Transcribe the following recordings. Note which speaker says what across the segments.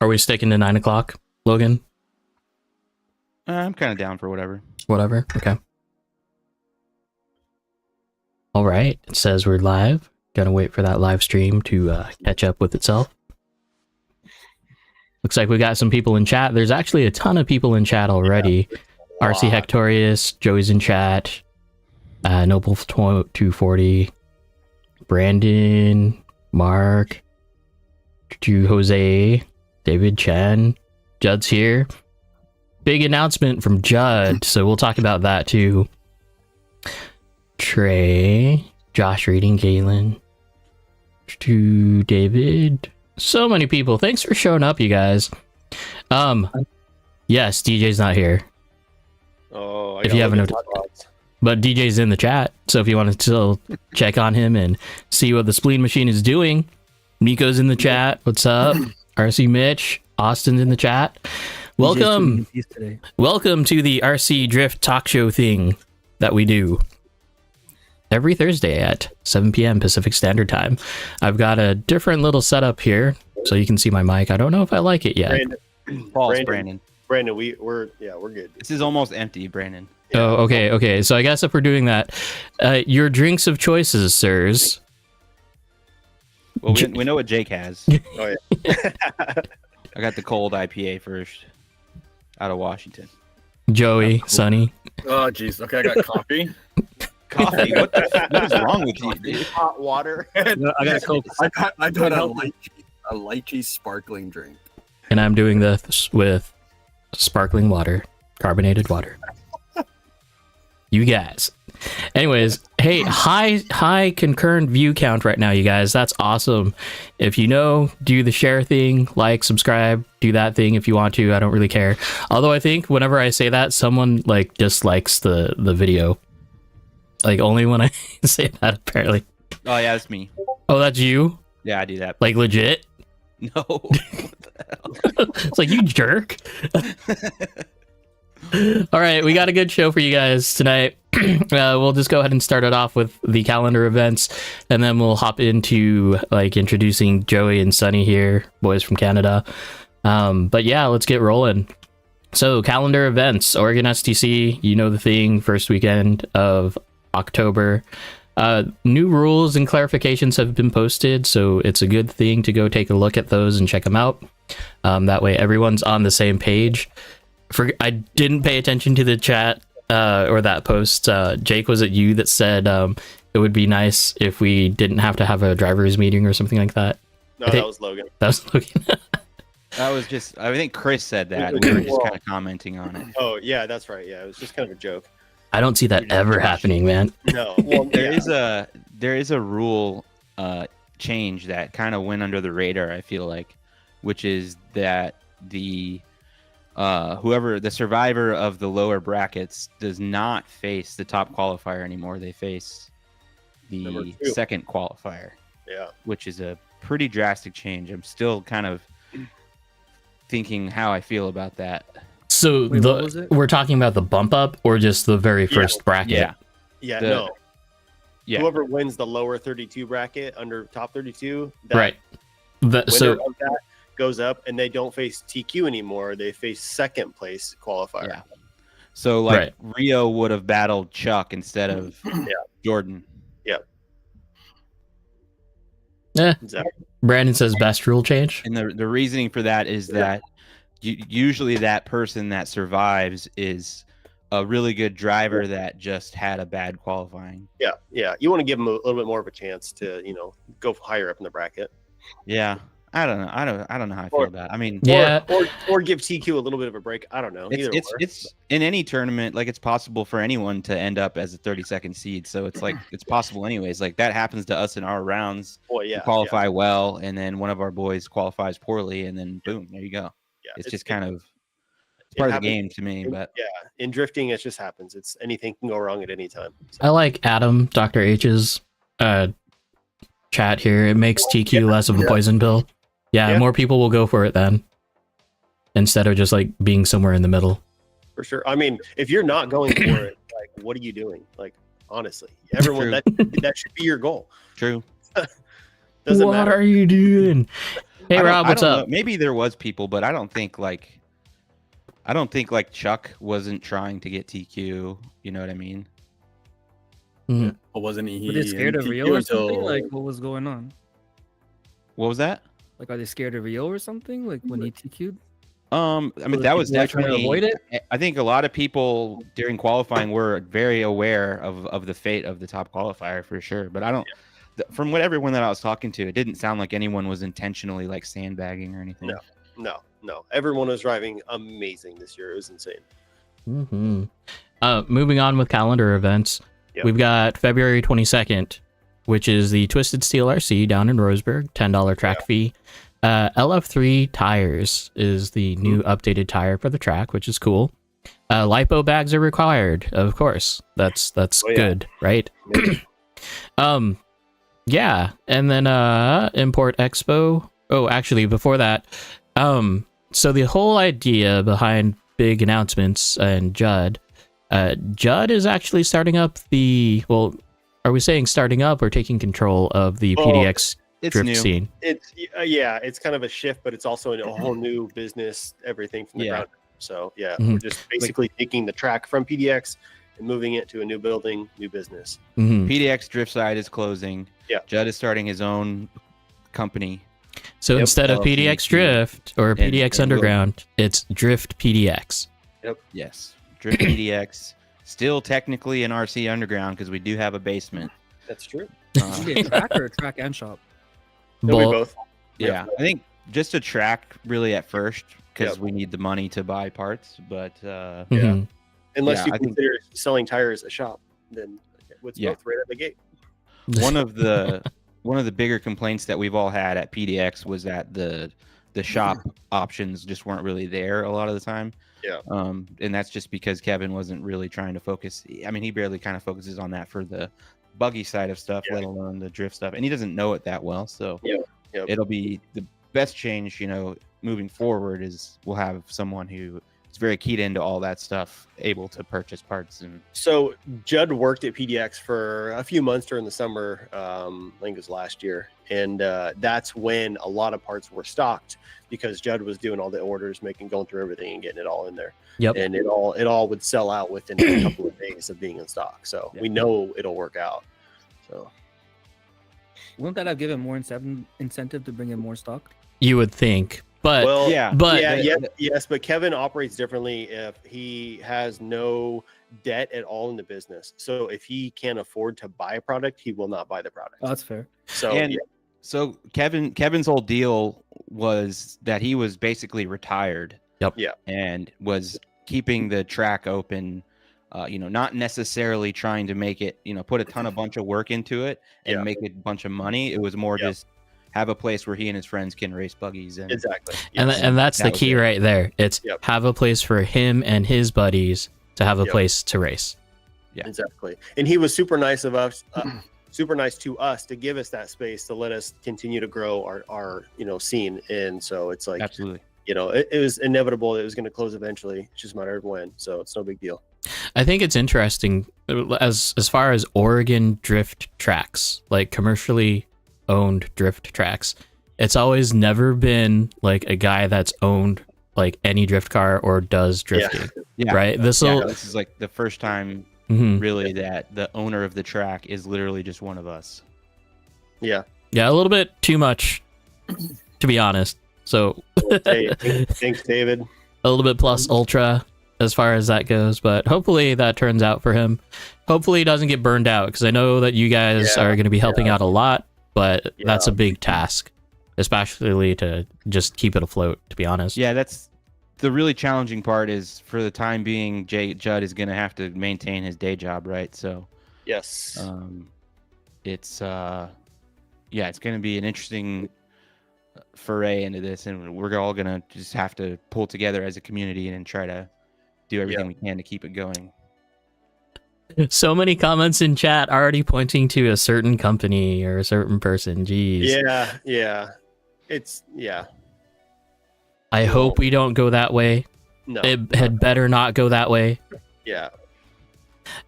Speaker 1: Are we sticking to 9 o'clock, Logan?
Speaker 2: I'm kind of down for whatever.
Speaker 1: Whatever. Okay. All right. It says we're live. Gotta wait for that live stream to catch up with itself. Looks like we got some people in chat. There's actually a ton of people in chat already. RC Hectorius, Joey's in chat. Noble 240, Brandon, Mark, Jose, David Chen, Judd's here. Big announcement from Judd, so we'll talk about that too. Trey, Josh reading, Galen, to David. So many people. Thanks for showing up, you guys. Yes, DJ's not here.
Speaker 3: Oh,
Speaker 1: if you haven't noticed. But DJ's in the chat, so if you want to still check on him and see what the Spleen Machine is doing, Miko's in the chat. What's up? RC Mitch, Austin's in the chat. Welcome to the RC Drift talk show thing that we do every Thursday at 7 p.m. Pacific Standard Time. I've got a different little setup here, so you can see my mic. I don't know if I like it yet.
Speaker 2: Brandon.
Speaker 3: Brandon, we're good.
Speaker 2: This is almost empty, Brandon.
Speaker 1: Yeah. Oh, okay. So I guess if we're doing that, your drinks of choices, sirs.
Speaker 2: Well, we know what Jake has.
Speaker 3: Oh yeah.
Speaker 2: I got the cold IPA first, out of Washington.
Speaker 1: Joey, Sonny.
Speaker 4: Oh jeez. Okay, I got coffee.
Speaker 2: Coffee? What is wrong with you, dude?
Speaker 3: Hot water.
Speaker 4: I got a Coke. I got a lychee sparkling drink.
Speaker 1: And I'm doing this with sparkling water, carbonated water. You guys. Anyways, hey, high concurrent view count right now, you guys. That's awesome. If you know, do the share thing, like, subscribe, do that thing if you want to. I don't really care. Although I think whenever I say that, someone like dislikes the video. Like only when I say that, apparently.
Speaker 2: Oh yeah, that's me.
Speaker 1: Oh, that's you?
Speaker 2: Yeah, I do that.
Speaker 1: Like legit?
Speaker 2: No. What the hell?
Speaker 1: It's like, you jerk. All right, we got a good show for you guys tonight. We'll just go ahead and start it off with the calendar events, and then we'll hop into like introducing Joey and Sonny here, boys from Canada. But yeah, let's get rolling. So calendar events, Oregon STC, you know the thing, first weekend of October. New rules and clarifications have been posted, so it's a good thing to go take a look at those and check them out. That way everyone's on the same page. I didn't pay attention to the chat or that post. Jake, was it you that said it would be nice if we didn't have to have a driver's meeting or something like that?
Speaker 3: No, that was Logan.
Speaker 1: That was Logan.
Speaker 2: That was just, I think Chris said that. We were just kind of commenting on it.
Speaker 3: Oh, yeah, that's right. Yeah, it was just kind of a joke.
Speaker 1: I don't see that ever happening, man.
Speaker 3: No. Well,
Speaker 2: there is a rule change that kind of went under the radar, I feel like, which is that the whoever the survivor of the lower brackets does not face the top qualifier anymore. They face the second qualifier.
Speaker 3: Yeah.
Speaker 2: Which is a pretty drastic change. I'm still kind of thinking how I feel about that.
Speaker 1: So we're talking about the bump up or just the very first bracket?
Speaker 3: No. Whoever wins the lower 32 bracket under top 32,
Speaker 1: right.
Speaker 3: So of that goes up, and they don't face TQ anymore. They face second place qualifier.
Speaker 2: Yeah. So like Rio would have battled Chuck instead of Jordan.
Speaker 3: Yeah.
Speaker 1: Exactly. Brandon says best rule change.
Speaker 2: And the reasoning for that is that usually that person that survives is a really good driver that just had a bad qualifying.
Speaker 3: Yeah. You want to give them a little bit more of a chance to, go higher up in the bracket.
Speaker 2: Yeah. I don't know. I don't know how I feel about it. I mean,
Speaker 3: or give TQ a little bit of a break. I don't know.
Speaker 2: It's in any tournament, like it's possible for anyone to end up as a 32nd seed. So it's like it's possible anyways. Like that happens to us in our rounds.
Speaker 3: Well, yeah,
Speaker 2: we qualify well, and then one of our boys qualifies poorly, and then boom, there you go. Yeah, it's just kind of part of the game to me. But
Speaker 3: in drifting, it just happens. It's anything can go wrong at any time. So.
Speaker 1: I like Adam, Dr. H's chat here. It makes TQ less of a poison pill. Yeah, more people will go for it then, instead of just like being somewhere in the middle.
Speaker 3: For sure. I mean, if you're not going for it, like, what are you doing? Like, honestly, everyone that should be your goal.
Speaker 2: True.
Speaker 3: Doesn't
Speaker 1: what
Speaker 3: matter.
Speaker 1: Are you doing? Hey Rob, what's
Speaker 2: I don't
Speaker 1: up?
Speaker 2: know. Maybe there was people, but I don't think like Chuck wasn't trying to get TQ. You know what I mean?
Speaker 1: Mhm.
Speaker 4: Or wasn't he?
Speaker 5: Were they scared
Speaker 4: in
Speaker 5: of
Speaker 4: TQ
Speaker 5: Rio or something?
Speaker 4: until-
Speaker 5: Like, what was going on?
Speaker 2: What was that?
Speaker 5: Like, are they scared of Rio or something? Like when he TQ'd?
Speaker 2: I mean,
Speaker 5: So
Speaker 2: that was
Speaker 5: people were trying to
Speaker 2: definitely.
Speaker 5: avoid it?
Speaker 2: I think a lot of people during qualifying were very aware of the fate of the top qualifier for sure. But I don't. From what everyone that I was talking to, it didn't sound like anyone was intentionally like sandbagging or anything.
Speaker 3: No. Everyone was driving amazing this year. It was insane.
Speaker 1: Mm-hmm. Moving on with calendar events,
Speaker 3: Yep.
Speaker 1: we've got February 22nd, which is the Twisted Steel RC down in Roseburg, $10 track fee. LF3 tires is the new updated tire for the track, which is cool. Lipo bags are required, of course. That's
Speaker 3: Oh, yeah.
Speaker 1: good, right? Yeah, and then Import Expo. Oh, actually, before that, so the whole idea behind big announcements and Judd is actually starting up are we saying starting up or taking control of the PDX
Speaker 2: It's
Speaker 1: drift
Speaker 2: new.
Speaker 1: scene?
Speaker 3: It's it's kind of a shift, but it's also a whole new business, everything from the
Speaker 2: Yeah.
Speaker 3: ground up. So
Speaker 1: Mhm.
Speaker 3: we're just basically taking the track from PDX and moving it to a new building, new business.
Speaker 1: Mhm.
Speaker 2: PDX Drift Side is closing.
Speaker 3: Yeah.
Speaker 2: Judd is starting his own company.
Speaker 1: So
Speaker 3: Yep.
Speaker 1: instead of
Speaker 2: LLC
Speaker 1: PDX Drift or PDX
Speaker 2: and
Speaker 1: Underground, it's Drift PDX.
Speaker 2: Yes. Drift PDX. Still technically an RC Underground because we do have a basement.
Speaker 3: That's true.
Speaker 2: Uh,
Speaker 5: Is it a track or a track and shop?
Speaker 3: They'll be
Speaker 1: Both.
Speaker 3: both.
Speaker 2: yeah. I think just a track really at first because
Speaker 3: Yep.
Speaker 2: we need the money to buy parts. But
Speaker 1: Mhm.
Speaker 3: Unless
Speaker 2: Yeah,
Speaker 3: you
Speaker 2: I think-
Speaker 3: consider selling tires a shop, then it's
Speaker 2: Yeah.
Speaker 3: both right at the gate.
Speaker 2: one of the bigger complaints that we've all had at PDX was that the shop options just weren't really there a lot of the time.
Speaker 3: Yeah.
Speaker 2: And that's just because Kevin wasn't really trying to focus. I mean, he barely kind of focuses on that for the buggy side of stuff,
Speaker 3: Yeah.
Speaker 2: let alone the drift stuff. And he doesn't know it that well. So
Speaker 3: Yep.
Speaker 2: it'll be the best change, moving forward is we'll have someone who is very keyed into all that stuff, able to purchase parts. And
Speaker 3: So Judd worked at PDX for a few months during the summer. I think it was last year, and that's when a lot of parts were stocked because Judd was doing all the orders, going through everything and getting it all in there.
Speaker 1: Yep.
Speaker 3: And it all would sell out within a couple of days of being in stock. So
Speaker 2: Yeah.
Speaker 3: we know it'll work out. So
Speaker 5: Wouldn't that have given more incentive to bring in more stock?
Speaker 1: You would think, but
Speaker 2: yeah,
Speaker 1: but
Speaker 3: yes, but Kevin operates differently if he has no debt at all in the business. So if he can't afford to buy a product, he will not buy the product.
Speaker 5: Oh, that's fair.
Speaker 3: So
Speaker 2: and so Kevin's whole deal was that he was basically retired.
Speaker 1: Yep.
Speaker 3: Yeah.
Speaker 2: And was keeping the track open, not necessarily trying to make it, put a bunch of work into it and
Speaker 3: Yeah.
Speaker 2: make it a bunch of money. It was more
Speaker 3: Yep.
Speaker 2: just have a place where he and his friends can race buggies. And
Speaker 3: exactly.
Speaker 1: and
Speaker 3: Yes.
Speaker 1: and that's the
Speaker 2: That was
Speaker 1: key
Speaker 2: it.
Speaker 1: right there. It's
Speaker 3: Yep.
Speaker 1: have a place for him and his buddies to have a
Speaker 3: Yep.
Speaker 1: place to race.
Speaker 2: Yeah.
Speaker 3: Exactly. And he was super nice of us, super nice to us to give us that space to let us continue to grow our scene. And so it's like,
Speaker 2: absolutely.
Speaker 3: it was inevitable that it was going to close eventually. It's just a matter of when. So it's no big deal.
Speaker 1: I think it's interesting as far as Oregon drift tracks, like commercially owned drift tracks. It's always never been like a guy that's owned like any drift car or does drifting,
Speaker 2: Yeah.
Speaker 1: right? This will
Speaker 2: This is like the first time really that the owner of the track is literally just one of us.
Speaker 3: Yeah.
Speaker 1: a little bit too much, to be honest. So
Speaker 3: Hey, thanks, David.
Speaker 1: a little bit plus ultra as far as that goes, but hopefully that turns out for him. Hopefully he doesn't get burned out because I know that you guys
Speaker 3: Yeah,
Speaker 1: are going to be helping out a lot, but that's
Speaker 3: Yeah.
Speaker 1: a big task, especially to just keep it afloat, to be honest.
Speaker 2: Yeah, that's the really challenging part is for the time being, Judd is going to have to maintain his day job, right? So
Speaker 3: Yes.
Speaker 2: it's it's going to be an interesting foray into this, and we're all going to just have to pull together as a community and try to do everything we can to keep it going.
Speaker 1: So many comments in chat already pointing to a certain company or a certain person. Jeez.
Speaker 3: Yeah. It's
Speaker 1: I hope we don't go that way.
Speaker 3: no.
Speaker 1: It had better not go that way.
Speaker 3: Yeah.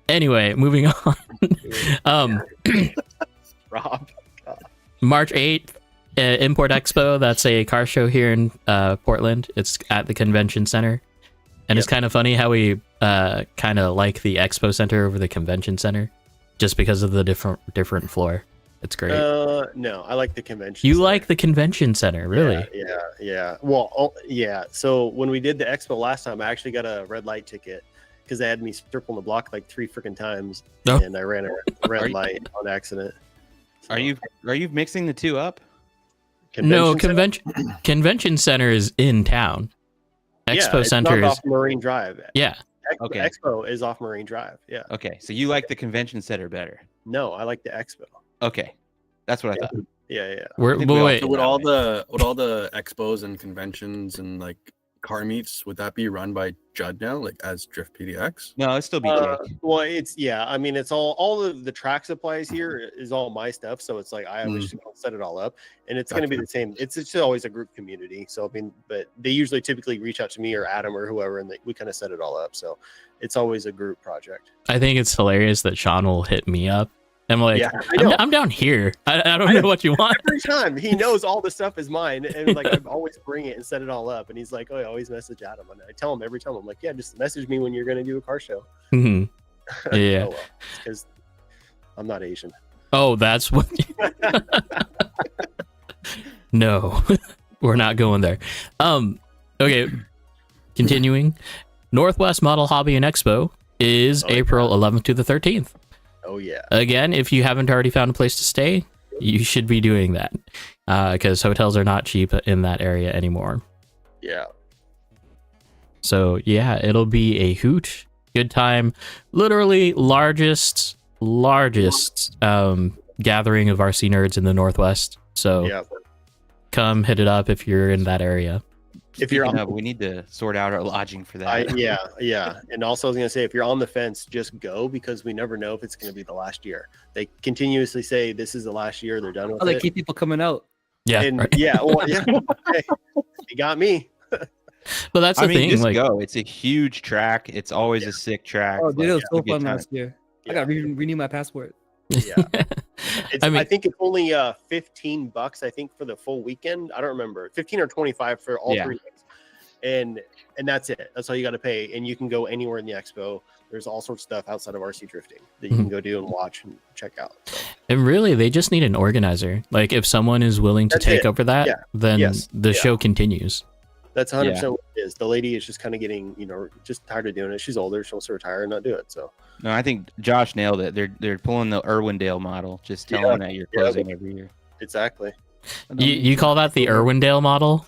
Speaker 1: Anyway, moving on.
Speaker 3: Rob.
Speaker 1: March 8th, Import Expo. That's a car show here in Portland. It's at the convention center, and it's kind of funny how we kind of like the Expo Center over the convention center, just because of the different floor. It's great.
Speaker 3: No, I like the convention.
Speaker 1: You
Speaker 3: center.
Speaker 1: like the convention center, really?
Speaker 3: Yeah. Well, yeah. So when we did the expo last time, I actually got a red light ticket because they had me circling the block like 3 freaking times, and I ran a red light on accident. So,
Speaker 2: Are you mixing the two up?
Speaker 1: Convention center is in town. Expo Center is
Speaker 3: off Marine Drive.
Speaker 1: Yeah.
Speaker 2: Okay.
Speaker 3: Expo is off Marine Drive. Yeah.
Speaker 2: Okay, so you like the convention center better.
Speaker 3: No, I like the expo.
Speaker 2: Okay, that's what I thought.
Speaker 3: Yeah.
Speaker 1: Wait.
Speaker 4: So would all the expos and conventions and like car meets, would that be run by Judd now, like as Drift PDX?
Speaker 2: No, it'd still be Jake.
Speaker 3: Well, I mean, it's all of the track supplies here is all my stuff, so it's like I always set it all up, and it's going to be the same. It's just always a group community. So I mean, but they usually typically reach out to me or Adam or whoever, and we kind of set it all up. So it's always a group project.
Speaker 1: I think it's hilarious that Sean will hit me up. I'm like, I'm down here. I don't know what you want.
Speaker 3: Every time he knows all the stuff is mine, and like I always bring it and set it all up. And he's like, "Oh, I always message Adam." And I tell him every time, I'm like, "Yeah, just message me when you're going to do a car show."
Speaker 1: Mm-hmm. Yeah,
Speaker 3: well, because I'm not Asian.
Speaker 1: Oh, that's what. No, we're not going there. Okay, continuing. Northwest Model Hobby and Expo is April 11th to the 13th.
Speaker 3: Oh yeah.
Speaker 1: Again, if you haven't already found a place to stay, you should be doing that because hotels are not cheap in that area anymore.
Speaker 3: Yeah.
Speaker 1: So yeah, it'll be a hoot, good time. Literally largest gathering of RC nerds in the Northwest. So come hit it up if you're in that area.
Speaker 3: If you're
Speaker 2: we need to sort out our lodging for that.
Speaker 3: Yeah. And also, I was gonna say, if you're on the fence, just go because we never know if it's gonna be the last year. They continuously say this is the last year. They're done with it.
Speaker 5: They keep people coming out.
Speaker 1: Yeah,
Speaker 3: and Hey, you got me.
Speaker 1: But that's the thing.
Speaker 2: Just
Speaker 1: like,
Speaker 2: go. It's a huge track. It's always a sick track.
Speaker 5: Oh, dude, it was so
Speaker 2: good
Speaker 5: fun
Speaker 2: time.
Speaker 5: last year. I got to renew my passport.
Speaker 3: Yeah. I think it's only $15, I think, for the full weekend. I don't remember. 15 or 25 for all 3 days. And that's it. That's all you got to pay. And you can go anywhere in the expo. There's all sorts of stuff outside of RC drifting that you can go do and watch and check out. So.
Speaker 1: And really, they just need an organizer. Like if someone is willing to take over that, then the show continues.
Speaker 3: That's 100% what it is. The lady is just kind of getting, just tired of doing it. She's older. She wants to retire and not do it. So.
Speaker 2: No, I think Josh nailed it. They're pulling the Irwindale model. Just telling that you're closing every year.
Speaker 3: Exactly.
Speaker 1: You call that the Irwindale model?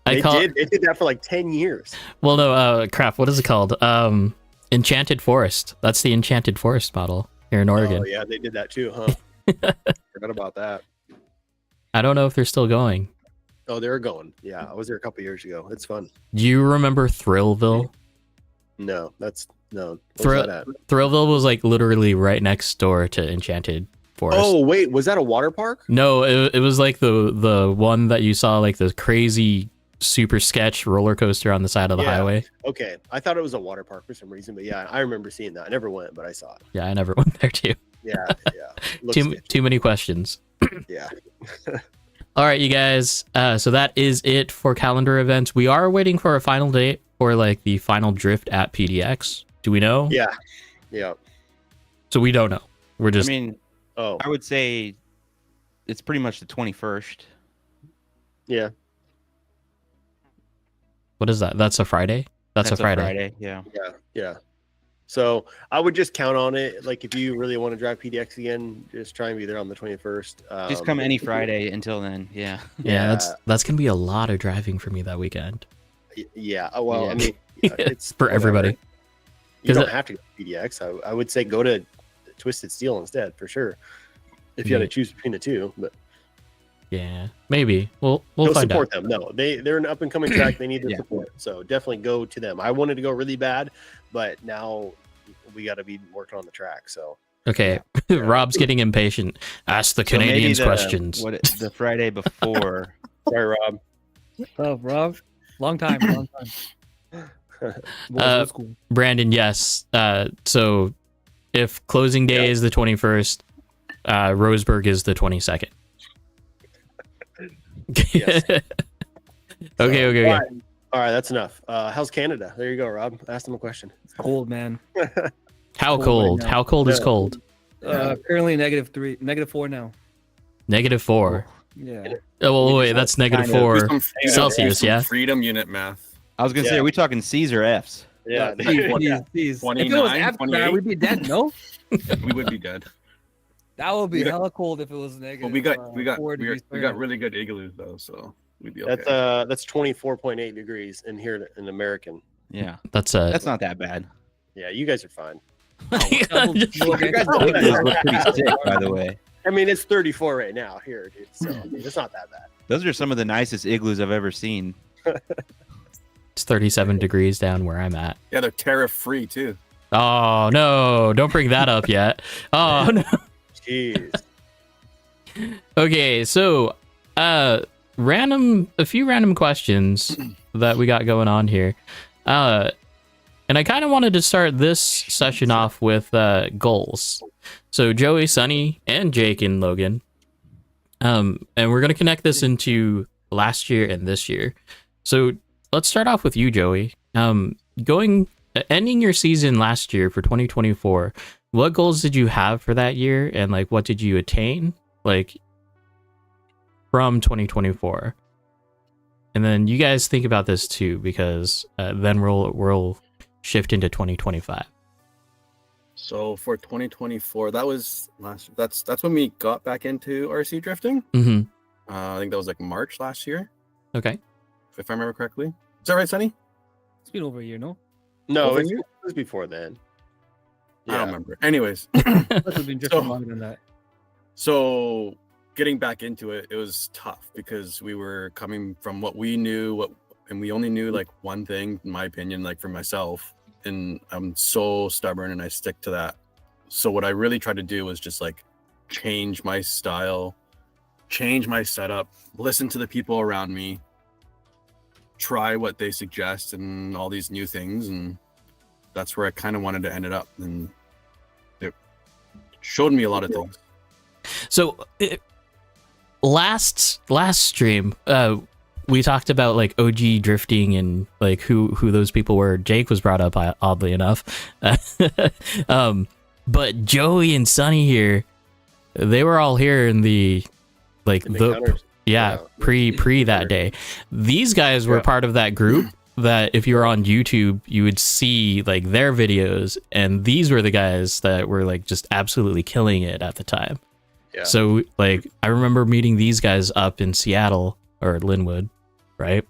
Speaker 3: They did that for like 10 years.
Speaker 1: Well, no, crap. What is it called? Enchanted Forest. That's the Enchanted Forest model here in Oregon.
Speaker 3: Oh, yeah, they did that too, huh? Forgot about that.
Speaker 1: I don't know if they're still going.
Speaker 3: Oh, they're going. Yeah, I was there a couple years ago. It's fun.
Speaker 1: Do you remember Thrillville?
Speaker 3: No, that's no.
Speaker 1: Thrillville was like literally right next door to Enchanted Forest.
Speaker 3: Oh wait, was that a water park?
Speaker 1: No, it was like the one that you saw, like the crazy super sketch roller coaster on the side of the highway.
Speaker 3: Okay, I thought it was a water park for some reason, but yeah, I remember seeing that. I never went, but I saw it.
Speaker 1: Yeah, I never went there too.
Speaker 3: Yeah.
Speaker 1: Too many questions.
Speaker 3: Yeah.
Speaker 1: All right, you guys. So that is it for calendar events. We are waiting for a final date for like the final drift at PDX. Do we know?
Speaker 3: Yeah.
Speaker 1: So we don't know. We're just.
Speaker 2: I would say it's pretty much the 21st.
Speaker 3: Yeah.
Speaker 1: What is that? That's a Friday? That's a Friday.
Speaker 3: Yeah. So I would just count on it. Like if you really want to drive PDX again, just try and be there on the 21st.
Speaker 2: Just come any Friday until then. Yeah.
Speaker 1: That's gonna be a lot of driving for me that weekend.
Speaker 3: Yeah. Well, I mean, it's
Speaker 1: for everybody.
Speaker 3: You don't have to go to PDX. I would say go to Twisted Steel instead for sure. If you had to choose between the two, but
Speaker 1: yeah, maybe we'll
Speaker 3: go
Speaker 1: find
Speaker 3: support
Speaker 1: out.
Speaker 3: them. No, they're an up and coming track. They need their support. So definitely go to them. I wanted to go really bad, but now we got to be working on the track. So
Speaker 1: okay, Rob's getting impatient. Ask the Canadians questions.
Speaker 2: The Friday before?
Speaker 3: Sorry, Rob.
Speaker 5: Oh, Rob, long time.
Speaker 1: Brandon, yes. So if closing day is the 21st, Roseburg is the 22nd.
Speaker 3: Yes.
Speaker 1: Okay.
Speaker 3: All right, that's enough. How's Canada? There you go, Rob. Ask them a question.
Speaker 5: It's cold, man.
Speaker 1: How
Speaker 5: Cold
Speaker 1: cold?
Speaker 5: right now.
Speaker 1: How cold is
Speaker 3: Yeah.
Speaker 1: cold?
Speaker 5: Currently -4 now.
Speaker 1: -4.
Speaker 5: Yeah.
Speaker 1: Oh, well, wait, that's
Speaker 2: kind of-
Speaker 1: -4
Speaker 4: Do
Speaker 1: Celsius,
Speaker 4: some
Speaker 1: yeah?
Speaker 4: freedom unit math.
Speaker 2: I was gonna say,
Speaker 3: Yeah.
Speaker 2: are we talking C's or F's?
Speaker 3: Yeah.
Speaker 5: Please. If it was
Speaker 4: 29,
Speaker 5: after
Speaker 4: 28.
Speaker 5: we'd be dead. No,
Speaker 4: We would be dead.
Speaker 5: that would be
Speaker 4: We got-
Speaker 5: hella cold if it was negative.
Speaker 4: But we got
Speaker 5: 4
Speaker 4: we
Speaker 5: degrees
Speaker 4: got
Speaker 5: Fahrenheit.
Speaker 4: really good igloos though, so we'd be okay.
Speaker 3: That's 24.8 degrees in here in American.
Speaker 2: Yeah,
Speaker 1: That's
Speaker 2: that's not that bad.
Speaker 3: Yeah, you guys are fine.
Speaker 5: Double-
Speaker 1: Just-
Speaker 5: double
Speaker 3: You guys
Speaker 5: against-
Speaker 2: Igloos look pretty sick, by the way.
Speaker 3: I mean, it's 34 right now here, dude. So I mean, it's not that bad.
Speaker 2: Those are some of the nicest igloos I've ever seen.
Speaker 1: It's 37 degrees down where I'm at.
Speaker 4: Yeah, they're tariff free too.
Speaker 1: Oh no, don't bring that up yet. Oh no.
Speaker 3: Jeez.
Speaker 1: Okay, so a few random questions that we got going on here. And I kind of wanted to start this session off with goals. So Joey, Sonny, and Jake and Logan. And we're gonna connect this into last year and this year. So let's start off with you, Joey. Ending your season last year for 2024, what goals did you have for that year, and like what did you attain like from 2024? And then you guys think about this too, because then we'll shift into 2025.
Speaker 4: So for 2024, that was last. That's when we got back into RC drifting.
Speaker 1: Mm-hmm.
Speaker 4: I think that was like March last year,
Speaker 1: Okay.
Speaker 4: if I remember correctly. Is that right, Sonny?
Speaker 5: It's been over a year, no?
Speaker 3: No,
Speaker 4: Over
Speaker 3: it
Speaker 4: here?
Speaker 3: was before then.
Speaker 4: I don't remember. Anyways,
Speaker 5: Plus we've been drifting
Speaker 4: So-
Speaker 5: longer than that.
Speaker 4: so getting back into it, it was tough because we were coming from what we knew, and we only knew like one thing, in my opinion, like for myself. And I'm so stubborn and I stick to that. So what I really tried to do was just like change my style, change my setup, listen to the people around me, try what they suggest and all these new things. And that's where I kind of wanted to end it up. And it showed me a lot of things.
Speaker 1: So last stream, we talked about like OG drifting and like who those people were. Jake was brought up, oddly enough. But Joey and Sonny here, they were all here in the like
Speaker 3: In the
Speaker 1: the
Speaker 3: counters.
Speaker 1: yeah,
Speaker 3: Yeah.
Speaker 1: pre that day. These guys were
Speaker 3: Yeah.
Speaker 1: part of that group that if you were on YouTube, you would see like their videos, and these were the guys that were like just absolutely killing it at the time.
Speaker 3: Yeah.
Speaker 1: So like I remember meeting these guys up in Seattle or Linwood, right?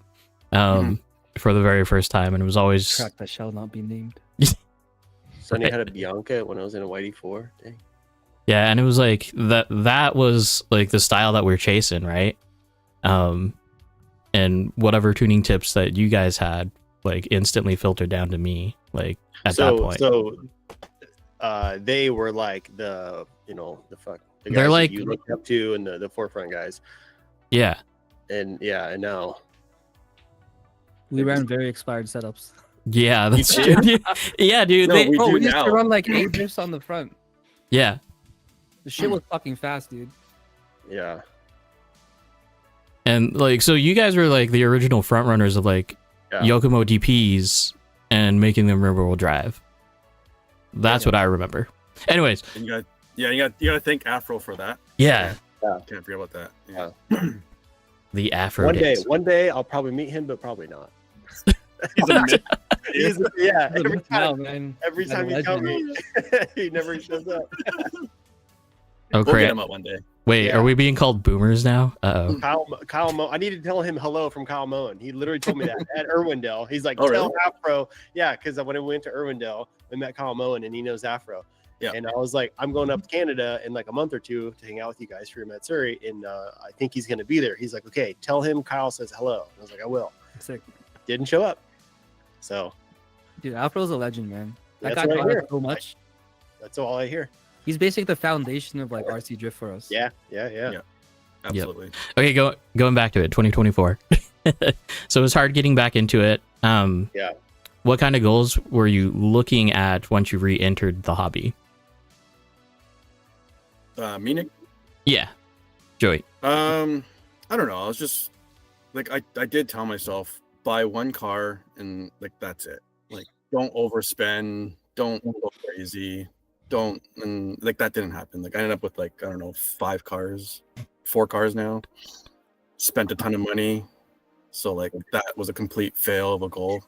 Speaker 1: For the very first time, and it was always
Speaker 5: Track that shall not be named.
Speaker 3: Sonny had a Bianca when I was in a Whitey 4. Dang.
Speaker 1: yeah, and it was like that was like the style that we're chasing, right? And whatever tuning tips that you guys had like instantly filtered down to me like at that point.
Speaker 3: So they were like the the guys
Speaker 1: They're
Speaker 3: that
Speaker 1: like-
Speaker 3: you looked up to and the forefront guys.
Speaker 1: Yeah.
Speaker 3: And now
Speaker 5: We ran very expired setups.
Speaker 1: Yeah, that's
Speaker 4: You
Speaker 1: true. Yeah, dude.
Speaker 4: No,
Speaker 1: they-
Speaker 4: we
Speaker 5: Bro,
Speaker 4: do
Speaker 5: we used to
Speaker 4: now.
Speaker 5: run like 8 drifts on the front.
Speaker 1: yeah.
Speaker 5: The shit was fucking fast, dude.
Speaker 3: yeah.
Speaker 1: And like so you guys were like the original front runners of like
Speaker 3: Yeah.
Speaker 1: Yokomo DPs and making them rear wheel drive. That's what I remember. Anyways,
Speaker 4: And you gotta thank Afro for that.
Speaker 1: yeah.
Speaker 4: Can't forget about that. Yeah.
Speaker 1: The Afro
Speaker 3: One day,
Speaker 1: days.
Speaker 3: I'll probably meet him, but probably not.
Speaker 4: He's a myth.
Speaker 3: Yeah,
Speaker 5: Look,
Speaker 3: every
Speaker 5: now,
Speaker 3: time,
Speaker 5: man.
Speaker 3: every
Speaker 5: Like a
Speaker 3: time you tell
Speaker 5: legend.
Speaker 3: me, he never shows up.
Speaker 1: Oh
Speaker 4: We'll get
Speaker 1: crap.
Speaker 4: him up one day.
Speaker 1: Wait,
Speaker 3: Yeah.
Speaker 1: are we being called boomers now? Uh-oh.
Speaker 3: Kyle Moen. I need to tell him hello from Kyle Moen. He literally told me that at Irwindale. He's like,
Speaker 4: Oh,
Speaker 3: tell
Speaker 4: really?
Speaker 3: Afro. Yeah, because when I went to Irwindale, I met Kyle Moen and he knows Afro.
Speaker 4: Yeah.
Speaker 3: And I was like, I'm going up to Canada in like a month or two to hang out with you guys for your Matsuri. And I think he's going to be there. He's like, okay, tell him Kyle says hello. And I was like, I will.
Speaker 5: Sick.
Speaker 3: Didn't show up. So
Speaker 5: Dude, Afro's a legend, man. That
Speaker 3: That's
Speaker 5: guy
Speaker 3: what I
Speaker 5: taught
Speaker 3: hear.
Speaker 5: us so much.
Speaker 3: that's all I hear.
Speaker 5: He's basically the foundation of like RC drift for us.
Speaker 3: Yeah.
Speaker 4: Absolutely.
Speaker 1: Okay, going back to it, 2024. So it was hard getting back into it.
Speaker 3: Yeah.
Speaker 1: What kind of goals were you looking at once you re-entered the hobby?
Speaker 4: Munich.
Speaker 1: Yeah. Joey.
Speaker 4: I don't know. I was just like, I did tell myself, buy one car and like that's it. Like, don't overspend, don't go crazy, don't, and like that didn't happen. Like I ended up with like, I don't know, 4 cars now. Spent a ton of money. So like that was a complete fail of a goal.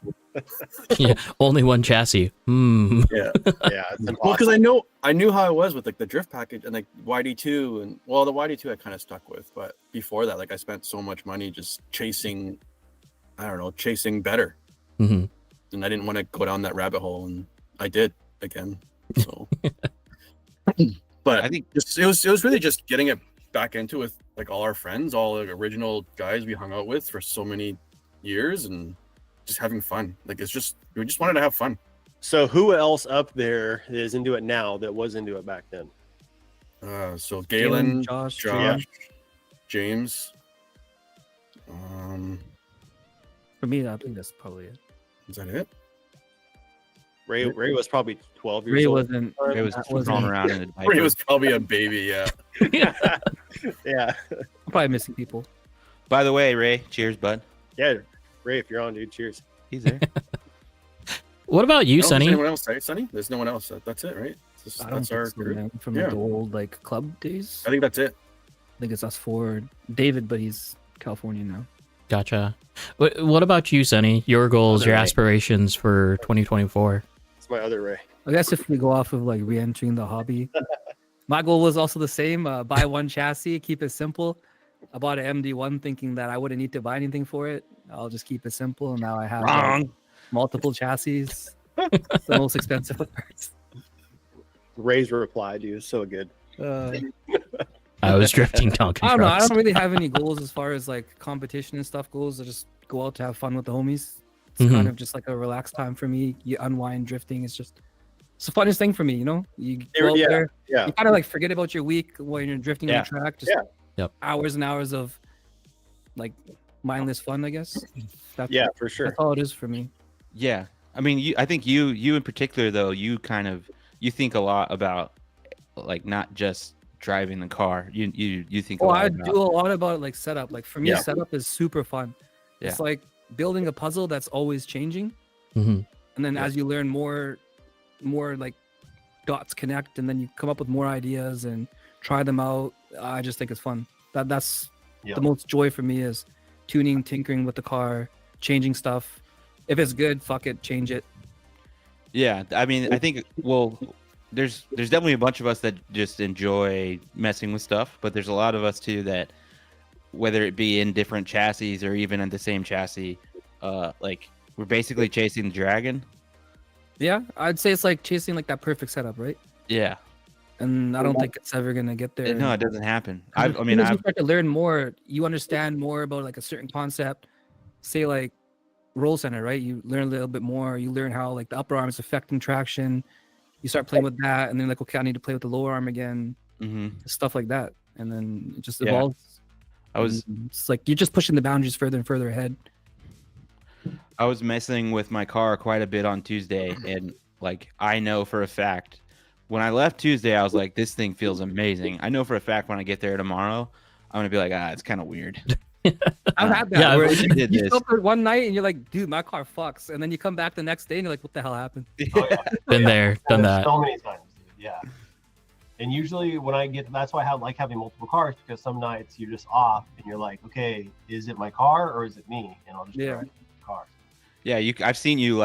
Speaker 1: Yeah, only one chassis.
Speaker 4: Yeah.
Speaker 3: Yeah, it's
Speaker 4: Well, because
Speaker 3: impossible.
Speaker 4: I knew how I was with like the drift package and like YD2 and well the YD2 I kind of stuck with, but before that like I spent so much money just chasing, I don't know, chasing better,
Speaker 1: Hmm.
Speaker 4: and I didn't want to go down that rabbit hole, and I did again. So, but
Speaker 2: I think
Speaker 4: it was really just getting it back into with like all our friends, all the original guys we hung out with for so many years, and just having fun. Like we just wanted to have fun.
Speaker 3: So who else up there is into it now that was into it back then?
Speaker 4: So Galen,
Speaker 5: Josh,
Speaker 4: James.
Speaker 5: For me, I think that's probably it.
Speaker 4: Is that it?
Speaker 3: Ray was probably 12 years
Speaker 5: Ray
Speaker 3: old.
Speaker 5: wasn't.
Speaker 2: it was
Speaker 5: That
Speaker 2: thrown
Speaker 5: wasn't-
Speaker 2: around in a
Speaker 4: Ray
Speaker 2: diaper.
Speaker 4: was probably a baby. Yeah.
Speaker 3: Yeah.
Speaker 5: I'm probably missing people.
Speaker 2: By the way, Ray, cheers, bud.
Speaker 3: Yeah. Ray, if you're on, dude, cheers.
Speaker 2: He's there.
Speaker 1: What about you,
Speaker 4: No,
Speaker 1: Sonny?
Speaker 4: There's anyone else, right, Sonny? There's no one else. That's it, right?
Speaker 5: I don't
Speaker 4: That's
Speaker 5: think
Speaker 4: our
Speaker 5: so,
Speaker 4: group.
Speaker 5: man. From
Speaker 4: Yeah.
Speaker 5: like the old like club days.
Speaker 4: I think that's it.
Speaker 5: I think it's us 4. David, but he's California now.
Speaker 1: Gotcha. What about you, Sonny? Your goals,
Speaker 3: Other
Speaker 1: your
Speaker 3: Ray.
Speaker 1: aspirations for 2024?
Speaker 3: It's my other Ray.
Speaker 5: I guess if we go off of like re-entering the hobby, my goal was also the same. Buy one chassis, keep it simple. I bought an MD1 thinking that I wouldn't need to buy anything for it. I'll just keep it simple. And now I have like, multiple chassis. It's the most expensive parts.
Speaker 3: Ray's reply, dude, is so good.
Speaker 1: I was drifting Tonka
Speaker 5: I don't know. I
Speaker 1: trucks.
Speaker 5: don't really have any goals as far as like competition and stuff goes. I just go out to have fun with the homies. It's
Speaker 1: Mhm.
Speaker 5: kind of just like a relaxed time for me. You unwind drifting. It's the funnest thing for me, you know? You go out
Speaker 3: Yeah,
Speaker 5: there,
Speaker 3: yeah.
Speaker 5: you kind of like forget about your week when you're drifting on
Speaker 2: Yeah.
Speaker 5: the track. Just
Speaker 3: Yeah.
Speaker 1: Yep.
Speaker 5: hours and hours of like mindless fun, I guess. That's,
Speaker 3: Yeah, for sure.
Speaker 5: That's all it is for me.
Speaker 2: Yeah, I mean, I think you in particular though, you think a lot about like not just driving the car. You think a
Speaker 5: Oh,
Speaker 2: lot
Speaker 5: I
Speaker 2: about.
Speaker 5: do a lot about like setup. Like for me,
Speaker 2: Yeah.
Speaker 5: setup is super fun.
Speaker 2: Yeah.
Speaker 5: It's like building a puzzle that's always changing.
Speaker 1: Hmm.
Speaker 5: And then
Speaker 2: Yeah.
Speaker 5: as you learn more like dots connect, and then you come up with more ideas and try them out. I just think it's fun. That's
Speaker 3: Yeah.
Speaker 5: the most joy for me is tuning, tinkering with the car, changing stuff. If it's good, fuck it, change it.
Speaker 2: Yeah, I mean, I think there's definitely a bunch of us that just enjoy messing with stuff, but there's a lot of us too that, whether it be in different chassis or even in the same chassis, like we're basically chasing the dragon.
Speaker 5: Yeah, I'd say it's like chasing like that perfect setup, right?
Speaker 2: Yeah,
Speaker 5: And I don't think it's ever gonna get there.
Speaker 2: no, it doesn't happen.
Speaker 5: I mean, as you
Speaker 2: I've
Speaker 5: start to learn more, you understand more about like a certain concept. Say like roll center, right? You learn a little bit more. You learn how like the upper arm is affecting traction. You start playing with that, and then like, okay, I need to play with the lower arm again,
Speaker 2: mhm.
Speaker 5: stuff like that, and then it just
Speaker 2: Yeah.
Speaker 5: evolves.
Speaker 2: I was
Speaker 5: And it's like you're just pushing the boundaries further and further ahead.
Speaker 2: I was messing with my car quite a bit on Tuesday, and like I know for a fact when I left Tuesday, I was like, this thing feels amazing. I know for a fact when I get there tomorrow, I'm gonna be like, it's kind of weird.
Speaker 5: I've had that.
Speaker 1: Yeah,
Speaker 5: where
Speaker 2: I did
Speaker 5: you
Speaker 2: this.
Speaker 5: show up for one night and you're like, dude, my car fucks, and then you come back the next day and you're like, what the hell happened?
Speaker 3: Oh, yeah.
Speaker 1: Been there, done that.
Speaker 6: So many times, dude. Yeah. And usually when I get, that's why I like having multiple cars, because some nights you're just off and you're like, okay, is it my car or is it me? And I'll just
Speaker 5: Yeah.
Speaker 6: drive the car.
Speaker 2: Yeah, I've seen you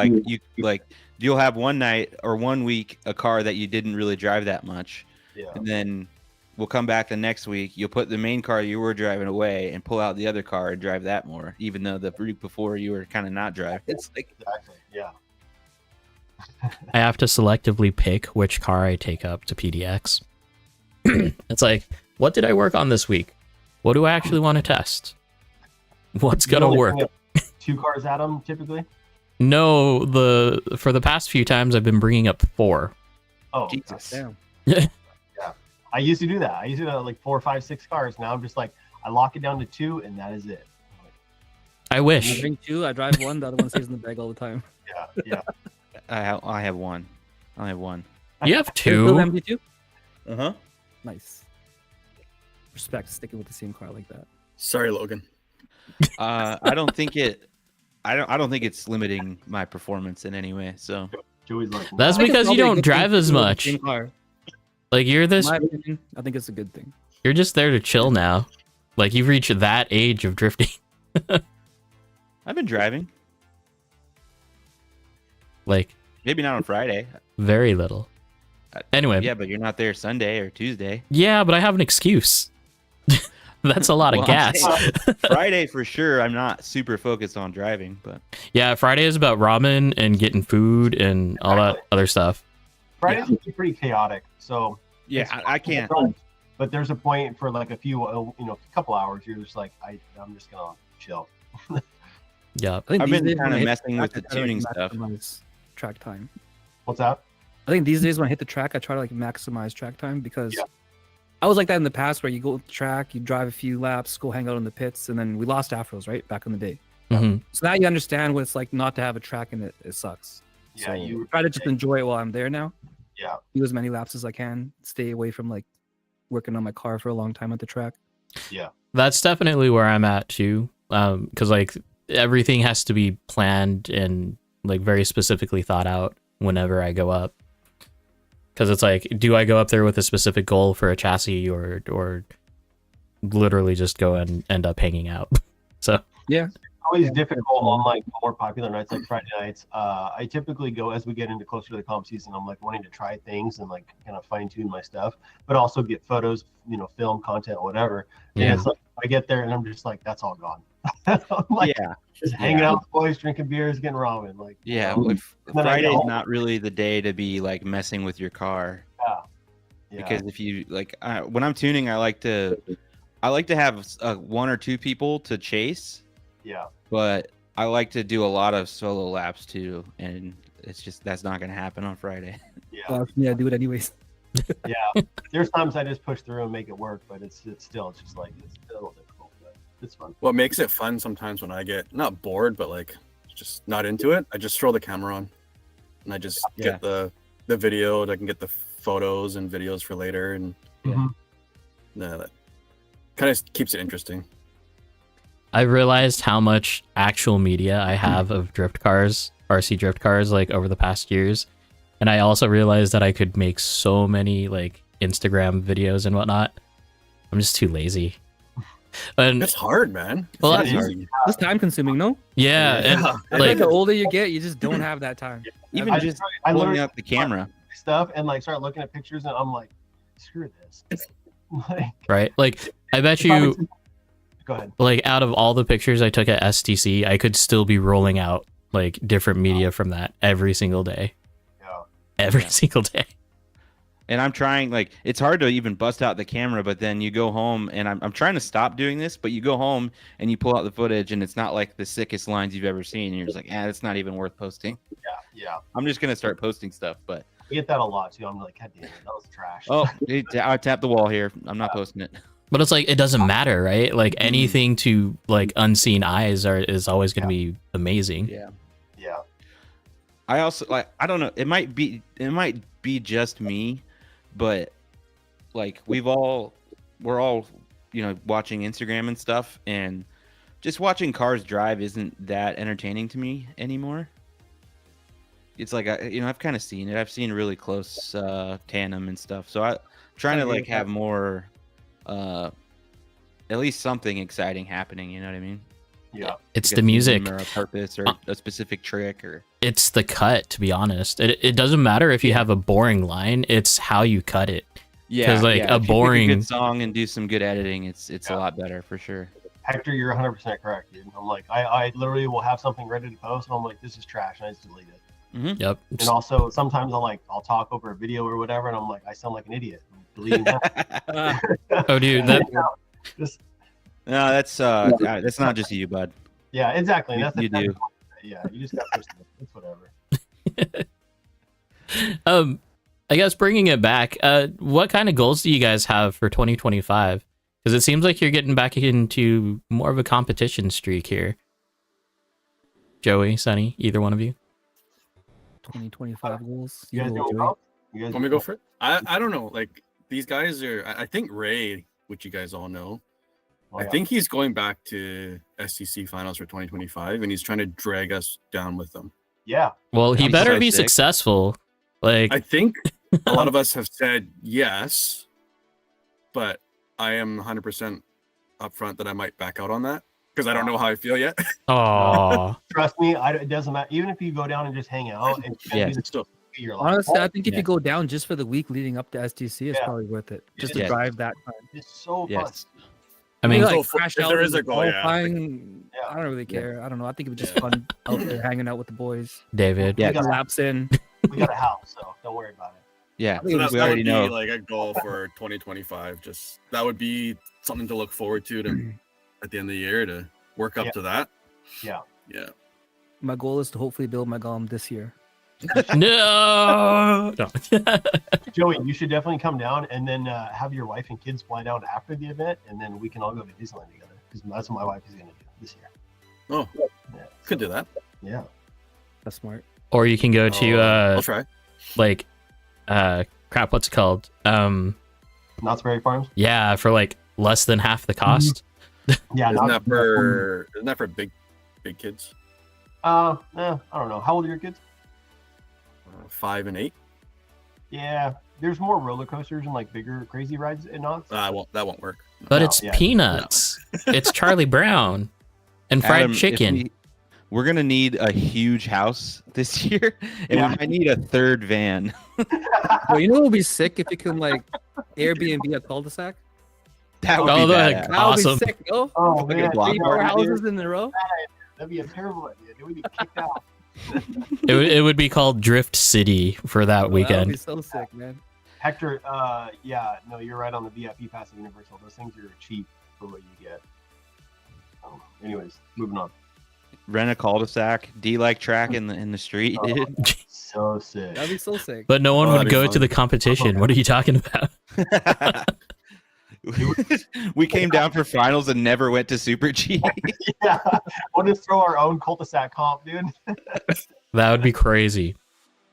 Speaker 2: you'll have one night or 1 week a car that you didn't really drive that much,
Speaker 6: Yeah.
Speaker 2: and then we'll come back the next week. You'll put the main car you were driving away and pull out the other car and drive that more, even though the week before you were kind of not driving. It's like
Speaker 6: Exactly. Yeah.
Speaker 1: I have to selectively pick which car I take up to PDX. It's like, what did I work on this week? What do I actually want to test? What's
Speaker 6: You
Speaker 1: gonna
Speaker 6: only
Speaker 1: work?
Speaker 6: bring up 2 cars at them typically.
Speaker 1: No, for the past few times I've been bringing up 4.
Speaker 6: Oh,
Speaker 2: Jesus.
Speaker 5: Damn.
Speaker 6: I used to do that. I used to do like 4, 5, 6 cars. Now I'm just like, I lock it down to 2 and that is it.
Speaker 1: I
Speaker 5: I
Speaker 1: wish.
Speaker 5: drink 2, I drive 1, the other one stays in the bag all the time.
Speaker 6: Yeah. Yeah.
Speaker 2: I have one. I have one.
Speaker 1: You have
Speaker 5: Still
Speaker 1: 2.
Speaker 5: MD2?
Speaker 2: Uh huh.
Speaker 5: Nice. Respect sticking with the same car like that.
Speaker 4: Sorry, Logan.
Speaker 2: I don't think it's limiting my performance in any way. So
Speaker 6: Joey's like,
Speaker 1: That's
Speaker 5: I think it's
Speaker 1: because you
Speaker 5: probably a
Speaker 1: don't
Speaker 5: good
Speaker 1: drive
Speaker 5: thing
Speaker 1: as
Speaker 5: to do with the
Speaker 1: much.
Speaker 5: same car.
Speaker 1: Like you're
Speaker 5: In
Speaker 1: this,
Speaker 5: my opinion, I think it's a good thing.
Speaker 1: you're just there to chill now. Like you've reached that age of drifting.
Speaker 2: I've been driving.
Speaker 1: Like
Speaker 2: Maybe not on Friday.
Speaker 1: very little. Anyway,
Speaker 2: Yeah, but you're not there Sunday or Tuesday.
Speaker 1: yeah, but I have an excuse. That's a lot of
Speaker 2: Well, I'm
Speaker 1: gas.
Speaker 2: saying Friday for sure. I'm not super focused on driving, but
Speaker 1: Yeah, Friday is about ramen and getting food and all that other stuff.
Speaker 6: Fridays can be pretty chaotic. So
Speaker 2: yeah,
Speaker 6: it's
Speaker 2: I can't.
Speaker 6: But there's a point for like a few, a couple hours. You're just like, I'm just gonna chill.
Speaker 1: Yeah.
Speaker 5: I think
Speaker 2: I've
Speaker 5: these
Speaker 2: been
Speaker 5: days
Speaker 2: kind
Speaker 5: when I
Speaker 2: of
Speaker 5: hit
Speaker 2: messing with the
Speaker 5: track, I try to,
Speaker 2: tuning
Speaker 5: like,
Speaker 2: stuff.
Speaker 5: maximize track time.
Speaker 6: What's that?
Speaker 5: I think these days when I hit the track, I try to like maximize track time because
Speaker 6: Yeah.
Speaker 5: I was like that in the past where you go to the track, you drive a few laps, go hang out in the pits, and then we lost afros, right? Back in the day.
Speaker 1: Mhm.
Speaker 5: So now you understand what it's like not to have a track and it sucks.
Speaker 6: Yeah,
Speaker 5: So
Speaker 6: you
Speaker 5: try to just enjoy it while I'm there now.
Speaker 6: Yeah.
Speaker 5: Do as many laps as I can. Stay away from like working on my car for a long time at the track.
Speaker 1: That's definitely where I'm at too. Because like everything has to be planned and like very specifically thought out whenever I go up. Because it's like, do I go up there with a specific goal for a chassis or literally just go and end up hanging out? So
Speaker 6: always difficult on like more popular nights like Friday nights. I typically go as we get into closer to the comp season. I'm like wanting to try things and like kind of fine tune my stuff, but also get photos, film content, whatever. And
Speaker 1: Yeah.
Speaker 6: it's like I get there and I'm just like, that's all gone. I'm like
Speaker 2: Yeah,
Speaker 6: just hanging out with the boys, drinking beers, getting ramen. Like
Speaker 2: yeah. If
Speaker 6: Then I get
Speaker 2: Friday's
Speaker 6: home.
Speaker 2: not really the day to be like messing with your car.
Speaker 6: yeah.
Speaker 2: Because if you like when I'm tuning, I like to have one or two people to chase,
Speaker 6: yeah.
Speaker 2: but I like to do a lot of solo laps too, and it's just that's not going to happen on Friday.
Speaker 6: Yeah.
Speaker 5: Yeah, I do it anyways.
Speaker 6: There's times I just push through and make it work, but it's still just like it's a little difficult, but it's fun.
Speaker 4: What makes it fun sometimes when I get not bored, but like just not into it, I just throw the camera on and I just get the video. And I can get the photos and videos for later, and
Speaker 6: Mhm.
Speaker 4: that kind of keeps it interesting.
Speaker 1: I realized how much actual media I have of drift cars, RC drift cars, like over the past years. And I also realized that I could make so many like Instagram videos and whatnot. I'm just too lazy. And
Speaker 4: It's hard, man. It's
Speaker 1: Well,
Speaker 4: not
Speaker 2: that's
Speaker 4: easy.
Speaker 5: It's time consuming, no?
Speaker 1: yeah, and
Speaker 4: Yeah.
Speaker 5: I
Speaker 1: like
Speaker 5: think the older you get, you just don't have that time.
Speaker 2: Even
Speaker 6: I
Speaker 2: just
Speaker 6: I
Speaker 2: pulling
Speaker 6: literally
Speaker 2: up the camera.
Speaker 6: stuff and like start looking at pictures and I'm like, screw this. Like,
Speaker 1: right, like I bet you,
Speaker 6: go ahead.
Speaker 1: like out of all the pictures I took at STC, I could still be rolling out like different media from that every single day.
Speaker 6: Yeah.
Speaker 1: Every
Speaker 2: Yeah.
Speaker 1: single day.
Speaker 2: And I'm trying, like, it's hard to even bust out the camera, but then you go home, and I'm trying to stop doing this, but you go home and you pull out the footage, and it's not like the sickest lines you've ever seen, and you're just like, it's not even worth posting.
Speaker 6: Yeah.
Speaker 2: I'm just gonna start posting stuff, but
Speaker 6: I get that a lot too. I'm like, God damn it, that was trash.
Speaker 2: I tapped the wall here. I'm not posting it.
Speaker 1: But it's like it doesn't matter, right? Like anything to like unseen eyes is always going to be amazing.
Speaker 2: Yeah.
Speaker 6: Yeah.
Speaker 2: I also like I don't know. It might be just me, but like we're all watching Instagram and stuff, and just watching cars drive isn't that entertaining to me anymore. It's like I've kind of seen it. I've seen really close tandem and stuff. So I'm trying to like have more, at least something exciting happening. You know what I mean?
Speaker 6: Yeah.
Speaker 1: It's
Speaker 2: Like
Speaker 1: the
Speaker 2: a
Speaker 1: music.
Speaker 2: theme or a purpose or a specific trick or.
Speaker 1: It's the cut, to be honest. It doesn't matter if you have a boring line. It's how you cut it.
Speaker 2: Yeah,
Speaker 1: 'Cause, like,
Speaker 2: yeah.
Speaker 1: a
Speaker 2: If you pick
Speaker 1: boring-
Speaker 2: good song and do some good editing, it's a lot better for sure.
Speaker 6: Hector, you're 100% correct, dude. I'm like, I literally will have something ready to post, and I'm like, this is trash, and I just delete it.
Speaker 1: Yep.
Speaker 6: And also, sometimes I'll talk over a video or whatever, and I'm like, I sound like an idiot. I'm deleting that.
Speaker 1: Oh, dude, that
Speaker 6: Just,
Speaker 2: No, that's not just you, bud.
Speaker 6: yeah, exactly. And that's
Speaker 2: You do.
Speaker 6: Yeah, you just got to push it. It's whatever.
Speaker 1: I guess bringing it back, what kind of goals do you guys have for 2025? Because it seems like you're getting back into more of a competition streak here. Joey, Sonny, either one of you?
Speaker 5: 2025 goals.
Speaker 6: You guys
Speaker 5: go,
Speaker 6: doing
Speaker 5: Joey.
Speaker 6: well? You guys
Speaker 4: Want me to go for it? I don't know. Like these guys are. I think Ray, which you guys all know,
Speaker 6: Oh,
Speaker 4: I
Speaker 6: yeah.
Speaker 4: think he's going back to STC finals for 2025, and he's trying to drag us down with them.
Speaker 6: Yeah.
Speaker 1: Well, he
Speaker 2: That'd be
Speaker 1: better
Speaker 2: so
Speaker 1: be
Speaker 2: sick.
Speaker 1: successful. Like,
Speaker 4: I think a lot of us have said yes, but I am 100% upfront that I might back out on that because I don't know how I feel yet.
Speaker 1: oh,
Speaker 6: Trust me, it doesn't matter. Even if you go down and just hang out, and
Speaker 2: Yeah.
Speaker 4: It's still
Speaker 6: you're like,
Speaker 5: Honestly, I think if
Speaker 2: Yeah.
Speaker 5: you go down just for the week leading up to STC, it's
Speaker 6: Yeah.
Speaker 5: probably worth it. Just to
Speaker 2: Yeah.
Speaker 5: drive that time.
Speaker 6: it's so fun.
Speaker 2: Yes.
Speaker 1: I mean,
Speaker 5: Maybe,
Speaker 4: Go
Speaker 5: like
Speaker 4: for-
Speaker 5: crash
Speaker 4: if
Speaker 5: out
Speaker 4: there
Speaker 5: in
Speaker 4: is a
Speaker 5: the
Speaker 4: goal, yeah.
Speaker 5: qualifying,
Speaker 6: Yeah.
Speaker 5: I don't really
Speaker 2: Yeah.
Speaker 5: care. I don't know. I think it was just
Speaker 4: Yeah.
Speaker 5: fun out there hanging out with the boys.
Speaker 1: David.
Speaker 2: Yeah.
Speaker 6: We got,
Speaker 5: Laps in.
Speaker 6: we got a house, so don't worry about it.
Speaker 2: Yeah.
Speaker 5: think
Speaker 4: So
Speaker 5: it
Speaker 4: that,
Speaker 2: We
Speaker 4: that would
Speaker 2: already
Speaker 4: be
Speaker 2: know.
Speaker 4: like a goal for 2025. Just that would be something to look forward to at the end of the year to work up
Speaker 6: Yeah.
Speaker 4: to that.
Speaker 6: Yeah.
Speaker 4: Yeah.
Speaker 5: My goal is to hopefully build my golem this year.
Speaker 1: No. No.
Speaker 6: Joey, you should definitely come down and then have your wife and kids fly down after the event, and then we can all go to Disneyland together because that's what my wife is going to do this year.
Speaker 4: Oh,
Speaker 6: Yeah.
Speaker 4: could do that.
Speaker 6: Yeah.
Speaker 5: That's smart.
Speaker 1: Or you can go to
Speaker 4: I'll try.
Speaker 1: like crap, what's it called?
Speaker 6: Knott's Berry Farms.
Speaker 1: Yeah, for like less than half the cost.
Speaker 6: Yeah.
Speaker 4: Isn't that for big kids?
Speaker 6: I don't know. How old are your kids?
Speaker 4: 5 and 8.
Speaker 6: Yeah. There's more roller coasters and like bigger crazy rides at Knott's.
Speaker 4: That won't work.
Speaker 1: But
Speaker 6: No,
Speaker 1: it's
Speaker 6: yeah,
Speaker 1: peanuts. It's Charlie Brown and fried
Speaker 2: Adam, if
Speaker 1: chicken.
Speaker 2: we're gonna need a huge house this year, and
Speaker 6: Yeah.
Speaker 2: we might need a third van.
Speaker 5: Well, you know what would be sick if you can like Airbnb a cul-de-sac?
Speaker 2: That would
Speaker 1: Oh,
Speaker 2: be
Speaker 1: that-
Speaker 2: badass.
Speaker 5: That would
Speaker 1: Awesome.
Speaker 5: be sick, no?
Speaker 6: Oh
Speaker 2: Like a
Speaker 6: man,
Speaker 2: block
Speaker 5: Three,
Speaker 2: party,
Speaker 5: four
Speaker 2: dude.
Speaker 5: houses in a row?
Speaker 6: that'd be a terrible idea. Dude, we'd be kicked out.
Speaker 1: It would be called Drift City for that
Speaker 5: That would
Speaker 1: weekend.
Speaker 5: be so sick, man.
Speaker 6: Hector, yeah, no, you're right on the VIP pass at Universal. Those things are cheap for what you get. Anyways, moving on.
Speaker 2: Rent a cul-de-sac, D-like track in the street,
Speaker 6: Oh.
Speaker 2: dude.
Speaker 6: So sick.
Speaker 5: That'd be so sick.
Speaker 1: But no one
Speaker 4: Oh,
Speaker 1: would
Speaker 4: that'd be
Speaker 1: go
Speaker 4: fun.
Speaker 1: to the competition. What are you talking about?
Speaker 2: We came down for finals and never went to Super G.
Speaker 6: Yeah, we'll just throw our own cul-de-sac comp, dude.
Speaker 1: That would be crazy.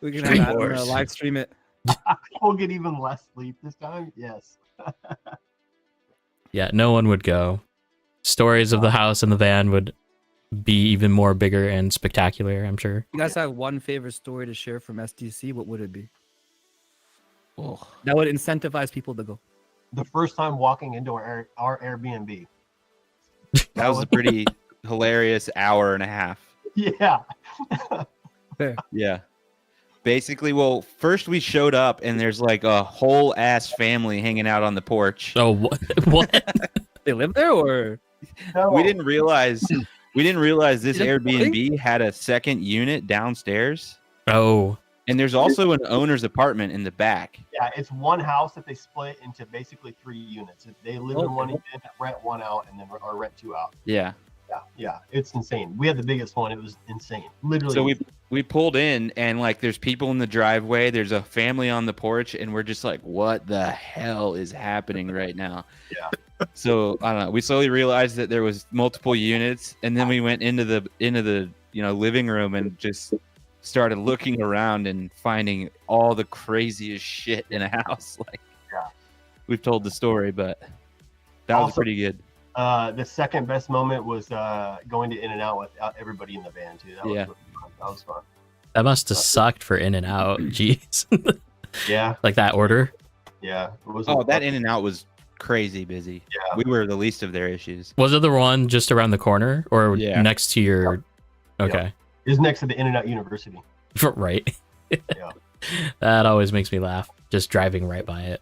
Speaker 5: We can
Speaker 1: Stream
Speaker 5: have that
Speaker 1: Wars.
Speaker 5: live stream it.
Speaker 6: We'll get even less sleep this time. Yes.
Speaker 1: Yeah, no one would go. Stories of the house and the van would be even more bigger and spectacular, I'm sure.
Speaker 5: You guys have one favorite story to share from STC? What would it be?
Speaker 2: Oh,
Speaker 5: That would incentivize people to go.
Speaker 6: The first time walking into our Airbnb.
Speaker 2: that was a pretty hilarious hour and a half.
Speaker 6: Yeah.
Speaker 2: Yeah. Basically, well, first we showed up and there's like a whole ass family hanging out on the porch.
Speaker 1: Oh, what? What?
Speaker 5: They live there, or
Speaker 6: No.
Speaker 2: We didn't realize this
Speaker 5: Is it
Speaker 2: Airbnb had a second unit downstairs,
Speaker 1: Oh,
Speaker 2: and there's also an owner's apartment in the back.
Speaker 6: Yeah, it's one house that they split into basically 3 units. If they live in one,
Speaker 5: Okay.
Speaker 6: unit, rent one out, and then or rent 2 out.
Speaker 2: Yeah.
Speaker 6: Yeah, it's insane. We had the biggest one. It was insane. Literally.
Speaker 2: So we pulled in and like there's people in the driveway, there's a family on the porch, and we're just like, what the hell is happening right now?
Speaker 6: Yeah.
Speaker 2: So I don't know. We slowly realized that there was multiple units, and then we went into the living room and just started looking around and finding all the craziest shit in a house. Like,
Speaker 6: Yeah.
Speaker 2: we've told the story, but that was
Speaker 6: Also-
Speaker 2: pretty good.
Speaker 6: The second best moment was going to In-N-Out with everybody in the van too. That was
Speaker 2: Yeah.
Speaker 6: really fun. That was fun.
Speaker 1: that must have sucked for In-N-Out. Jeez.
Speaker 6: Yeah,
Speaker 1: Like that order.
Speaker 6: yeah. It was.
Speaker 2: Oh, that In-N-Out was crazy busy.
Speaker 6: Yeah.
Speaker 2: We were the least of their issues.
Speaker 1: Was it the one just around the corner or
Speaker 2: Yeah.
Speaker 1: next to your? Okay.
Speaker 6: Is next to the In-N-Out University.
Speaker 1: Right.
Speaker 6: Yeah.
Speaker 1: That always makes me laugh. Just driving right by it.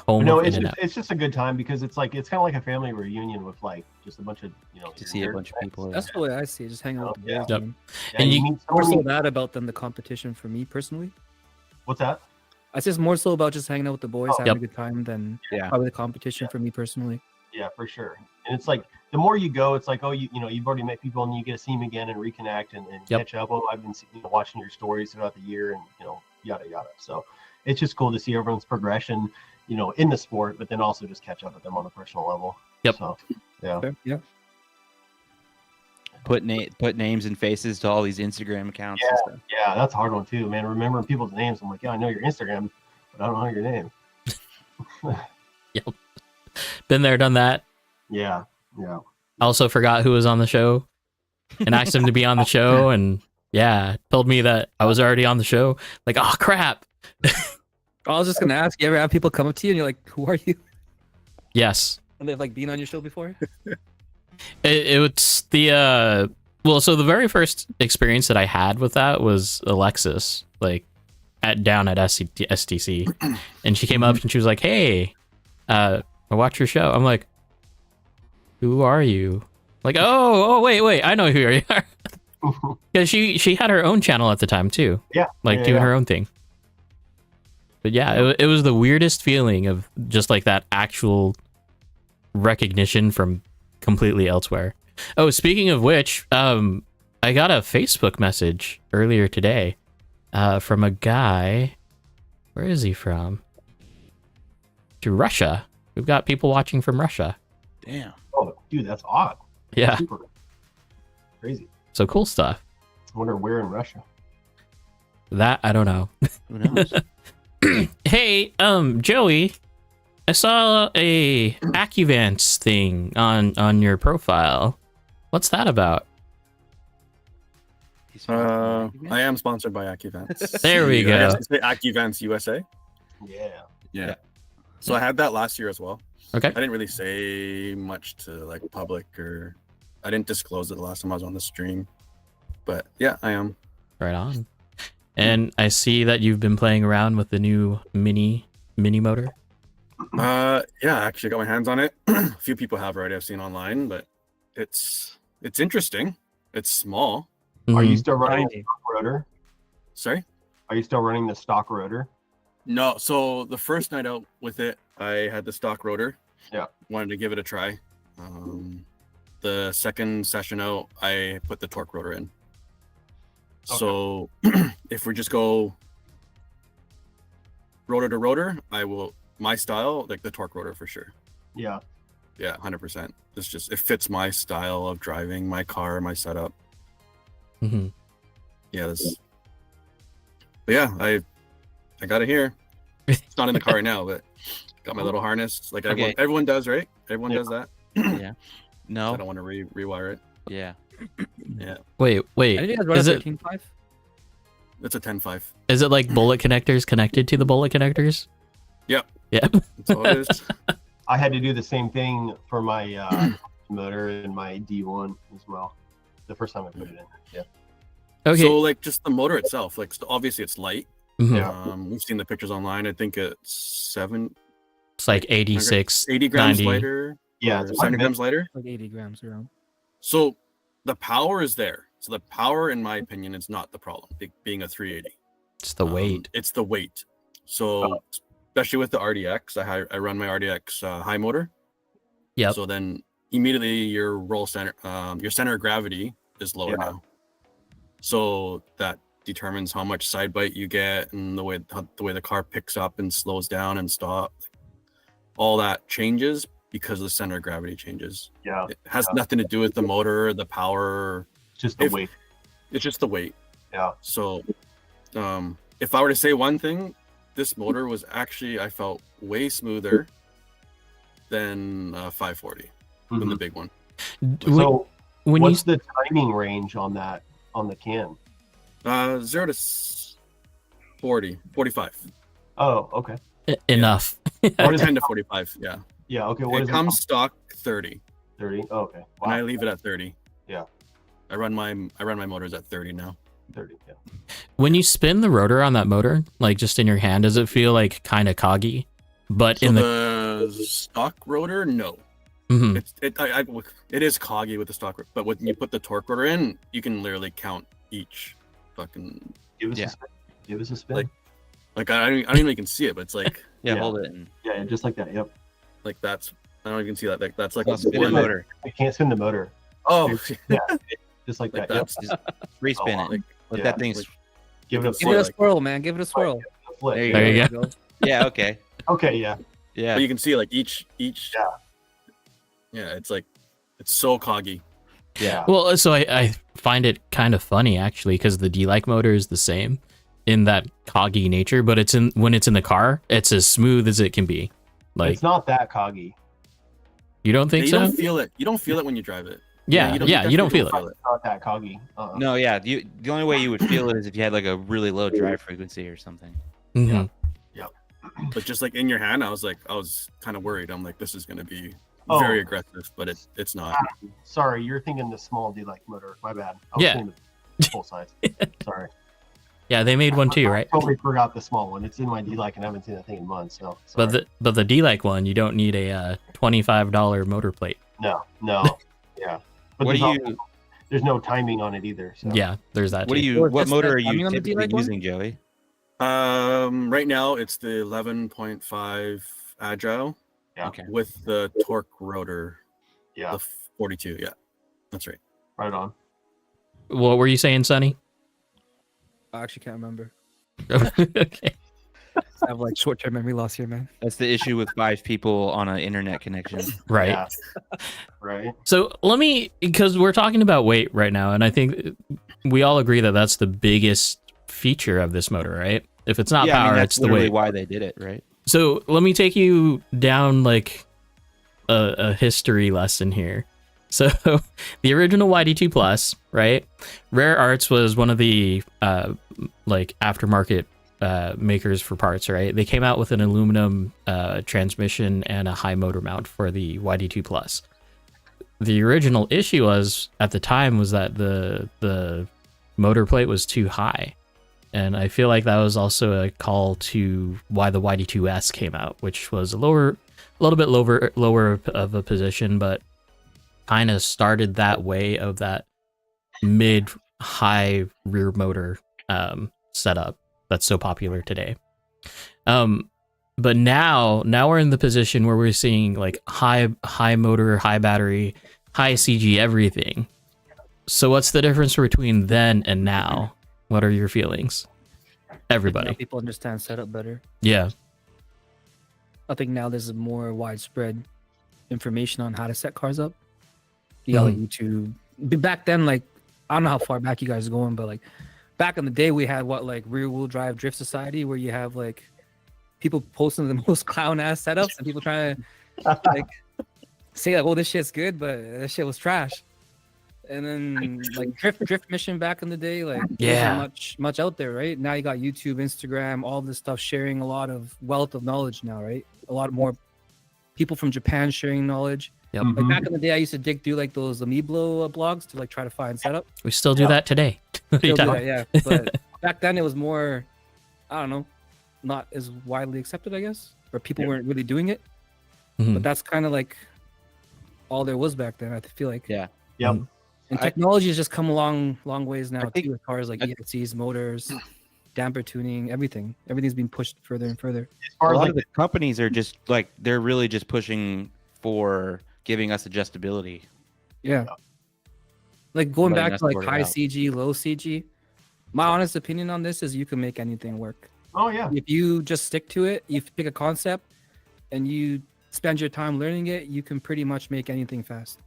Speaker 1: Home
Speaker 6: No,
Speaker 1: of
Speaker 6: it's
Speaker 1: In-N-Out.
Speaker 6: just a good time because it's kind of like a family reunion with like just a bunch of
Speaker 2: To see a bunch of people.
Speaker 5: that's the way I see it. Just hanging out with the
Speaker 6: Yeah.
Speaker 5: boys.
Speaker 1: Yep.
Speaker 5: man.
Speaker 6: Yeah,
Speaker 1: And
Speaker 6: you
Speaker 1: you-
Speaker 6: meet so
Speaker 5: More so
Speaker 6: many-
Speaker 5: that about than the competition for me personally.
Speaker 6: What's that?
Speaker 5: I just more so about just hanging out with the boys,
Speaker 6: Oh.
Speaker 5: having
Speaker 1: Yep.
Speaker 5: a good time than
Speaker 2: Yeah.
Speaker 5: probably the competition for me personally.
Speaker 6: Yeah, for sure. And it's like the more you go, it's like, oh, you've already met people and you get to see them again and reconnect and
Speaker 1: Yep.
Speaker 6: catch up. Oh, I've been watching your stories throughout the year and yada yada. So it's just cool to see everyone's progression, in the sport, but then also just catch up with them on a personal level.
Speaker 1: Yep.
Speaker 6: So yeah.
Speaker 5: Fair? Yeah.
Speaker 2: Put names and faces to all these Instagram accounts and stuff.
Speaker 6: Yeah, that's a hard one too, man. Remembering people's names. I'm like, yeah, I know your Instagram, but I don't know your name.
Speaker 1: Been there, done that.
Speaker 6: Yeah. Yeah.
Speaker 1: I also forgot who was on the show and asked him to be on the show, and yeah, told me that I was already on the show. Like, oh crap.
Speaker 5: I was just gonna ask, you ever have people come up to you and you're like, who are you?
Speaker 1: Yes.
Speaker 5: And they've like been on your show before?
Speaker 1: It's the well, so the very first experience that I had with that was Alexis, like down at STC, and she came up and she was like, "Hey, I watch your show." I'm like, "Who are you?" Like, oh, wait, I know who you are. Because she had her own channel at the time too.
Speaker 6: Yeah.
Speaker 1: Like doing her own thing. But yeah, it was the weirdest feeling of just like that actual recognition from completely elsewhere. Oh, speaking of which, I got a Facebook message earlier today from a guy. Where is he from? To Russia. We've got people watching from Russia.
Speaker 2: Damn.
Speaker 6: Oh, dude, that's odd.
Speaker 1: Yeah.
Speaker 6: Super crazy.
Speaker 1: So cool stuff.
Speaker 6: I wonder where in Russia.
Speaker 1: That I don't know.
Speaker 2: Who knows?
Speaker 1: Hey, Joey, I saw a Accuvance thing on your profile. What's that about?
Speaker 4: I am sponsored by Accuvance.
Speaker 1: There we go.
Speaker 4: I guess it's Accuvance USA.
Speaker 6: Yeah.
Speaker 4: Yeah. So I had that last year as well.
Speaker 1: Okay.
Speaker 4: I didn't really say much to like public, or I didn't disclose it the last time I was on the stream. But yeah, I am.
Speaker 1: Right on. And I see that you've been playing around with the new mini motor.
Speaker 4: Yeah, I actually got my hands on it. A few people have already, I've seen online, but it's interesting. It's small.
Speaker 6: Are you
Speaker 1: Mhm.
Speaker 6: still running the
Speaker 5: Tiny.
Speaker 6: stock rotor?
Speaker 4: Sorry?
Speaker 6: Are you still running the stock rotor?
Speaker 4: No, so the first night out with it, I had the stock rotor.
Speaker 6: Yeah.
Speaker 4: Wanted to give it a try. The second session out, I put the torque rotor in. So if we just go rotor to rotor, my style, like the torque rotor for sure.
Speaker 6: Yeah.
Speaker 4: Yeah, 100%. It fits my style of driving, my car, my setup.
Speaker 1: Mhm.
Speaker 4: Yeah, but yeah, I got it here. It's not in the car right now, but got my little harness. Like
Speaker 2: Okay.
Speaker 4: everyone does, right? Everyone does that.
Speaker 2: Yeah.
Speaker 4: I
Speaker 2: No.
Speaker 4: don't want to rewire it.
Speaker 2: Yeah.
Speaker 4: Yeah,
Speaker 1: Wait.
Speaker 5: I think you guys run a
Speaker 1: Is it
Speaker 5: 13.5?
Speaker 4: it's a 10.5.
Speaker 1: is it like bullet connectors connected to the bullet connectors?
Speaker 4: Yep.
Speaker 1: Yeah.
Speaker 4: That's all it is.
Speaker 6: I had to do the same thing for my motor and my D1 as well. The first time I put it in. Yeah.
Speaker 1: Okay.
Speaker 4: So like just the motor itself, like obviously it's light.
Speaker 1: Mhm.
Speaker 6: Yeah.
Speaker 4: We've seen the pictures online. I think it's
Speaker 1: It's like 86.
Speaker 4: 80 grams
Speaker 1: 90.
Speaker 4: lighter.
Speaker 6: Yeah,
Speaker 4: or
Speaker 6: it's
Speaker 4: 70
Speaker 6: quite
Speaker 4: grams lighter.
Speaker 5: Like 80 grams around.
Speaker 4: So the power is there. So the power, in my opinion, is not the problem. Being a 380.
Speaker 1: It's the weight.
Speaker 4: It's the weight. So especially with the RDX, I run my RDX high motor.
Speaker 1: Yep.
Speaker 4: So then immediately your center of gravity is lower
Speaker 6: Yeah.
Speaker 4: now. So that determines how much side bite you get and the way the car picks up and slows down and stops. All that changes because the center of gravity changes.
Speaker 6: Yeah.
Speaker 4: It has nothing to do with the motor, the power.
Speaker 6: Just the
Speaker 4: If-
Speaker 6: weight.
Speaker 4: It's just the weight.
Speaker 6: Yeah.
Speaker 4: So, if I were to say one thing, this motor was actually, I felt, way smoother than 540, than the
Speaker 6: Mhm.
Speaker 4: big one.
Speaker 6: So
Speaker 1: when you
Speaker 6: what's the timing range on that on the can?
Speaker 4: 0 to 45,
Speaker 6: Oh, okay.
Speaker 1: enough.
Speaker 4: or 10 to 45. Yeah,
Speaker 6: Yeah, okay. What
Speaker 4: it
Speaker 6: is
Speaker 4: comes stock 30,
Speaker 6: 30? Oh, okay.
Speaker 4: and I
Speaker 6: Wow.
Speaker 4: leave it at 30.
Speaker 6: Yeah.
Speaker 4: I run my motors at 30 now.
Speaker 6: 30. Yeah.
Speaker 1: When you spin the rotor on that motor, like just in your hand, does it feel like kind of coggy? But
Speaker 4: So
Speaker 1: in the
Speaker 4: the stock rotor, no.
Speaker 1: Mhm.
Speaker 4: It is coggy with the stock, but when you put the torque rotor in, you can literally count each fucking.
Speaker 6: Give us
Speaker 2: Yeah.
Speaker 6: a spin. Give us a spin.
Speaker 4: Like I don't even know if you can see it, but it's like
Speaker 2: Yeah.
Speaker 6: Yeah.
Speaker 2: Hold it. And
Speaker 6: yeah, just like that. Yep.
Speaker 4: that's. I don't know if you can see that. Like that's like
Speaker 2: I'll
Speaker 4: a
Speaker 2: spin the
Speaker 6: spin.
Speaker 2: motor.
Speaker 6: I can't spin the motor.
Speaker 4: Oh,
Speaker 6: Yeah. Just like
Speaker 4: like
Speaker 6: that. Yep.
Speaker 4: that's
Speaker 2: Just respin it.
Speaker 4: like
Speaker 2: Let
Speaker 6: yeah,
Speaker 2: that thing.
Speaker 4: like-
Speaker 6: Give it a
Speaker 5: Give it a
Speaker 6: flip.
Speaker 5: swirl, man. Give it a swirl.
Speaker 6: Flip.
Speaker 2: There you
Speaker 1: There you
Speaker 5: go.
Speaker 2: Yeah. Okay.
Speaker 6: Okay. Yeah.
Speaker 2: Yeah.
Speaker 4: but you can see like each.
Speaker 6: Yeah.
Speaker 4: Yeah, it's like it's so coggy.
Speaker 6: Yeah.
Speaker 1: Well, so I find it kind of funny actually because the D-like motor is the same in that coggy nature, but when it's in the car, it's as smooth as it can be. Like
Speaker 6: It's not that coggy.
Speaker 1: You don't think
Speaker 4: you
Speaker 1: so?
Speaker 4: don't feel it. You don't feel it when you drive it.
Speaker 1: Yeah, you don't
Speaker 4: definitely
Speaker 1: feel it.
Speaker 6: It's not that coggy.
Speaker 2: No, yeah. The only way you would feel it is if you had like a really low drive frequency or something.
Speaker 1: Mhm.
Speaker 4: But just like in your hand, I was kind of worried. I'm like, this is gonna be
Speaker 6: Oh.
Speaker 4: very aggressive, but it's not.
Speaker 6: Sorry, you're thinking the small D-like motor. My bad. I was
Speaker 1: Yeah.
Speaker 6: thinking the full size. Sorry.
Speaker 1: Yeah, they made one too, right?
Speaker 6: I totally forgot the small one. It's in my D-like and I haven't seen that thing in months. So.
Speaker 1: But
Speaker 6: Sorry.
Speaker 1: the D-like one, you don't need a $25 motor plate.
Speaker 6: No. Yeah. But
Speaker 2: What
Speaker 6: there's
Speaker 2: do
Speaker 6: also-
Speaker 2: you?
Speaker 6: There's no timing on it either. So.
Speaker 1: Yeah, there's that.
Speaker 2: What do
Speaker 1: too.
Speaker 2: you?
Speaker 5: Or
Speaker 2: What
Speaker 5: just
Speaker 2: motor
Speaker 5: like
Speaker 2: are you
Speaker 5: timing on the
Speaker 2: typically
Speaker 5: D-like one?
Speaker 2: using, Joey?
Speaker 4: Right now it's the 11.5 agile
Speaker 6: Yeah.
Speaker 2: Okay.
Speaker 4: with the torque rotor,
Speaker 6: Yeah.
Speaker 4: the 42. Yeah, that's right.
Speaker 6: Right on.
Speaker 1: What were you saying, Sonny?
Speaker 5: I actually can't remember.
Speaker 1: Okay.
Speaker 5: I have like short-term memory loss here, man.
Speaker 2: That's the issue with 5 people on an internet connection.
Speaker 1: Right.
Speaker 6: Yeah. Right.
Speaker 1: So let me, because we're talking about weight right now, and I think we all agree that that's the biggest feature of this motor, right? If it's not
Speaker 2: Yeah, I
Speaker 1: power,
Speaker 2: mean,
Speaker 1: it's
Speaker 2: that's
Speaker 1: the
Speaker 2: literally
Speaker 1: weight.
Speaker 2: why they did it, right?
Speaker 1: So let me take you down like a history lesson here. So the original YD2 Plus, right? Rare Arts was one of the like aftermarket makers for parts, right? They came out with an aluminum transmission and a high motor mount for the YD2 Plus. The original issue was at the time was that the motor plate was too high. And I feel like that was also a call to why the YD2S came out, which was a little bit lower of a position, but kind of started that way of that mid-high rear motor setup that's so popular today. But now we're in the position where we're seeing like high motor, high battery, high CG, everything. So what's the difference between then and now? What are your feelings?
Speaker 5: Now
Speaker 1: Everybody.
Speaker 5: people understand setup better.
Speaker 1: Yeah.
Speaker 5: I think now there's a more widespread information on how to set cars up. You got like YouTube. Back then, like I don't know how far back you guys are going, but like back in the day, we had like rear wheel drive drift society, where you have like people posting the most clown ass setups and people trying to like say like, "Oh, this shit's good," but this shit was trash. And then like drift mission back in the day, like
Speaker 1: Yeah.
Speaker 5: wasn't much out there, right? Now you got YouTube, Instagram, all this stuff sharing a lot of wealth of knowledge now, right? A lot more people from Japan sharing knowledge.
Speaker 1: Yep.
Speaker 5: Like back in the day, I used to dig through like those Amiiblo blogs to like try to find setup.
Speaker 1: We still do that today. What are you
Speaker 5: Still do
Speaker 1: talking-
Speaker 5: that, yeah. But back then it was more, I don't know, not as widely accepted, I guess, or people weren't really doing it.
Speaker 1: Mhm.
Speaker 5: But that's kind of like all there was back then. I feel like.
Speaker 2: Yeah.
Speaker 6: Yep.
Speaker 5: And
Speaker 2: I-
Speaker 5: technology has just come a long ways now
Speaker 2: think-
Speaker 5: too, as far as like ESCs, motors, damper tuning, everything. Everything's being pushed further and further.
Speaker 6: As far
Speaker 2: A
Speaker 6: as
Speaker 2: lot
Speaker 6: like
Speaker 2: of the companies are just like they're really just pushing for giving us adjustability.
Speaker 5: Yeah. Like going
Speaker 2: Letting
Speaker 5: back
Speaker 2: us
Speaker 5: to like
Speaker 2: sort it
Speaker 5: high
Speaker 2: out.
Speaker 5: CG, low CG. My honest opinion on this is you can make anything work.
Speaker 6: oh yeah.
Speaker 5: If you just stick to it, you pick a concept and you spend your time learning it, you can pretty much make anything fast.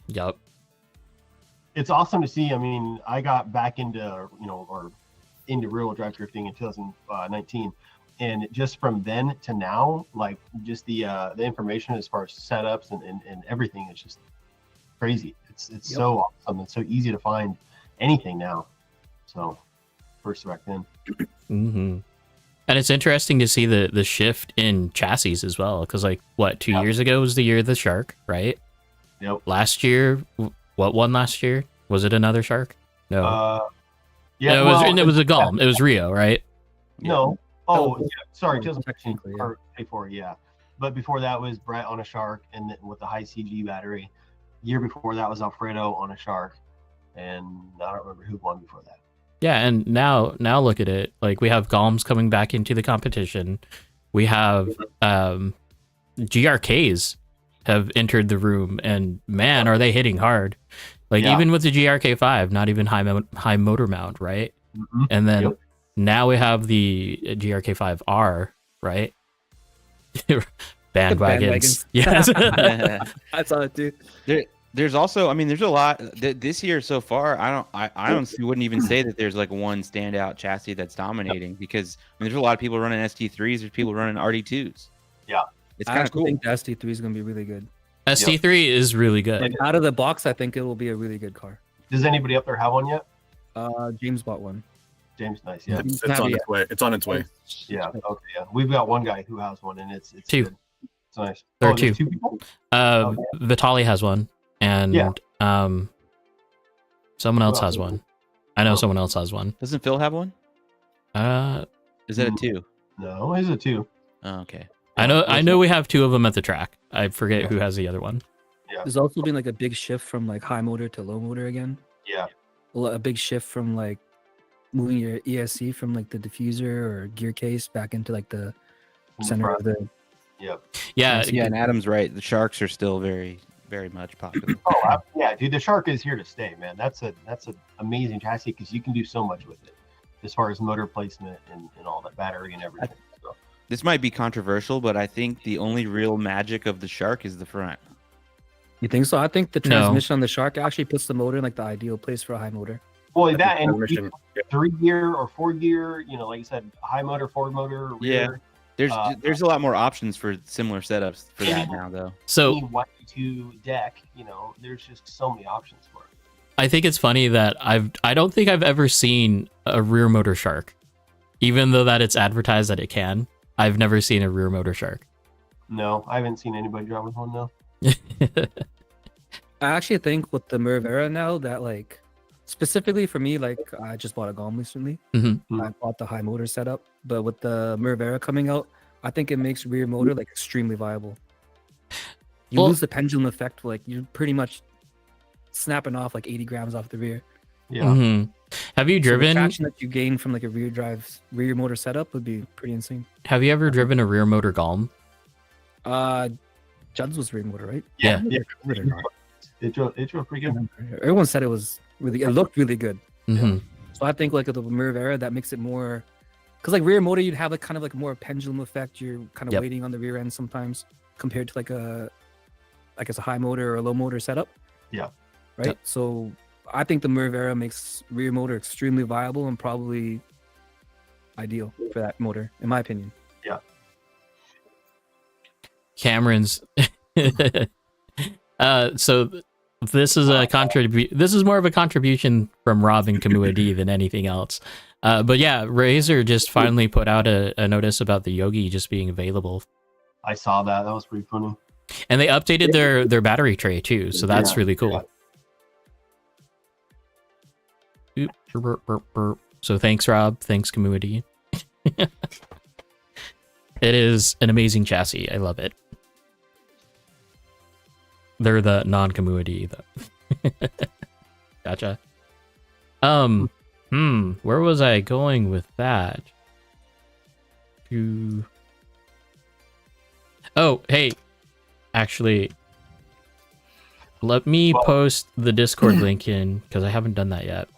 Speaker 1: Yup.
Speaker 6: It's awesome to see. I mean, I got back into into rear wheel drive drifting in 2019, and just from then to now, like just the information as far as setups and everything, it's just crazy. It's so awesome. It's so easy to find anything now. So versus back then.
Speaker 1: Mm-hmm. And it's interesting to see the shift in chassis as well, because like what 2 years ago was the year of the shark, right?
Speaker 6: Yep.
Speaker 1: Last year, what won last year? Was it another shark? No.
Speaker 6: Yeah.
Speaker 1: No, it was a Gulm. It was Rio, right?
Speaker 6: No. Oh,
Speaker 5: Oh,
Speaker 6: yeah, sorry,
Speaker 5: oh,
Speaker 6: 2016
Speaker 5: technically, yeah.
Speaker 6: or 24, yeah. But before that was Brett on a shark, and then with the high CG battery. Year before that was Alfredo on a shark, and I don't remember who won before that.
Speaker 1: Yeah, and now look at it. Like we have Gulms coming back into the competition. We have GRKs have entered the room, and man, are they hitting hard. Like
Speaker 6: Yeah.
Speaker 1: even with the GRK5, not even high motor mount, right?
Speaker 6: Mhm.
Speaker 1: And then
Speaker 6: Yep.
Speaker 1: now we have the GRK5R, right? Bandwagons.
Speaker 5: Bandwagons.
Speaker 1: Yes.
Speaker 5: I saw it too.
Speaker 2: There's also, I mean, there's a lot this year so far. I honestly wouldn't even say that there's like one standout chassis that's dominating, because I mean, there's a lot of people running ST3s. There's people running RD2s.
Speaker 6: Yeah.
Speaker 2: It's
Speaker 5: I
Speaker 2: kind of
Speaker 5: actually
Speaker 2: cool.
Speaker 5: think the ST3 is gonna be really good.
Speaker 1: ST3 is really good.
Speaker 5: Like out of the box, I think it will be a really good car.
Speaker 6: Does anybody up there have one yet?
Speaker 5: James bought one.
Speaker 6: James, nice. Yeah,
Speaker 4: It's on its way. It's on its way.
Speaker 6: yeah. Okay, yeah. We've got one guy who has one, and it's
Speaker 1: Two.
Speaker 6: good. It's nice.
Speaker 1: There are
Speaker 6: there's
Speaker 1: two.
Speaker 6: 2 people.
Speaker 1: Vitali has one, and
Speaker 6: Yeah.
Speaker 1: someone else
Speaker 6: Who
Speaker 1: has
Speaker 6: else?
Speaker 1: one. I know someone else has one.
Speaker 2: Doesn't Phil have one? Is that a
Speaker 6: Mm.
Speaker 2: 2?
Speaker 6: No, he's a 2.
Speaker 2: Oh, okay.
Speaker 1: I know we have 2 of them at the track. I forget
Speaker 6: Yeah.
Speaker 1: who has the other one.
Speaker 5: There's also been like a big shift from like high motor to low motor again.
Speaker 6: Yeah.
Speaker 5: A big shift from like moving your ESC from like the diffuser or gear case back into like the center of the.
Speaker 6: Yep.
Speaker 1: Yeah,
Speaker 2: Yeah, and Adam's right. The Sharks are still very, very much popular.
Speaker 6: Oh, yeah, dude. The Shark is here to stay, man. That's an amazing chassis because you can do so much with it, as far as motor placement and all that battery and everything. So.
Speaker 2: This might be controversial, but I think the only real magic of the Shark is the front.
Speaker 5: You think so? I think the
Speaker 1: No.
Speaker 5: transmission on the Shark actually puts the motor in like the ideal place for a high motor.
Speaker 6: Well, that and
Speaker 4: Transmission.
Speaker 6: 3-gear or 4-gear. You know, like you said, high motor, forward motor, rear.
Speaker 2: There's a lot more options for similar setups for that now, though.
Speaker 1: so
Speaker 6: 1-2 deck. You know, there's just so many options for it.
Speaker 1: I think it's funny that I don't think I've ever seen a rear motor Shark, even though that it's advertised that it can. I've never seen a rear motor Shark.
Speaker 6: No, I haven't seen anybody drive with one though.
Speaker 5: I actually think with the Mervera now that like specifically for me, like I just bought a Golem recently.
Speaker 1: Mhm.
Speaker 5: I bought the high motor setup, but with the Mervera coming out, I think it makes rear motor like extremely viable. You
Speaker 1: Well-
Speaker 5: lose the pendulum effect, like you're pretty much snapping off like 80 grams off the rear.
Speaker 6: Yeah.
Speaker 1: Mhm. Have you
Speaker 5: So the
Speaker 1: driven?
Speaker 5: traction that you gain from like a rear motor setup would be pretty insane.
Speaker 1: Have you ever driven a rear motor Golem?
Speaker 5: Judd's was rear motor, right?
Speaker 1: Yeah.
Speaker 6: It drove pretty good.
Speaker 5: Everyone said it was really, it looked really good.
Speaker 1: Hmm.
Speaker 5: So I think like with the Mervera, that makes it more, because like rear motor, you'd have like kind of like more pendulum effect. You're kind of
Speaker 1: Yep.
Speaker 5: waiting on the rear end sometimes compared to like it's a high motor or a low motor setup.
Speaker 6: Yeah.
Speaker 5: Right.
Speaker 1: Yep.
Speaker 5: So I think the Mervera makes rear motor extremely viable and probably ideal for that motor, in my opinion.
Speaker 1: Cameron's. So this is a This is more of a contribution from Rob and Kamua D than anything else. But yeah, Razer just finally put out a notice about the Yogi just being available,
Speaker 6: I saw that. That was pretty funny.
Speaker 1: and they updated their battery tray too. So that's
Speaker 6: Yeah,
Speaker 1: really cool. Oop, burp, burp, burp. So thanks, Rob. Thanks, Kamua D. It is an amazing chassis. I love it. They're the non-Kamua D though. Gotcha. Where was I going with that? Oh, hey. Actually, let me post the Discord link in because I haven't done that yet.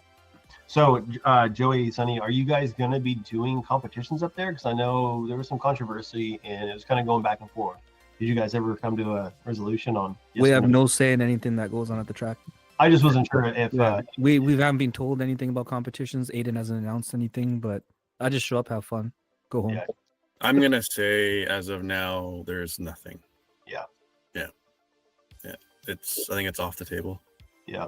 Speaker 6: So, Joey, Sonny, are you guys going to be doing competitions up there? Because I know there was some controversy and it was kind of going back and forth. Did you guys ever come to a resolution on? yes
Speaker 5: We
Speaker 6: or
Speaker 5: have
Speaker 6: no?
Speaker 5: no say in anything that goes on at the track.
Speaker 6: I just wasn't sure if.
Speaker 5: We haven't been told anything about competitions. Aiden hasn't announced anything, but I just show up, have fun, go home.
Speaker 6: Yeah.
Speaker 4: I'm gonna say as of now, there's nothing.
Speaker 6: Yeah.
Speaker 4: I think it's off the table.
Speaker 6: Yeah.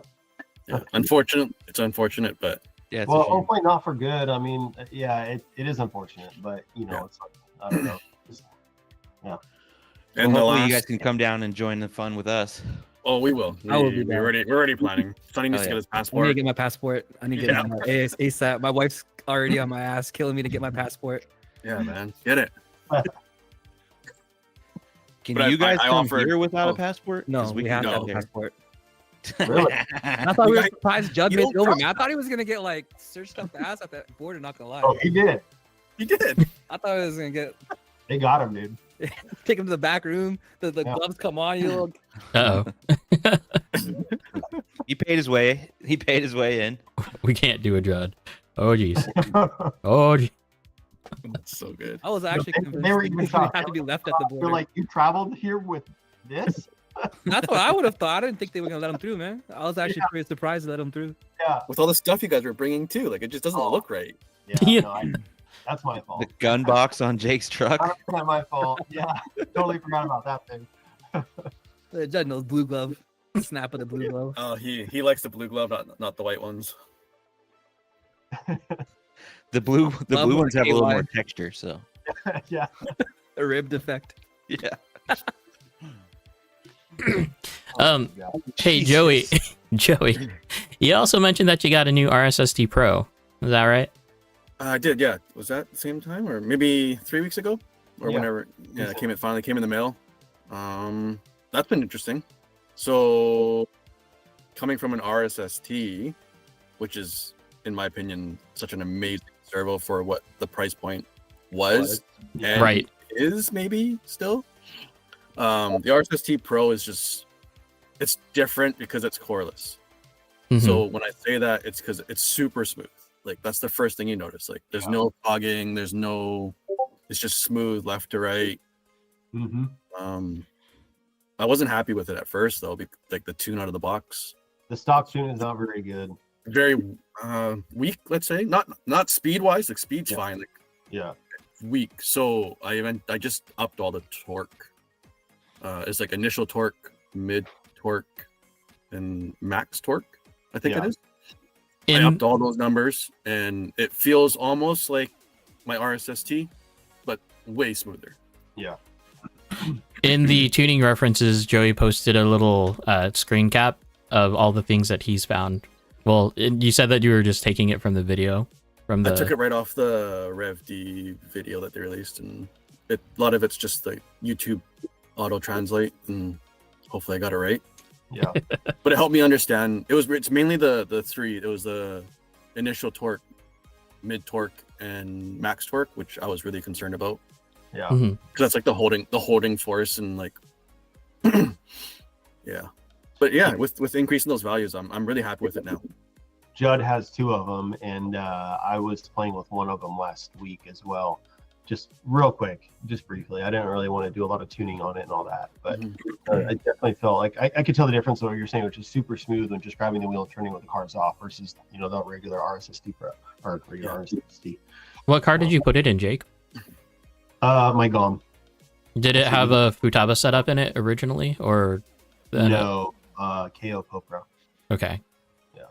Speaker 4: Yeah. Unfortunate. It's unfortunate, but
Speaker 2: Yeah, it's a
Speaker 6: Well,
Speaker 2: shame.
Speaker 6: hopefully not for good. I mean, yeah, it is unfortunate, but you know,
Speaker 4: Yeah.
Speaker 6: it's like, I don't know.
Speaker 4: and the
Speaker 2: Hopefully
Speaker 4: last.
Speaker 2: you guys can come down and join the fun with us.
Speaker 4: Oh, we will.
Speaker 5: I will be
Speaker 4: We're
Speaker 5: down.
Speaker 4: already planning. Sonny needs
Speaker 2: Oh,
Speaker 4: to
Speaker 2: yeah.
Speaker 4: get his
Speaker 5: I need to
Speaker 4: passport.
Speaker 5: get my passport. I need to get
Speaker 4: Yeah.
Speaker 5: my ASAP. My wife's already on my ass, killing me to get my passport.
Speaker 4: Yeah, man, get it.
Speaker 2: Can
Speaker 4: But
Speaker 2: you guys
Speaker 4: I
Speaker 2: come
Speaker 4: offered-
Speaker 2: here without
Speaker 4: oh.
Speaker 2: a passport?
Speaker 5: No,
Speaker 2: 'Cause
Speaker 5: we
Speaker 2: can
Speaker 5: have to
Speaker 2: go
Speaker 5: have a
Speaker 2: there.
Speaker 5: passport.
Speaker 6: Really?
Speaker 5: And I thought we were
Speaker 4: guys-
Speaker 5: surprised Judd
Speaker 4: you
Speaker 5: made
Speaker 4: don't
Speaker 5: it over,
Speaker 4: trust-
Speaker 5: man. I thought he was gonna get like searched up the ass at that border. Not gonna lie.
Speaker 6: Oh, he did.
Speaker 4: You did.
Speaker 5: I thought he was gonna get
Speaker 6: They got him, dude.
Speaker 5: take him to the back room. The
Speaker 6: Yeah.
Speaker 5: gloves come on. You look.
Speaker 1: Uh-oh.
Speaker 2: He paid his way. He paid his way in.
Speaker 1: We can't do a Judd. Oh jeez. Oh geez.
Speaker 4: That's so good.
Speaker 5: I was actually
Speaker 6: They
Speaker 5: convinced
Speaker 6: were
Speaker 5: he
Speaker 6: even
Speaker 5: didn't
Speaker 6: shocked.
Speaker 5: have to be left at the
Speaker 6: You're
Speaker 5: border.
Speaker 6: like, you traveled here with this?
Speaker 5: That's what I would have thought. I didn't think they were gonna let him through, man. I was actually pretty surprised to let him through.
Speaker 6: Yeah.
Speaker 4: With all the stuff you guys were bringing too, like it just doesn't
Speaker 6: Oh.
Speaker 4: look right.
Speaker 6: Yeah.
Speaker 1: Yeah.
Speaker 6: No, that's my
Speaker 2: The
Speaker 6: fault.
Speaker 2: gun box on Jake's truck.
Speaker 6: 100% my fault. Yeah. Totally forgot about that thing.
Speaker 5: Judd knows blue glove. Snap of the blue glove.
Speaker 4: Oh, he likes the blue glove, not the white ones.
Speaker 2: The blue
Speaker 5: Love
Speaker 2: ones have a little
Speaker 5: KY.
Speaker 2: more texture, so
Speaker 6: Yeah.
Speaker 5: A ribbed effect.
Speaker 2: yeah.
Speaker 1: Um,
Speaker 6: Yeah.
Speaker 1: Hey, Joey. Joey, you also mentioned that you got a new RSSD Pro. Is that right?
Speaker 4: I did, yeah. Was that the same time or maybe 3 weeks ago or
Speaker 6: Yeah.
Speaker 4: whenever? Yeah, it finally came in the mail. That's been interesting. So, coming from an RSST, which is, in my opinion, such an amazing servo for what the price point was and
Speaker 1: Right.
Speaker 4: is maybe still. The RSST Pro is just, it's different because it's coreless.
Speaker 1: Mhm.
Speaker 4: So when I say that, it's because it's super smooth. Like that's the first thing you notice. Like there's no fogging, it's just smooth left to right.
Speaker 6: Mm-hmm.
Speaker 4: I wasn't happy with it at first though, like the tune out of the box.
Speaker 6: The stock tune is not very good.
Speaker 4: Very weak, let's say. Not speed wise, like speed's
Speaker 6: Yeah.
Speaker 4: fine, like
Speaker 6: Yeah.
Speaker 4: weak. So I just upped all the torque. It's like initial torque, mid torque, and max torque, I think
Speaker 6: Yeah.
Speaker 4: it is. I
Speaker 1: In,
Speaker 4: upped all those numbers and it feels almost like my RSST, but way smoother.
Speaker 6: Yeah.
Speaker 1: in the tuning references, Joey posted a little screen cap of all the things that he's found. Well, you said that you were just taking it from the video. From the
Speaker 4: I took it right off the Rev D video that they released, and a lot of it's just like YouTube auto translate, and hopefully I got it right.
Speaker 6: Yeah.
Speaker 4: But it helped me understand. It's mainly the three. It was the initial torque, mid torque, and max torque, which I was really concerned about
Speaker 6: Yeah.
Speaker 1: Mhm.
Speaker 4: because that's like the holding force and like yeah. But yeah, with increasing those values, I'm really happy with it now.
Speaker 6: Judd has two of them, and I was playing with one of them last week as well. Just real quick, just briefly. I didn't really want to do a lot of tuning on it and all that, but I definitely felt like I could tell the difference of what you're saying, which is super smooth when just grabbing the wheel and turning with the cards off versus the regular RSSD Pro or regular RSSD.
Speaker 1: What car did you put it in, Jake?
Speaker 6: My GOM.
Speaker 1: Did it have a Futaba setup in it originally, or
Speaker 6: No, KO Popro.
Speaker 1: Okay.
Speaker 6: Yeah.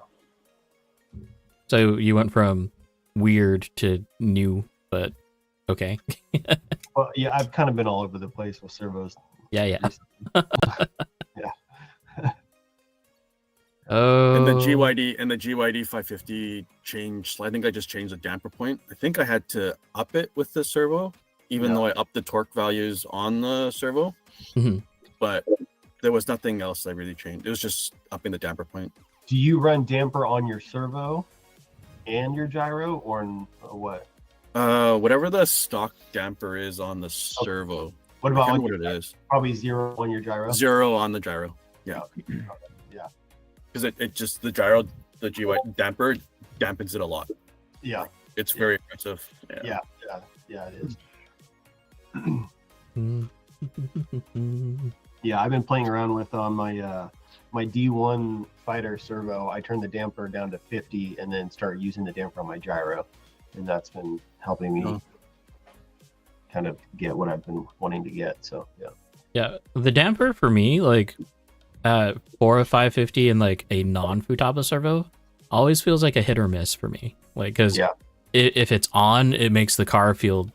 Speaker 1: So you went from weird to new, but okay.
Speaker 6: Well, yeah, I've kind of been all over the place with servos.
Speaker 1: Yeah, yeah.
Speaker 6: Yeah.
Speaker 1: Oh.
Speaker 4: And the GYD 550 changed. I think I just changed the damper point. I think I had to up it with the servo, even though I upped the torque values on the servo.
Speaker 1: Mhm.
Speaker 4: But there was nothing else I really changed. It was just upping the damper point.
Speaker 6: Do you run damper on your servo and your gyro, or what?
Speaker 4: Whatever the stock damper is on the servo.
Speaker 6: What
Speaker 4: I
Speaker 6: about
Speaker 4: can't
Speaker 6: on
Speaker 4: remember what it is.
Speaker 6: Probably 0 on your gyro.
Speaker 4: 0 on the gyro. Yeah.
Speaker 6: Yeah.
Speaker 4: Because it just the gyro, the GY damper dampens it a lot.
Speaker 6: Yeah.
Speaker 4: It's very aggressive.
Speaker 6: Yeah. Yeah, it is. Yeah, I've been playing around with on my my D1 fighter servo. I turned the damper down to 50 and then start using the damper on my gyro, and that's been helping me kind of get what I've been wanting to get. So yeah.
Speaker 1: Yeah, the damper for me, like for a 550 and like a non-Futaba servo, always feels like a hit or miss for me. Like, because if it's on, it makes the car feel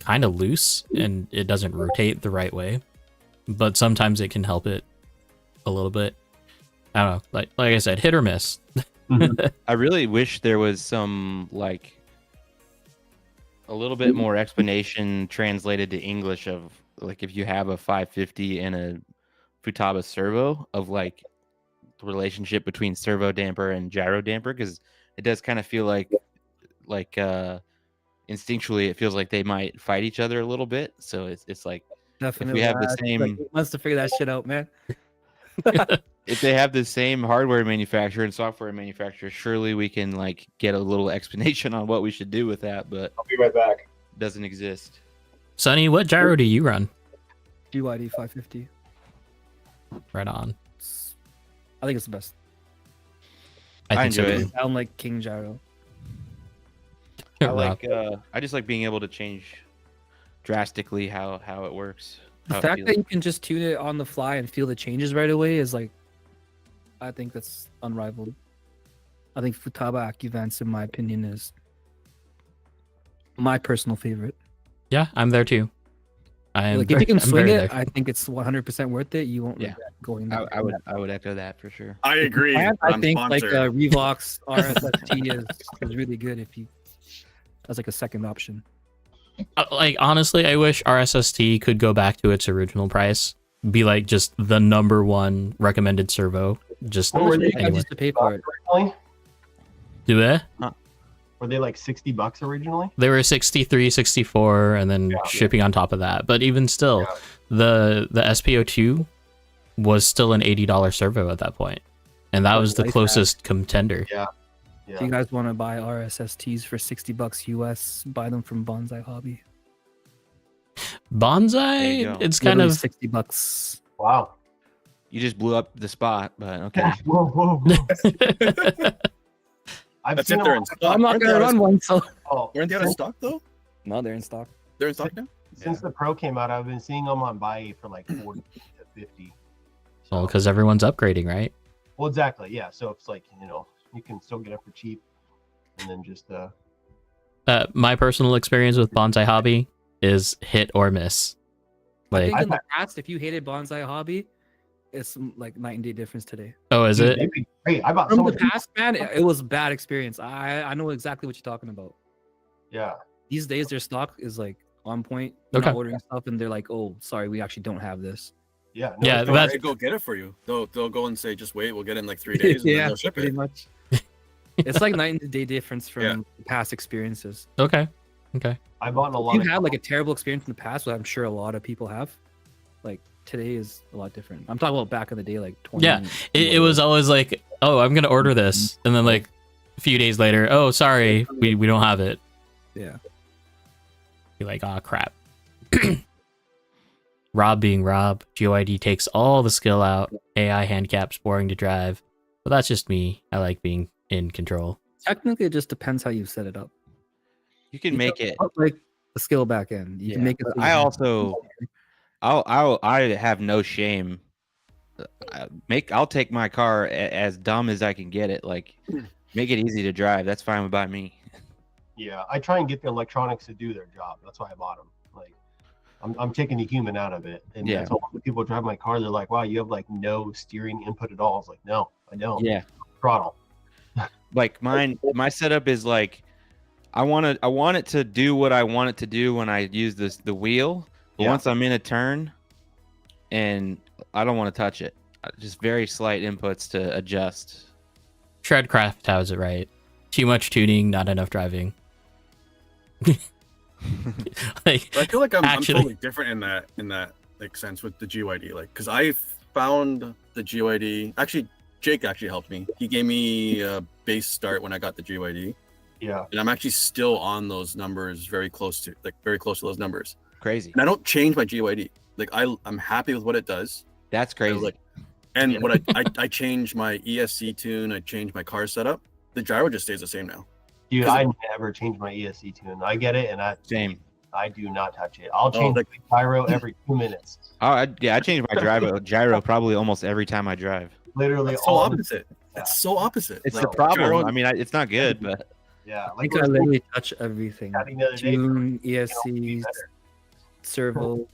Speaker 1: kind of loose and it doesn't rotate the right way. But sometimes it can help it a little bit. I don't know. Like I said, hit or miss.
Speaker 2: I really wish there was some like a little bit more explanation translated to English of like if you have a 550 and a Futaba servo of like the relationship between servo damper and gyro damper, because it does kind of feel like instinctually it feels like they might fight each other a little bit. So it's like
Speaker 5: Definitely.
Speaker 2: if we have the same
Speaker 5: Like, wants to figure that shit out, man.
Speaker 2: if they have the same hardware manufacturer and software manufacturer, surely we can like get a little explanation on what we should do with that, but
Speaker 6: I'll be right back.
Speaker 2: it doesn't exist.
Speaker 1: Sonny, what gyro do you run?
Speaker 5: GYD 550.
Speaker 1: Right on.
Speaker 5: I think it's the best.
Speaker 2: I
Speaker 1: think so
Speaker 2: enjoy
Speaker 1: too.
Speaker 2: it.
Speaker 5: Sound like King Gyro.
Speaker 2: I
Speaker 1: Rob.
Speaker 2: like I just like being able to change drastically how it works.
Speaker 5: The
Speaker 2: how it
Speaker 5: fact
Speaker 2: feels.
Speaker 5: that you can just tune it on the fly and feel the changes right away is like, I think that's unrivaled. I think Futaba AccuVents, in my opinion, is my personal favorite.
Speaker 1: Yeah, I'm there too. I am.
Speaker 5: Like if you can
Speaker 1: I'm
Speaker 5: swing
Speaker 1: very
Speaker 5: it,
Speaker 1: there.
Speaker 5: I think it's 100% worth it. You won't
Speaker 2: Yeah.
Speaker 5: regret going there.
Speaker 2: I would echo that for sure.
Speaker 4: I agree.
Speaker 5: And I
Speaker 4: I'm
Speaker 5: think like
Speaker 4: sponsored.
Speaker 5: Revox RSST is really good if you as like a second option.
Speaker 1: Like honestly, I wish RSST could go back to its original price. Be like just the number one recommended servo. Just
Speaker 6: What were they
Speaker 5: You guys
Speaker 1: anyway.
Speaker 5: used to pay for it.
Speaker 6: Originally?
Speaker 1: Do it.
Speaker 6: Were they like $60 originally?
Speaker 1: They were 63, 64, and then
Speaker 6: Yeah.
Speaker 1: shipping on top of that. But even still,
Speaker 6: Yeah.
Speaker 1: the SPO2 was still an $80 servo at that point, and that
Speaker 5: Oh,
Speaker 1: was the
Speaker 5: like that.
Speaker 1: closest contender.
Speaker 6: Yeah.
Speaker 5: If you guys want to buy RSSTs for $60 US, buy them from Bonsai Hobby.
Speaker 2: There you
Speaker 1: Bonsai,
Speaker 2: go.
Speaker 1: it's kind
Speaker 5: Literally
Speaker 1: of
Speaker 5: $60.
Speaker 6: Wow.
Speaker 2: You just blew up the spot, but okay.
Speaker 6: Whoa, whoa, whoa. I've
Speaker 4: That's
Speaker 6: seen
Speaker 4: if they're
Speaker 6: them
Speaker 4: in stock.
Speaker 5: I'm not
Speaker 4: Aren't they
Speaker 5: gonna
Speaker 4: out of
Speaker 5: run one, so
Speaker 6: all-
Speaker 4: Weren't they out of stock though?
Speaker 5: no, they're in stock.
Speaker 4: They're in stock now.
Speaker 6: Since the Pro came out, I've been seeing them on buy for like 40 to 50.
Speaker 1: well, because everyone's upgrading, right?
Speaker 6: Well, exactly. Yeah. So it's like, you can still get them for cheap, and then just
Speaker 1: My personal experience with Bonsai Hobby is hit or miss.
Speaker 5: I
Speaker 1: Like,
Speaker 5: think in the
Speaker 6: I've-
Speaker 5: past, if you hated Bonsai Hobby, it's like night and day difference today.
Speaker 1: oh, is
Speaker 6: dude,
Speaker 1: it?
Speaker 6: they'd be great. I bought
Speaker 5: From
Speaker 6: so
Speaker 5: the
Speaker 6: much.
Speaker 5: past, man, it was bad experience. I know exactly what you're talking about.
Speaker 6: Yeah.
Speaker 5: These days, their stock is like on point. They're
Speaker 1: Okay.
Speaker 5: not ordering stuff, and they're like, "Oh, sorry, we actually don't have this."
Speaker 6: Yeah.
Speaker 1: Yeah,
Speaker 6: it's
Speaker 4: They'll
Speaker 1: that's-
Speaker 4: go get it for you. They'll go and say, just wait, we'll get it in like 3 days. And then they'll ship
Speaker 5: pretty
Speaker 4: it.
Speaker 5: much. It's like night and day difference from
Speaker 4: Yeah.
Speaker 5: past experiences.
Speaker 1: Okay.
Speaker 6: I bought a
Speaker 5: If
Speaker 6: lot
Speaker 5: you
Speaker 6: of.
Speaker 5: had like a terrible experience in the past, which I'm sure a lot of people have, like today is a lot different. I'm talking about back in the day, like 20.
Speaker 1: Yeah, It was always like, oh, I'm gonna order this, and then like a few days later, oh, sorry, we don't have it.
Speaker 5: Yeah.
Speaker 1: You're like, oh crap. Rob being Rob, GOID takes all the skill out. AI handicaps, boring to drive. But that's just me. I like being in control.
Speaker 5: Technically, it just depends how you set it up.
Speaker 2: You can make it.
Speaker 5: Put, like the skill back end. You
Speaker 2: Yeah,
Speaker 5: can make it. so
Speaker 2: I
Speaker 5: you-
Speaker 2: also, I have no shame. I'll take my car as dumb as I can get it. Like, make it easy to drive. That's fine by me.
Speaker 6: Yeah. I try and get the electronics to do their job. That's why I bought them. Like, I'm taking the human out of it. And
Speaker 2: Yeah.
Speaker 6: so when people drive my car, they're like, wow, you have like no steering input at all. I was like, no, I don't.
Speaker 2: Yeah.
Speaker 6: Throttle.
Speaker 2: Like my setup is like, I want it to do what I want it to do when I use the wheel. But
Speaker 6: Yeah.
Speaker 2: once I'm in a turn, and I don't want to touch it. Just very slight inputs to adjust.
Speaker 1: Shredcraft has it right. Too much tuning, not enough driving. Like,
Speaker 4: But I feel like I'm
Speaker 1: Actually-
Speaker 4: totally different in that like sense with the GYD. Like, because I found the GYD. Actually, Jake actually helped me. He gave me a base start when I got the GYD,
Speaker 6: Yeah.
Speaker 4: and I'm actually still on those numbers, very close to those numbers.
Speaker 2: Crazy.
Speaker 4: And I don't change my GYD. Like, I'm happy with what it does.
Speaker 2: That's crazy.
Speaker 4: Like, and
Speaker 6: Yeah.
Speaker 4: what I changed my ESC tune. I changed my car setup. The gyro just stays the same now.
Speaker 6: Dude,
Speaker 4: 'Cause
Speaker 6: I never change my ESC tune. I get it, and
Speaker 2: Same.
Speaker 6: I do not touch it. I'll change
Speaker 4: like-
Speaker 6: the gyro every 2 minutes.
Speaker 2: Oh, I change my gyro probably almost every time I drive.
Speaker 6: Literally
Speaker 4: It's so
Speaker 6: all the,
Speaker 4: opposite. It's so opposite.
Speaker 2: It's
Speaker 4: Like,
Speaker 2: the problem.
Speaker 4: gyro-
Speaker 2: I mean, it's not good, but
Speaker 6: yeah.
Speaker 5: I
Speaker 6: Like
Speaker 5: think I literally touch everything.
Speaker 6: chatting the other day.
Speaker 5: Tune,
Speaker 6: be
Speaker 5: ESCs,
Speaker 6: better.
Speaker 5: servo.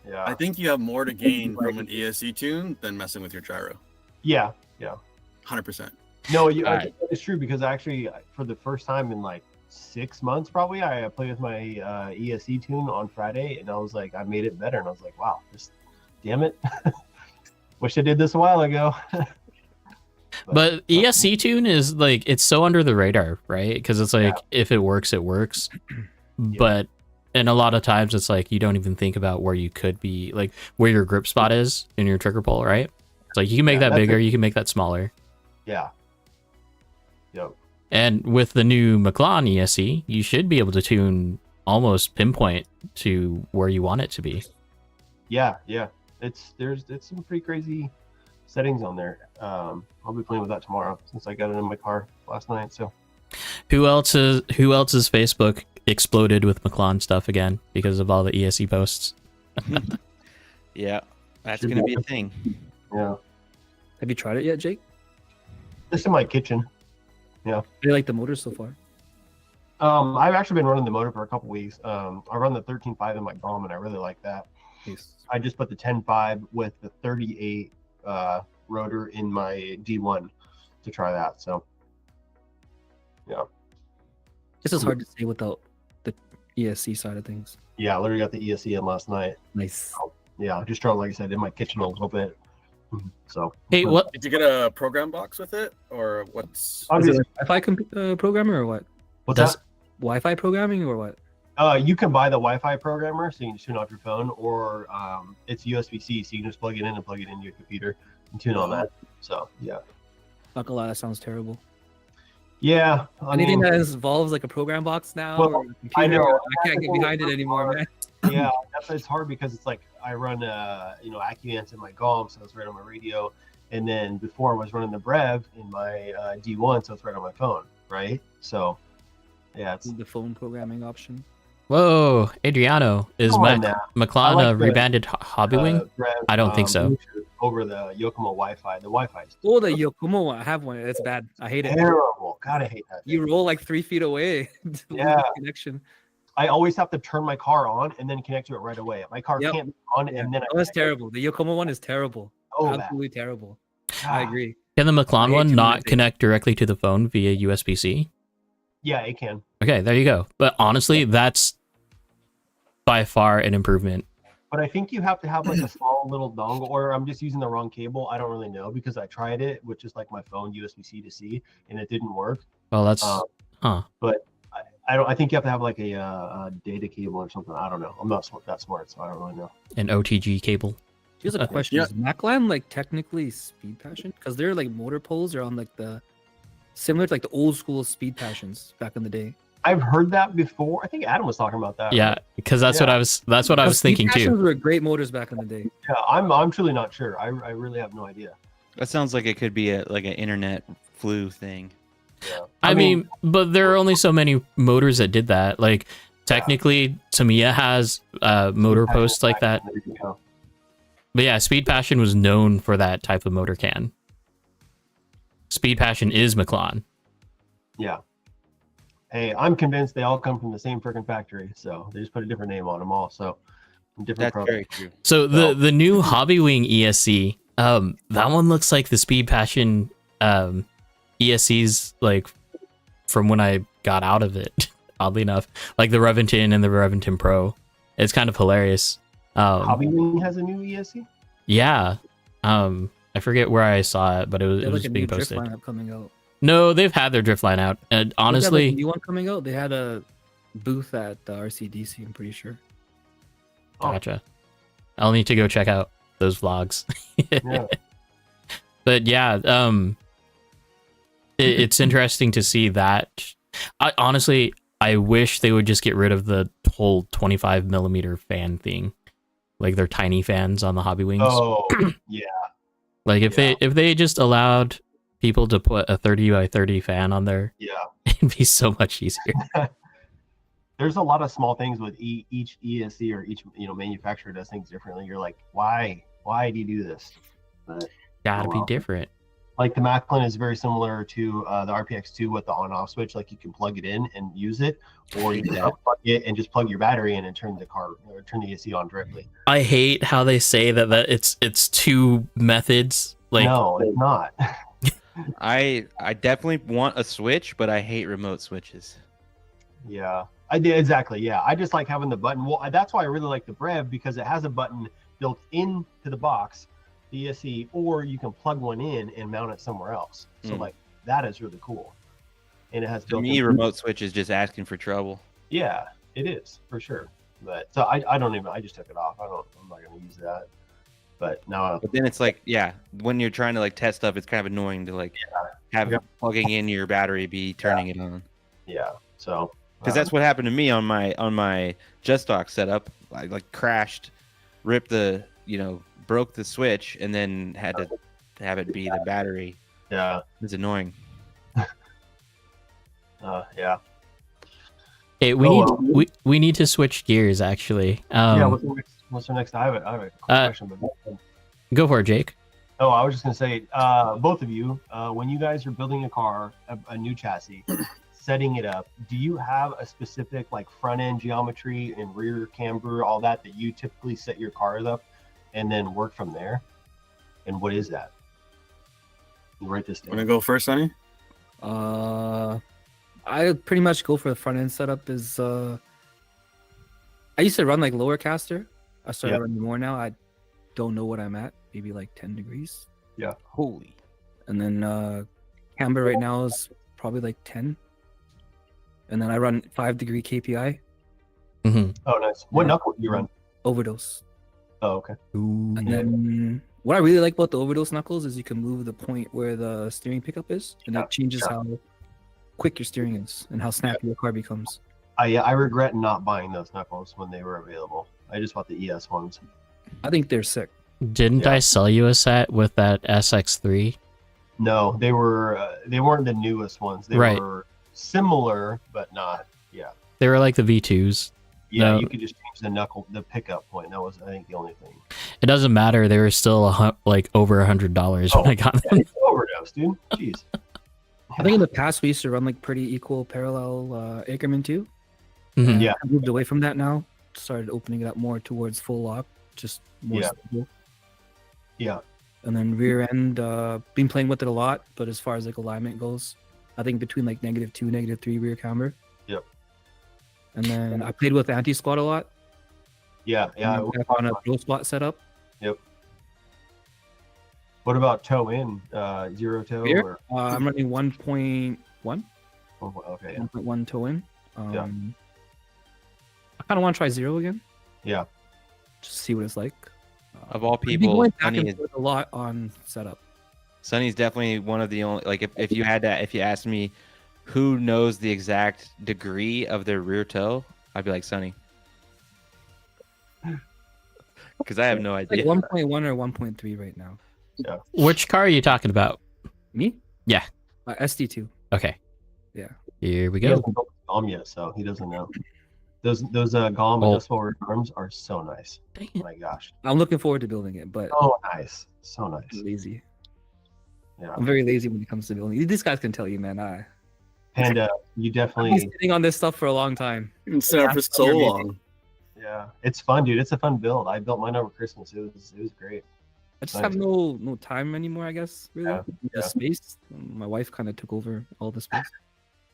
Speaker 6: Yeah.
Speaker 4: I think you have more to gain from an ESC tune than messing with your gyro.
Speaker 6: Yeah.
Speaker 4: 100%.
Speaker 6: No, I
Speaker 2: Alright.
Speaker 6: think that is true because actually, for the first time in like 6 months, probably, I played with my ESC tune on Friday, and I was like, I made it better, and I was like, wow, just damn it, wish I did this a while ago.
Speaker 1: but ESC tune is like, it's so under the radar, right? Because it's like, if it works, it works. But and a lot of times it's like you don't even think about where you could be, like where your grip spot is in your trigger pull, right? It's like you can make
Speaker 6: Yeah,
Speaker 1: that
Speaker 6: that's
Speaker 1: bigger,
Speaker 6: it.
Speaker 1: you can make that smaller.
Speaker 6: Yeah. Yep.
Speaker 1: And with the new McLaren ESC, you should be able to tune almost pinpoint to where you want it to be.
Speaker 6: Yeah. It's some pretty crazy settings on there. I'll be playing with that tomorrow since I got it in my car last night. So
Speaker 1: Who else's Facebook exploded with McLaren stuff again because of all the ESC posts?
Speaker 2: Yeah, that's
Speaker 6: Should
Speaker 2: gonna
Speaker 6: be
Speaker 2: be a thing.
Speaker 6: Yeah.
Speaker 5: Have you tried it yet, Jake?
Speaker 6: Just in my kitchen.
Speaker 5: How do you like the motor so far?
Speaker 6: I've actually been running the motor for a couple weeks. I run the 13.5 in my GOM, and I really like that.
Speaker 5: Yes.
Speaker 6: I just put the 10.5 with the 38 rotor in my D1 to try that. So, yeah.
Speaker 5: This is hard to say without the ESC side of things.
Speaker 6: Yeah, I literally got the ESC in last night.
Speaker 5: Nice.
Speaker 6: Yeah, just trying, like I said, in my kitchen a little bit. So,
Speaker 1: Hey, what?
Speaker 4: Did you get a program box with it, or what's?
Speaker 6: I'm
Speaker 5: Is it
Speaker 6: just,
Speaker 5: a Wi-Fi programmer or what?
Speaker 6: what's
Speaker 1: Does-
Speaker 6: that?
Speaker 5: Wi-Fi programming or what?
Speaker 6: You can buy the Wi-Fi programmer, so you can just tune off your phone, or it's USB-C, so you can just plug it in and plug it into your computer and tune on that. So, yeah.
Speaker 5: Not gonna lie, that sounds terrible.
Speaker 6: Yeah.
Speaker 5: Anything that involves like a program box now,
Speaker 6: Well,
Speaker 5: or a computer,
Speaker 6: I know.
Speaker 5: I can't get behind it anymore, man.
Speaker 6: Yeah, it's hard because it's like I run AccuAnts in my GOM, so it's right on my radio, and then before I was running the Brev in my D1, so it's right on my phone, right? So yeah, it's
Speaker 5: The phone programming option.
Speaker 1: Whoa, Adriano, is
Speaker 6: Come on now.
Speaker 1: McLaren
Speaker 6: I like
Speaker 1: a
Speaker 6: the,
Speaker 1: rebanded Hobbywing?
Speaker 6: Brev,
Speaker 1: I don't think so.
Speaker 6: Bluetooth over the Yokomo Wi-Fi. The Wi-Fi is
Speaker 5: Oh, the Yokomo one. I have one. It's bad. I hate it.
Speaker 6: terrible. God, I hate that.
Speaker 5: You roll like 3 feet away. to lose
Speaker 6: Yeah.
Speaker 5: the connection.
Speaker 6: I always have to turn my car on and then connect to it right away. My car
Speaker 5: Yep.
Speaker 6: can't be on,
Speaker 5: Yeah.
Speaker 6: and then
Speaker 5: Oh, it's terrible. The Yokomo one is terrible.
Speaker 6: Oh, bad.
Speaker 5: Absolutely terrible. I
Speaker 6: Ah,
Speaker 5: agree.
Speaker 1: Can the
Speaker 5: I
Speaker 1: McLaren
Speaker 5: hate
Speaker 1: one
Speaker 5: too
Speaker 1: not
Speaker 5: many things.
Speaker 1: connect directly to the phone via USB-C?
Speaker 6: Yeah, it can.
Speaker 1: Okay, there you go. But honestly, that's by far an improvement.
Speaker 6: But I think you have to have like a small little dongle, or I'm just using the wrong cable. I don't really know because I tried it with just like my phone USB-C to C, and it didn't work.
Speaker 1: Well, that's
Speaker 6: But I don't. I think you have to have like a data cable or something. I don't know. I'm not that smart, so I don't really know.
Speaker 1: an OTG cable.
Speaker 5: Here's a
Speaker 1: Okay.
Speaker 5: question:
Speaker 4: Yeah.
Speaker 5: Is Maclan like technically speed passion? Because their like motor poles are on like the similar to like the old school speed passions back in the day.
Speaker 6: I've heard that before. I think Adam was talking about that.
Speaker 1: Yeah,
Speaker 6: right?
Speaker 1: because that's what
Speaker 6: Yeah.
Speaker 1: I was. That's what I was
Speaker 5: Speed
Speaker 1: thinking
Speaker 5: passions
Speaker 1: too.
Speaker 5: were great motors back in the day.
Speaker 6: Yeah, I'm truly not sure. I really have no idea.
Speaker 2: That sounds like it could be like an internet flu thing.
Speaker 6: Yeah.
Speaker 1: I mean, but there are only so many motors that did that. Like, technically, Tamiya has motor posts like that.
Speaker 6: Yeah.
Speaker 1: But yeah, Speed Passion was known for that type of motor can. Speed Passion is McLaren.
Speaker 6: Yeah. Hey, I'm convinced they all come from the same freaking factory. So they just put a different name on them all. So different
Speaker 2: That's
Speaker 6: products.
Speaker 2: very true.
Speaker 1: So
Speaker 6: Well-
Speaker 1: the new Hobbywing ESC, that one looks like the Speed Passion ESCs like from when I got out of it. Oddly enough, like the Reventon and the Reventon Pro, it's kind of hilarious.
Speaker 6: Hobbywing has a new ESC.
Speaker 1: Yeah, I forget where I saw it, but it
Speaker 5: They have
Speaker 1: was
Speaker 5: like a new
Speaker 1: being
Speaker 5: drift
Speaker 1: posted.
Speaker 5: lineup coming out.
Speaker 1: No, they've had their drift line out, and
Speaker 5: Don't they have, like,
Speaker 1: honestly,
Speaker 5: a new one coming out. They had a booth at the RCDC. I'm pretty sure.
Speaker 6: Oh.
Speaker 1: gotcha. I'll need to go check out those vlogs.
Speaker 6: Yeah.
Speaker 1: But yeah, it's interesting to see that. I honestly, I wish they would just get rid of the whole 25 millimeter fan thing, like their tiny fans on the Hobby Wings.
Speaker 6: Oh, yeah.
Speaker 1: Like if they just allowed people to put a 30 by 30 fan on there,
Speaker 6: Yeah.
Speaker 1: it'd be so much easier.
Speaker 6: There's a lot of small things with each ESC or each manufacturer does things differently. You're like, why do you do this? But
Speaker 1: Gotta
Speaker 6: well.
Speaker 1: be different.
Speaker 6: like the Macklin is very similar to the RPX2 with the on-off switch. Like you can plug it in and use it, or you can unplug it and just plug your battery in and turn the ESC on directly.
Speaker 1: I hate how they say that it's two methods. Like
Speaker 6: No, it's not.
Speaker 2: I definitely want a switch, but I hate remote switches.
Speaker 6: Yeah, I did exactly. Yeah, I just like having the button. Well, that's why I really like the Brev, because it has a button built into the box, the ESC, or you can plug one in and mount it somewhere else. So like that is really cool. And it has
Speaker 2: To me, remote switch is just asking for trouble.
Speaker 6: Yeah, it is for sure. But so I don't even. I just took it off. I'm not going to use that. But now.
Speaker 2: But then it's like, yeah, when you're trying to like test stuff, it's kind of annoying to like have plugging in your battery be turning it on.
Speaker 6: Yeah. So.
Speaker 2: Because that's what happened to me on my Just Stock setup. I like crashed, ripped the broke the switch, and then had to have it be the battery.
Speaker 6: Yeah.
Speaker 2: It's annoying.
Speaker 6: Yeah.
Speaker 1: Hey, we need to switch gears actually.
Speaker 6: Yeah. What's What's the next? I have a question. But
Speaker 1: Go for it, Jake.
Speaker 6: oh, I was just gonna say, both of you, when you guys are building a car, a new chassis, setting it up, do you have a specific like front end geometry and rear camber, all that you typically set your cars up, and then work from there? And what is that? You write this down.
Speaker 4: Want to go first, Sonny?
Speaker 5: I pretty much go for the front end setup. Is I used to run like lower caster. I started running more now. I don't know what I'm at. Maybe like 10 degrees.
Speaker 2: Holy.
Speaker 5: And then camber right now is probably like 10. And then I run 5-degree KPI
Speaker 1: Mm-hmm.
Speaker 6: Oh, nice. What knuckle do you run?
Speaker 5: overdose.
Speaker 6: Oh, okay.
Speaker 5: And then what I really like about the overdose knuckles is you can move the point where the steering pickup is, and it changes how quick your steering is and how snappy your car becomes.
Speaker 6: I regret not buying those knuckles when they were available. I just bought the ES ones.
Speaker 5: I think they're sick.
Speaker 1: Didn't I sell you a set with that SX3?
Speaker 6: No, they weren't the newest ones. They were similar, but not. Yeah.
Speaker 1: They were like the V2s.
Speaker 6: Yeah,
Speaker 1: No.
Speaker 6: you could just change the pickup point. That was, I think, the only thing.
Speaker 1: It doesn't matter. They were still like over $100 when I got them.
Speaker 6: It's overdose, dude. Jeez.
Speaker 5: I think in the past we used to run like pretty equal parallel Ackerman too.
Speaker 1: Mhm.
Speaker 6: Yeah.
Speaker 5: I moved away from that now. Started opening it up more towards full lock, just more stable.
Speaker 6: Yeah.
Speaker 5: And then rear end, been playing with it a lot, but as far as like alignment goes, I think between like -2, -3 rear camber.
Speaker 6: Yep.
Speaker 5: And then I played with anti-squat a lot.
Speaker 6: Yeah.
Speaker 5: And then back on a pro squat setup.
Speaker 6: Yep. What about toe in? Zero toe?
Speaker 5: Rear?
Speaker 6: Or...
Speaker 5: I'm running 1.1.
Speaker 6: Okay.
Speaker 5: 1.1 toe in.
Speaker 6: Yeah.
Speaker 5: I kind of want to try 0 again.
Speaker 6: Yeah.
Speaker 5: Just see what it's like.
Speaker 2: Of all
Speaker 5: I've been
Speaker 2: people,
Speaker 5: going back
Speaker 2: Sonny
Speaker 5: and
Speaker 2: is,
Speaker 5: forth a lot on setup.
Speaker 2: Sonny's definitely one of the only, like, if you asked me who knows the exact degree of their rear toe, I'd be like Sonny. Because I have no
Speaker 5: Like
Speaker 2: idea.
Speaker 5: 1.1 or 1.3 right now.
Speaker 1: Which car are you talking about?
Speaker 5: Me?
Speaker 1: Yeah.
Speaker 5: SD2.
Speaker 1: Okay.
Speaker 5: Yeah.
Speaker 1: Here we
Speaker 6: He
Speaker 1: go.
Speaker 6: hasn't built the GOM yet, so he doesn't know. Those GOM adjustable rear arms are so nice.
Speaker 1: Dang
Speaker 6: Oh
Speaker 1: it.
Speaker 6: my gosh.
Speaker 5: I'm looking forward to building it, but
Speaker 6: So nice. So nice.
Speaker 5: I'm lazy.
Speaker 6: Yeah.
Speaker 5: I'm very lazy when it comes to building. These guys can tell you, man.
Speaker 6: Panda, you
Speaker 5: I've been
Speaker 6: definitely.
Speaker 5: sitting on this stuff for a long time.
Speaker 4: You've been set up for so long.
Speaker 6: Yeah, it's fun, dude. It's a fun build. I built mine over Christmas. It was great.
Speaker 5: I just
Speaker 6: Nice.
Speaker 5: have no time anymore, I guess. Really,
Speaker 6: Yeah,
Speaker 5: the
Speaker 6: yeah.
Speaker 5: space. My wife kind of took over all the space.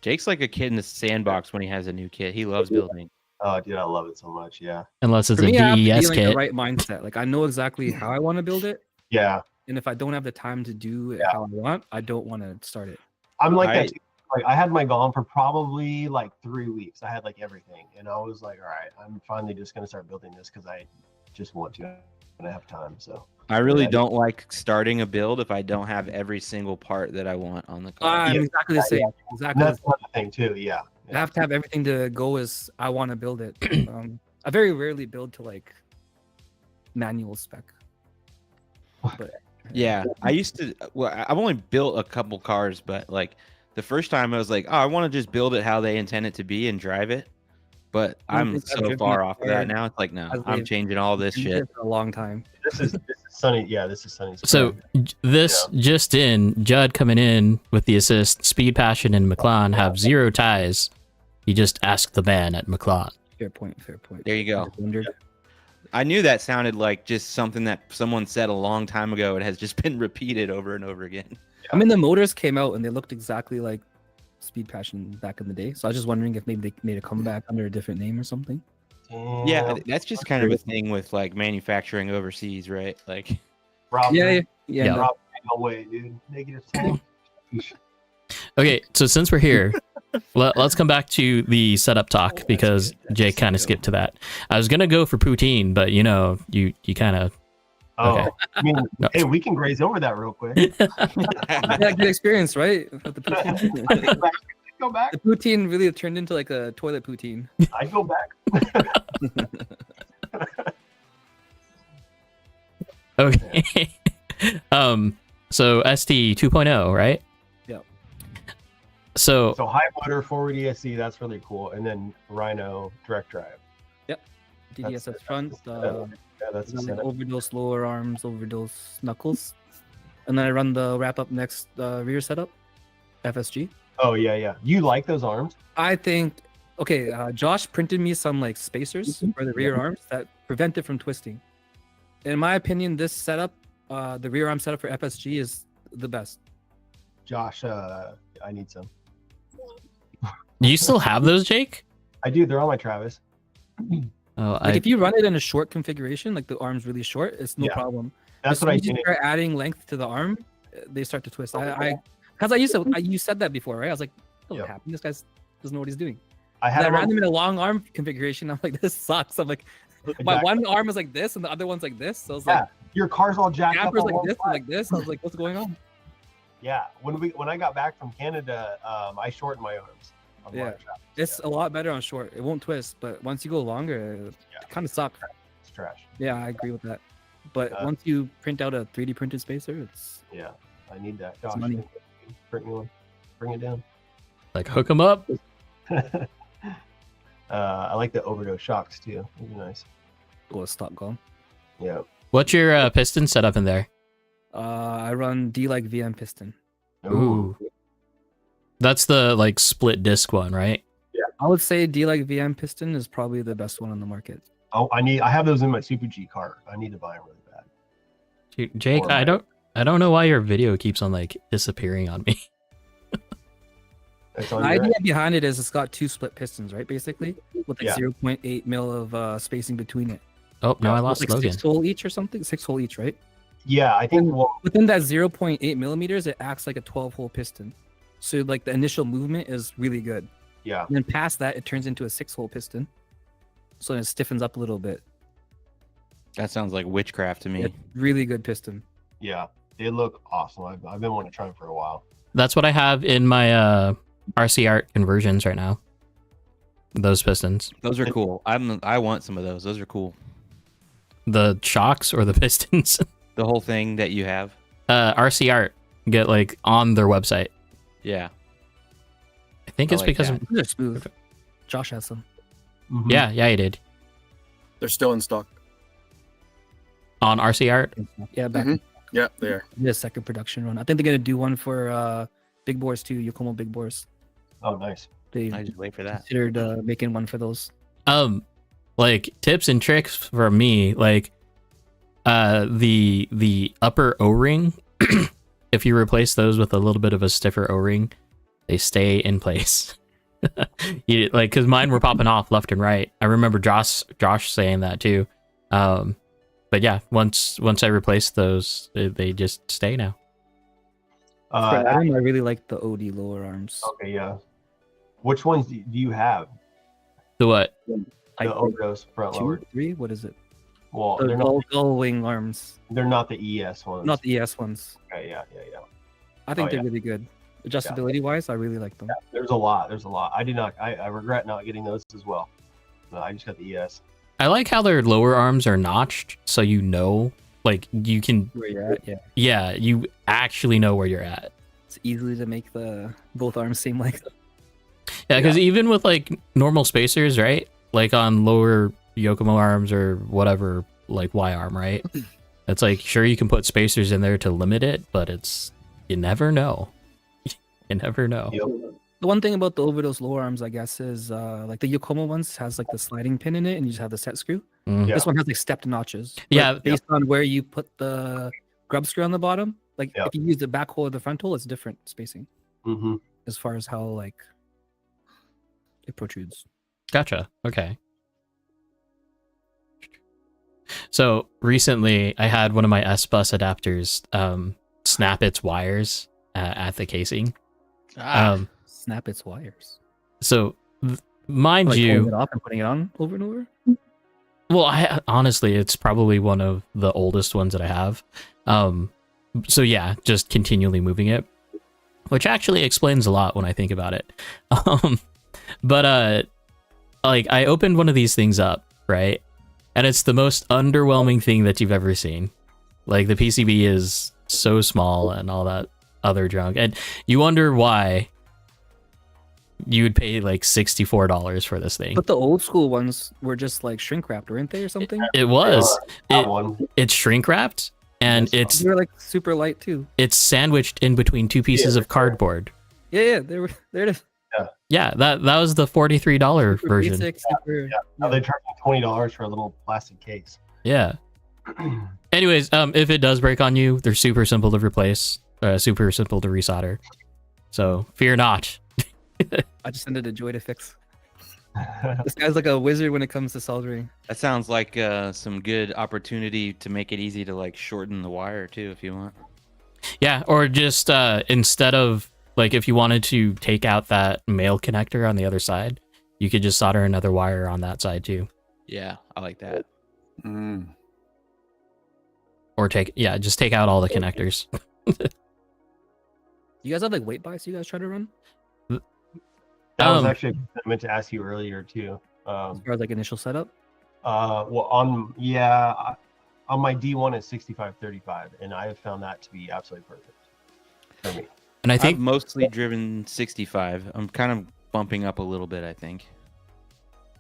Speaker 2: Jake's like a kid in the sandbox when he has a new kit. He loves building.
Speaker 6: Oh, dude, I love it so much. Yeah.
Speaker 1: Unless it's
Speaker 5: For
Speaker 1: a
Speaker 5: me, I have to be
Speaker 1: DES
Speaker 5: in, like, the
Speaker 1: kit.
Speaker 5: right mindset. Like I know exactly how I want to build it,
Speaker 6: Yeah.
Speaker 5: and if I don't have the time to do it how I want, I don't want to start it.
Speaker 6: I'm like
Speaker 2: I-
Speaker 6: that too. Like I had my GOM for probably like 3 weeks. I had like everything, and I was like, all right, I'm finally just gonna start building this because I just want to, and I have time. So
Speaker 2: I really
Speaker 6: Yeah.
Speaker 2: don't like starting a build if I don't have every single part that I want on the car.
Speaker 5: I'm
Speaker 6: Yeah.
Speaker 5: exactly the same.
Speaker 6: Yeah.
Speaker 5: Exactly.
Speaker 6: that's another thing too. Yeah.
Speaker 5: I have to have everything to go as I want to build it. I very rarely build to like manual spec. But
Speaker 2: Yeah, I used to. Well, I've only built a couple cars, but like the first time I was like, oh, I want to just build it how they intend it to be and drive it. But
Speaker 5: I don't
Speaker 2: I'm
Speaker 5: think I've
Speaker 2: so
Speaker 5: driven
Speaker 2: far
Speaker 5: a
Speaker 2: off of
Speaker 5: car
Speaker 2: that now. It's like, no,
Speaker 5: as
Speaker 2: I'm
Speaker 5: they've-
Speaker 2: changing all this
Speaker 5: been
Speaker 2: shit.
Speaker 5: here for a long time.
Speaker 6: This is Sunny. Yeah, this is Sunny's.
Speaker 1: So this just in, Judd coming in with the assist, Speed, Passion, and McLaren have 0 ties. You just ask the man at McLaren.
Speaker 5: Fair point. Fair point.
Speaker 2: There you
Speaker 5: I
Speaker 2: go.
Speaker 5: just wondered.
Speaker 2: I knew that sounded like just something that someone said a long time ago. It has just been repeated over and over again.
Speaker 5: I mean, the motors came out and they looked exactly like Speed Passion back in the day. So I was just wondering if maybe they made a comeback under a different name or something.
Speaker 2: Yeah, that's just kind of a thing with like manufacturing overseas, right? Like,
Speaker 6: Rob,
Speaker 5: Yeah.
Speaker 1: Yeah.
Speaker 6: Rob, no way, dude. -10.
Speaker 1: Okay, so since we're here, let's come back to the setup talk because Jake kind of skipped to that. I was gonna go for poutine, but you kind of.
Speaker 6: Oh,
Speaker 1: Okay.
Speaker 6: I mean,
Speaker 1: No.
Speaker 6: hey, we can graze over that real quick.
Speaker 5: Yeah, good experience, right? With the poutine.
Speaker 6: Go back.
Speaker 5: The poutine really turned into like a toilet poutine.
Speaker 6: I'd go back.
Speaker 1: Okay. So ST 2.0, right?
Speaker 5: Yep.
Speaker 1: So
Speaker 6: So high motor forward ESC, that's really cool. And then Rhino direct drive.
Speaker 5: DDSS
Speaker 6: That's-
Speaker 5: front,
Speaker 6: that's- Yeah, that's
Speaker 5: And
Speaker 6: the
Speaker 5: then, like
Speaker 6: setup.
Speaker 5: overdose lower arms, overdose knuckles, and then I run the wrap up next rear setup, FSG.
Speaker 6: Oh yeah, yeah. You like those arms?
Speaker 5: I think okay. Josh printed me some like spacers for the rear arms that prevent it from twisting. In my opinion, this setup, the rear arm setup for FSG is the best.
Speaker 6: Josh, I need some.
Speaker 1: Do you still have those, Jake?
Speaker 6: I do. They're on my Travis.
Speaker 1: Oh,
Speaker 5: Like if you run it in a short configuration, like the arm's really short, it's no
Speaker 6: Yeah.
Speaker 5: problem.
Speaker 6: That's
Speaker 5: As
Speaker 6: what I
Speaker 5: soon as you
Speaker 6: did.
Speaker 5: start adding length to the arm, they start to twist. Because you said that before, right? I was like, what
Speaker 6: Yep.
Speaker 5: happened? This guy doesn't know what he's doing.
Speaker 6: I
Speaker 5: And
Speaker 6: had
Speaker 5: I
Speaker 6: them
Speaker 5: ran
Speaker 6: on,
Speaker 5: them in a long arm configuration. I'm like, this sucks. I'm like, my
Speaker 6: Exactly.
Speaker 5: one arm is like this, and the other one's like this. So I was
Speaker 6: Yeah,
Speaker 5: like,
Speaker 6: your car's all jacked up.
Speaker 5: Amper's
Speaker 6: on
Speaker 5: like
Speaker 6: one
Speaker 5: this,
Speaker 6: side.
Speaker 5: and like this. I was like, what's going on?
Speaker 6: Yeah, when I got back from Canada, I shortened my arms. on my
Speaker 5: Yeah.
Speaker 6: Travis.
Speaker 5: It's a lot better on short. It won't twist, but once you go longer, it kind of sucks.
Speaker 6: It's trash.
Speaker 5: Yeah, I agree with that. But
Speaker 6: Uh,
Speaker 5: once you print out a 3D printed spacer, it's
Speaker 6: Yeah, I need that. Josh,
Speaker 5: money.
Speaker 6: print me one. Bring it down.
Speaker 1: like hook them up.
Speaker 6: I like the overdose shocks too. Those are nice.
Speaker 5: go a stop go.
Speaker 6: Yeah.
Speaker 1: What's your piston setup in there?
Speaker 5: I run D like VM piston.
Speaker 1: Ooh. That's the like split disc one, right?
Speaker 5: I would say D like VM piston is probably the best one on the market.
Speaker 6: Oh, I have those in my Super G car. I need to buy them really bad.
Speaker 1: Dude, Jake,
Speaker 6: Or
Speaker 1: I don't know why your video keeps on like disappearing on me.
Speaker 6: It's
Speaker 5: The
Speaker 6: on your
Speaker 5: idea
Speaker 6: end.
Speaker 5: behind it is it's got two split pistons, right? Basically, with like
Speaker 6: Yeah.
Speaker 5: 0.8 mil of spacing between it.
Speaker 1: Oh, no, I
Speaker 6: Yeah,
Speaker 1: lost
Speaker 5: Like
Speaker 1: Logan.
Speaker 5: 6 hole each or something. 6 hole each, right?
Speaker 6: Yeah, I think. Well,
Speaker 5: Within that 0.8 millimeters, it acts like a 12 hole piston. So like the initial movement is really good.
Speaker 6: yeah,
Speaker 5: And then past that, it turns into a 6 hole piston. So it stiffens up a little bit.
Speaker 2: That sounds like witchcraft to me.
Speaker 5: It's really good piston.
Speaker 6: yeah, they look awesome. I've been wanting to try them for a while.
Speaker 1: That's what I have in my RC Art conversions right now. Those pistons.
Speaker 2: Those are cool. I want some of those. Those are cool.
Speaker 1: The shocks or the pistons?
Speaker 2: The whole thing that you have.
Speaker 1: RC Art get like on their website.
Speaker 2: Yeah.
Speaker 1: I think
Speaker 2: I
Speaker 1: it's
Speaker 2: like
Speaker 1: because
Speaker 2: that.
Speaker 1: of,
Speaker 5: They're smooth. Josh has some.
Speaker 6: Mhm.
Speaker 1: yeah, he did.
Speaker 4: They're still in stock.
Speaker 1: On RC Art.
Speaker 5: Yeah, back
Speaker 4: Mhm. Yeah, they are.
Speaker 5: in the second production run. I think they're gonna do one for big bores too, Yokomo big bores.
Speaker 6: Oh, nice.
Speaker 5: They
Speaker 2: I just wait for that.
Speaker 5: considered making one for those.
Speaker 1: Like tips and tricks for me, like the upper O-ring, if you replace those with a little bit of a stiffer O-ring, they stay in place. You like, because mine were popping off left and right. I remember Josh saying that too. But yeah, once I replaced those, they just stay now.
Speaker 5: For
Speaker 6: Uh,
Speaker 5: Adam, I really like the OD lower arms.
Speaker 6: okay, yeah. Which ones do you have?
Speaker 1: So what?
Speaker 6: The overdose front
Speaker 5: Two,
Speaker 6: lower.
Speaker 5: 3, what is it?
Speaker 6: Well,
Speaker 5: The gull wing arms,
Speaker 6: they're not the ES ones.
Speaker 5: not the ES ones.
Speaker 6: Okay, yeah.
Speaker 5: I think
Speaker 6: Oh,
Speaker 5: they're
Speaker 6: yeah.
Speaker 5: really good. Adjustability wise, I really like them.
Speaker 6: There's a lot. I regret not getting those as well. No, I just got the ES.
Speaker 1: I like how their lower arms are notched, so you know, like you can,
Speaker 5: Where you're at, yeah.
Speaker 1: yeah, you actually know where you're at.
Speaker 5: It's easy to make the both arms seem like
Speaker 1: Yeah, because even with like normal spacers, right? Like on lower Yokomo arms or whatever, like Y arm, right? It's like, sure, you can put spacers in there to limit it, but you never know. You never know.
Speaker 6: Yep.
Speaker 5: the one thing about the overdose lower arms, I guess, is like the Yokomo ones has like the sliding pin in it, and you just have the set screw.
Speaker 1: Mm.
Speaker 6: Yeah.
Speaker 5: This one has like stepped notches. But
Speaker 1: Yeah.
Speaker 5: based on where you put the grub screw on the bottom, like
Speaker 6: Yeah.
Speaker 5: if you use the back hole or the front hole, it's different spacing
Speaker 6: Mm-hmm.
Speaker 5: as far as how like it protrudes.
Speaker 1: Gotcha. Okay. So recently, I had one of my S bus adapters snap its wires at the casing.
Speaker 5: Snap its wires.
Speaker 1: So mind
Speaker 5: Like
Speaker 1: you,
Speaker 5: pulling it off and putting it on over and over.
Speaker 1: well, honestly, it's probably one of the oldest ones that I have. So yeah, just continually moving it, which actually explains a lot when I think about it. But like I opened one of these things up, right? And it's the most underwhelming thing that you've ever seen. Like the PCB is so small and all that other junk. And you wonder why you would pay like $64 for this thing.
Speaker 5: But the old school ones were just like shrink wrapped, weren't they, or something?
Speaker 1: It was.
Speaker 6: That one.
Speaker 1: It's shrink wrapped, and
Speaker 6: Yes.
Speaker 5: They were like super light too.
Speaker 1: it's sandwiched in between two pieces of cardboard.
Speaker 5: Yeah, they were. They're just
Speaker 1: Yeah, that was the $43
Speaker 5: super
Speaker 1: version.
Speaker 5: basic, super.
Speaker 6: Now they charge me $20 for a little plastic case.
Speaker 1: Yeah. Anyways, if it does break on you, they're super simple to replace, super simple to resolder. So fear not.
Speaker 5: I just sent it to Joy to fix. This guy's like a wizard when it comes to soldering.
Speaker 2: That sounds like some good opportunity to make it easy to like shorten the wire too, if you want.
Speaker 1: Yeah, or just instead of like if you wanted to take out that male connector on the other side, you could just solder another wire on that side too.
Speaker 2: Yeah, I like that.
Speaker 1: Or just take out all the connectors.
Speaker 5: You guys have like weight bias you guys try to run?
Speaker 6: That was actually I meant to ask you earlier too.
Speaker 5: As far as like initial setup?
Speaker 6: Well, on my D1 is 65-35, and I have found that to be absolutely perfect for me.
Speaker 1: And I
Speaker 2: I've
Speaker 1: think
Speaker 2: mostly driven 65. I'm kind of bumping up a little bit, I think.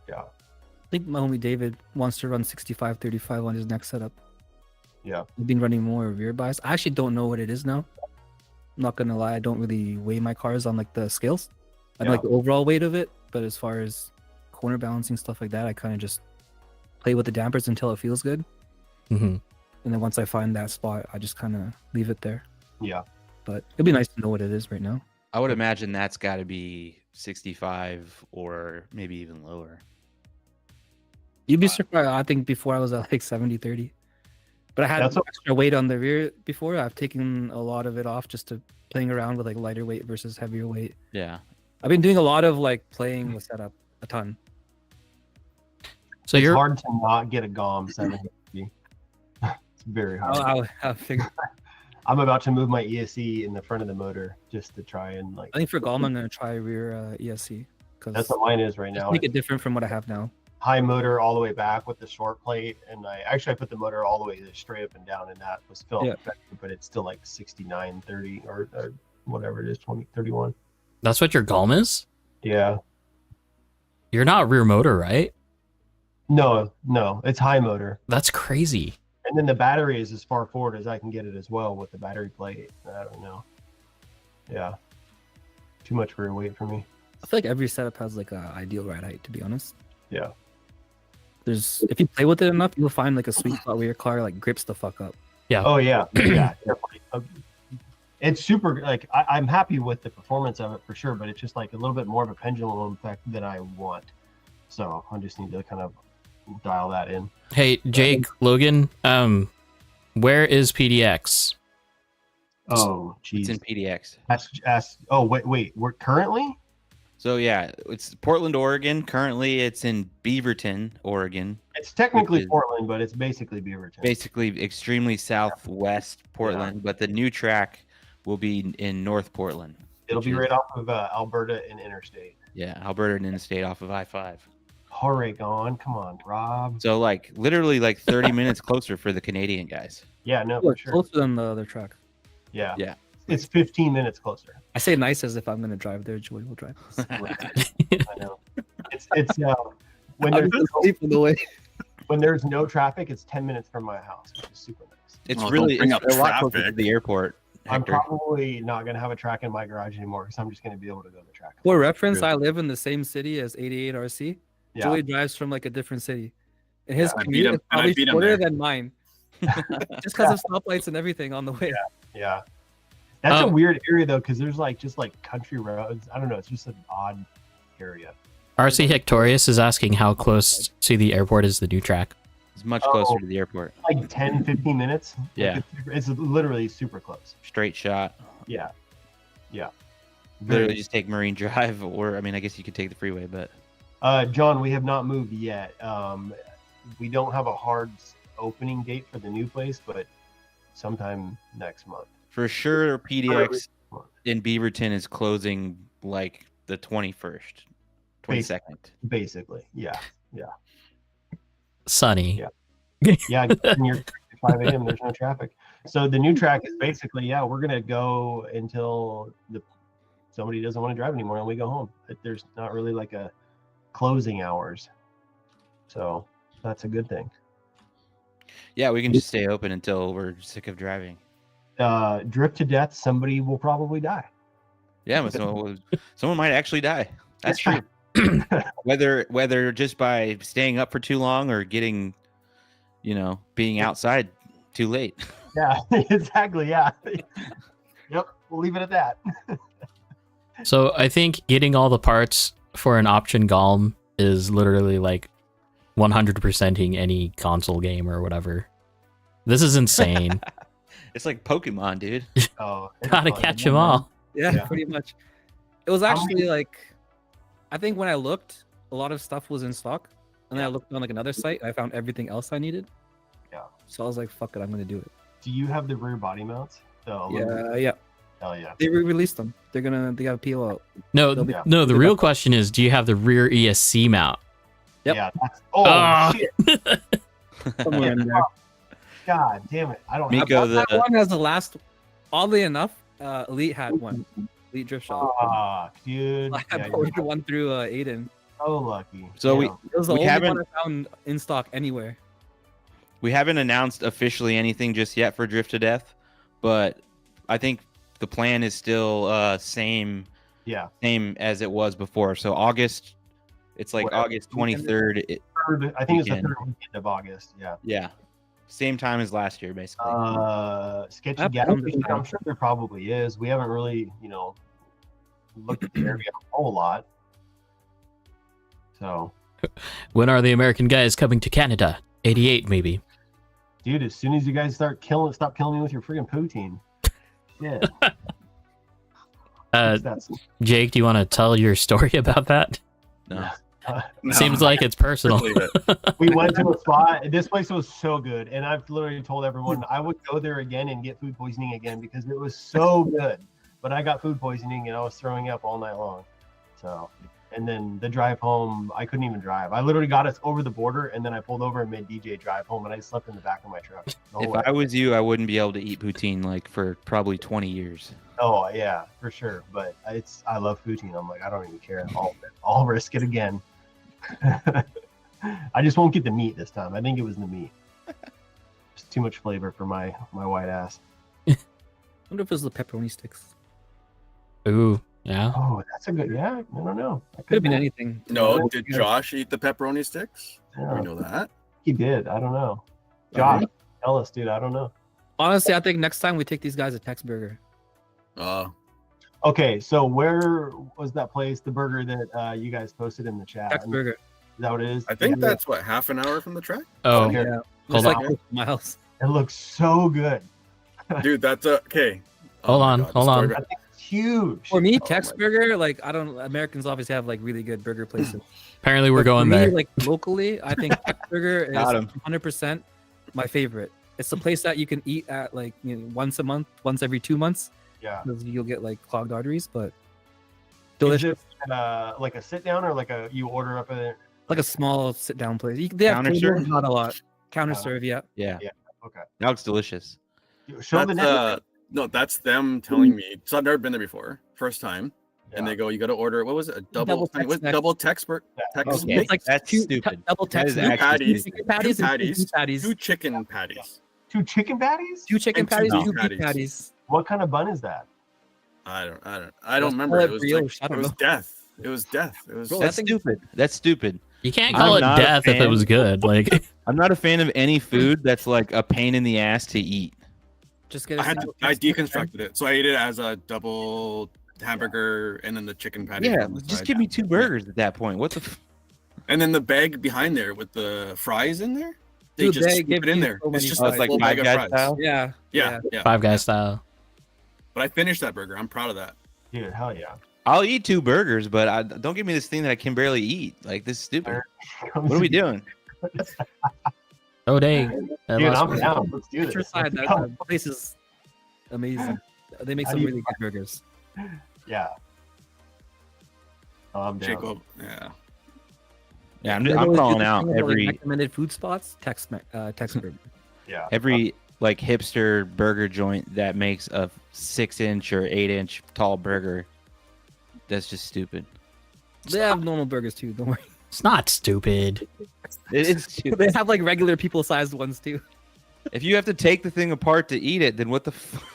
Speaker 6: Yeah,
Speaker 5: I think my homie David wants to run 65-35 on his next setup.
Speaker 6: yeah.
Speaker 5: I've been running more rear bias. I actually don't know what it is now. I'm not gonna lie, I don't really weigh my cars on like the scales. I know like the overall weight of it, but as far as corner balancing stuff like that, I kind of just play with the dampers until it feels good.
Speaker 1: Mhm.
Speaker 5: And then once I find that spot, I just kind of leave it there.
Speaker 6: Yeah.
Speaker 5: But it'd be nice to know what it is right now.
Speaker 2: I would imagine that's got to be 65 or maybe even lower.
Speaker 5: You'd be surprised. I think before I was at like 70-30. But I had
Speaker 6: That's
Speaker 5: extra weight on the rear before. I've taken a lot of it off just to playing around with like lighter weight versus heavier weight.
Speaker 2: Yeah.
Speaker 5: I've been doing a lot of like playing with setup a ton.
Speaker 1: so.
Speaker 6: It's
Speaker 1: You're
Speaker 6: hard to not get a GOM 750. It's very hard.
Speaker 5: I'll figure.
Speaker 6: I'm about to move my ESC in the front of the motor just to try and like.
Speaker 5: I think for Golem, I'm gonna try rear ESC because
Speaker 6: That's what mine is right now.
Speaker 5: make it different from what I have now.
Speaker 6: High motor all the way back with the short plate, and I put the motor all the way straight up and down, and that was still effective, but it's still like 69-30 or whatever it is, 20-31.
Speaker 1: that's what your Gulm is?
Speaker 6: Yeah.
Speaker 1: You're not rear motor, right?
Speaker 6: No, it's high motor.
Speaker 1: That's crazy.
Speaker 6: And then the battery is as far forward as I can get it as well with the battery plate. I don't know. Yeah. Too much rear weight for me.
Speaker 5: I feel like every setup has like a ideal ride height. To be honest,
Speaker 6: Yeah.
Speaker 5: if you play with it enough, you'll find like a sweet spot where your car like grips the fuck up.
Speaker 6: Oh yeah. Yeah. Definitely. It's super. Like I'm happy with the performance of it for sure, but it's just like a little bit more of a pendulum effect than I want. So I just need to kind of dial that in.
Speaker 1: Hey, Jake, Logan, where is PDX?
Speaker 6: Oh,
Speaker 2: It's
Speaker 6: geez.
Speaker 2: in PDX.
Speaker 6: Oh, wait. We're currently.
Speaker 2: So yeah, it's Portland, Oregon. Currently, it's in Beaverton, Oregon.
Speaker 6: It's technically
Speaker 2: Which is-
Speaker 6: Portland, but it's basically Beaverton.
Speaker 2: Basically, extremely southwest Portland, but the new track will be in North Portland.
Speaker 6: It'll
Speaker 2: which
Speaker 6: be
Speaker 2: is-
Speaker 6: right off of Alberta and Interstate.
Speaker 2: Yeah, Alberta and Interstate off of I-5.
Speaker 6: Oregon, come on, Rob.
Speaker 2: So like literally like 30 minutes closer for the Canadian guys.
Speaker 6: Yeah, no,
Speaker 5: Oh,
Speaker 6: for
Speaker 5: it's
Speaker 6: sure.
Speaker 5: closer than the other track.
Speaker 6: Yeah.
Speaker 2: Yeah.
Speaker 6: It's 15 minutes closer.
Speaker 5: I say nice as if I'm gonna drive there. Joey will drive.
Speaker 6: I know. It's when
Speaker 5: I'm
Speaker 6: there's
Speaker 5: just sleeping the way.
Speaker 6: when there's no traffic, it's 10 minutes from my house, which is super nice.
Speaker 2: It's
Speaker 4: Well,
Speaker 2: really
Speaker 4: don't bring
Speaker 2: it's
Speaker 4: up
Speaker 2: a lot closer to
Speaker 4: traffic.
Speaker 2: the airport.
Speaker 6: I'm
Speaker 2: Hector.
Speaker 6: probably not gonna have a track in my garage anymore because I'm just gonna be able to go to the track.
Speaker 5: For reference,
Speaker 2: Really?
Speaker 5: I live in the same city as 88 RC.
Speaker 6: Yeah.
Speaker 5: Joey drives from like a different city, and his
Speaker 4: I beat
Speaker 5: commute
Speaker 4: him-
Speaker 5: is
Speaker 4: and I
Speaker 5: probably
Speaker 4: beat him
Speaker 5: shorter
Speaker 4: there.
Speaker 5: than mine, just because of stoplights and everything on the way.
Speaker 6: Yeah. That's a
Speaker 1: Um,
Speaker 6: weird area though, because there's like just like country roads. I don't know. It's just an odd area.
Speaker 1: RC Hectorius is asking how close to the airport is the new track.
Speaker 2: It's much
Speaker 6: Oh.
Speaker 2: closer to the airport.
Speaker 6: Like 10, 15 minutes. Like,
Speaker 2: Yeah.
Speaker 6: it's literally super close.
Speaker 2: Straight shot.
Speaker 6: Yeah.
Speaker 2: Literally just take Marine Drive, or I mean, I guess you could take the freeway, but
Speaker 6: John, we have not moved yet. We don't have a hard opening date for the new place, but sometime next month.
Speaker 2: for sure PDX in Beaverton is closing like the 21st, 22nd.
Speaker 6: Basically, yeah.
Speaker 1: Sunny.
Speaker 6: Yeah. Yeah, when you're 5 a.m. There's no traffic. So the new track is basically, we're gonna go until somebody doesn't want to drive anymore and we go home. There's not really like a closing hours, so that's a good thing.
Speaker 2: Yeah, we can just stay open until we're sick of driving.
Speaker 6: Drift to death, somebody will probably die.
Speaker 2: Yeah, but someone might actually die. That's true. whether just by staying up for too long or getting, being outside too late.
Speaker 6: Yeah, exactly. Yeah. Yep. We'll leave it at that.
Speaker 1: So I think getting all the parts for an option Galm is literally like 100%ing any console game or whatever. This is insane.
Speaker 2: It's like Pokemon, dude.
Speaker 6: Oh, it's
Speaker 1: Gotta
Speaker 6: fun.
Speaker 1: catch them all.
Speaker 5: Yeah, pretty much. It was actually like, I think when I looked, a lot of stuff was in stock, and then I looked on like another site, I found everything else I needed.
Speaker 6: Yeah.
Speaker 5: So I was like, "Fuck it, I'm gonna do it."
Speaker 6: Do you have the rear body mounts?
Speaker 5: Yeah.
Speaker 6: Hell yeah.
Speaker 5: They released them. They got PO out.
Speaker 1: No,
Speaker 5: They'll be-
Speaker 1: no. The real question is, do you have the rear ESC mount?
Speaker 5: Yep.
Speaker 6: Yeah.
Speaker 1: Ah.
Speaker 6: Shit.
Speaker 5: Somewhere in there.
Speaker 6: God damn it. I don't
Speaker 2: Me
Speaker 6: have
Speaker 2: go
Speaker 5: That one has the last. Oddly enough, Elite had one. Elite Drift Shop.
Speaker 6: dude.
Speaker 5: I
Speaker 6: Yeah,
Speaker 5: ordered
Speaker 6: you're
Speaker 5: one through Aiden.
Speaker 6: so lucky.
Speaker 2: So
Speaker 6: Yeah.
Speaker 5: It was the
Speaker 2: We
Speaker 5: only
Speaker 2: haven't-
Speaker 5: one I found in stock anywhere.
Speaker 2: We haven't announced officially anything just yet for Drift to Death, but I think the plan is still same as it was before. So August, it's like
Speaker 6: Whatever.
Speaker 2: August 23rd.
Speaker 6: I think it's the
Speaker 2: Weekend.
Speaker 6: third weekend of August. Yeah.
Speaker 2: Yeah, same time as last year, basically.
Speaker 6: Sketchy
Speaker 5: I've
Speaker 6: gas
Speaker 5: found
Speaker 6: station,
Speaker 5: it.
Speaker 6: I'm sure there probably is. We haven't really, looked at the area a whole lot. So,
Speaker 1: When are the American guys coming to Canada? 88, maybe.
Speaker 6: dude, as soon as you guys stop killing me with your freaking poutine. Yeah. That's
Speaker 1: Jake, do you want to tell your story about that?
Speaker 2: No.
Speaker 4: No.
Speaker 1: Seems like it's personal.
Speaker 4: Leave it.
Speaker 6: we went to a spot. This place was so good, and I've literally told everyone I would go there again and get food poisoning again because it was so good. But I got food poisoning and I was throwing up all night long. So, and then the drive home, I couldn't even drive. I literally got us over the border, and then I pulled over and made DJ drive home, and I slept in the back of my truck.
Speaker 2: If I was you, I wouldn't be able to eat poutine like for probably 20 years.
Speaker 6: Oh yeah, for sure. But I love poutine. I'm like, I don't even care. I'll risk it again. I just won't get the meat this time. I think it was the meat. Just too much flavor for my white ass.
Speaker 5: I wonder if it was the pepperoni sticks.
Speaker 1: Ooh, yeah.
Speaker 6: Oh, that's a good. Yeah, I don't know.
Speaker 5: Could have been anything.
Speaker 4: No, did Josh eat the pepperoni sticks?
Speaker 6: Yeah,
Speaker 4: We know that.
Speaker 6: he did. I don't know. Josh, tell us, dude. I don't know.
Speaker 5: Honestly, I think next time we take these guys to Tex Burger.
Speaker 6: Okay, so where was that place? The burger that you guys posted in the chat.
Speaker 5: Tex Burger.
Speaker 6: Is that what it is?
Speaker 4: I think that's what, half an hour from the track?
Speaker 1: Oh,
Speaker 6: Here.
Speaker 5: Yeah.
Speaker 1: Hold
Speaker 5: It's like
Speaker 1: on.
Speaker 5: close to my house.
Speaker 6: It looks so good.
Speaker 4: Dude, that's okay.
Speaker 1: Hold
Speaker 4: my
Speaker 1: on,
Speaker 4: God, the
Speaker 1: hold
Speaker 4: story
Speaker 1: on.
Speaker 4: behind-
Speaker 6: It's huge.
Speaker 5: For me,
Speaker 4: Oh
Speaker 5: Tex
Speaker 4: my-
Speaker 5: Burger, like Americans obviously have like really good burger places.
Speaker 1: apparently we're
Speaker 5: But for
Speaker 1: going
Speaker 5: me,
Speaker 1: there.
Speaker 5: Like locally, I think Tex Burger is
Speaker 2: Got 'em.
Speaker 5: 100% my favorite. It's the place that you can eat at like once a month, once every 2 months,
Speaker 6: Yeah.
Speaker 5: because you'll get like clogged arteries. But
Speaker 6: Is
Speaker 5: delicious,
Speaker 6: it like a sit down or like you order up a?
Speaker 5: like a small sit down place. They have
Speaker 2: Counter
Speaker 5: tables,
Speaker 2: serve?
Speaker 5: not a lot. Counter serve, yeah.
Speaker 2: Yeah.
Speaker 6: Okay.
Speaker 2: That looks delicious.
Speaker 6: Show the
Speaker 4: That's,
Speaker 6: net.
Speaker 4: no, that's them telling me. So I've never been there before. First time. And
Speaker 6: Yeah.
Speaker 4: they go, you got to order, what was it? A
Speaker 5: Double
Speaker 4: thing with
Speaker 5: Tex-Mex.
Speaker 4: double Texburg. Tex
Speaker 2: Okay.
Speaker 5: It's like
Speaker 2: That's
Speaker 5: two,
Speaker 2: stupid.
Speaker 5: Double
Speaker 2: That
Speaker 5: Tex
Speaker 2: is
Speaker 5: meat,
Speaker 2: actually
Speaker 4: patties,
Speaker 5: chicken patties,
Speaker 4: two
Speaker 5: and
Speaker 4: patties,
Speaker 5: beef patties.
Speaker 4: two chicken patties.
Speaker 6: 2 chicken patties?
Speaker 5: Two chicken
Speaker 4: and two
Speaker 5: patties,
Speaker 4: beef
Speaker 5: 2 beef
Speaker 4: patties.
Speaker 5: patties.
Speaker 6: What kind of bun is that?
Speaker 4: I don't
Speaker 5: Let's
Speaker 4: remember.
Speaker 5: call
Speaker 4: It
Speaker 5: it
Speaker 4: was
Speaker 5: brioche, I
Speaker 4: like,
Speaker 5: don't
Speaker 4: it was
Speaker 5: know.
Speaker 4: death. It was death. It was
Speaker 5: Bro,
Speaker 2: That's
Speaker 5: think-
Speaker 2: stupid. That's stupid.
Speaker 1: You can't
Speaker 2: I'm
Speaker 1: call it
Speaker 2: not a
Speaker 1: death if it
Speaker 2: fan.
Speaker 1: was good. Like,
Speaker 2: I'm not a fan of any food that's like a pain in the ass to eat.
Speaker 5: Just get.
Speaker 4: I deconstructed it. So I ate it as a double hamburger and then the chicken patty.
Speaker 2: Yeah,
Speaker 4: on the
Speaker 2: just
Speaker 4: side.
Speaker 2: give me 2 burgers at that point. What the?
Speaker 4: And then the bag behind there with the fries in there. They
Speaker 5: Dude,
Speaker 4: just
Speaker 5: they
Speaker 4: scoop
Speaker 5: give
Speaker 4: it in
Speaker 5: you
Speaker 4: there.
Speaker 5: so
Speaker 4: It's
Speaker 5: many
Speaker 4: just
Speaker 2: Oh,
Speaker 4: a
Speaker 2: it's like
Speaker 4: full
Speaker 2: Five
Speaker 4: bag of
Speaker 2: Guys
Speaker 4: fries.
Speaker 2: style.
Speaker 5: Yeah.
Speaker 4: Yeah.
Speaker 1: Five Guys style.
Speaker 4: But I finished that burger. I'm proud of that.
Speaker 6: Dude, hell yeah.
Speaker 2: I'll eat 2 burgers, but don't give me this thing that I can barely eat. Like, this is stupid. What are we doing?
Speaker 1: Oh dang! That
Speaker 6: Dude,
Speaker 1: lost
Speaker 6: I'm
Speaker 1: me.
Speaker 6: down. Let's do
Speaker 5: Get
Speaker 6: this.
Speaker 5: your side.
Speaker 6: Let's
Speaker 5: That
Speaker 6: go.
Speaker 5: place is amazing. They make
Speaker 6: How
Speaker 5: some
Speaker 6: do you-
Speaker 5: really good burgers.
Speaker 6: Yeah. Oh, I'm down.
Speaker 4: Jacob. Yeah.
Speaker 2: Yeah, I'm
Speaker 5: They
Speaker 2: calling
Speaker 5: always do
Speaker 2: out
Speaker 5: this thing about, like,
Speaker 2: every
Speaker 5: recommended food spots. Tex Burger.
Speaker 6: Yeah.
Speaker 2: like hipster burger joint that makes a 6-inch or 8-inch tall burger. That's just stupid.
Speaker 5: They have normal burgers too. Don't worry.
Speaker 1: It's not stupid.
Speaker 2: It is stupid.
Speaker 5: They have like regular people-sized ones too.
Speaker 2: If you have to take the thing apart to eat it, then what the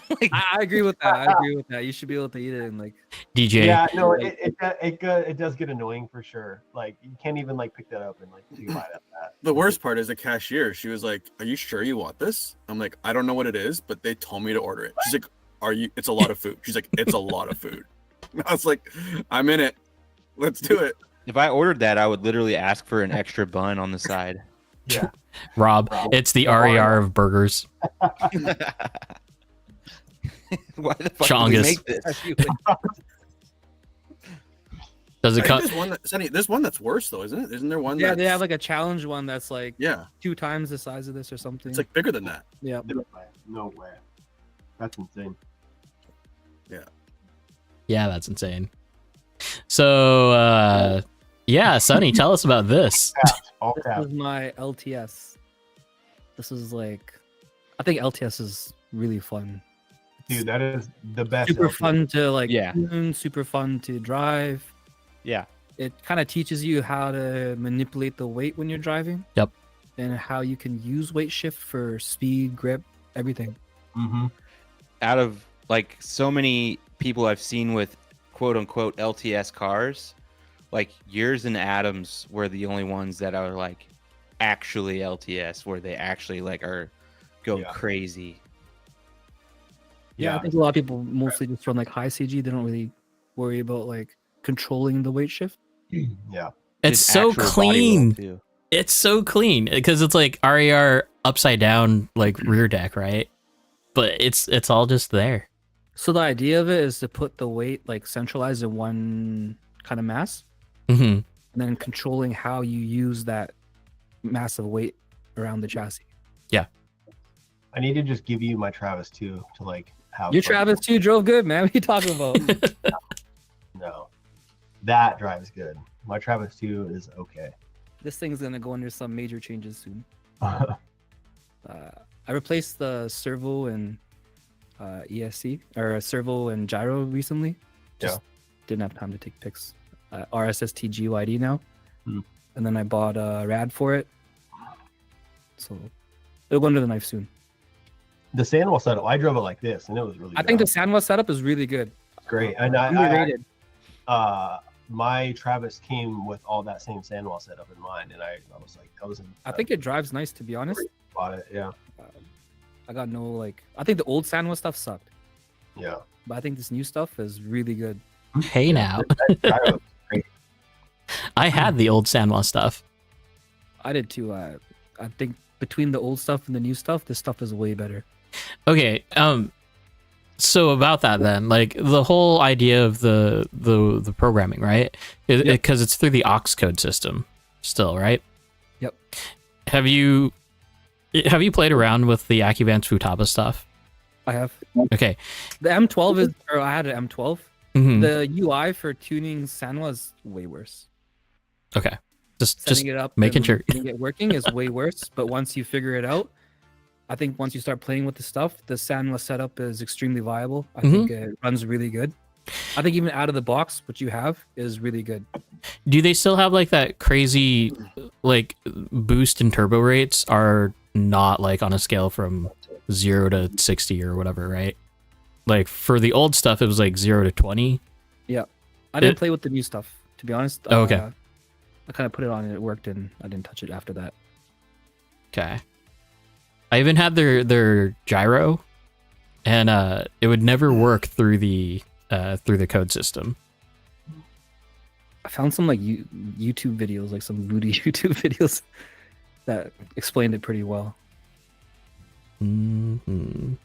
Speaker 2: like,
Speaker 5: I agree with that. I agree with that. You should be able to eat it and like.
Speaker 1: DJ.
Speaker 6: Yeah, no, it does get annoying for sure. Like you can't even like pick that up and like take a bite of that.
Speaker 4: The worst part is the cashier. She was like, "Are you sure you want this?" I'm like, "I don't know what it is, but they told me to order it." She's like, "Are you? It's a lot of food." She's like, "It's a lot of food." I was like, "I'm in it. Let's do it."
Speaker 2: if I ordered that, I would literally ask for an extra bun on the side.
Speaker 6: Yeah.
Speaker 1: Rob, it's the RER of burgers.
Speaker 2: Why the fuck did we
Speaker 1: Chongus.
Speaker 2: make this?
Speaker 1: Does it
Speaker 4: I think
Speaker 1: come?
Speaker 4: there's one Sonny, there's one that's worse though, isn't it? Isn't there one?
Speaker 5: Yeah,
Speaker 4: that's,
Speaker 5: they have like a challenge one that's like
Speaker 4: yeah,
Speaker 5: 2 times the size of this or something.
Speaker 4: it's like bigger than that.
Speaker 5: yeah.
Speaker 6: No way. That's insane.
Speaker 1: Yeah, that's insane. So, yeah, Sonny, tell us about this.
Speaker 6: All
Speaker 5: This
Speaker 6: caps.
Speaker 5: is my LTS. This is like, I think LTS is really fun.
Speaker 6: Dude, that is the best.
Speaker 5: Super
Speaker 6: LTS.
Speaker 5: fun to like
Speaker 2: Yeah.
Speaker 5: tune, super fun to drive.
Speaker 2: Yeah.
Speaker 5: It kind of teaches you how to manipulate the weight when you're driving.
Speaker 1: Yep.
Speaker 5: And how you can use weight shift for speed, grip, everything.
Speaker 6: Mm-hmm.
Speaker 2: Out of like so many people I've seen with quote unquote LTS cars, like yours and Adams were the only ones that are like actually LTS, where they actually like are go
Speaker 6: Yeah.
Speaker 2: crazy.
Speaker 5: Yeah, I think a lot of people mostly just run like high CG. They don't really worry about like controlling the weight shift.
Speaker 6: Yeah.
Speaker 1: It's
Speaker 2: Just
Speaker 1: so
Speaker 2: actual body roll,
Speaker 1: clean.
Speaker 2: too.
Speaker 1: It's so clean because it's like RER upside down, like rear deck, right? But it's all just there.
Speaker 5: So the idea of it is to put the weight like centralized in one kind of mass,
Speaker 1: Hmm.
Speaker 5: and then controlling how you use that massive weight around the chassis.
Speaker 6: I need to just give you my Travis too to like have
Speaker 5: Your
Speaker 6: fun.
Speaker 5: Travis 2 drove good, man. What are you talking about?
Speaker 6: No. That drives good. My Travis 2 is okay.
Speaker 5: This thing's gonna go under some major changes soon. I replaced the servo and ESC or servo and gyro recently. Just didn't have time to take pics. RSST GYD now, and then I bought a rad for it. So it'll go under the knife soon.
Speaker 6: The Sandwell setup, I drove it like this and it was really
Speaker 5: I
Speaker 6: good.
Speaker 5: think the Sandwell setup is really good.
Speaker 6: great. And
Speaker 5: Underrated.
Speaker 6: my Travis came with all that same Sandwell setup in mind, and I was like,
Speaker 5: I think it drives nice, to be honest.
Speaker 6: bought it. Yeah,
Speaker 5: I got no like. I think the old Sandwell stuff sucked,
Speaker 6: yeah.
Speaker 5: but I think this new stuff is really good.
Speaker 1: Hey now,
Speaker 6: That gyro was great.
Speaker 1: I had the old Sanwa stuff.
Speaker 5: I did too. I think between the old stuff and the new stuff, this stuff is way better.
Speaker 1: Okay, so about that then, like the whole idea of the programming, right? Because it's through the aux code system still, right?
Speaker 5: Yep.
Speaker 1: Have you played around with the Accuvance Futaba stuff?
Speaker 5: I have
Speaker 1: Okay.
Speaker 5: the M12 is, or I had an M12.
Speaker 1: Mhm.
Speaker 5: The UI for tuning Sanwa is way worse.
Speaker 1: Okay. Just
Speaker 5: Setting it up,
Speaker 1: making
Speaker 5: and
Speaker 1: sure.
Speaker 5: getting it working is way worse. But once you figure it out, I think once you start playing with the stuff, the Sanwa setup is extremely viable. I think it runs really good. I think even out of the box, what you have is really good.
Speaker 1: Do they still have like that crazy like boost and turbo rates are not like on a scale from 0 to 60 or whatever, right? Like for the old stuff, it was like 0 to 20.
Speaker 5: I didn't play with the new stuff, to be honest.
Speaker 1: Oh, okay.
Speaker 5: I kind of put it on and it worked, and I didn't touch it after that.
Speaker 1: Okay. I even had their gyro, and it would never work through the code system.
Speaker 5: I found some like YouTube videos, like some Voodoo YouTube videos that explained it pretty well.
Speaker 1: Mhm.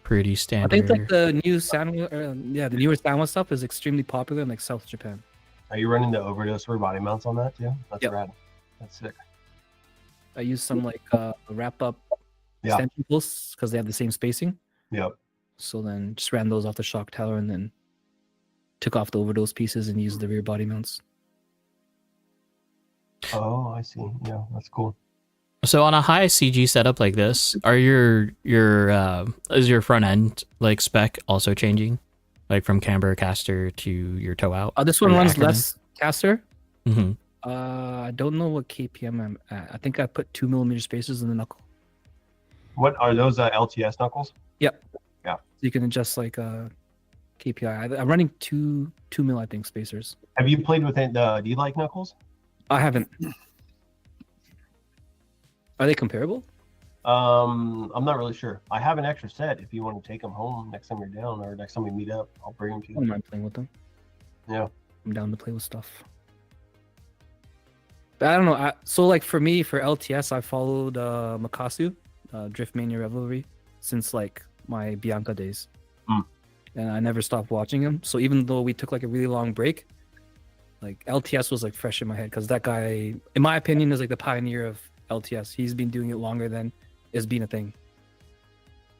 Speaker 1: Pretty
Speaker 5: I
Speaker 1: standard.
Speaker 5: think like the new Sanwa, the newer Sanwa stuff is extremely popular in like South Japan.
Speaker 6: Are you running the overdose for body mounts on that too? That's
Speaker 5: Yep.
Speaker 6: rad. That's sick.
Speaker 5: I use some like wrap up
Speaker 6: Yeah.
Speaker 5: extension posts because they have the same spacing.
Speaker 6: Yep.
Speaker 5: So then just ran those off the shock tower and then took off the overdose pieces and used the rear body mounts.
Speaker 6: Oh, I see. Yeah, that's cool.
Speaker 1: So on a high CG setup like this, are your is your front end like spec also changing? like from camber caster to your toe out?
Speaker 5: This one
Speaker 1: Or
Speaker 5: runs
Speaker 1: Ackerman?
Speaker 5: less caster.
Speaker 1: Mm-hmm.
Speaker 5: I don't know what KPM I'm at. I think I put 2mm spacers in the knuckle.
Speaker 6: What are those LTS knuckles?
Speaker 5: So you can adjust like KPI. I'm running 2 mil, I think, spacers.
Speaker 6: Have you played with the D-like knuckles?
Speaker 5: I haven't. Are they comparable?
Speaker 6: I'm not really sure. I have an extra set if you want to take them home next time you're down or next time we meet up. I'll bring them to
Speaker 5: I don't
Speaker 6: you.
Speaker 5: mind playing with them.
Speaker 6: Yeah.
Speaker 5: I'm down to play with stuff. But I don't know. So like for me, for LTS, I followed Makasu, Driftmania Revelry, since like my Bianca days. And I never stopped watching him. So even though we took like a really long break, like LTS was like fresh in my head because that guy, in my opinion, is like the pioneer of LTS. He's been doing it longer than it's been a thing.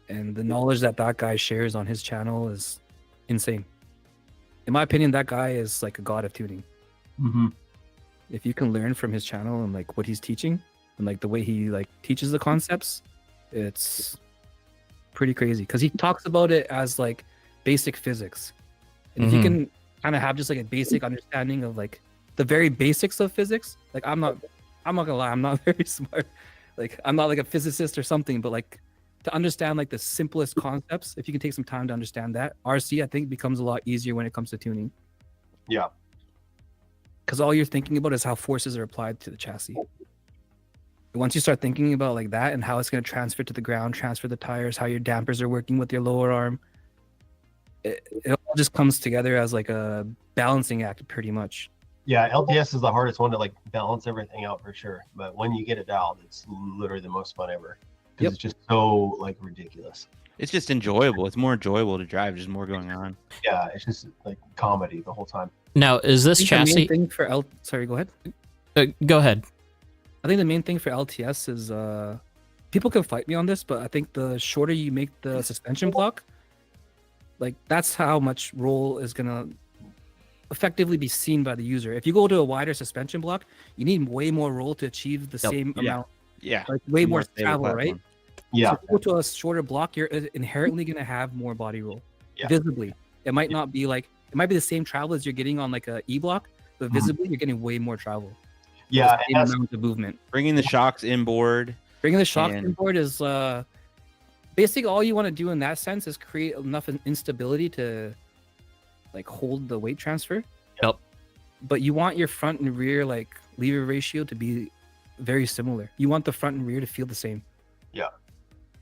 Speaker 5: And the knowledge that guy shares on his channel is insane. In my opinion, that guy is like a god of tuning.
Speaker 6: Mm-hmm.
Speaker 5: If you can learn from his channel and like what he's teaching and like the way he like teaches the concepts, it's pretty crazy because he talks about it as like basic physics. And if you can kind of have just like a basic understanding of like the very basics of physics, like I'm not gonna lie, I'm not very smart. Like I'm not like a physicist or something, but like to understand like the simplest concepts, if you can take some time to understand that, RC I think becomes a lot easier when it comes to tuning.
Speaker 6: Yeah.
Speaker 5: Because all you're thinking about is how forces are applied to the chassis. Once you start thinking about like that and how it's going to transfer to the ground, transfer the tires, how your dampers are working with your lower arm, it all just comes together as like a balancing act pretty much.
Speaker 6: Yeah, LTS is the hardest one to like balance everything out for sure. But when you get it dialed, it's literally the most fun ever. Because it's just so like ridiculous.
Speaker 2: It's just enjoyable. It's more enjoyable to drive. There's more going on.
Speaker 6: Yeah, it's just like comedy the whole time.
Speaker 1: Now, is this
Speaker 5: I think the
Speaker 1: chassis?
Speaker 5: main thing for sorry, go ahead.
Speaker 1: Go ahead.
Speaker 5: I think the main thing for LTS is people can fight me on this, but I think the shorter you make the suspension block, like that's how much roll is gonna effectively be seen by the user. If you go to a wider suspension block, you need way more roll to achieve the same amount.
Speaker 2: Yeah.
Speaker 5: Like way
Speaker 2: The
Speaker 5: more
Speaker 2: stable
Speaker 5: travel, right?
Speaker 2: platform.
Speaker 6: Yeah.
Speaker 5: So if you go to a shorter block, you're inherently gonna have more body roll.
Speaker 6: Yeah.
Speaker 5: Visibly. It might not be like it might be the same travel as you're getting on like a E block, but visibly you're getting way more travel.
Speaker 6: Yeah,
Speaker 5: The
Speaker 6: and
Speaker 5: same
Speaker 6: that's,
Speaker 5: amount of movement.
Speaker 2: Bringing the shocks inboard.
Speaker 5: Bringing the shock
Speaker 2: And-
Speaker 5: inboard is basically all you want to do in that sense is create enough instability to like hold the weight transfer.
Speaker 1: Yep.
Speaker 5: But you want your front and rear like lever ratio to be very similar. You want the front and rear to feel the same.
Speaker 6: Yeah.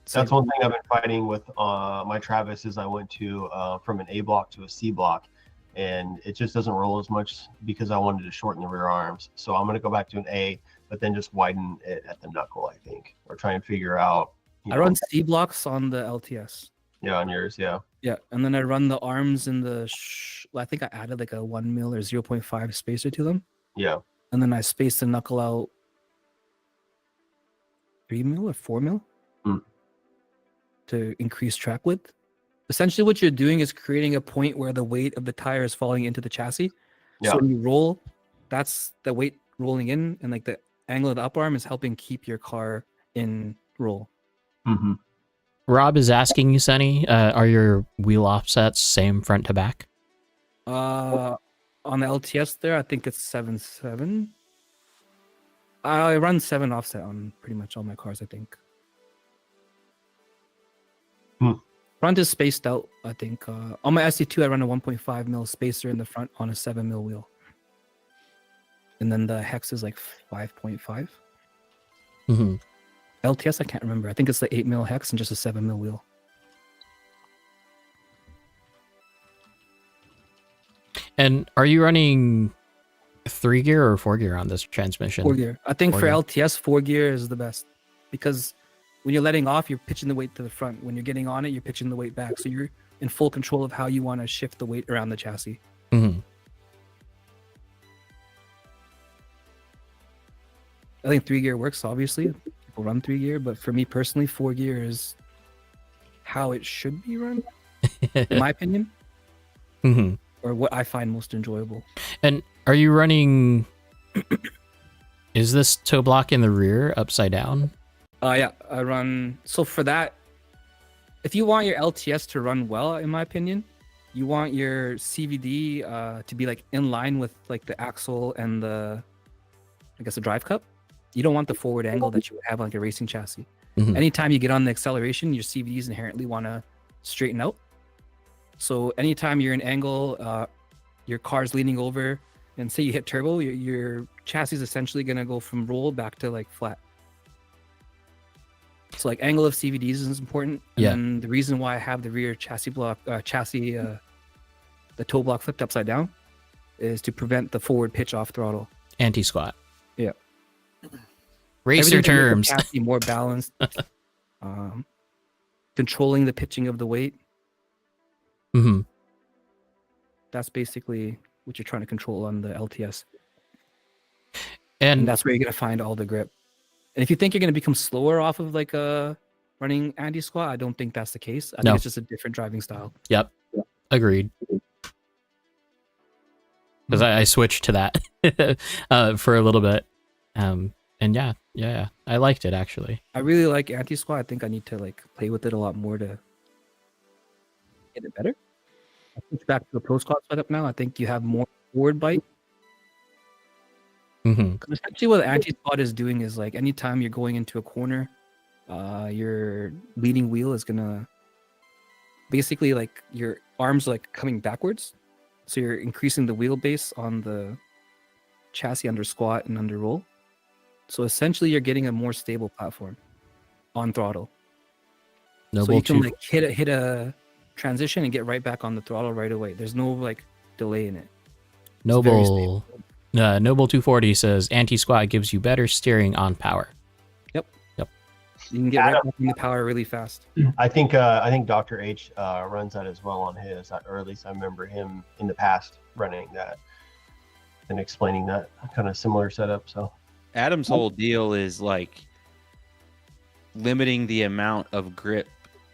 Speaker 5: So
Speaker 6: that's one thing I've been fighting with my Travis is I went to from an A block to a C block, and it just doesn't roll as much because I wanted to shorten the rear arms. So I'm going to go back to an A, but then just widen it at the knuckle, I think, or try and figure out.
Speaker 5: I run C blocks on the LTS.
Speaker 6: Yeah, on yours, yeah.
Speaker 5: Yeah, and then I run the arms in the. I think I added like a 1 mil or 0.5 spacer to them,
Speaker 6: Yeah.
Speaker 5: and then I spaced the knuckle out 3 mil or 4 mil to increase track width. Essentially, what you're doing is creating a point where the weight of the tire is falling into the chassis.
Speaker 6: Yeah.
Speaker 5: So when you roll, that's the weight rolling in, and like the angle of the up arm is helping keep your car in roll.
Speaker 6: Mm-hmm.
Speaker 1: Rob is asking you, Sonny, are your wheel offsets same front to back?
Speaker 5: On the LTS there, I think it's 7.7. I run 7 offset on pretty much all my cars, I think. Front is spaced out, I think. On my SC2, I run a 1.5 mil spacer in the front on a 7 mil wheel. And then the hex is like 5.5.
Speaker 1: Mm-hmm.
Speaker 5: LTS, I can't remember. I think it's the 8 mil hex and just a 7 mil wheel.
Speaker 1: And are you running 3 gear or 4 gear on this transmission?
Speaker 5: 4 gear. I think
Speaker 1: 4
Speaker 5: for
Speaker 1: gear.
Speaker 5: LTS, 4 gear is the best because when you're letting off, you're pitching the weight to the front. When you're getting on it, you're pitching the weight back. So you're in full control of how you want to shift the weight around the chassis.
Speaker 1: Mm-hmm.
Speaker 5: I think 3 gear works, obviously. People run 3 gear, but for me personally, 4 gear is how it should be run, in my opinion,
Speaker 1: Mm-hmm.
Speaker 5: or what I find most enjoyable.
Speaker 1: And are you running? Is this toe block in the rear upside down?
Speaker 5: Yeah, I run. So for that, if you want your LTS to run well, in my opinion, you want your CVD to be like in line with like the axle and the, I guess, the drive cup. You don't want the forward angle that you would have on like a racing chassis.
Speaker 1: Mhm.
Speaker 5: Anytime you get on the acceleration, your CVDs inherently want to straighten out. So anytime you're in angle, your car's leaning over, and say you hit turbo, your chassis is essentially going to go from roll back to like flat. So like angle of CVDs is important. And
Speaker 1: Yeah.
Speaker 5: then the reason why I have the rear chassis block, the toe block flipped upside down, is to prevent the forward pitch off throttle.
Speaker 1: Anti-squat.
Speaker 5: Yeah.
Speaker 1: Racer
Speaker 5: Everything to make the
Speaker 1: terms.
Speaker 5: chassis more balanced. Controlling the pitching of the weight.
Speaker 1: Hmm.
Speaker 5: That's basically what you're trying to control on the LTS. And
Speaker 1: And
Speaker 5: that's where you're going to find all the grip. And if you think you're going to become slower off of like a running anti-squat, I don't think that's the case. I
Speaker 1: No.
Speaker 5: think it's just a different driving style.
Speaker 1: yep, agreed. Because I switched to that for a little bit, and yeah, I liked it actually.
Speaker 5: I really like anti-squat. I think I need to like play with it a lot more to get it better. I switched back to the pro squat setup now. I think you have more forward bite.
Speaker 1: Hmm.
Speaker 5: Essentially what anti-squat is doing is like anytime you're going into a corner, your leading wheel is gonna basically like your arms like coming backwards. So you're increasing the wheelbase on the chassis under squat and under roll. So essentially you're getting a more stable platform on throttle.
Speaker 1: Noble
Speaker 5: So you can
Speaker 1: two-
Speaker 5: like hit a transition and get right back on the throttle right away. There's no like delay in it. very
Speaker 1: Noble. Noble 240 says anti-squat gives you better steering on power.
Speaker 5: You can get right back in the power really fast.
Speaker 6: I think Dr. H runs that as well on his, or at least I remember him in the past running that and explaining that kind of similar setup. So
Speaker 2: Adam's whole deal is like limiting the amount of grip,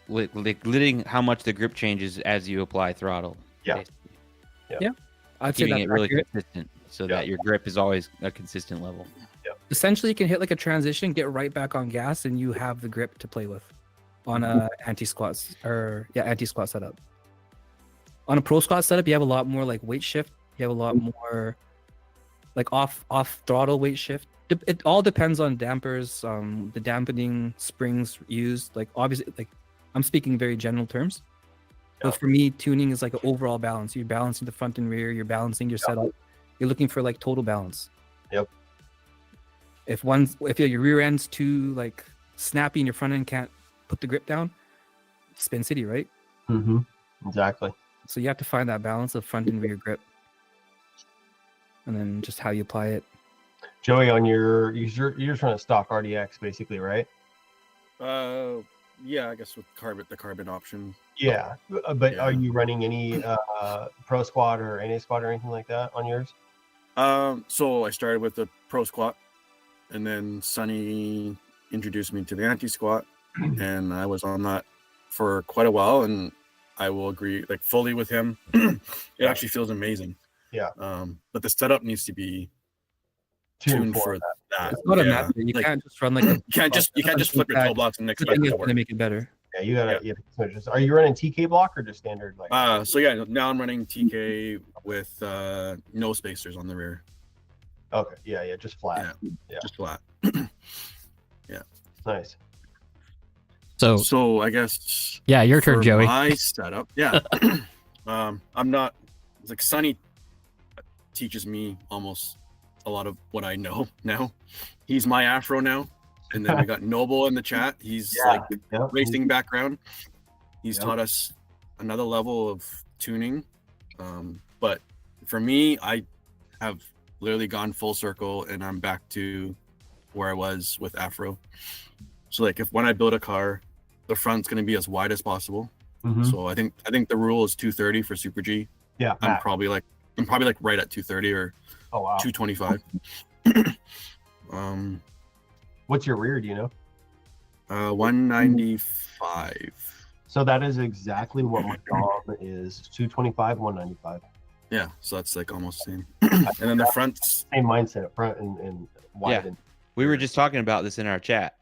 Speaker 2: limiting how much the grip changes as you apply throttle.
Speaker 6: Yeah.
Speaker 2: basically.
Speaker 5: I'd say
Speaker 2: Keeping
Speaker 5: that's
Speaker 2: it really
Speaker 5: accurate.
Speaker 2: consistent so
Speaker 6: Yeah.
Speaker 2: that your grip is always a consistent level.
Speaker 5: Essentially you can hit like a transition, get right back on gas, and you have the grip to play with on a anti-squat setup. On a pro squat setup, you have a lot more like weight shift. You have a lot more like off throttle weight shift. It all depends on dampers, the dampening springs used. Like obviously, like I'm speaking very general terms. But for me, tuning is like an overall balance. You're balancing the front and rear. You're balancing your setup. You're looking for like total balance.
Speaker 6: Yep.
Speaker 5: If your rear end's too like snappy and your front end can't put the grip down, spin city, right?
Speaker 6: Exactly.
Speaker 5: So you have to find that balance of front and rear grip, and then just how you apply it.
Speaker 6: Joey, on you're just running stock RDX basically, right?
Speaker 4: Yeah, I guess with the carbon option.
Speaker 6: Yeah, but
Speaker 4: Yeah.
Speaker 6: are you running any pro squat or NA squat or anything like that on yours?
Speaker 4: So I started with the pro squat, and then Sonny introduced me to the anti squat, and I was on that for quite a while, and I will agree like fully with him. It actually feels amazing.
Speaker 6: Yeah.
Speaker 4: But the setup needs to be tuned for that.
Speaker 5: It's not a
Speaker 4: Yeah.
Speaker 5: matter. You
Speaker 4: Like,
Speaker 5: can't just run like a.
Speaker 4: you can't just flip your toe blocks and expect
Speaker 5: Nothing
Speaker 4: it
Speaker 5: is
Speaker 4: to
Speaker 5: going to
Speaker 4: work.
Speaker 5: make it better.
Speaker 6: Yeah, you gotta. Are you running TK block or just standard? Like,
Speaker 4: So yeah, now I'm running TK with no spacers on the rear.
Speaker 6: okay, yeah, just flat. Yeah.
Speaker 4: Just flat.
Speaker 6: Nice.
Speaker 4: So I guess
Speaker 1: Yeah, your turn,
Speaker 4: for
Speaker 1: Joey.
Speaker 4: my setup, yeah. I'm not. It's like Sonny teaches me almost a lot of what I know now. He's my afro now, and then we got Noble in the chat. He's like
Speaker 6: Yep.
Speaker 4: racing background. He's
Speaker 6: Yep.
Speaker 4: taught us another level of tuning. But for me, I have literally gone full circle, and I'm back to where I was with afro. So like when I build a car, the front's going to be as wide as possible.
Speaker 6: Mhm.
Speaker 4: So I think the rule is 230 for Super G.
Speaker 6: Yeah.
Speaker 4: I'm
Speaker 6: Matt.
Speaker 4: probably like right at 230 or
Speaker 6: Oh wow.
Speaker 4: 225.
Speaker 6: What's your rear? Do you know?
Speaker 4: 195.
Speaker 6: So that is exactly what my Dom is. 225, 195.
Speaker 4: Yeah, so that's like almost the same. And then the front's
Speaker 6: Same mindset, front and wide.
Speaker 2: Yeah.
Speaker 6: And,
Speaker 2: We were just talking about this in our chat.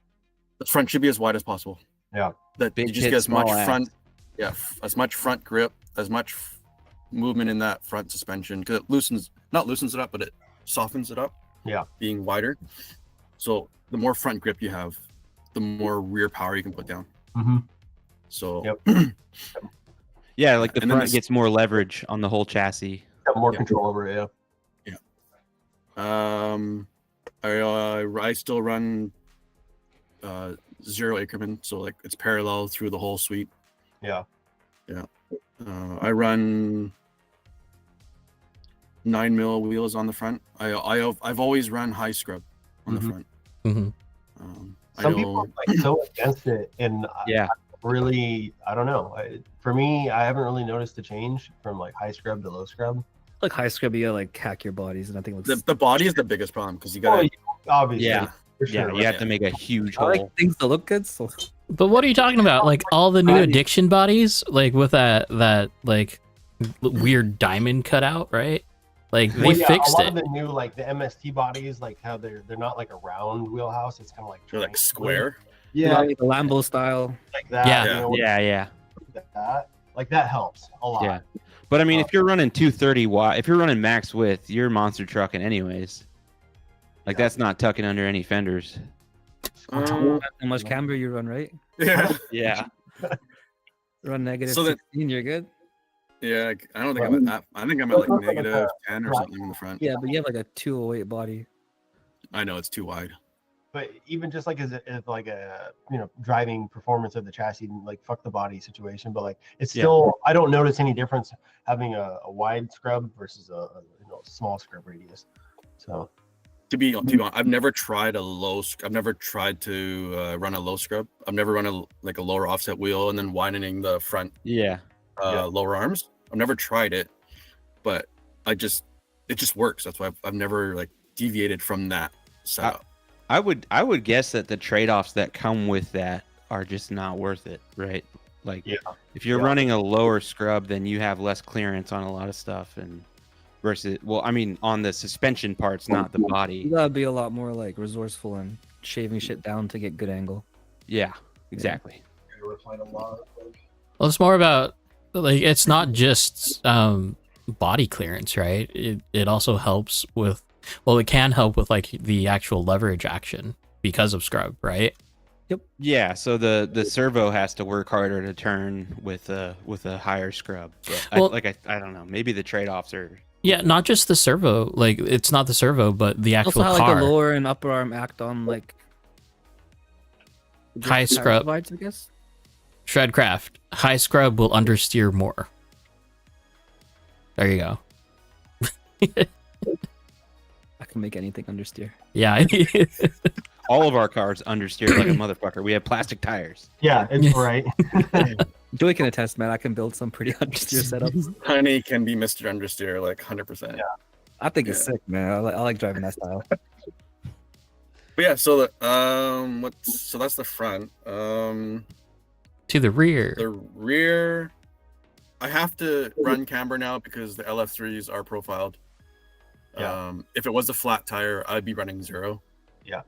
Speaker 4: the front should be as wide as possible.
Speaker 6: Yeah.
Speaker 4: That
Speaker 2: Big
Speaker 4: you just
Speaker 2: pit,
Speaker 4: get as much
Speaker 2: small ass.
Speaker 4: front, as much front grip, as much movement in that front suspension because it not loosens it up, but it softens it up.
Speaker 6: Yeah.
Speaker 4: Being wider. So the more front grip you have, the more rear power you can put down.
Speaker 6: Mm-hmm.
Speaker 4: So
Speaker 6: Yep.
Speaker 2: Yeah, like the
Speaker 4: And then
Speaker 2: front gets more leverage on the whole chassis.
Speaker 6: Got more
Speaker 4: Yeah.
Speaker 6: control over it. Yeah.
Speaker 4: I still run 0 Ackerman, so like it's parallel through the whole suite.
Speaker 6: Yeah.
Speaker 4: I run 9mm wheels on the front. I've always run high scrub on the
Speaker 6: Mhm.
Speaker 4: front.
Speaker 1: Mhm.
Speaker 6: Some people are like so against it, and
Speaker 2: Yeah.
Speaker 6: I don't know. For me, I haven't really noticed a change from like high scrub to low scrub.
Speaker 5: Like high scrub, you gotta like hack your bodies, and I think it looks.
Speaker 4: The body is the biggest problem because you
Speaker 6: Oh,
Speaker 4: gotta.
Speaker 6: obviously,
Speaker 2: Yeah.
Speaker 6: for
Speaker 2: Yeah,
Speaker 6: sure.
Speaker 2: you have to make a huge
Speaker 5: I like
Speaker 2: hole.
Speaker 5: things that look good. So
Speaker 1: But what are you talking about? Like all the new addiction bodies, like with that like weird diamond cutout, right? Like they
Speaker 6: Well, yeah,
Speaker 1: fixed
Speaker 6: a lot
Speaker 1: it.
Speaker 6: of the new like the MST bodies, like how they're not like a round wheelhouse. It's kind of like
Speaker 4: They're like
Speaker 6: triangular.
Speaker 4: square.
Speaker 6: Yeah,
Speaker 5: like the Lambo style.
Speaker 6: like that.
Speaker 1: Yeah.
Speaker 6: you know,
Speaker 2: Yeah.
Speaker 6: like that helps a lot.
Speaker 2: Yeah. But I mean, if you're running 230 watt, if you're running max width, you're monster trucking anyways. Like
Speaker 6: Yeah.
Speaker 2: that's not tucking under any fenders.
Speaker 4: Uh,
Speaker 5: How much camber you run, right?
Speaker 4: yeah.
Speaker 2: Yeah.
Speaker 5: Run negative
Speaker 4: So that-
Speaker 5: 16, you're good.
Speaker 4: Yeah. I don't think I'm at that. I think I'm at like negative 10 or something in the front.
Speaker 5: Yeah, but you have like a 208 body.
Speaker 4: I know it's too wide.
Speaker 6: But even just like as like a driving performance of the chassis, like fuck the body situation, but like it's
Speaker 2: Yeah.
Speaker 6: still I don't notice any difference having a wide scrub versus a small scrub radius. So
Speaker 4: To be honest, I've never tried I've never tried to run a low scrub. I've never run a lower offset wheel and then widening the front
Speaker 2: Yeah.
Speaker 4: lower arms. I've never tried it, but it just works. That's why I've never like deviated from that setup.
Speaker 2: I would guess that the trade-offs that come with that are just not worth it, right? Like
Speaker 6: Yeah.
Speaker 2: if you're
Speaker 6: Yeah.
Speaker 2: running a lower scrub, then you have less clearance on a lot of stuff and versus I mean on the suspension parts, not the
Speaker 5: You
Speaker 2: body.
Speaker 5: gotta be a lot more like resourceful and shaving shit down to get good angle.
Speaker 2: Yeah, exactly.
Speaker 1: Well, it's more about like it's not just body clearance, right? It also helps with it can help with like the actual leverage action because of scrub, right?
Speaker 2: Yeah, so the servo has to work harder to turn with a higher scrub. But
Speaker 1: Well-
Speaker 2: I don't know. Maybe the trade-offs are
Speaker 1: Yeah, not just the servo. Like it's not the servo, but the actual
Speaker 5: Also, how
Speaker 1: car.
Speaker 5: like the lower and upper arm act on like
Speaker 1: High
Speaker 5: different
Speaker 1: scrub.
Speaker 5: divides, I guess.
Speaker 1: Shredcraft, high scrub will understeer more. There you go.
Speaker 5: I can make anything understeer.
Speaker 1: Yeah.
Speaker 2: all of our cars understeer like a motherfucker. We have plastic tires.
Speaker 6: yeah, it's right.
Speaker 5: Joey can attest, man. I can build some pretty understeer setups.
Speaker 4: Honey can be Mr. Understeer like 100%.
Speaker 6: Yeah.
Speaker 5: I think it's sick, man. I like driving that style.
Speaker 4: But yeah, so so that's the front.
Speaker 1: To the rear.
Speaker 4: The rear, I have to run camber now because the LF3s are profiled.
Speaker 6: Yeah.
Speaker 4: If it was a flat tire, I'd be running 0.
Speaker 6: Yeah.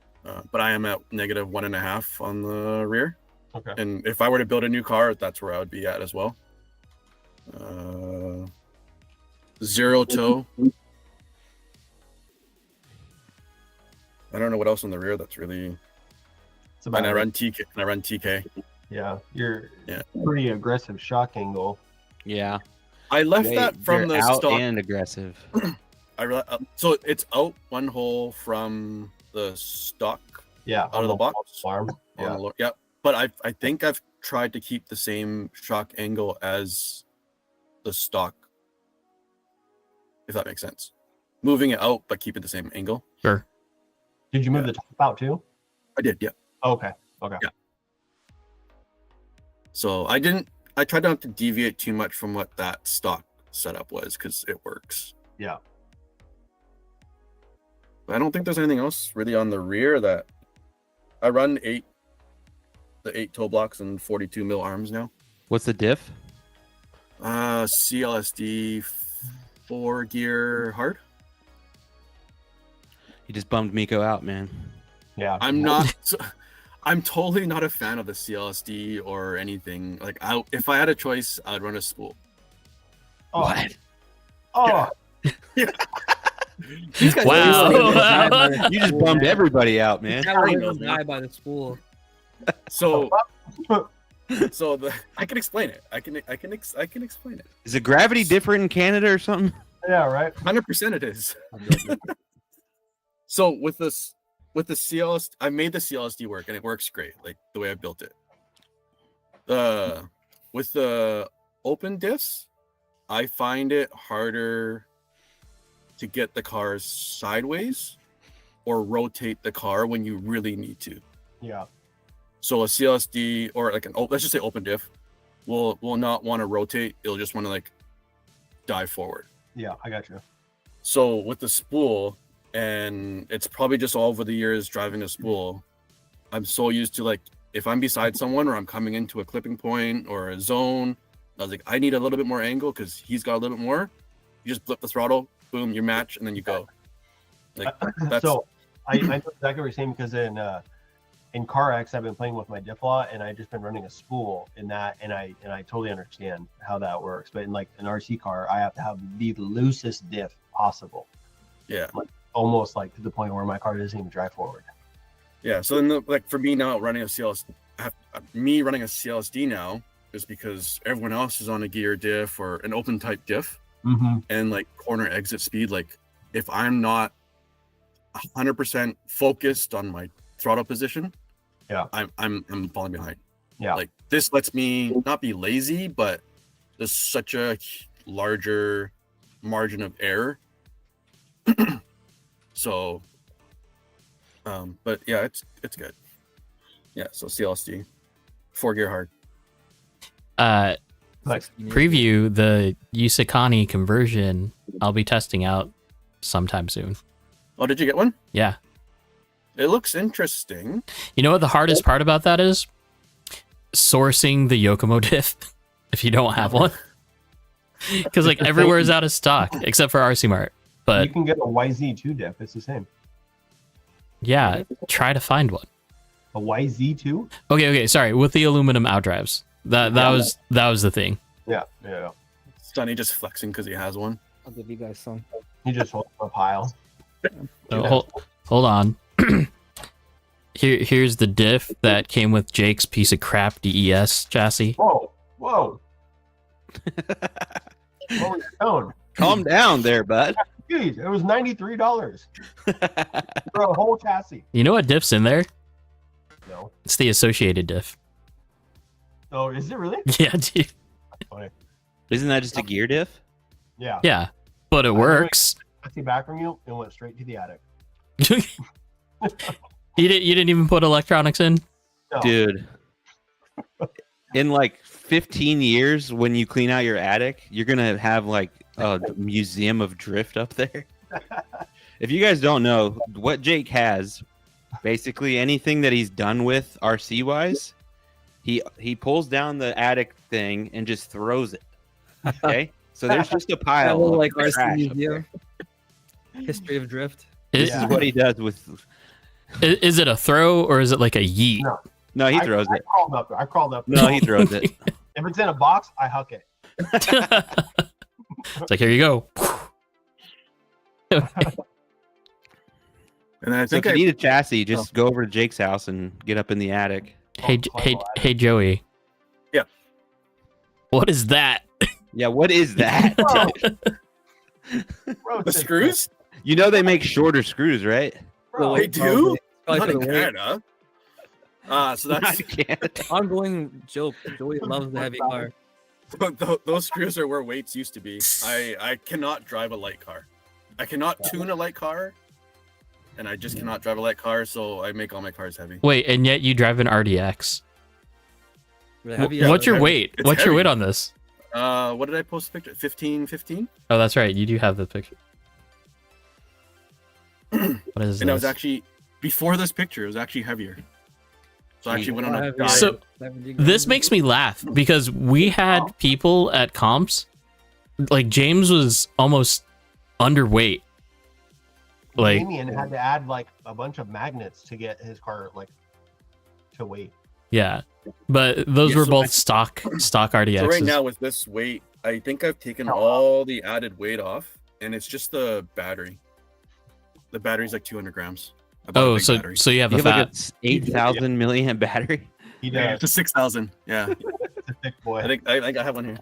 Speaker 4: But I am at negative 1.5 on the rear.
Speaker 6: Okay.
Speaker 4: And if I were to build a new car, that's where I would be at as well. 0 toe. I don't know what else on the rear that's really.
Speaker 6: It's about
Speaker 4: And I run TK.
Speaker 6: Yeah, you're
Speaker 4: Yeah.
Speaker 6: pretty aggressive shock angle.
Speaker 2: Yeah.
Speaker 4: I left
Speaker 2: They-
Speaker 4: that from
Speaker 2: they're
Speaker 4: the
Speaker 2: out
Speaker 4: stock.
Speaker 2: and aggressive.
Speaker 4: So it's out one hole from the stock
Speaker 6: Yeah,
Speaker 4: out of the box.
Speaker 6: arm.
Speaker 4: On
Speaker 6: Yeah,
Speaker 4: the lower, yeah. But I think I've tried to keep the same shock angle as the stock, if that makes sense. Moving it out, but keep it the same angle.
Speaker 1: Sure.
Speaker 6: did you move
Speaker 4: Yeah.
Speaker 6: the top out too?
Speaker 4: I did, yeah.
Speaker 6: Okay.
Speaker 4: Yeah. So I tried not to deviate too much from what that stock setup was because it works.
Speaker 6: Yeah.
Speaker 4: But I don't think there's anything else really on the rear that I run the 8 toe blocks and 42 mil arms now.
Speaker 2: What's the diff?
Speaker 4: CLSD 4 gear hard.
Speaker 2: You just bummed Miko out, man.
Speaker 6: Yeah.
Speaker 4: I'm totally not a fan of the CLSD or anything. Like if I had a choice, I'd run a spool.
Speaker 6: Oh,
Speaker 2: What?
Speaker 6: Oh,
Speaker 4: These guys
Speaker 1: Wow.
Speaker 2: You just bummed everybody out, man.
Speaker 5: That
Speaker 4: I
Speaker 5: was
Speaker 4: know,
Speaker 5: die by the spool.
Speaker 4: So, I can explain it. I can explain it.
Speaker 2: Is the gravity different in Canada or something?
Speaker 6: yeah, right.
Speaker 4: 100% it is. So with the CLS, I made the CLSD work and it works great, like the way I built it. With the open diffs, I find it harder to get the cars sideways or rotate the car when you really need to.
Speaker 6: Yeah.
Speaker 4: So a CLSD or like let's just say open diff will not want to rotate. It'll just want to like dive forward.
Speaker 6: Yeah, I got you.
Speaker 4: So with the spool, and it's probably just all over the years driving a spool, I'm so used to like if I'm beside someone or I'm coming into a clipping point or a zone, I was like, I need a little bit more angle because he's got a little bit more. You just flip the throttle, boom, you match, and then you go. Like that's
Speaker 6: So I know exactly what you're saying because in CarX I've been playing with my diff a lot and I've just been running a spool in that and I totally understand how that works. But in like an RC car, I have to have the loosest diff possible.
Speaker 4: yeah.
Speaker 6: Almost like to the point where my car doesn't even drive forward.
Speaker 4: Yeah, so then like for me now running a running a CLSD now is because everyone else is on a gear diff or an open type diff and like corner exit speed. Like if I'm not 100% focused on my throttle position,
Speaker 6: yeah,
Speaker 4: I'm falling behind.
Speaker 6: Yeah,
Speaker 4: Like this lets me not be lazy, but there's such a larger margin of error. So but yeah, it's good. Yeah, so CLSD, 4-gear hard.
Speaker 1: Preview the Yusakani conversion. I'll be testing out sometime soon.
Speaker 4: Oh, did you get one?
Speaker 1: Yeah.
Speaker 4: It looks interesting.
Speaker 1: You know what the hardest part about that is? Sourcing the Yokomo diff if you don't have one. Because like everywhere is out of stock except for RC Mart. But
Speaker 6: you can get a YZ2 diff. It's the same.
Speaker 1: Yeah, try to find one.
Speaker 6: A YZ2?
Speaker 1: Okay, sorry. With the aluminum outdrives. That was the thing.
Speaker 6: Yeah.
Speaker 4: Sonny just flexing because he has one.
Speaker 5: I'll give you guys some.
Speaker 6: You just hold a pile.
Speaker 1: Hold on. Here's the diff that came with Jake's piece of crap DES chassis.
Speaker 6: Whoa. What was your tone?
Speaker 2: Calm down there, bud.
Speaker 6: Jeez, it was $93 for a whole chassis.
Speaker 1: You know what diff's in there?
Speaker 6: No.
Speaker 1: It's the associated diff.
Speaker 6: Oh, is it really?
Speaker 1: Yeah, dude.
Speaker 6: That's funny.
Speaker 2: Isn't that just a gear diff?
Speaker 6: Yeah.
Speaker 1: Yeah, but it works.
Speaker 6: Chassis back from you and went straight to the attic.
Speaker 1: You didn't even put electronics in?
Speaker 6: No.
Speaker 2: Dude. In like 15 years, when you clean out your attic, you're going to have like a museum of drift up there. If you guys don't know, what Jake has, basically anything that he's done with RC wise, he pulls down the attic thing and just throws it. Okay? So there's just a pile of
Speaker 5: like
Speaker 2: trash
Speaker 5: RC
Speaker 2: up
Speaker 5: Museum.
Speaker 2: there.
Speaker 5: History of drift.
Speaker 2: This is what he does with.
Speaker 1: Is it a throw or is it like a yeet?
Speaker 6: No.
Speaker 2: No, he throws it.
Speaker 6: I crawled up.
Speaker 2: No, he throws it.
Speaker 6: If it's in a box, I huck it.
Speaker 1: It's like, here you go.
Speaker 4: And I
Speaker 2: So
Speaker 4: think
Speaker 2: if you need a chassis, just go over to Jake's house and get up in the attic.
Speaker 1: Hey, Joey.
Speaker 4: Yeah.
Speaker 1: What is that?
Speaker 2: Yeah, what is that?
Speaker 4: the screws?
Speaker 2: You know they make shorter screws, right?
Speaker 6: Bro,
Speaker 4: They do?
Speaker 5: Probably
Speaker 4: Not
Speaker 5: for
Speaker 4: in
Speaker 5: the weight.
Speaker 4: Canada. So that's
Speaker 5: Ongoing joke. Joey loves the heavy car.
Speaker 4: those screws are where weights used to be. I cannot drive a light car. I cannot tune a light car, and I just cannot drive a light car, so I make all my cars heavy.
Speaker 1: Wait, and yet you drive an RDX.
Speaker 5: The heavy,
Speaker 1: What's your
Speaker 4: heavy.
Speaker 1: weight?
Speaker 4: It's
Speaker 1: What's your
Speaker 4: heavy.
Speaker 1: weight on this?
Speaker 4: What did I post a picture? 15?
Speaker 1: Oh, that's right. You do have the picture. What is
Speaker 4: And I
Speaker 1: this?
Speaker 4: was actually before this picture. It was actually heavier. So I actually went on a
Speaker 5: Heavy.
Speaker 4: diet.
Speaker 1: So this makes me laugh because we had people at comps, like James was almost underweight. Like,
Speaker 6: Damien had to add like a bunch of magnets to get his car like to weight.
Speaker 1: yeah, but those
Speaker 4: Yeah,
Speaker 1: were
Speaker 4: so
Speaker 1: both stock RDXs.
Speaker 4: So right now with this weight, I think I've taken all the added weight off, and it's just the battery. The battery's like 200 grams. I bought a
Speaker 1: Oh,
Speaker 4: big
Speaker 1: so
Speaker 4: battery.
Speaker 1: so you have
Speaker 2: You
Speaker 1: a
Speaker 2: have like
Speaker 1: fat.
Speaker 2: a 8,000 milliamp battery.
Speaker 6: He
Speaker 4: Yeah,
Speaker 6: does.
Speaker 4: it's a 6,000. Yeah,
Speaker 6: It's a thick boy.
Speaker 4: I think I have one here.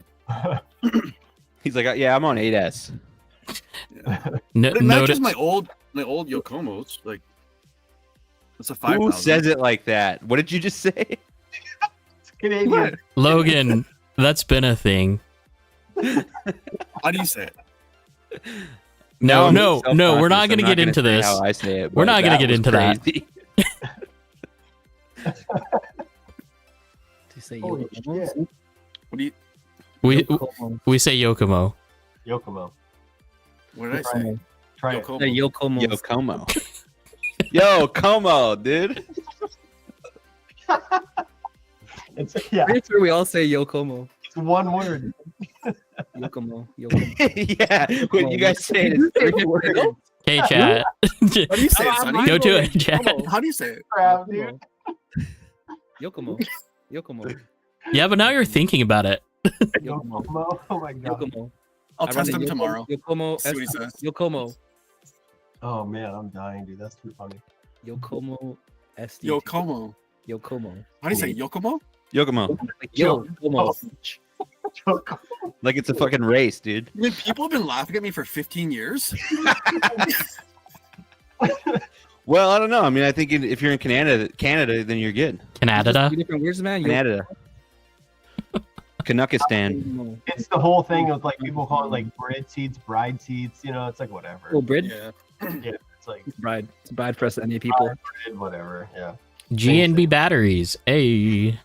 Speaker 2: He's like, yeah, I'm on 8S.
Speaker 1: No,
Speaker 4: But it
Speaker 1: notice,
Speaker 4: matches my old Yokomos. Like, it's a 5,000.
Speaker 2: Who says it like that? What did you just say?
Speaker 6: It's Canadian.
Speaker 4: What?
Speaker 1: Logan, that's been a thing.
Speaker 4: How do you say it?
Speaker 1: No,
Speaker 2: Now I'm
Speaker 1: no, we're not
Speaker 2: self-conscious.
Speaker 1: going to
Speaker 2: I'm
Speaker 1: get into
Speaker 2: say
Speaker 1: this.
Speaker 2: How I say it,
Speaker 1: We're
Speaker 2: but
Speaker 1: not gonna
Speaker 2: that
Speaker 1: get
Speaker 2: was
Speaker 1: into that.
Speaker 2: crazy.
Speaker 5: To say
Speaker 6: Holy
Speaker 5: Yokomo.
Speaker 6: shit.
Speaker 4: What do you?
Speaker 1: We say Yokomo.
Speaker 6: Yokomo.
Speaker 4: What did I say?
Speaker 6: Try it.
Speaker 4: Yokomo.
Speaker 5: The Yokomo.
Speaker 2: Yo, Como. Yo, Como, dude.
Speaker 6: It's yeah.
Speaker 5: Pretty sure we all say Yokomo.
Speaker 6: It's one word.
Speaker 5: Yokomo. Yokomo.
Speaker 2: Yeah, when you guys say it, it's 3 words.
Speaker 1: Hey, chat.
Speaker 4: How do you say it, Sonny?
Speaker 1: Go to it, chat.
Speaker 4: How do you say it?
Speaker 6: Crap, dude.
Speaker 5: Yokomo. Yokomo.
Speaker 1: Yeah, but now you're thinking about it.
Speaker 5: Yokomo.
Speaker 6: Yokomo. Oh my god.
Speaker 5: Yokomo.
Speaker 4: I'll
Speaker 5: I
Speaker 4: test
Speaker 5: run
Speaker 4: him
Speaker 5: the
Speaker 4: tomorrow.
Speaker 5: Yokomo.
Speaker 4: See what he says.
Speaker 5: Yokomo.
Speaker 6: Oh man, I'm dying, dude. That's too funny.
Speaker 5: Yokomo. SD.
Speaker 4: Yokomo.
Speaker 5: Yokomo.
Speaker 4: How do you say Yokomo?
Speaker 2: Yokomo.
Speaker 5: Like, Yokomo.
Speaker 6: Yokomo.
Speaker 2: Like it's a fucking race, dude.
Speaker 4: I mean, people have been laughing at me for 15 years.
Speaker 2: Well, I don't know. I mean, I think if you're in Canada, then you're good.
Speaker 1: Canada.
Speaker 5: Two different words, man.
Speaker 2: Canada. Kanukistan.
Speaker 5: Yokomo.
Speaker 6: It's the whole thing of like people call it like bread seeds, bride seeds. You know, it's like whatever.
Speaker 5: Oh, bread.
Speaker 4: Yeah.
Speaker 6: Yeah, it's like
Speaker 5: It's bride. It's bride for us NA people.
Speaker 6: bread, whatever. Yeah.
Speaker 1: GNB batteries. Hey.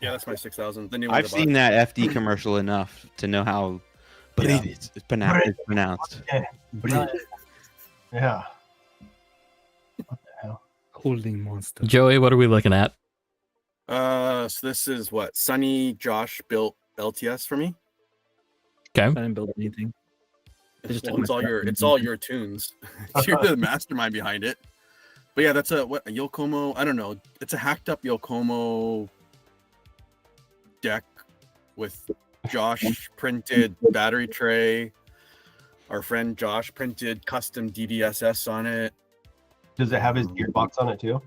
Speaker 4: Yeah, that's my 6,000. The new one.
Speaker 2: I've seen that FD commercial enough to know how it's pronounced.
Speaker 6: Bread. Yeah. What the hell?
Speaker 5: Holding monster.
Speaker 1: Joey, what are we looking at?
Speaker 4: So this is what Sonny Josh built LTS for me.
Speaker 5: I didn't build anything. I just took
Speaker 4: Well,
Speaker 5: my
Speaker 4: it's all your tunes. You're the mastermind behind it. But yeah, that's a Yokomo. I don't know. It's a hacked up Yokomo deck with Josh printed battery tray. Our friend Josh printed custom DDSS on it.
Speaker 6: Does it have his gearbox on it too?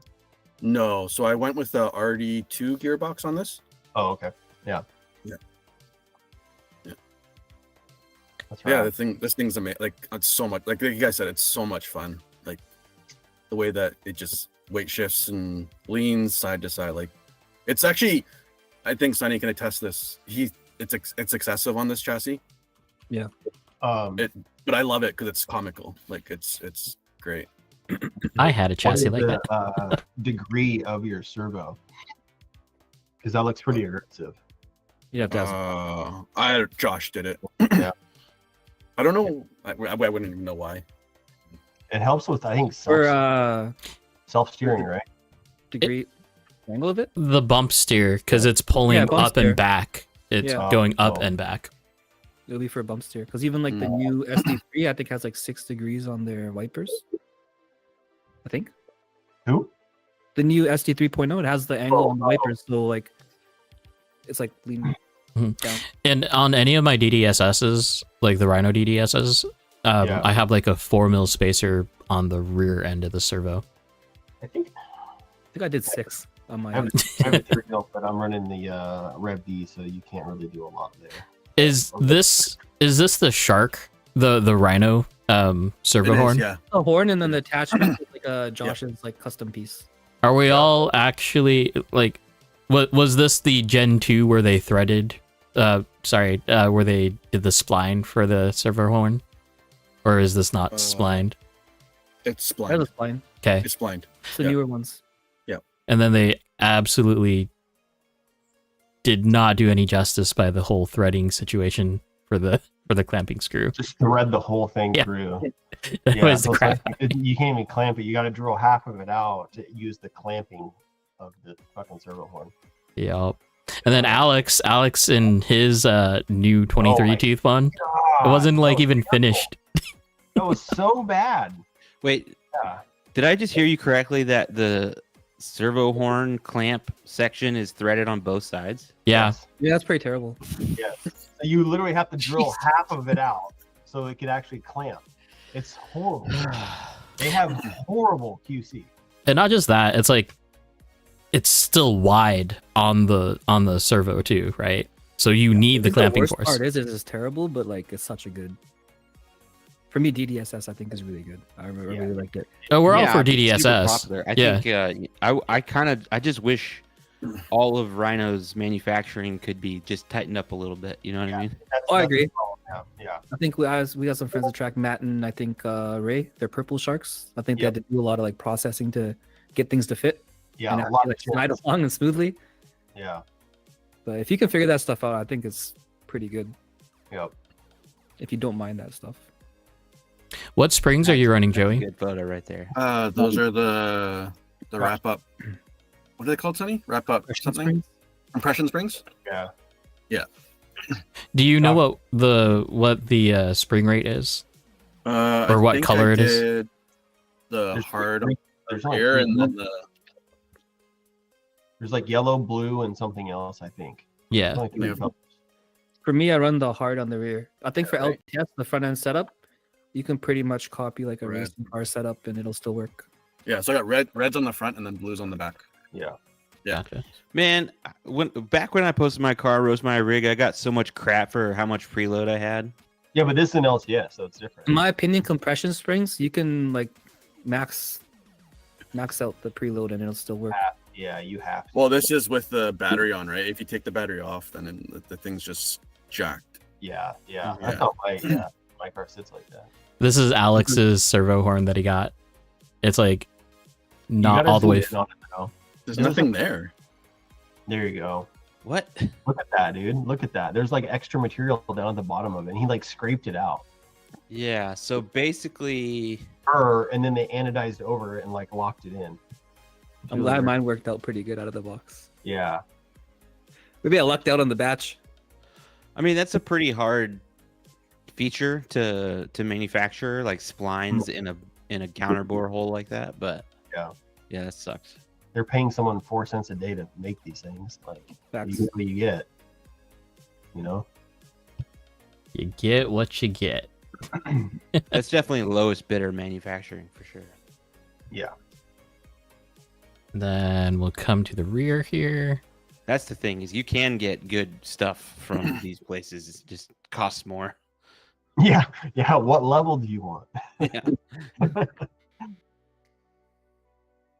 Speaker 4: No, so I went with the RD2 gearbox on this.
Speaker 6: Oh, okay. Yeah.
Speaker 4: Yeah. Yeah.
Speaker 6: That's
Speaker 4: Yeah,
Speaker 6: right.
Speaker 4: this thing's amazing. Like it's so much. Like you guys said, it's so much fun. Like the way that it just weight shifts and leans side to side. Like it's actually, I think Sonny can attest this. It's excessive on this chassis, but I love it because it's comical. Like it's great.
Speaker 1: I had a
Speaker 6: What
Speaker 1: chassis
Speaker 6: is
Speaker 1: like
Speaker 6: the
Speaker 1: that.
Speaker 6: degree of your servo? Because that looks pretty aggressive.
Speaker 5: You have to ask.
Speaker 4: Josh did it.
Speaker 6: Yeah.
Speaker 4: I don't know. I wouldn't even know why.
Speaker 6: It helps with, I think,
Speaker 5: For
Speaker 6: self-steering, right?
Speaker 5: degree angle of it.
Speaker 1: The bump steer, because it's pulling
Speaker 5: Yeah, bump
Speaker 1: up
Speaker 5: steer.
Speaker 1: and back. It's
Speaker 5: Yeah.
Speaker 1: going up
Speaker 6: Oh.
Speaker 1: and back.
Speaker 5: It'll be for bump steer because even like the new SD3, I think has like 6 degrees on their wipers. I think
Speaker 6: Who?
Speaker 5: the new SD 3.0 it has the angle on the wipers, so like it's like leaning down.
Speaker 1: And on any of my DDSSs, like the Rhino DDSs,
Speaker 6: Yeah.
Speaker 1: I have like a 4mm spacer on the rear end of the servo.
Speaker 6: I think
Speaker 5: I think I did 6 on my.
Speaker 6: I have a 3-mil, but I'm running the Rev D, so you can't really do a lot there.
Speaker 1: Is this the Shark, the Rhino servo
Speaker 4: It is,
Speaker 1: horn?
Speaker 4: yeah.
Speaker 5: A horn and then the attachment is like a Josh's like custom piece.
Speaker 1: Are we all actually like? Was this the Gen 2 where they threaded? Where they did the spline for the servo horn, or is this not splined?
Speaker 4: It's
Speaker 5: That
Speaker 4: blind.
Speaker 5: was fine.
Speaker 1: Okay,
Speaker 4: It's blind.
Speaker 5: It's the
Speaker 4: Yeah.
Speaker 5: newer ones.
Speaker 1: and then they absolutely did not do any justice by the whole threading situation for the clamping screw.
Speaker 6: Just thread the whole thing
Speaker 1: Yeah.
Speaker 6: through.
Speaker 1: That was the
Speaker 6: so it's
Speaker 1: crap.
Speaker 6: like, you can't even clamp it. You got to drill half of it out to use the clamping of the fucking servo horn.
Speaker 1: Yeah. And then Alex in his new 23
Speaker 6: my
Speaker 1: tooth one, it
Speaker 6: God,
Speaker 1: wasn't like
Speaker 6: that was
Speaker 1: even
Speaker 6: terrible.
Speaker 1: finished.
Speaker 6: That was so bad.
Speaker 2: Wait,
Speaker 6: Yeah.
Speaker 2: did I just hear you correctly that the servo horn clamp section is threaded on both sides?
Speaker 1: Yeah.
Speaker 6: Yes.
Speaker 5: Yeah, that's pretty terrible.
Speaker 6: Yes. You literally have to drill half of it out so it can actually clamp. It's horrible. They have horrible QC.
Speaker 1: And not just that, it's like it's still wide on the servo too, right? So you need the clamping
Speaker 5: worst
Speaker 1: force.
Speaker 5: Part is it is terrible, but like it's such a good. For me, DDSS I think is really good. I really liked it.
Speaker 1: Oh, we're all for
Speaker 2: it's super
Speaker 1: DDSS.
Speaker 2: popular. I think I just wish all of Rhino's manufacturing could be just tightened up a little bit. You know what I mean?
Speaker 5: I agree.
Speaker 6: Yeah.
Speaker 5: I think we got some friends that track Matt and I think Ray. They're purple sharks. I think they had to do a lot of like processing to get things to fit.
Speaker 6: Yeah,
Speaker 5: and
Speaker 6: a lot
Speaker 5: like
Speaker 6: of
Speaker 5: ride along and smoothly.
Speaker 6: Yeah.
Speaker 5: But if you can figure that stuff out, I think it's pretty good.
Speaker 6: Yep.
Speaker 5: If you don't mind that stuff.
Speaker 1: What springs are you running, Joey?
Speaker 2: Good photo right there.
Speaker 4: Those are the wrap up. What are they called, Sonny? Wrap up something?
Speaker 5: Springs?
Speaker 4: Compression springs?
Speaker 6: Yeah.
Speaker 1: Do you know what the spring rate is?
Speaker 4: Or
Speaker 1: what color it is?
Speaker 4: The
Speaker 6: There's
Speaker 4: hard
Speaker 6: three- there's only
Speaker 4: here
Speaker 6: three.
Speaker 4: and then the
Speaker 6: There's like yellow, blue, and something else, I think.
Speaker 1: Yeah.
Speaker 6: There's only three
Speaker 4: Yeah.
Speaker 6: colors.
Speaker 5: For me, I run the hard on the rear. I think for
Speaker 4: Right.
Speaker 5: LTS, the front end setup, you can pretty much copy like a
Speaker 4: Red.
Speaker 5: racing car setup and it'll still work.
Speaker 4: yeah. So I got reds on the front and then blues on the back.
Speaker 6: Yeah.
Speaker 4: Yeah.
Speaker 1: Okay.
Speaker 2: Man, back when I posted my car, roast my rig, I got so much crap for how much preload I had.
Speaker 6: Yeah, but this is an LTS, so it's different.
Speaker 5: In my opinion, compression springs, you can like max out the preload and it'll still work.
Speaker 6: Yeah, you have to.
Speaker 4: Well, this is with the battery on, right? If you take the battery off, then the thing's just jacked.
Speaker 6: Yeah.
Speaker 4: Yeah.
Speaker 6: That's how my car sits like that.
Speaker 1: This is Alex's servo horn that he got. It's like
Speaker 6: You
Speaker 1: not
Speaker 6: gotta
Speaker 1: all the
Speaker 6: zoom
Speaker 1: way.
Speaker 6: in on it, though.
Speaker 4: There's
Speaker 6: There's
Speaker 4: nothing there.
Speaker 6: There you go.
Speaker 2: What?
Speaker 6: Look at that, dude. Look at that. There's like extra material down at the bottom of it. And he like scraped it out.
Speaker 2: Yeah, so basically,
Speaker 6: And then they anodized over it and like locked it in.
Speaker 5: I'm glad mine worked out pretty good out of the box.
Speaker 6: Yeah.
Speaker 5: Maybe I lucked out on the batch.
Speaker 2: I mean, that's a pretty hard feature to manufacture, like splines in a counter bore hole like that. But
Speaker 6: Yeah.
Speaker 2: that sucks.
Speaker 6: They're paying someone 4 cents a day to make these things. Like,
Speaker 5: Facts.
Speaker 6: you get what you get. You know?
Speaker 1: You get what you get.
Speaker 2: That's definitely lowest bidder manufacturing for sure.
Speaker 6: Yeah.
Speaker 1: Then we'll come to the rear here.
Speaker 2: That's the thing, is you can get good stuff from these places. It just costs more.
Speaker 6: Yeah. Yeah. What level do you want?
Speaker 2: Yeah.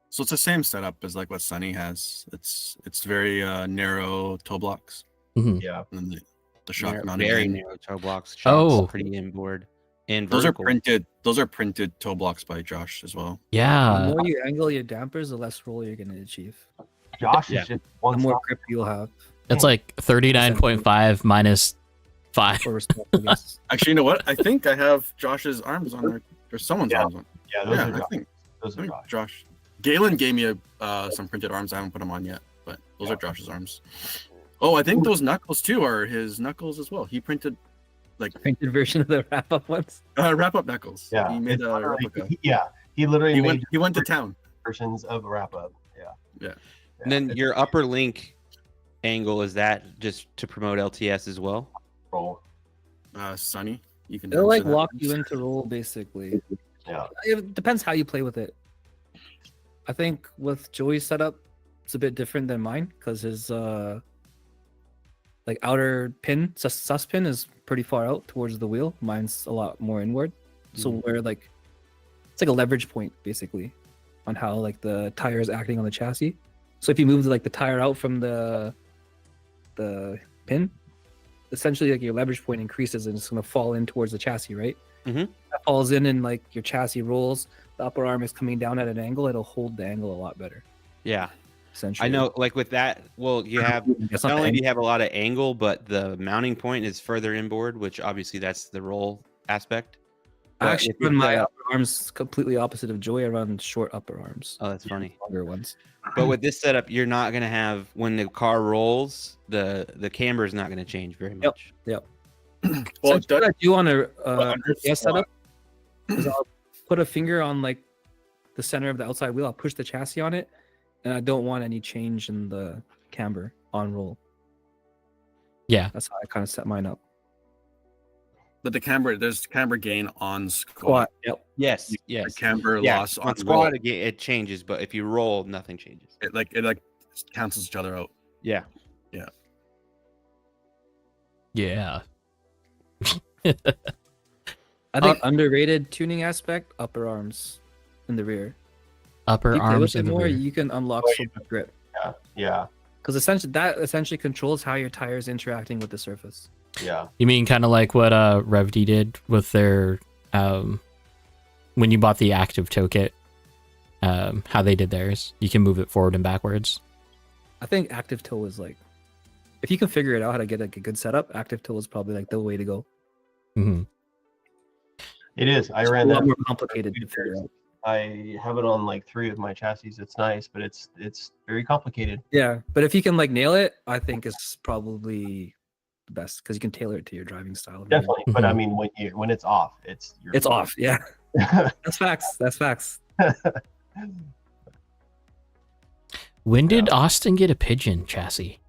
Speaker 4: So it's the same setup as like what Sunny has. It's very narrow toe blocks,
Speaker 1: Mhm.
Speaker 6: Yeah.
Speaker 4: and then the shock mounted.
Speaker 2: Very
Speaker 4: in.
Speaker 2: narrow toe blocks.
Speaker 1: Oh.
Speaker 2: Shocks pretty inboard. And
Speaker 4: Those are
Speaker 2: vertical.
Speaker 4: printed. Those are printed toe blocks by Josh as well.
Speaker 5: The
Speaker 1: Yeah.
Speaker 5: more you angle your dampers, the less roll you're gonna achieve.
Speaker 6: Josh
Speaker 2: Yeah.
Speaker 6: is just
Speaker 5: The
Speaker 6: one
Speaker 5: more
Speaker 6: stop.
Speaker 5: grip you'll have.
Speaker 1: It's like 39.5 minus 5.
Speaker 5: Or respect, I guess.
Speaker 4: Actually, you know what? I think I have Josh's arms on there. Or someone's
Speaker 6: Yeah.
Speaker 4: arms on.
Speaker 6: Yeah, those
Speaker 4: Yeah,
Speaker 6: are
Speaker 4: I
Speaker 6: Josh.
Speaker 4: think,
Speaker 6: Those
Speaker 4: I
Speaker 6: are
Speaker 4: think
Speaker 6: Josh.
Speaker 4: Josh. Galen gave me some printed arms. I haven't put them on yet, but those
Speaker 6: Yeah.
Speaker 4: are Josh's arms. Oh, I think those knuckles too are his knuckles as well. He printed
Speaker 5: Printed version of the wrap up ones.
Speaker 4: wrap up knuckles.
Speaker 6: Yeah.
Speaker 4: He made
Speaker 6: It's
Speaker 4: a
Speaker 6: literally-
Speaker 4: replica.
Speaker 6: Yeah. He literally
Speaker 4: He
Speaker 6: made
Speaker 4: went to town.
Speaker 6: versions of wrap up. Yeah.
Speaker 4: Yeah.
Speaker 2: And then your upper link angle, is that just to promote LTS as well?
Speaker 6: Roll.
Speaker 4: Sunny, you can.
Speaker 5: They'll like
Speaker 4: answer that.
Speaker 5: lock you into roll basically.
Speaker 6: Yeah.
Speaker 5: It depends how you play with it. I think with Joey's setup, it's a bit different than mine because his like outer pin, sus pin is pretty far out towards the wheel. Mine's a lot more inward. So where like it's like a leverage point basically on how like the tire is acting on the chassis. So if you move like the tire out from the pin, essentially like your leverage point increases and it's gonna fall in towards the chassis, right?
Speaker 2: Mhm.
Speaker 5: That falls in and like your chassis rolls, the upper arm is coming down at an angle, it'll hold the angle a lot better.
Speaker 2: Yeah.
Speaker 5: Essentially.
Speaker 2: I know, like with that, well, you have
Speaker 5: It's
Speaker 2: not
Speaker 5: not the
Speaker 2: only do
Speaker 5: angle.
Speaker 2: you have a lot of angle, but the mounting point is further inboard, which obviously that's the roll aspect.
Speaker 5: I
Speaker 2: But
Speaker 5: actually
Speaker 2: if you
Speaker 5: run my
Speaker 2: play-
Speaker 5: upper arms completely opposite of Joey. I run short upper arms.
Speaker 2: Oh, that's funny.
Speaker 5: Longer ones.
Speaker 2: But with this setup, you're not gonna have, when the car rolls, the camber is not gonna change very
Speaker 5: Yep.
Speaker 2: much.
Speaker 4: Well,
Speaker 5: Essentially what I do on a
Speaker 4: under
Speaker 5: LTS setup
Speaker 4: squat.
Speaker 5: is I'll put a finger on like the center of the outside wheel. I'll push the chassis on it, and I don't want any change in the camber on roll.
Speaker 1: Yeah.
Speaker 5: That's how I kind of set mine up.
Speaker 4: But the camber, there's camber gain on squat.
Speaker 5: Squat. Yep.
Speaker 2: Yes,
Speaker 4: The
Speaker 2: yes.
Speaker 4: camber
Speaker 2: Yeah,
Speaker 4: loss
Speaker 2: on
Speaker 4: on
Speaker 2: squat
Speaker 4: roll.
Speaker 2: it changes, but if you roll, nothing changes.
Speaker 4: It like cancels each other out.
Speaker 2: Yeah.
Speaker 1: Yeah.
Speaker 5: I think underrated tuning aspect, upper arms in the rear.
Speaker 1: Upper
Speaker 5: If you play
Speaker 1: arms
Speaker 5: with it
Speaker 1: in the
Speaker 5: more,
Speaker 1: rear.
Speaker 5: you can unlock
Speaker 6: Oh,
Speaker 5: so much grip.
Speaker 6: Yeah.
Speaker 5: Because essentially controls how your tires interacting with the surface.
Speaker 6: Yeah.
Speaker 1: You mean kind of like what RevD did with their when you bought the active toe kit, how they did theirs. You can move it forward and backwards.
Speaker 5: I think active toe is like, if you can figure it out how to get like a good setup, active toe is probably like the way to go.
Speaker 1: Hmm.
Speaker 6: It is. I
Speaker 5: It's
Speaker 6: ran
Speaker 5: a lot
Speaker 6: that.
Speaker 5: more complicated to figure out.
Speaker 6: I have it on like 3 of my chassis. It's nice, but it's very complicated.
Speaker 5: Yeah, but if you can like nail it, I think it's probably the best because you can tailor it to your driving style.
Speaker 6: Definitely. But I
Speaker 1: Mhm.
Speaker 6: mean, when it's off,
Speaker 5: It's off. Yeah, that's facts. That's facts.
Speaker 1: When did Austin get a pigeon chassis?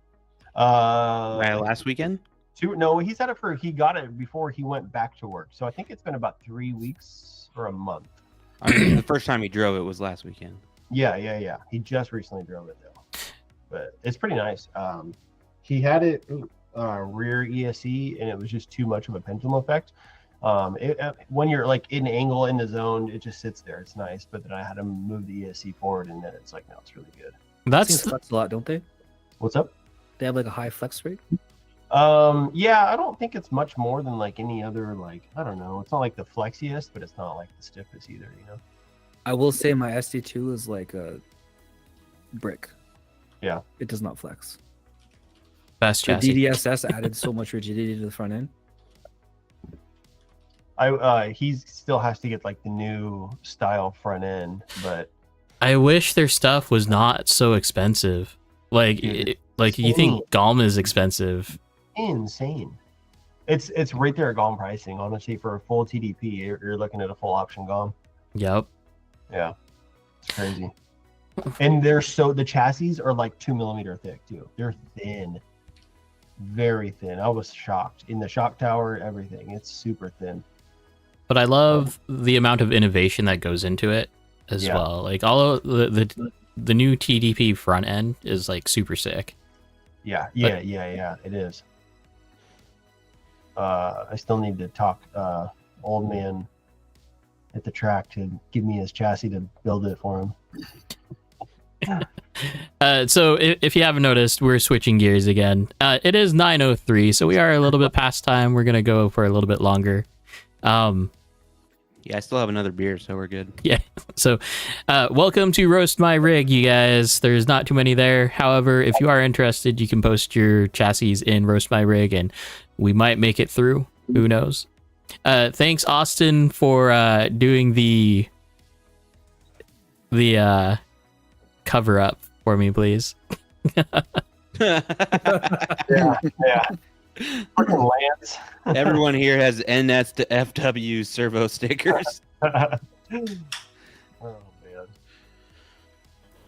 Speaker 2: Last weekend?
Speaker 6: No, he got it before he went back to work. So I think it's been about 3 weeks or a month.
Speaker 2: I mean, the first time he drove it was last weekend.
Speaker 6: Yeah. He just recently drove it though, but it's pretty nice. He had it rear ESC, and it was just too much of a pendulum effect. When you're like in angle in the zone, it just sits there. It's nice, but then I had to move the ESC forward, and then it's like, no, it's really good.
Speaker 1: That's
Speaker 5: Seems flex a lot, don't they?
Speaker 6: What's up?
Speaker 5: They have like a high flex rate.
Speaker 6: Yeah, I don't think it's much more than like any other, like, I don't know. It's not like the flexiest, but it's not like the stiffest either, you know?
Speaker 5: I will say my SD2 is like a brick.
Speaker 6: Yeah.
Speaker 5: It does not flex.
Speaker 1: best
Speaker 5: The
Speaker 1: chassis.
Speaker 5: DDSS added so much rigidity to the front end.
Speaker 6: He still has to get like the new style front end, but
Speaker 1: I wish their stuff was not so expensive. Like,
Speaker 6: Dude,
Speaker 1: like you think Galm is expensive?
Speaker 6: insane. It's right there at GOM pricing. Honestly, for a full TDP, you're looking at a full option GOM.
Speaker 1: Yep.
Speaker 6: Yeah, it's crazy. And the chassis are like 2 millimeter thick too. They're thin, very thin. I was shocked in the shock tower. Everything, it's super thin.
Speaker 1: But I love the amount of innovation that goes into it as
Speaker 6: Yeah.
Speaker 1: well. Like all of the new TDP front end is like super sick.
Speaker 6: Yeah. It is. I still need to talk old man at the track to give me his chassis to build it for him.
Speaker 1: So if you haven't noticed, we're switching gears again. It is 9:03, so we are a little bit past time. We're gonna go for a little bit longer.
Speaker 2: Yeah, I still have another beer, so we're good.
Speaker 1: Yeah. So, welcome to Roast My Rig, you guys. There's not too many there. However, if you are interested, you can post your chassis in Roast My Rig, and we might make it through. Who knows? Thanks, Austin, for doing the cover up for me, please.
Speaker 6: Yeah. Fucking Lance.
Speaker 2: Everyone here has NS to FW servo stickers.
Speaker 6: Oh man.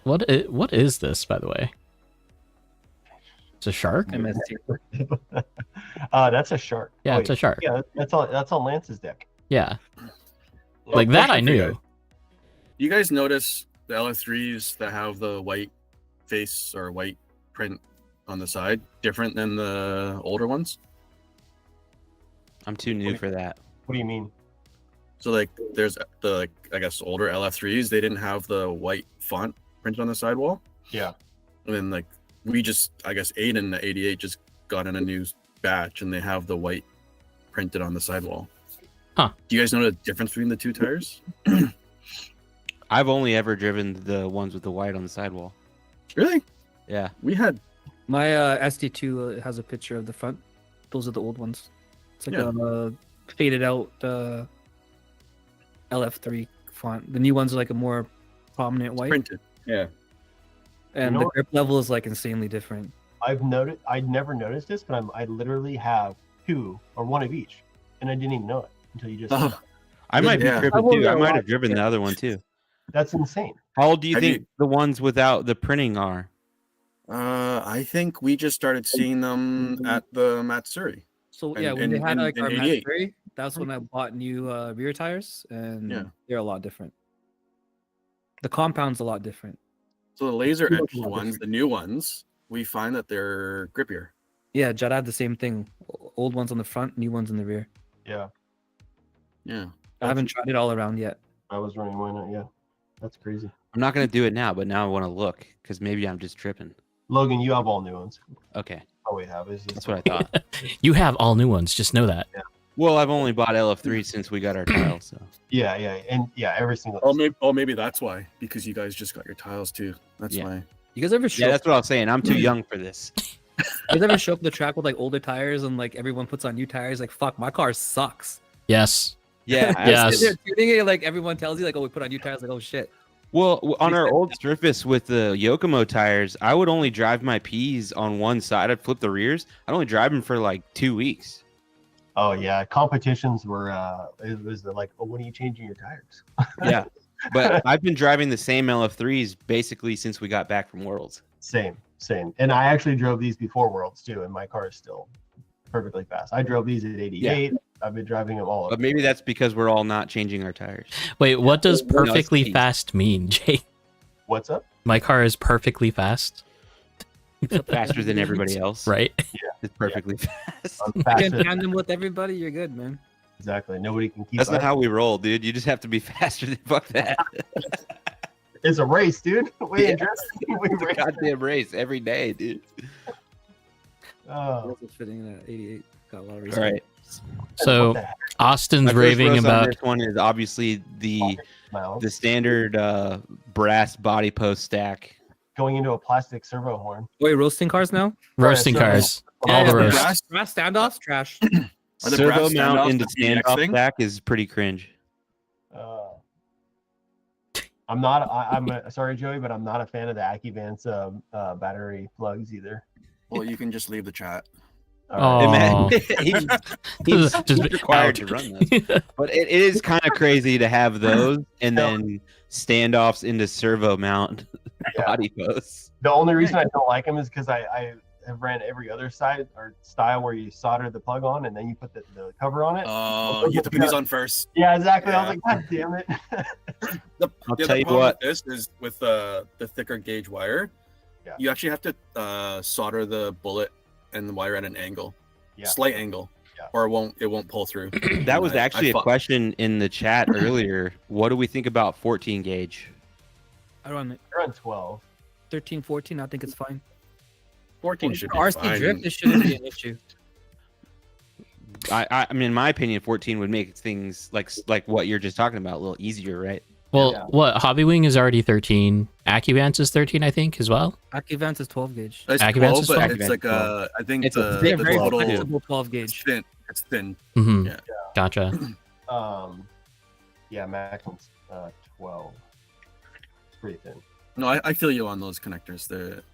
Speaker 1: What is this, by the way? It's a shark?
Speaker 5: MST.
Speaker 6: That's a shark.
Speaker 1: Yeah, it's a shark.
Speaker 6: Yeah, that's on Lance's deck.
Speaker 1: Yeah. Like that I
Speaker 4: Question for you
Speaker 1: knew.
Speaker 4: guys. You guys notice the LF3s that have the white face or white print on the side different than the older ones?
Speaker 2: I'm too new for that.
Speaker 6: What do you mean?
Speaker 4: So like there's the I guess older LF3s, they didn't have the white font printed on the sidewall.
Speaker 6: Yeah.
Speaker 4: And then like we just I guess Aiden the 88 just got in a new batch and they have the white printed on the sidewall.
Speaker 1: Huh.
Speaker 4: Do you guys know the difference between the two tires?
Speaker 2: I've only ever driven the ones with the white on the sidewall.
Speaker 4: Really?
Speaker 2: Yeah.
Speaker 4: We had
Speaker 5: My SD2 has a picture of the front. Those are the old ones. It's like a faded out LF3 font. The new ones are like a more prominent white,
Speaker 4: printed. Yeah.
Speaker 5: and
Speaker 6: You know
Speaker 5: the
Speaker 6: what?
Speaker 5: grip level is like insanely different.
Speaker 6: I'd never noticed this, but I literally have 2 or 1 of each, and I didn't even know it until you just. said
Speaker 4: Oh.
Speaker 6: that.
Speaker 2: I might be
Speaker 4: Yeah.
Speaker 2: tripping
Speaker 5: I
Speaker 2: too.
Speaker 5: wonder
Speaker 2: I might
Speaker 5: why-
Speaker 2: have driven the other one too.
Speaker 6: That's insane.
Speaker 2: How old do you
Speaker 4: Have
Speaker 2: think
Speaker 4: you-
Speaker 2: the ones without the printing are?
Speaker 4: I think we just started seeing them at the Matsuri.
Speaker 5: So
Speaker 4: And-
Speaker 5: yeah, when
Speaker 4: and-
Speaker 5: they had
Speaker 4: and-
Speaker 5: like
Speaker 4: and
Speaker 5: our
Speaker 4: 88.
Speaker 5: Matsuri, That's when I bought new rear tires, and
Speaker 4: Yeah.
Speaker 5: they're a lot different. The compound's a lot different.
Speaker 4: So the laser
Speaker 5: They look a
Speaker 4: etched
Speaker 5: lot
Speaker 4: ones,
Speaker 5: different.
Speaker 4: the new ones, we find that they're grippier.
Speaker 5: Yeah, Judd had the same thing. Old ones on the front, new ones in the rear.
Speaker 6: Yeah,
Speaker 4: Yeah.
Speaker 5: I haven't tried it all around yet.
Speaker 6: I was running one. Yeah, that's crazy.
Speaker 2: I'm not gonna do it now, but now I want to look because maybe I'm just tripping.
Speaker 6: Logan, you have all new ones.
Speaker 2: Okay,
Speaker 6: Oh, we have. Is
Speaker 2: that's what I thought.
Speaker 1: You have all new ones. Just know that.
Speaker 2: Well, I've only bought LF3 since we got our tile, so
Speaker 6: Yeah, and every single.
Speaker 4: Maybe that's why, because you guys just got your tiles too. That's
Speaker 2: Yeah.
Speaker 4: why.
Speaker 5: You guys ever show
Speaker 2: yeah, that's what I was saying. I'm too young for this.
Speaker 5: you guys ever show up the track with like older tires and like everyone puts on new tires? Like, fuck, my car sucks.
Speaker 1: Yes.
Speaker 2: Yeah,
Speaker 1: Yes.
Speaker 5: They're tuning it, like everyone tells you, like, oh, we put on new tires. Like, oh shit.
Speaker 2: Well, on our old surface with the Yokomo tires, I would only drive my P's on one side. I'd flip the rears. I'd only drive them for like 2 weeks.
Speaker 6: Oh yeah, competitions were. It was like, oh, when are you changing your tires?
Speaker 2: Yeah, but I've been driving the same LF3s basically since we got back from Worlds.
Speaker 6: Same. And I actually drove these before Worlds too, and my car is still perfectly fast. I drove these at 88. Yeah. I've been driving them all.
Speaker 2: But maybe that's because we're all not changing our tires.
Speaker 1: Wait, what does
Speaker 2: No, it's
Speaker 1: perfectly
Speaker 2: P's.
Speaker 1: fast mean, Jay?
Speaker 6: What's up?
Speaker 1: My car is perfectly fast.
Speaker 2: Faster than everybody else.
Speaker 1: Right?
Speaker 2: It's perfectly fast.
Speaker 6: I'm
Speaker 5: You
Speaker 6: faster.
Speaker 5: can tandem with everybody, you're good, man.
Speaker 6: Exactly. Nobody can keep
Speaker 2: That's not
Speaker 6: up.
Speaker 2: how we roll, dude. You just have to be faster than fuck that.
Speaker 6: It's a race, dude. We
Speaker 2: Yeah.
Speaker 6: we
Speaker 2: It's a
Speaker 6: race.
Speaker 2: goddamn race every day, dude.
Speaker 6: Oh,
Speaker 5: This is fitting in at 88. Got a lot of
Speaker 2: All
Speaker 5: respect.
Speaker 2: right.
Speaker 1: So
Speaker 6: what the heck,
Speaker 1: Austin's
Speaker 2: My first
Speaker 1: raving
Speaker 2: roast on
Speaker 1: about
Speaker 2: this one is obviously the
Speaker 6: Miles?
Speaker 2: standard brass body post stack.
Speaker 6: Going into a plastic servo horn.
Speaker 5: Wait, roasting cars now?
Speaker 1: roasting
Speaker 6: so-
Speaker 1: cars.
Speaker 6: Yeah,
Speaker 1: All the
Speaker 6: the
Speaker 1: roast.
Speaker 5: Brass standoffs? Trash.
Speaker 4: Are the
Speaker 2: Servo
Speaker 4: brass
Speaker 2: mount
Speaker 4: standoffs
Speaker 2: into
Speaker 4: the PDX
Speaker 2: standoff
Speaker 4: thing?
Speaker 2: stack is pretty cringe.
Speaker 6: I'm not. I'm sorry, Joey, but I'm not a fan of the AccuVance battery plugs either.
Speaker 4: Well, you can just leave the chat.
Speaker 6: All right.
Speaker 1: Oh.
Speaker 2: he's
Speaker 1: Just
Speaker 2: required
Speaker 1: out.
Speaker 2: to run those. But it is kind of crazy to have those and then standoffs into servo mount
Speaker 6: Yeah.
Speaker 2: body posts.
Speaker 6: The only reason I don't like them is because I have ran every other side or style where you solder the plug on and then you put the cover on it.
Speaker 4: Oh, you have to put these on first.
Speaker 6: Yeah, exactly. I was
Speaker 4: Yeah.
Speaker 6: like, God damn it.
Speaker 2: I'll
Speaker 4: The
Speaker 2: tell you
Speaker 4: problem
Speaker 2: what.
Speaker 4: with this is with the thicker gauge wire,
Speaker 6: Yeah.
Speaker 4: you actually have to solder the bullet and the wire at an angle,
Speaker 6: Yeah.
Speaker 4: slight angle,
Speaker 6: Yeah.
Speaker 4: or it won't pull through.
Speaker 2: That was
Speaker 4: I
Speaker 2: actually a
Speaker 4: fought-
Speaker 2: question in the chat earlier. What do we think about 14 gauge?
Speaker 5: I run
Speaker 6: You're on 12.
Speaker 5: 13, 14. I think it's fine.
Speaker 4: 14 should be
Speaker 5: RC
Speaker 4: fine.
Speaker 5: drift, this shouldn't be an issue.
Speaker 2: I mean, in my opinion, 14 would make things like what you're just talking about a little easier, right?
Speaker 1: Well,
Speaker 6: Yeah.
Speaker 1: what Hobbywing is already 13. AccuVance is 13, I think, as well.
Speaker 5: AccuVance is 12 gauge.
Speaker 4: It's
Speaker 1: AccuVance
Speaker 4: 12,
Speaker 1: is
Speaker 4: but
Speaker 1: 12.
Speaker 4: it's like I think
Speaker 2: It's a
Speaker 4: the,
Speaker 2: thick
Speaker 5: They're very
Speaker 2: 12 too.
Speaker 5: flexible 12
Speaker 4: it's
Speaker 5: gauge.
Speaker 4: thin. It's thin.
Speaker 1: Hmm.
Speaker 4: Yeah.
Speaker 1: Gotcha.
Speaker 6: Yeah, maximum's 12. It's pretty thin.
Speaker 4: No, I feel you on those connectors.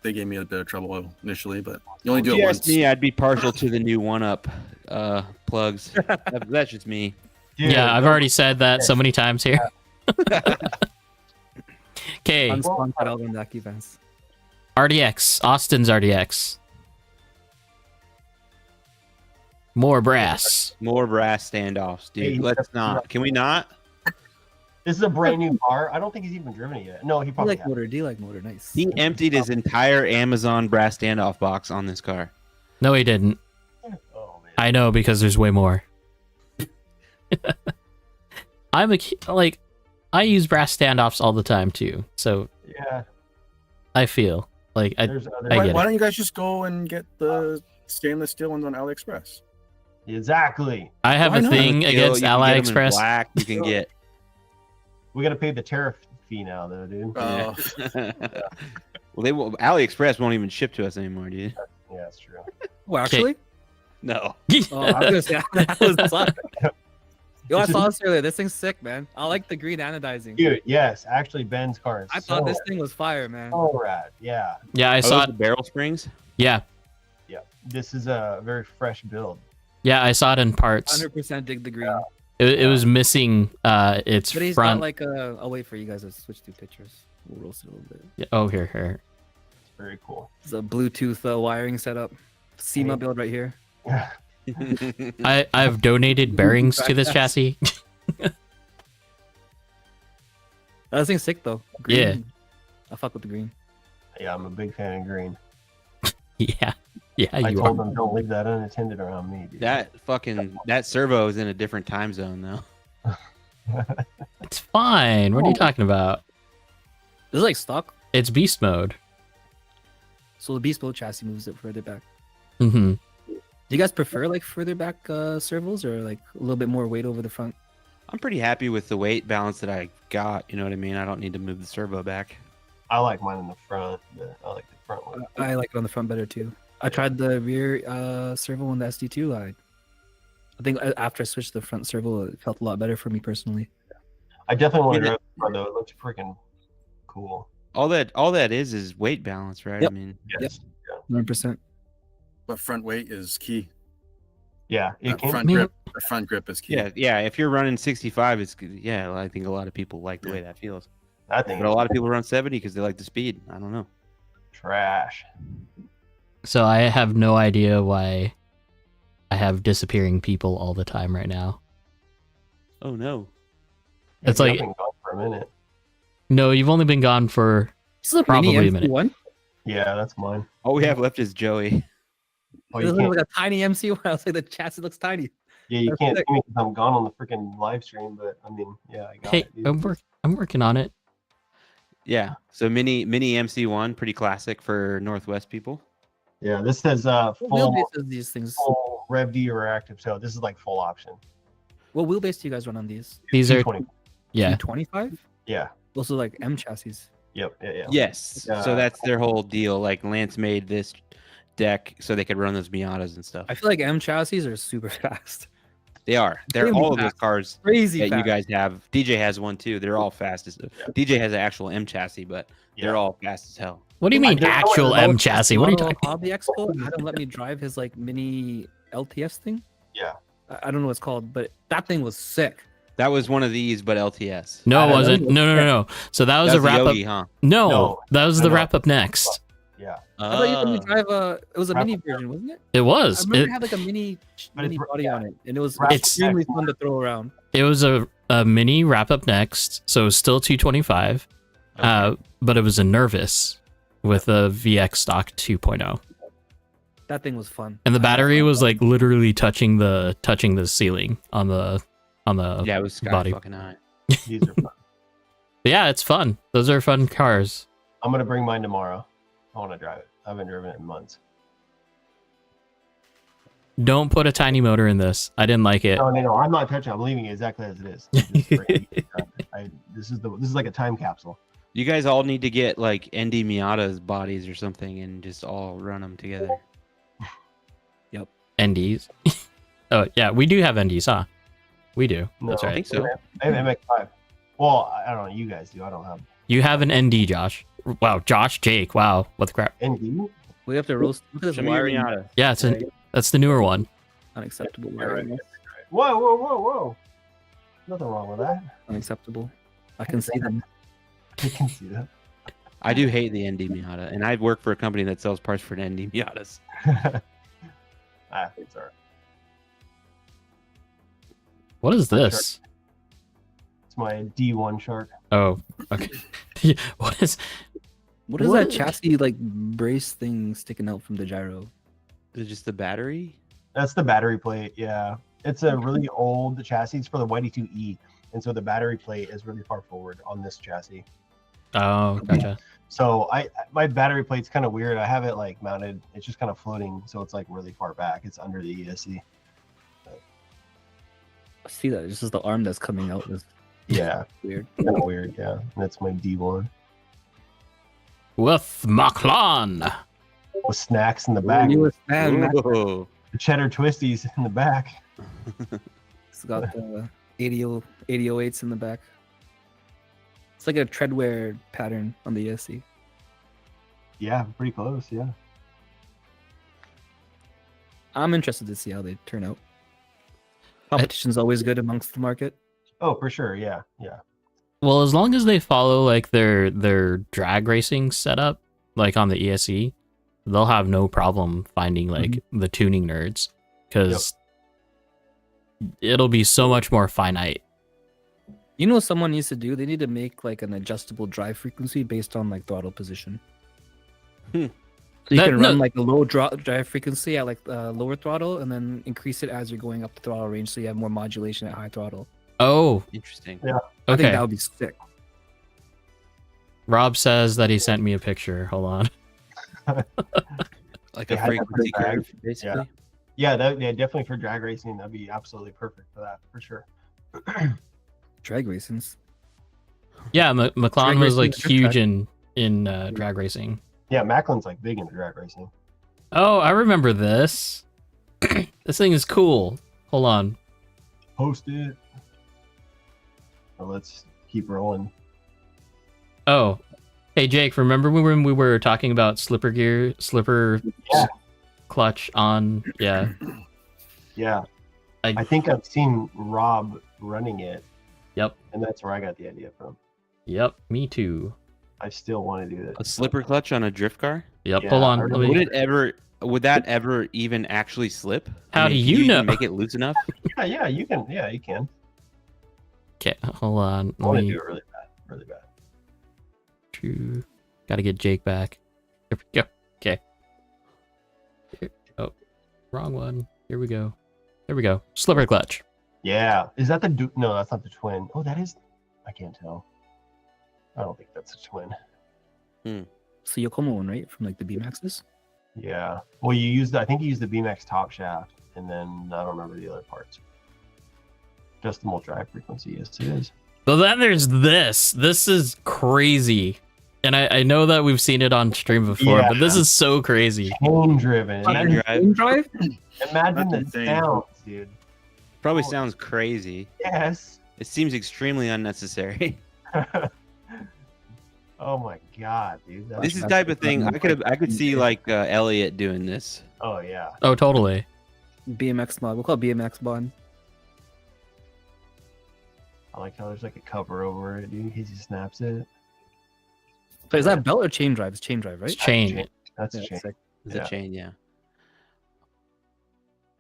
Speaker 4: They gave me a bit of trouble initially, but you only
Speaker 2: If
Speaker 4: do
Speaker 2: you
Speaker 4: it
Speaker 2: ask
Speaker 4: once.
Speaker 2: me, I'd be partial to the new one-up plugs. That's just me.
Speaker 6: Dude,
Speaker 1: Yeah, I've
Speaker 6: those-
Speaker 1: already said that so many times here. Okay,
Speaker 5: Unsponsored out on the AccuVance.
Speaker 1: RDX. Austin's RDX. More brass.
Speaker 2: More brass standoffs, dude.
Speaker 6: Hey,
Speaker 2: Let's not. Can we not?
Speaker 6: This is a brand new car. I don't think he's even driven it yet. No, he
Speaker 5: D
Speaker 6: probably
Speaker 5: like
Speaker 6: has.
Speaker 5: motor, D like motor, nice.
Speaker 2: He emptied his entire Amazon brass standoff box on this car.
Speaker 1: No, he didn't.
Speaker 6: Oh, man.
Speaker 1: I know because there's way more. I use brass standoffs all the time too. So
Speaker 6: Yeah,
Speaker 1: I feel like
Speaker 6: there's other.
Speaker 1: I
Speaker 4: Why,
Speaker 1: get
Speaker 4: why
Speaker 1: it.
Speaker 4: don't you guys just go and get the stainless steel ones on AliExpress?
Speaker 6: Exactly.
Speaker 1: I have
Speaker 4: Why
Speaker 1: a
Speaker 4: not?
Speaker 1: thing
Speaker 2: You
Speaker 1: against
Speaker 2: can get 'em in
Speaker 1: AliExpress.
Speaker 2: black. You can get.
Speaker 6: We got to pay the tariff fee now, though, dude.
Speaker 4: Oh,
Speaker 2: Well, they will. AliExpress won't even ship to us anymore, dude.
Speaker 6: Yeah, that's true.
Speaker 5: Well, actually?
Speaker 2: No.
Speaker 5: Oh, I was gonna say that was suck. Yo, I
Speaker 6: It's
Speaker 5: saw this earlier. This thing's sick, man. I like the green anodizing.
Speaker 6: Dude, yes, actually, Ben's car is
Speaker 5: I thought this
Speaker 6: rad.
Speaker 5: thing was fire, man.
Speaker 6: So rad. Yeah,
Speaker 1: Yeah, I
Speaker 2: I
Speaker 1: saw
Speaker 2: saw
Speaker 1: it.
Speaker 2: the barrel springs.
Speaker 1: Yeah,
Speaker 6: this is a very fresh build.
Speaker 1: yeah, I saw it in parts.
Speaker 5: 100% dig the green.
Speaker 1: It was missing its
Speaker 5: But he's
Speaker 1: front.
Speaker 5: got like a. I'll wait for you guys to switch to pictures. We'll roast it a little bit.
Speaker 1: Yeah, oh, here.
Speaker 6: It's very cool.
Speaker 5: It's a Bluetooth wiring setup. SEMA
Speaker 6: Hey.
Speaker 5: build right here.
Speaker 1: I've donated bearings to this chassis.
Speaker 5: That thing's sick though.
Speaker 1: Yeah.
Speaker 5: I fuck with the green.
Speaker 6: Yeah, I'm a big fan of green.
Speaker 1: Yeah,
Speaker 6: I
Speaker 1: you
Speaker 6: told
Speaker 1: are.
Speaker 6: them don't leave that unattended around me. Dude.
Speaker 2: That servo is in a different time zone though.
Speaker 1: It's fine. What are you talking about?
Speaker 5: This is like stock.
Speaker 1: It's beast mode.
Speaker 5: So the beast mode chassis moves it further back.
Speaker 1: Mm-hmm.
Speaker 5: Do you guys prefer like further back servos or like a little bit more weight over the front?
Speaker 2: I'm pretty happy with the weight balance that I got. You know what I mean? I don't need to move the servo back.
Speaker 6: I like mine in the front. I like the front one.
Speaker 5: I like it on the front better too. I tried the rear servo on the SD2. I think after I switched to the front servo, it felt a lot better for me personally.
Speaker 6: I definitely want to
Speaker 2: Yeah.
Speaker 6: drive the front though. It looks freaking cool.
Speaker 2: All that is weight balance, right?
Speaker 5: Yep.
Speaker 2: I mean,
Speaker 6: Yes.
Speaker 5: 100%.
Speaker 4: But front weight is key.
Speaker 6: Yeah. It
Speaker 4: That
Speaker 6: can.
Speaker 4: front grip. The front grip is key.
Speaker 2: yeah. If you're running 65, it's good. Yeah. I think a lot of people like the way that feels.
Speaker 6: I think
Speaker 2: But a lot of people run 70 because they like the speed. I don't know.
Speaker 6: trash.
Speaker 1: So I have no idea why I have disappearing people all the time right now.
Speaker 2: Oh no.
Speaker 1: It's
Speaker 6: Yeah,
Speaker 1: like-
Speaker 6: I've been gone for a minute.
Speaker 1: No, you've only been gone for
Speaker 5: This is a
Speaker 1: Probably
Speaker 5: mini
Speaker 1: a minute.
Speaker 5: MC1.
Speaker 6: Yeah, that's mine.
Speaker 2: All we have left is Joey.
Speaker 6: Oh,
Speaker 5: It
Speaker 6: you
Speaker 5: looks
Speaker 6: can't.
Speaker 5: like a tiny MC1. I was like, the chassis looks tiny.
Speaker 6: Yeah, you
Speaker 5: that's
Speaker 6: can't
Speaker 5: sick.
Speaker 6: see me because I'm gone on the freaking live stream. But I mean, yeah, I got
Speaker 1: hey,
Speaker 6: it. Dude.
Speaker 1: I'm working on it.
Speaker 2: Yeah. So mini MC1, pretty classic for Northwest people.
Speaker 6: Yeah, this says
Speaker 5: What
Speaker 6: full,
Speaker 5: wheelbase is these things?
Speaker 6: full Rev D or active. So this is like full option.
Speaker 5: What wheelbase do you guys run on these?
Speaker 1: These are
Speaker 6: 220.
Speaker 1: yeah.
Speaker 5: 25?
Speaker 6: Yeah.
Speaker 5: Also like M chassis.
Speaker 6: Yep. Yeah.
Speaker 2: Yes.
Speaker 6: Yeah.
Speaker 2: So that's their whole deal. Like Lance made this deck so they could run those Miatas and stuff.
Speaker 5: I feel like M chassis are super fast.
Speaker 2: They are. They're
Speaker 5: Really
Speaker 2: all of those
Speaker 5: fast.
Speaker 2: cars
Speaker 5: Crazy
Speaker 2: that
Speaker 5: fast.
Speaker 2: you guys have. DJ has one too. They're all fast as DJ has an actual M chassis, but they're all fast as hell.
Speaker 1: What do you mean
Speaker 6: There's no
Speaker 1: actual
Speaker 6: way to
Speaker 1: M
Speaker 6: know
Speaker 1: chassis? What are you
Speaker 5: Auto
Speaker 1: talking?
Speaker 5: Hobby Expo had him let me drive his like mini LTS thing.
Speaker 6: Yeah.
Speaker 5: I don't know what it's called, but that thing was sick.
Speaker 2: That was one of these, but LTS.
Speaker 1: No,
Speaker 6: I
Speaker 1: it
Speaker 6: don't
Speaker 1: wasn't.
Speaker 5: know.
Speaker 1: No. So that was
Speaker 2: That
Speaker 1: a wrap
Speaker 2: Yogi,
Speaker 1: up.
Speaker 2: huh?
Speaker 1: No,
Speaker 6: No.
Speaker 1: that was
Speaker 6: No,
Speaker 1: the
Speaker 6: no.
Speaker 1: wrap up next.
Speaker 6: Yeah.
Speaker 5: I thought you let me
Speaker 2: Uh,
Speaker 5: drive it was a
Speaker 6: Wrap
Speaker 5: mini
Speaker 6: up.
Speaker 5: version, wasn't it?
Speaker 1: It
Speaker 5: I
Speaker 1: was.
Speaker 5: remember
Speaker 1: It,
Speaker 5: it had like a mini
Speaker 6: But it's-
Speaker 5: body
Speaker 6: yeah.
Speaker 5: on it, and it was
Speaker 6: Wrap up
Speaker 5: extremely
Speaker 6: next.
Speaker 5: fun to throw around.
Speaker 1: it was a mini wrap up next, so it was still 225, but it was a Nervous with a VX stock 2.0,
Speaker 5: That thing was fun.
Speaker 1: and the
Speaker 5: I had
Speaker 1: battery
Speaker 5: fun.
Speaker 1: was like literally touching the ceiling on the
Speaker 2: yeah, it was sky
Speaker 1: body.
Speaker 2: fucking high.
Speaker 6: These are fun.
Speaker 1: Yeah, it's fun. Those are fun cars.
Speaker 6: I'm gonna bring mine tomorrow. I want to drive it. I haven't driven it in months.
Speaker 1: Don't put a tiny motor in this. I didn't like it.
Speaker 6: No. I'm not touching. I'm leaving it exactly as it is. Just bring it. This is like a time capsule.
Speaker 2: You guys all need to get like ND Miata's bodies or something and just all run them together.
Speaker 1: NDs. Oh yeah, we do have NDs, huh? We do.
Speaker 6: No,
Speaker 1: That's
Speaker 2: I
Speaker 1: right.
Speaker 2: think so.
Speaker 6: Maybe MX5. Well, I don't know. You guys do. I don't have
Speaker 1: You have an ND, Josh. Wow, Josh, Jake. Wow, what the crap?
Speaker 6: ND.
Speaker 5: We have to roast. Look at this
Speaker 2: Show me your
Speaker 5: wiring.
Speaker 2: Miata.
Speaker 1: Yeah, that's the newer one.
Speaker 5: Unacceptable
Speaker 6: Yeah, right.
Speaker 5: wiring.
Speaker 6: Whoa. Nothing wrong with that.
Speaker 5: Unacceptable. I can see them.
Speaker 6: I can see that.
Speaker 2: I do hate the ND Miata, and I work for a company that sells parts for ND Miatas.
Speaker 6: It's alright.
Speaker 1: What is this?
Speaker 6: It's my D1 shark.
Speaker 1: Oh, okay. What is?
Speaker 5: What is
Speaker 1: What?
Speaker 5: that chassis like brace thing sticking out from the gyro?
Speaker 2: Is it just the battery?
Speaker 6: That's the battery plate. Yeah, it's a really old chassis. It's for the YD2E, and so the battery plate is really far forward on this chassis.
Speaker 1: Oh, gotcha.
Speaker 6: So my battery plate's kind of weird. I have it like mounted. It's just kind of floating, so it's like really far back. It's under the ESC.
Speaker 5: I see that. This is the arm that's coming out. It's
Speaker 6: Yeah,
Speaker 5: weird.
Speaker 6: kind of weird. Yeah, and that's my D1
Speaker 1: With Maclan.
Speaker 6: with snacks in the back.
Speaker 5: Newest man, man.
Speaker 2: Ooh.
Speaker 6: The cheddar twisties in the back.
Speaker 5: It's got the 8008s in the back. It's like a treadwear pattern on the ESC.
Speaker 6: Yeah, pretty close. Yeah.
Speaker 5: I'm interested to see how they turn out. Competition's always good amongst the market.
Speaker 6: Oh, for sure. Yeah.
Speaker 1: Well, as long as they follow like their drag racing setup, like on the ESE, they'll have no problem finding like the tuning nerds. because it'll be so much more finite.
Speaker 5: You know what someone needs to do? They need to make like an adjustable drive frequency based on like throttle position. So you
Speaker 1: That-
Speaker 5: can run
Speaker 1: no-
Speaker 5: like a low drive frequency at like lower throttle, and then increase it as you're going up the throttle range, so you have more modulation at high throttle.
Speaker 1: Oh,
Speaker 2: Interesting.
Speaker 5: I think
Speaker 1: okay.
Speaker 5: that would be sick.
Speaker 1: Rob says that he sent me a picture. Hold on.
Speaker 2: Like
Speaker 6: They
Speaker 2: a
Speaker 6: had that
Speaker 2: frequency
Speaker 6: for drag.
Speaker 2: curve, basically.
Speaker 6: Yeah, definitely for drag racing, that'd be absolutely perfect for that, for sure.
Speaker 5: Drag racings.
Speaker 1: Yeah, McLaren
Speaker 5: Drag
Speaker 1: was
Speaker 5: racing
Speaker 1: like
Speaker 5: is a trick
Speaker 1: huge
Speaker 5: track.
Speaker 1: in drag racing.
Speaker 6: Yeah, Macklin's like big into drag racing.
Speaker 1: Oh, I remember this. This thing is cool. Hold on.
Speaker 6: Post it. So let's keep rolling.
Speaker 1: Oh, hey Jake, remember when we were talking about slipper
Speaker 6: Yeah.
Speaker 1: clutch on? Yeah,
Speaker 6: Yeah.
Speaker 1: I-
Speaker 6: I think I've seen Rob running it,
Speaker 1: yep,
Speaker 6: and that's where I got the idea from.
Speaker 1: yep. Me too.
Speaker 6: I still want to do this.
Speaker 2: A slipper clutch on a drift car?
Speaker 1: Yep.
Speaker 6: Yeah,
Speaker 1: Hold
Speaker 6: I
Speaker 1: on.
Speaker 6: remember-
Speaker 2: Would that ever even actually slip?
Speaker 1: How do
Speaker 2: can
Speaker 1: you
Speaker 2: even
Speaker 1: know?
Speaker 2: Make it loose enough?
Speaker 6: Yeah, you can. Yeah, you can.
Speaker 1: Okay, hold on.
Speaker 6: I want
Speaker 1: Let
Speaker 6: to
Speaker 1: me
Speaker 6: do it really bad. Really bad.
Speaker 1: Gotta get Jake back. There we go. Okay. Oh, wrong one. Here we go. There we go. Slipper clutch.
Speaker 6: Yeah. Is that the no, that's not the twin. Oh, that is. I can't tell. I don't think that's a twin.
Speaker 5: So Yokomo one, right? From like the B-Maxes?
Speaker 6: Yeah. Well, you used. I think you used the BMX top shaft, and then I don't remember the other parts. Adjustable drive frequency. Yes, it is.
Speaker 1: So then there's this. This is crazy. And I know that we've seen it on stream before, but this
Speaker 6: Yeah.
Speaker 1: is so crazy.
Speaker 6: Chain driven.
Speaker 2: Chain
Speaker 6: Imagine,
Speaker 2: drive.
Speaker 5: Drive?
Speaker 6: imagine the
Speaker 4: That's insane.
Speaker 6: sounds, dude.
Speaker 2: Probably
Speaker 6: Oh.
Speaker 2: sounds crazy.
Speaker 6: Yes.
Speaker 2: It seems extremely unnecessary.
Speaker 6: Oh my god, dude.
Speaker 2: This is the type of thing I could see like Elliot doing this.
Speaker 6: Oh yeah.
Speaker 1: Oh, totally.
Speaker 5: BMX mod. We'll call it BMX mod.
Speaker 6: I like how there's like a cover over it, dude, in case he snaps it.
Speaker 5: So is that belt or chain drive? It's chain drive, right?
Speaker 1: It's chain.
Speaker 6: That's
Speaker 5: Yeah,
Speaker 6: a chain.
Speaker 5: sick.
Speaker 2: It's
Speaker 6: Yeah.
Speaker 2: a chain, yeah.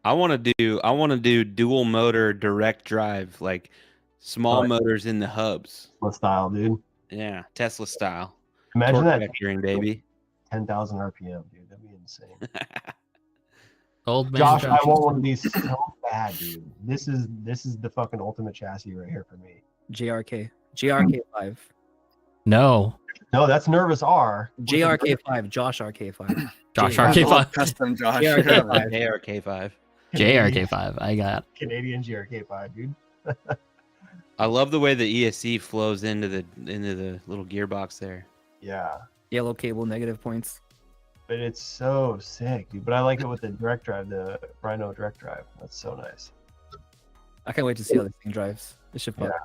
Speaker 2: I want to do dual motor direct drive, like small
Speaker 6: Oh.
Speaker 2: motors in the hubs.
Speaker 6: What style, dude?
Speaker 2: Yeah, Tesla style.
Speaker 6: Imagine
Speaker 2: Torque
Speaker 6: that
Speaker 2: vectoring, baby.
Speaker 6: 10,000 RPM, dude. That'd be insane.
Speaker 1: Old man.
Speaker 6: Josh, I
Speaker 1: Josh.
Speaker 6: want one of these so bad, dude. This is the fucking ultimate chassis right here for me.
Speaker 5: JRK. JRK5.
Speaker 1: No.
Speaker 6: No, that's Nervous R.
Speaker 5: JRK5. Josh RK5.
Speaker 1: Josh
Speaker 5: J-
Speaker 1: RK5.
Speaker 4: Custom Josh.
Speaker 5: JRK5.
Speaker 2: ARK5.
Speaker 1: JRK5. I got.
Speaker 6: Canadian GRK5, dude.
Speaker 2: I love the way the ESC flows into the little gearbox there.
Speaker 6: Yeah,
Speaker 5: Yellow cable, negative points.
Speaker 6: but it's so sick, dude. But I like it with the direct drive, the Rhino direct drive. That's so nice.
Speaker 5: I can't wait to see how this thing drives. It should fuck.
Speaker 6: Yeah.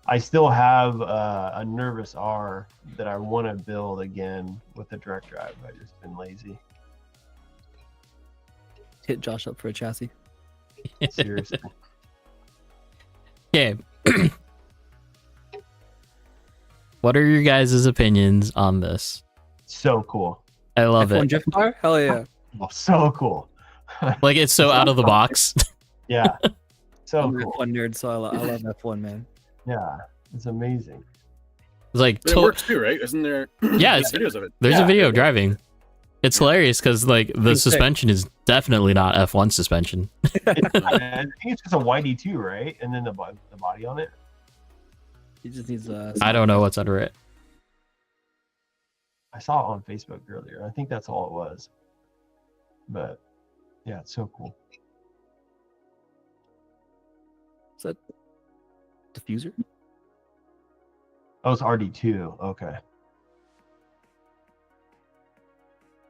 Speaker 6: I still have a Nervous R that I want to build again with the direct drive. I've just been lazy.
Speaker 5: Hit Josh up for a chassis.
Speaker 6: Seriously.
Speaker 1: Okay. What are your guys' opinions on this?
Speaker 6: So cool.
Speaker 1: I love
Speaker 5: F1
Speaker 1: it.
Speaker 5: drift car? Hell yeah.
Speaker 6: Oh, so cool.
Speaker 1: Like it's so out of the box.
Speaker 6: Yeah. So
Speaker 5: I'm an
Speaker 6: cool.
Speaker 5: F1 nerd, so I love F1, man.
Speaker 6: Yeah. It's amazing.
Speaker 1: It's like
Speaker 4: But it works too, right? Isn't there?
Speaker 1: Yeah,
Speaker 4: there's videos of it.
Speaker 1: there's
Speaker 6: Yeah.
Speaker 1: a video of driving. It's hilarious because like the
Speaker 5: Pretty sick.
Speaker 1: suspension is definitely not F1 suspension.
Speaker 6: I think it's just a YD2, right? And then the body on it.
Speaker 5: He just needs
Speaker 1: I don't know what's under it.
Speaker 6: I saw it on Facebook earlier. I think that's all it was. But yeah, it's so cool.
Speaker 5: Is that diffuser?
Speaker 6: Oh, it's RD2. Okay.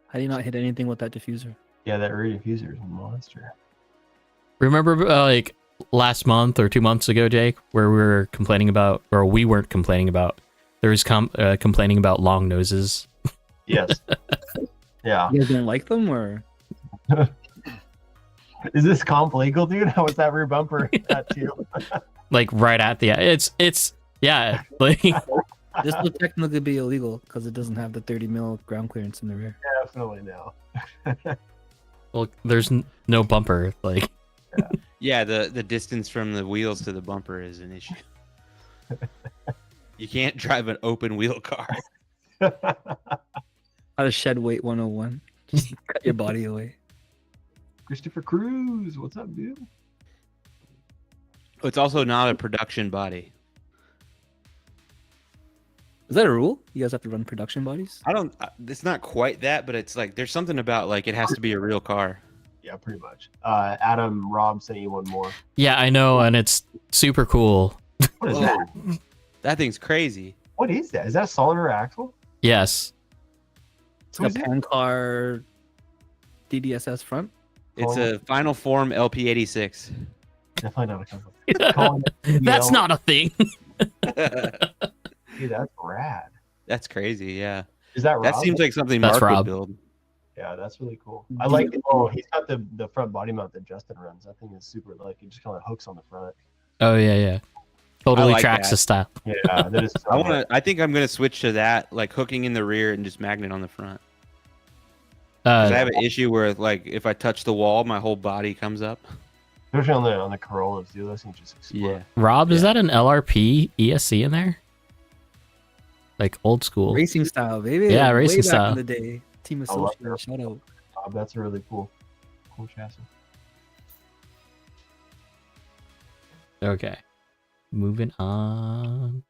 Speaker 5: How do you not hit anything with that diffuser?
Speaker 6: Yeah, that rear diffuser is a monster.
Speaker 1: Remember like last month or 2 months ago, Jake, where we were complaining about, or we weren't complaining about, there was complaining about long noses.
Speaker 6: Yes. Yeah.
Speaker 5: You guys don't like them, or
Speaker 6: Is this comp legal, dude? How was that rear bumper at too?
Speaker 1: Like right at the yeah, like
Speaker 5: this would technically be illegal because it doesn't have the 30 mil ground clearance in the rear.
Speaker 6: Definitely no.
Speaker 1: Well, there's no bumper. Like,
Speaker 2: Yeah, the distance from the wheels to the bumper is an issue. You can't drive an open wheel car.
Speaker 5: How to shed weight 101. Just cut your body away.
Speaker 6: Christopher Cruz, what's up, dude?
Speaker 2: It's also not a production body.
Speaker 5: Is that a rule? You guys have to run production bodies?
Speaker 2: It's not quite that, but it's like there's something about like it has to be a real car.
Speaker 6: Yeah, pretty much. Adam, Rob sent you one more.
Speaker 1: yeah, I know, and it's super cool.
Speaker 6: What is
Speaker 2: Whoa.
Speaker 6: that?
Speaker 2: That thing's crazy.
Speaker 6: What is that? Is that a cylinder axle?
Speaker 1: Yes.
Speaker 5: It's like a pan car DDSS front.
Speaker 2: It's a Final Form LP86.
Speaker 6: Definitely not a couple.
Speaker 1: That's not a thing.
Speaker 6: Dude, that's rad.
Speaker 2: That's crazy, yeah.
Speaker 6: Is that Rob?
Speaker 2: That seems like something
Speaker 1: That's
Speaker 2: Mark would
Speaker 1: Rob.
Speaker 2: build.
Speaker 6: Yeah, that's really cool. I like it. Oh, he's got the front body mount that Justin runs. That thing is super, like, it just kind of hooks on the front.
Speaker 1: Oh yeah. Totally
Speaker 2: like
Speaker 1: tracks
Speaker 2: that.
Speaker 1: the style.
Speaker 6: Yeah, that is so
Speaker 2: I think I'm gonna switch to that, like hooking in the rear and just magnet on the front. 'Cause I have an issue where like if I touch the wall, my whole body comes up.
Speaker 6: Especially on the Corollas, dude. Those things just explode.
Speaker 2: Yeah.
Speaker 1: Rob, is that an LRP ESC in there? Like old school.
Speaker 5: Racing style, baby.
Speaker 1: Yeah,
Speaker 5: Way
Speaker 1: racing
Speaker 5: back
Speaker 1: style.
Speaker 5: in the day. Team
Speaker 6: I love
Speaker 5: Associated. Shout out.
Speaker 6: That's a really cool chassis.
Speaker 1: Okay. Moving on.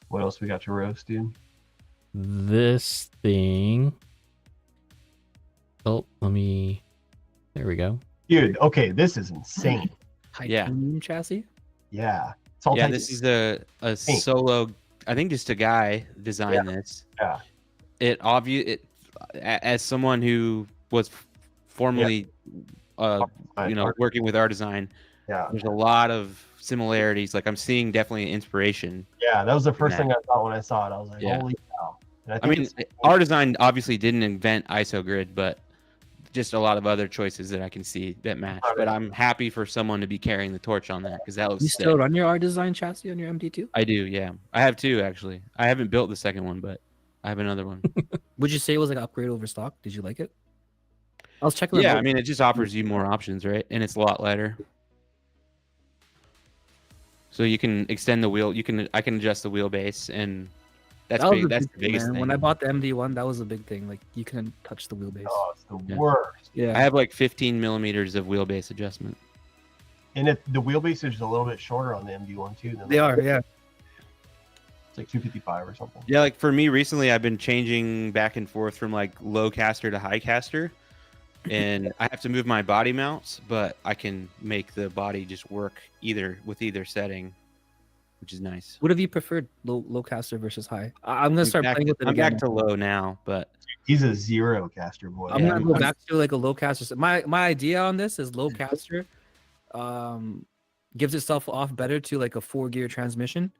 Speaker 6: What else we got to roast, dude?
Speaker 1: This thing. Oh, let me. There we go.
Speaker 6: Dude, okay, this is insane.
Speaker 5: Titanium chassis.
Speaker 6: Yeah. It's all
Speaker 2: Yeah,
Speaker 6: Titan-
Speaker 2: this is a
Speaker 6: Pink.
Speaker 2: solo. I think just a guy designed this.
Speaker 6: Yeah.
Speaker 2: As someone who was formerly, working with art design,
Speaker 6: Yeah.
Speaker 2: there's a lot of similarities. Like I'm seeing definitely inspiration.
Speaker 6: Yeah, that was the first
Speaker 2: Yeah.
Speaker 6: thing I thought when I saw it. I was like,
Speaker 2: Yeah.
Speaker 6: holy cow. And
Speaker 2: I mean,
Speaker 6: it's-
Speaker 2: art design obviously didn't invent ISO grid, but just a lot of other choices that I can see that match. But I'm happy for someone to be carrying the torch on that because that was
Speaker 5: You
Speaker 2: sick.
Speaker 5: still run your art design chassis on your MD2?
Speaker 2: I do, yeah. I have two actually. I haven't built the second one, but I have another one.
Speaker 5: Would you say it was like an upgrade over stock? Did you like it? I was checking.
Speaker 2: Yeah, I mean, it just offers you more options, right? And it's a lot lighter. So you can extend the wheel. I can adjust the wheelbase, and that's
Speaker 5: that was
Speaker 2: big. That's the biggest thing.
Speaker 5: When I bought the MD1, that was a big thing. Like you couldn't touch the wheelbase.
Speaker 6: Oh, it's the
Speaker 2: Yeah.
Speaker 6: worst.
Speaker 5: Yeah,
Speaker 2: I have like 15 millimeters of wheelbase adjustment.
Speaker 6: And the wheelbase is a little bit shorter on the MD1 too. Than
Speaker 5: they are. Yeah,
Speaker 6: It's like 255 or something.
Speaker 2: Yeah, like for me recently, I've been changing back and forth from like low caster to high caster, and I have to move my body mounts, but I can make the body just work with either setting, which is nice.
Speaker 5: what have you preferred, low caster versus high? I'm gonna start playing with it
Speaker 2: I'm
Speaker 5: again.
Speaker 2: back to low now, but
Speaker 6: He's a zero caster boy.
Speaker 5: I'm
Speaker 2: Yeah,
Speaker 5: gonna go back to like a low caster. My idea on this is low caster, gives itself off better to like a 4-gear transmission,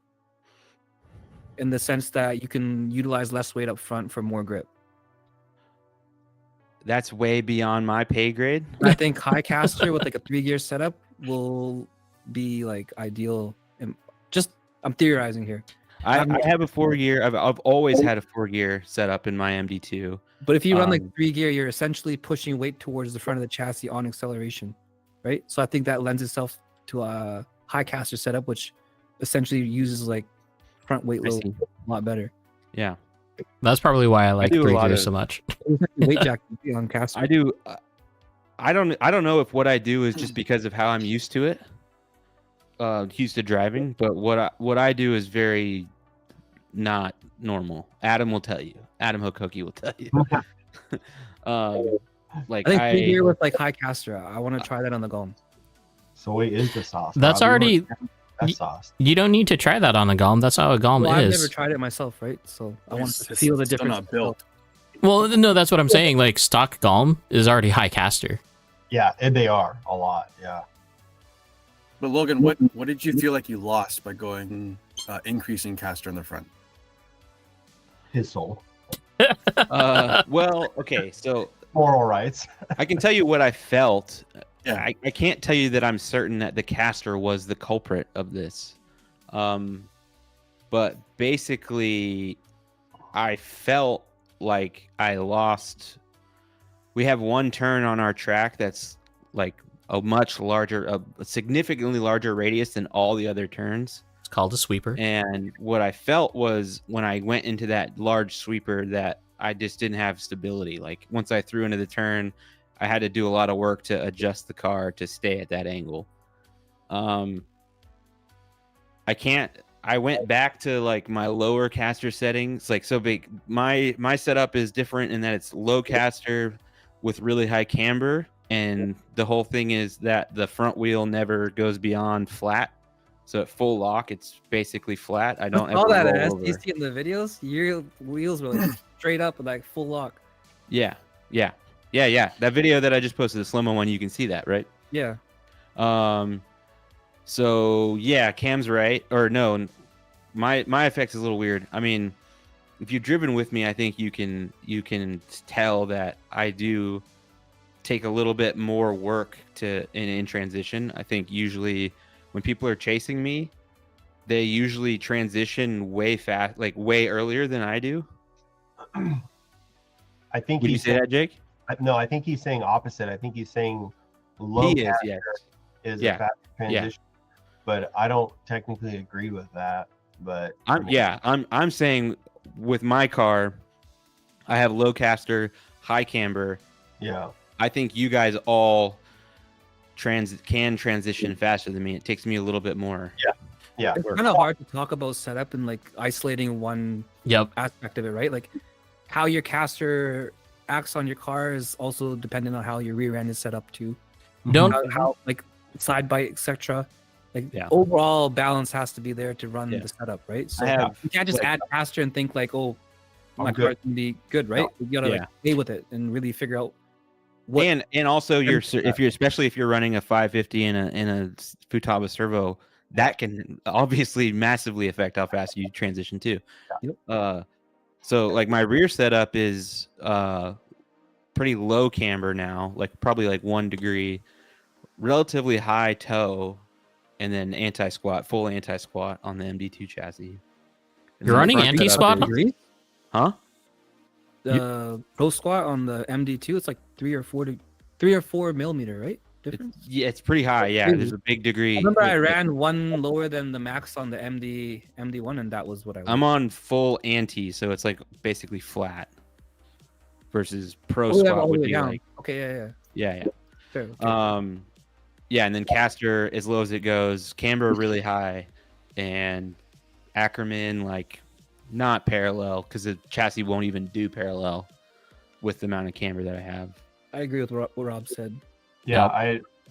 Speaker 5: in the sense that you can utilize less weight up front for more grip.
Speaker 2: that's way beyond my pay grade.
Speaker 5: I think high caster with like a 3-gear setup will be like ideal. And I'm theorizing here.
Speaker 2: I have a 4-gear. I've always had a 4-gear setup in my MD2.
Speaker 5: But if you run like 3-gear, you're essentially pushing weight towards the front of the chassis on acceleration, right? So I think that lends itself to a high caster setup, which essentially uses like front weight
Speaker 2: I
Speaker 5: load
Speaker 2: see.
Speaker 5: a lot better.
Speaker 2: Yeah,
Speaker 1: That's probably why I like
Speaker 2: do a
Speaker 1: 3
Speaker 2: lot
Speaker 1: gears
Speaker 2: of-
Speaker 1: so much.
Speaker 5: Weight jack on caster.
Speaker 2: I do. I don't know if what I do is just because of how I'm used to it, used to driving. But what I do is very not normal. Adam will tell you. Adam Hokoki will tell you. Like
Speaker 5: I think 3-gear with like high caster. I want to try that on the Golem.
Speaker 6: So wait, is the sauce?
Speaker 1: That's
Speaker 6: Rob?
Speaker 1: already.
Speaker 6: That's sauce.
Speaker 1: You don't need to try that on a Golem. That's how a Golem
Speaker 5: Well, I've
Speaker 1: is.
Speaker 5: never tried it myself, right? So I want to
Speaker 4: It's
Speaker 5: feel the
Speaker 4: still
Speaker 5: difference.
Speaker 4: not built.
Speaker 1: Well, no, that's what I'm saying. Like stock Golem is already high caster.
Speaker 6: Yeah, and they are a lot. Yeah.
Speaker 4: But Logan, what did you feel like you lost by going increasing caster in the front?
Speaker 6: His soul.
Speaker 2: well, okay, so
Speaker 6: Moral rights.
Speaker 2: I can tell you what I felt.
Speaker 4: Yeah.
Speaker 2: I can't tell you that I'm certain that the caster was the culprit of this. But basically, I felt like I lost we have one turn on our track that's like a much larger, a significantly larger radius than all the other turns.
Speaker 1: It's called a sweeper.
Speaker 2: And what I felt was when I went into that large sweeper that I just didn't have stability. Like once I threw into the turn, I had to do a lot of work to adjust the car to stay at that angle. I went back to like my lower caster settings. Like so big, my setup is different in that it's low caster with really high camber. And the whole thing is that the front wheel never goes beyond flat. So at full lock, it's basically flat. I don't ever
Speaker 5: all that
Speaker 2: roll
Speaker 5: ass
Speaker 2: over.
Speaker 5: you see in the videos, your wheels were like straight up with like full lock.
Speaker 2: Yeah. That video that I just posted, the slow-mo one, you can see that, right?
Speaker 5: Yeah.
Speaker 2: So yeah, Cam's right. Or no, my effect's is a little weird. I mean, if you've driven with me, I think you can tell that I do take a little bit more work in transition. I think usually when people are chasing me, they usually transition way fast, like way earlier than I do.
Speaker 6: I think
Speaker 2: Would you say that, Jake?
Speaker 6: No, I think he's saying opposite. I think he's saying low
Speaker 2: He is,
Speaker 6: caster
Speaker 2: yes.
Speaker 6: is
Speaker 2: Yeah.
Speaker 6: a fast transition. But I don't technically agree with that. But
Speaker 2: I'm saying with my car, I have low caster, high camber.
Speaker 6: yeah.
Speaker 2: I think you guys all can transition faster than me. It takes me a little bit more.
Speaker 6: Yeah.
Speaker 5: It's kind of hard to talk about setup and like isolating one
Speaker 1: Yep.
Speaker 5: aspect of it, right? Like how your caster acts on your car is also dependent on how your rear end is set up too.
Speaker 1: Don't
Speaker 5: How like side bite, etc. Like
Speaker 2: Yeah.
Speaker 5: overall balance has to be there to run
Speaker 2: Yeah.
Speaker 5: the setup, right? So
Speaker 2: I have
Speaker 5: you can't just
Speaker 2: like-
Speaker 5: add caster and think like, oh, my
Speaker 6: I'm
Speaker 5: car
Speaker 6: good.
Speaker 5: can be good, right? You gotta
Speaker 2: Yeah.
Speaker 5: like play with it and really figure out what.
Speaker 2: and also especially if you're running a 550 in a Futaba Servo, that can obviously massively affect how fast you transition too.
Speaker 5: Yep.
Speaker 2: So like my rear setup is pretty low camber now, like probably like 1 degree, relatively high toe, and then full anti-squat on the MD2 chassis. And
Speaker 1: You're
Speaker 2: then the
Speaker 1: running
Speaker 2: front
Speaker 1: anti-squat?
Speaker 2: setup is- Huh?
Speaker 5: The pro squat on the MD2, it's like 3 or 4 millimeter, right? Difference.
Speaker 2: It's pretty high. Yeah, there's a big degree.
Speaker 5: I remember I ran one lower than the max on the MD1, and that was what I was.
Speaker 2: I'm on full anti, so it's like basically flat. Versus pro
Speaker 5: Oh, yeah,
Speaker 2: squat
Speaker 5: all the
Speaker 2: would
Speaker 5: way
Speaker 2: be
Speaker 5: down.
Speaker 2: like
Speaker 5: Okay,
Speaker 2: yeah.
Speaker 5: Fair, okay.
Speaker 2: Yeah, and then caster as low as it goes, camber really high, and Ackerman like not parallel because the chassis won't even do parallel with the amount of camber that I have.
Speaker 5: I agree with what Rob said.
Speaker 6: Yeah.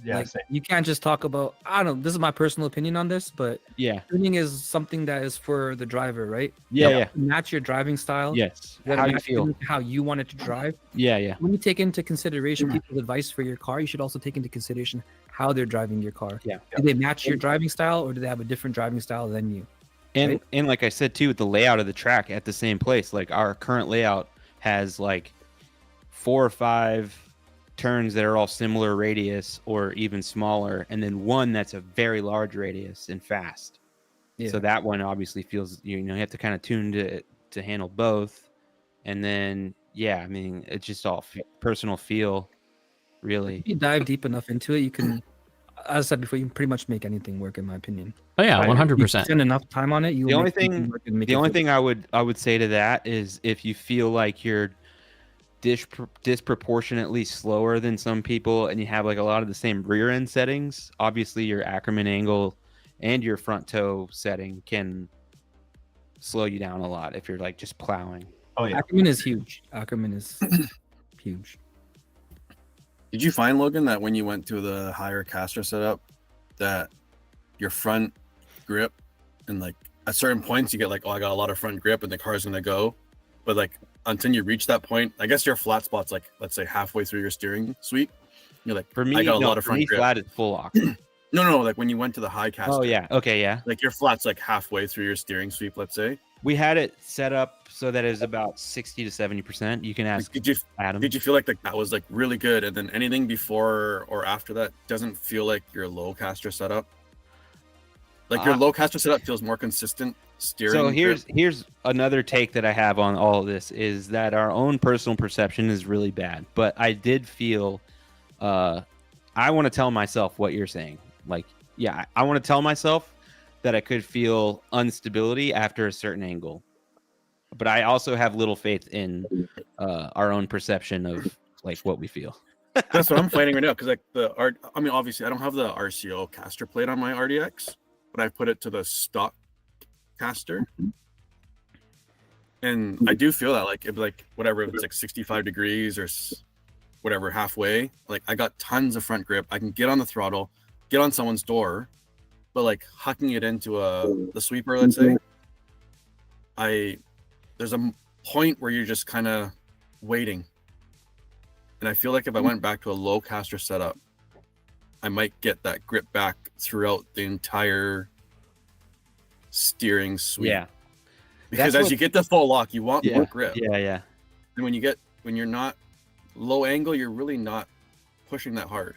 Speaker 5: Like,
Speaker 6: Same.
Speaker 5: you can't just talk about. I don't know. This is my personal opinion on this, but
Speaker 2: Yeah,
Speaker 5: tuning is something that is for the driver, right?
Speaker 2: yeah.
Speaker 5: Match your driving style.
Speaker 2: Yes.
Speaker 5: You gotta
Speaker 2: How you
Speaker 5: match
Speaker 2: feel?
Speaker 5: it to how you want it to drive.
Speaker 2: Yeah.
Speaker 5: When you take into consideration people's advice for your car, you should also take into consideration how they're driving your car.
Speaker 2: Yeah.
Speaker 5: Do they match your driving style, or do they have a different driving style than you?
Speaker 2: And like I said too, with the layout of the track at the same place, like our current layout has like 4 or 5 turns that are all similar radius or even smaller, and then one that's a very large radius and fast.
Speaker 5: Yeah.
Speaker 2: So that one obviously feels you have to kind of tune to handle both, and then I mean it's just all personal feel, really.
Speaker 5: If you dive deep enough into it, you can, as I said before, you can pretty much make anything work, in my opinion.
Speaker 1: Oh yeah,
Speaker 6: Right.
Speaker 1: 100%.
Speaker 5: Spend enough time on it. You
Speaker 2: The
Speaker 5: will
Speaker 2: only
Speaker 5: make anything work and make
Speaker 2: The
Speaker 5: it
Speaker 2: only
Speaker 5: feel-
Speaker 2: thing I would say to that is if you feel like you're disproportionately slower than some people and you have like a lot of the same rear end settings, obviously your Ackerman angle and your front toe setting can slow you down a lot if you're like just plowing.
Speaker 6: Oh yeah.
Speaker 5: Ackerman is huge. Ackerman is huge.
Speaker 4: Did you find, Logan, that when you went to the higher caster setup, that your front grip and like at certain points you get like, oh, I got a lot of front grip and the car's gonna go, but like until you reach that point, I guess your flat spot's like, let's say halfway through your steering sweep. You're like,
Speaker 2: For me,
Speaker 4: I got a
Speaker 2: no,
Speaker 4: lot of
Speaker 2: for
Speaker 4: front
Speaker 2: me
Speaker 4: grip.
Speaker 2: flat is full lock.
Speaker 4: No, like when you went to the high caster.
Speaker 2: Oh yeah, okay, yeah.
Speaker 4: Like your flat's like halfway through your steering sweep, let's say.
Speaker 2: We had it set up so that it's about 60 to 70%. You can ask
Speaker 4: Did you
Speaker 2: Adam.
Speaker 4: Did you feel like that was like really good, and then anything before or after that doesn't feel like your low caster setup? Like your low caster setup feels more consistent steering.
Speaker 2: So
Speaker 4: grip.
Speaker 2: here's another take that I have on all of this is that our own personal perception is really bad. But I did feel, I want to tell myself what you're saying. Like, yeah, I want to tell myself that I could feel instability after a certain angle. But I also have little faith in our own perception of like what we feel.
Speaker 4: That's what I'm fighting right now because like I mean, obviously I don't have the RCO caster plate on my RDX, but I put it to the stock caster, and I do feel that like if like whatever, if it's like 65 degrees or whatever halfway, like I got tons of front grip. I can get on the throttle, get on someone's door, but like hucking it into the sweeper, let's say, there's a point where you're just kind of waiting. And I feel like if I went back to a low caster setup, I might get that grip back throughout the entire steering sweep.
Speaker 2: Yeah.
Speaker 4: Because as you get the full lock, you want more grip.
Speaker 2: Yeah.
Speaker 4: And when you're not low angle, you're really not pushing that hard.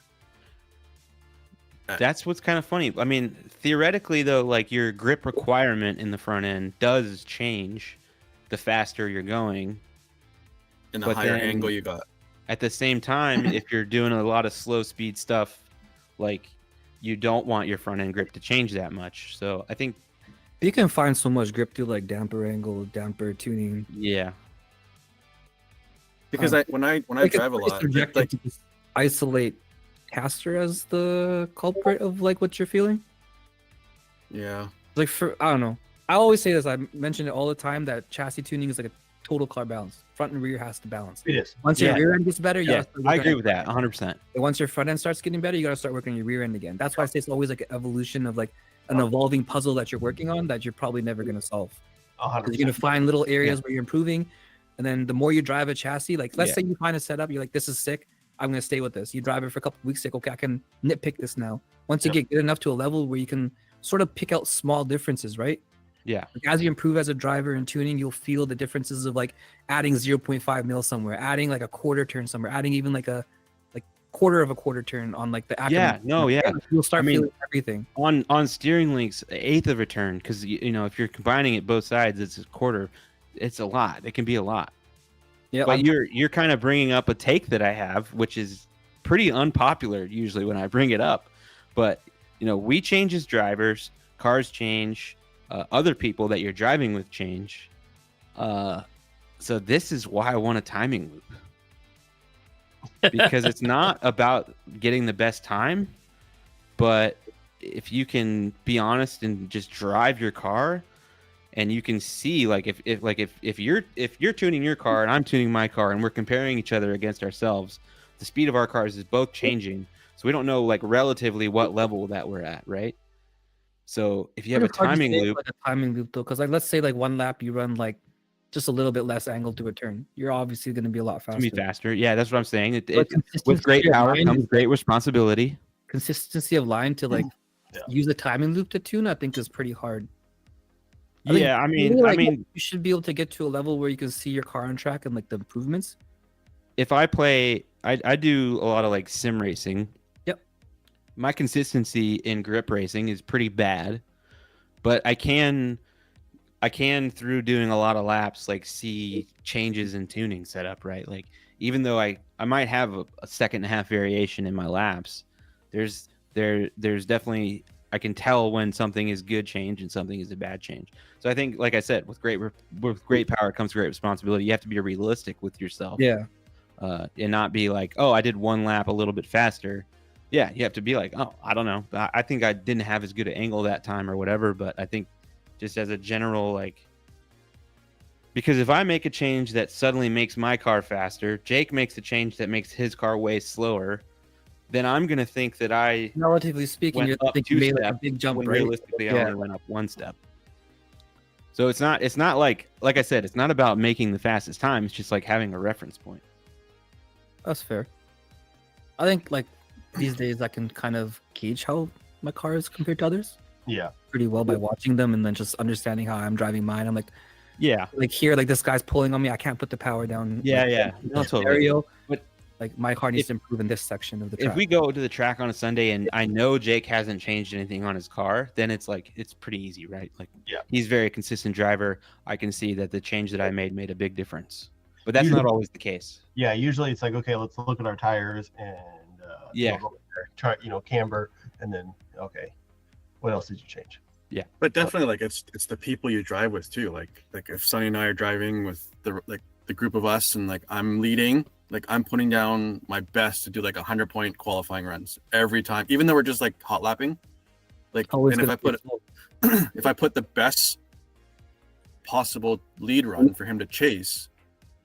Speaker 2: That's what's kind of funny. I mean, theoretically though, like your grip requirement in the front end does change the faster you're going.
Speaker 4: And the higher angle you got.
Speaker 2: At the same time, if you're doing a lot of slow speed stuff, like you don't want your front end grip to change that much. So I think
Speaker 5: You can find so much grip through like damper angle, damper tuning.
Speaker 2: yeah.
Speaker 4: Because when I
Speaker 5: Like,
Speaker 4: drive a
Speaker 5: it's
Speaker 4: lot,
Speaker 5: subjective
Speaker 4: like
Speaker 5: to just isolate caster as the culprit of like what you're feeling.
Speaker 4: yeah,
Speaker 5: Like I don't know. I always say this. I mention it all the time that chassis tuning is like a total car balance. Front and rear has to balance.
Speaker 6: It is.
Speaker 5: Once your
Speaker 2: Yeah.
Speaker 5: rear end gets better, you
Speaker 2: Yeah,
Speaker 5: gotta start
Speaker 2: I
Speaker 5: working
Speaker 2: agree
Speaker 5: on
Speaker 2: with
Speaker 5: your
Speaker 2: that
Speaker 5: front end.
Speaker 2: 100%.
Speaker 5: And once your front end starts getting better, you gotta start working on your rear end again. That's why I say it's always like an evolution of like an evolving puzzle that you're working on that you're probably never gonna solve.
Speaker 6: 100%.
Speaker 5: Because you're gonna find little areas where you're improving, and then the more you drive a chassis, like let's say you find a setup, you're like, this is sick. I'm gonna stay with this. You drive it for a couple of weeks, like, okay, I can nitpick this now. Once you get good enough to a level where you can sort of pick out small differences, right?
Speaker 2: Yeah.
Speaker 5: Like as you improve as a driver in tuning, you'll feel the differences of like adding 0.5 mil somewhere, adding like a quarter turn somewhere, adding even like a quarter of a quarter turn on like the
Speaker 2: Yeah, no, yeah.
Speaker 5: You'll start
Speaker 2: I mean,
Speaker 5: feeling everything.
Speaker 2: On steering links, 1/8 of a turn, because you know if you're combining it both sides, it's a quarter. It's a lot. It can be a lot.
Speaker 5: Yeah,
Speaker 2: But you're kind of bringing up a take that I have, which is pretty unpopular usually when I bring it up. But you know, we change as drivers, cars change, other people that you're driving with change. So this is why I want a timing loop. Because it's not about getting the best time, but if you can be honest and just drive your car, and you can see like if you're tuning your car and I'm tuning my car and we're comparing each other against ourselves, the speed of our cars is both changing, so we don't know like relatively what level that we're at, right? So if you have a timing loop,
Speaker 5: like a timing loop though, because like let's say like one lap you run like just a little bit less angle to a turn, you're obviously going to be a lot
Speaker 2: it's
Speaker 5: faster.
Speaker 2: gonna be faster. Yeah, that's what I'm saying. With
Speaker 5: consistency
Speaker 2: great
Speaker 5: of
Speaker 2: power
Speaker 5: line
Speaker 2: comes
Speaker 5: is-
Speaker 2: great responsibility.
Speaker 5: Consistency of line to like use a timing loop to tune, I think is pretty hard.
Speaker 2: Yeah, I mean,
Speaker 5: you should be able to get to a level where you can see your car on track and like the improvements.
Speaker 2: if I play, I do a lot of like sim racing.
Speaker 5: Yep.
Speaker 2: My consistency in grip racing is pretty bad, but I can through doing a lot of laps like see changes in tuning setup, right? Like even though I might have a second and a half variation in my laps, there's definitely I can tell when something is good change and something is a bad change. So I think, like I said, with great power comes great responsibility. You have to be realistic with yourself.
Speaker 5: Yeah.
Speaker 2: And not be like, oh, I did one lap a little bit faster. Yeah, you have to be like, oh, I don't know. I think I didn't have as good an angle that time or whatever. But I think just as a general, like, because if I make a change that suddenly makes my car faster, Jake makes a change that makes his car way slower, then I'm going to think that I
Speaker 5: Relatively speaking,
Speaker 2: went
Speaker 5: you're
Speaker 2: up
Speaker 5: thinking
Speaker 2: 2
Speaker 5: you made like a
Speaker 2: steps
Speaker 5: big jump,
Speaker 2: when
Speaker 5: right?
Speaker 2: realistically I only went up 1 step. So it's not like I said, it's not about making the fastest time. It's just like having a reference point.
Speaker 5: That's fair. I think like these days I can kind of gauge how my car is compared to others
Speaker 6: Yeah.
Speaker 5: pretty well by watching them and then just understanding how I'm driving mine. I'm
Speaker 2: Yeah.
Speaker 5: like here, like this guy's pulling on me. I can't put the power down.
Speaker 2: Yeah,
Speaker 5: like,
Speaker 2: yeah. No, totally.
Speaker 5: Stereo. Like my car needs to improve in this section of the track.
Speaker 2: If we go to the track on a Sunday and I know Jake hasn't changed anything on his car, then it's like it's pretty easy, right? Like he's a very consistent driver. I can see that the change that I made a big difference. But that's not always the case.
Speaker 6: Yeah, usually it's like, okay, let's look at our tires and try, camber, and then okay, what else did you change?
Speaker 2: Yeah,
Speaker 4: but definitely like it's the people you drive with too. Like if Sonny and I are driving with the group of us, and like I'm leading, like I'm putting down my best to do like 100-point qualifying runs every time, even though we're just like hot lapping. Like, and if I put the best possible lead run for him to chase,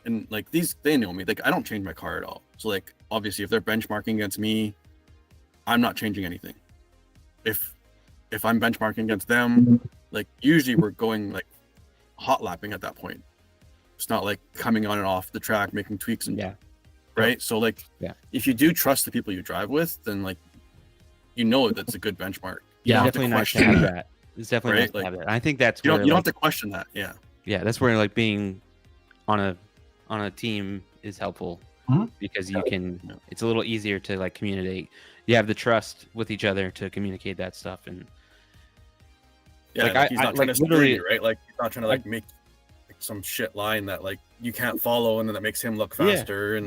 Speaker 4: and like they know me, like I don't change my car at all. So like obviously if they're benchmarking against me, I'm not changing anything. If I'm benchmarking against them, like usually we're going like hot lapping at that point. It's not like coming on and off the track, making tweaks and right. So like if you do trust the people you drive with, then like that's a good benchmark.
Speaker 2: Yeah, definitely nice to have that. It's definitely nice to have that. I think that's
Speaker 4: you don't have to question that. Yeah,
Speaker 2: that's where like being on a team is helpful because you can. It's a little easier to like communicate. You have the trust with each other to communicate that stuff, and
Speaker 4: like he's not trying to screw you, right? Like he's not trying to like make like some shit line that like you can't follow, and then that makes him look faster.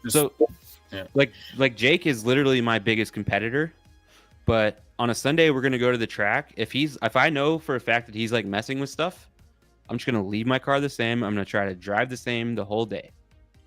Speaker 2: So like Jake is literally my biggest competitor, but on a Sunday we're gonna go to the track. If I know for a fact that he's like messing with stuff, I'm just gonna leave my car the same. I'm gonna try to drive the same the whole day.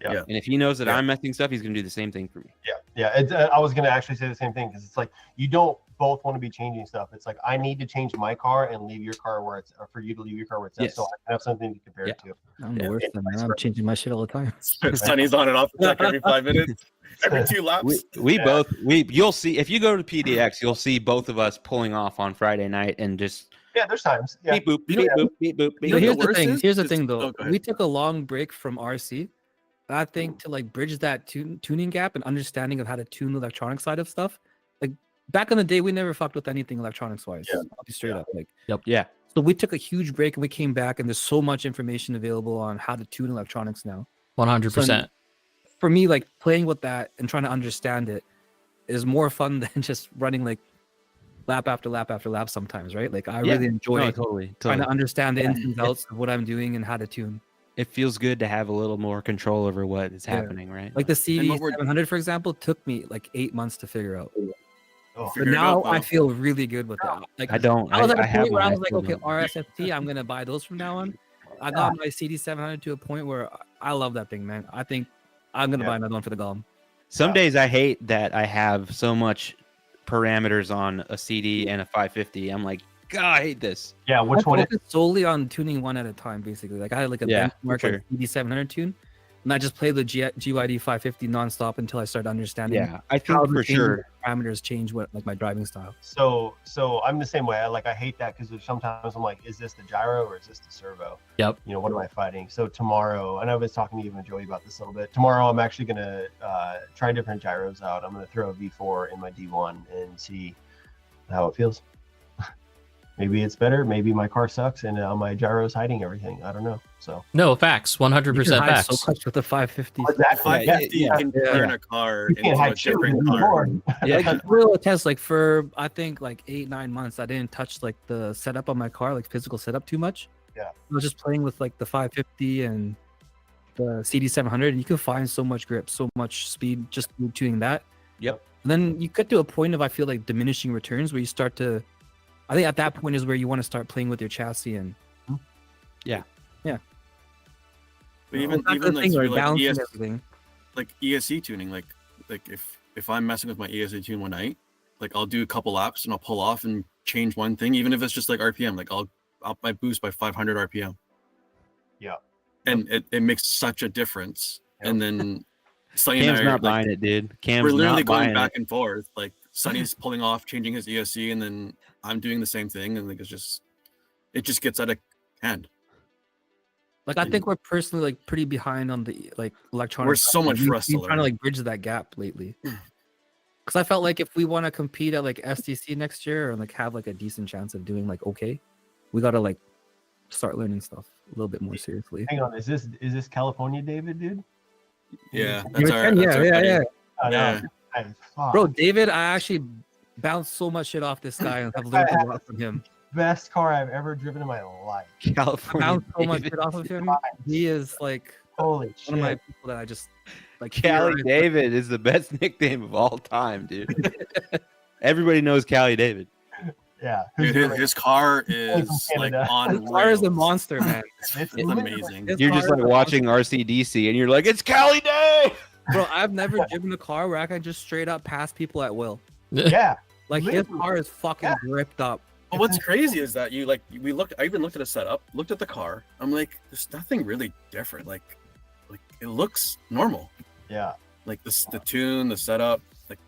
Speaker 2: Yeah. And if he knows that I'm messing stuff, he's gonna do the same thing for me.
Speaker 6: I was gonna actually say the same thing, because it's like you don't both want to be changing stuff. It's like I need to change my car and leave your car where it's, or for you to leave your car where it's at, so I can have something to compare it to.
Speaker 5: I'm the worst, man. I'm changing my shit all the time.
Speaker 4: Sonny's on and off the track every 5 minutes, every 2 laps.
Speaker 2: You'll see if you go to PDX, you'll see both of us pulling off on Friday night and just.
Speaker 6: Yeah, there's times. Yeah.
Speaker 2: Beep boop, beep boop, beep boop.
Speaker 5: So here's the thing though. We took a long break from RC. I think to like bridge that tuning gap and understanding of how to tune the electronic side of stuff. Like back in the day, we never fucked with anything electronics wise. I'll be straight up. Like, So we took a huge break and we came back, and there's so much information available on how to tune electronics now.
Speaker 1: 100%.
Speaker 5: For me, like playing with that and trying to understand it is more fun than just running like lap after lap after lap sometimes, right? Like I really enjoy trying to understand the ins and outs of what I'm doing and how to tune.
Speaker 2: It feels good to have a little more control over what is happening, right?
Speaker 5: Like the CD 700, for example, took me like 8 months to figure out. But now I feel really good with that. Like
Speaker 2: I don't.
Speaker 5: I was at a point where I was like, okay, RSFT, I'm gonna buy those from now on. I got my CD 700 to a point where I love that thing, man. I think I'm gonna buy another one for the Golem.
Speaker 2: Some days I hate that I have so much parameters on a CD and a 550. I'm like, God, I hate this.
Speaker 6: Yeah, which one?
Speaker 5: I focus solely on tuning one at a time, basically. Like I had like a benchmark like CD 700 tune, and I just played the GYD 550 nonstop until I started understanding.
Speaker 2: Yeah, I think for sure
Speaker 5: parameters change what like my driving style.
Speaker 6: So I'm the same way. I hate that because sometimes I'm like, is this the gyro or is this the servo?
Speaker 1: Yep.
Speaker 6: What am I fighting? So tomorrow, and I was talking to you and Joey about this a little bit. Tomorrow, I'm actually gonna try different gyros out. I'm gonna throw a V4 in my D1 and see how it feels. Maybe it's better. Maybe my car sucks and my gyro's hiding everything. I don't know. So
Speaker 1: no facts, 100% facts.
Speaker 5: So much with the 550.
Speaker 6: Exactly.
Speaker 4: 550 you can turn a car into a different car.
Speaker 5: Like real test, like for I think like 8-9 months, I didn't touch like the setup on my car, like physical setup too much.
Speaker 6: Yeah.
Speaker 5: I was just playing with like the 550 and the CD 700, and you can find so much grip, so much speed just tuning that.
Speaker 2: Yep.
Speaker 5: And then you get to a point of I feel like diminishing returns where you start to. I think at that point is where you want to start playing with your chassis and
Speaker 2: yeah.
Speaker 4: But even like,
Speaker 5: everything.
Speaker 4: Like ESC tuning, like if I'm messing with my ESC tune one night, like I'll do a couple laps and I'll pull off and change one thing, even if it's just like RPM. Like I'll up my boost by 500 RPM.
Speaker 6: Yeah.
Speaker 4: And it makes such a difference. Yep. And then
Speaker 2: Cam's not buying it, dude.
Speaker 4: We're literally going back and forth. Like Sonny's pulling off, changing his ESC, and then I'm doing the same thing, and like it just gets out of hand.
Speaker 5: Like I think we're personally like pretty behind on the like electronic.
Speaker 4: We're so much for us to learn.
Speaker 5: Trying to like bridge that gap lately. Because I felt like if we want to compete at like STC next year or like have like a decent chance of doing like okay, we gotta like start learning stuff a little bit more seriously.
Speaker 6: Hang on, is this California David, dude?
Speaker 4: Yeah,
Speaker 5: You're
Speaker 4: that's our
Speaker 5: 10,
Speaker 4: that's our buddy.
Speaker 5: yeah.
Speaker 4: Yeah.
Speaker 5: Bro, David, I actually bounced so much shit off this guy and have learned a lot from him.
Speaker 6: Best car I've ever driven in my life.
Speaker 5: I
Speaker 2: California.
Speaker 5: bounced so much
Speaker 2: David.
Speaker 5: shit off of him. He is like
Speaker 6: Holy
Speaker 5: one of my
Speaker 6: shit.
Speaker 5: people that I just like.
Speaker 2: Cali
Speaker 5: theorize.
Speaker 2: David is the best nickname of all time, dude. Everybody knows Cali David.
Speaker 6: Yeah.
Speaker 4: Dude, his car
Speaker 6: from
Speaker 4: is like
Speaker 6: Canada.
Speaker 4: on
Speaker 5: His car is a
Speaker 4: rails.
Speaker 5: monster, man.
Speaker 6: It's
Speaker 4: It's amazing.
Speaker 5: His
Speaker 2: You're
Speaker 5: car
Speaker 2: just
Speaker 5: is
Speaker 2: like
Speaker 5: a
Speaker 2: watching RCDC, and you're like, "It's Cali Day."
Speaker 5: Bro, I've never driven a car where I can just straight up pass people at will.
Speaker 6: Yeah.
Speaker 5: Like his
Speaker 6: Literally.
Speaker 5: car is fucking
Speaker 6: Yeah.
Speaker 5: gripped up.
Speaker 4: But what's crazy is that I even looked at the setup, looked at the car. I'm like, there's nothing really different. Like it looks normal.
Speaker 6: Yeah.
Speaker 4: Like the tune, the setup, like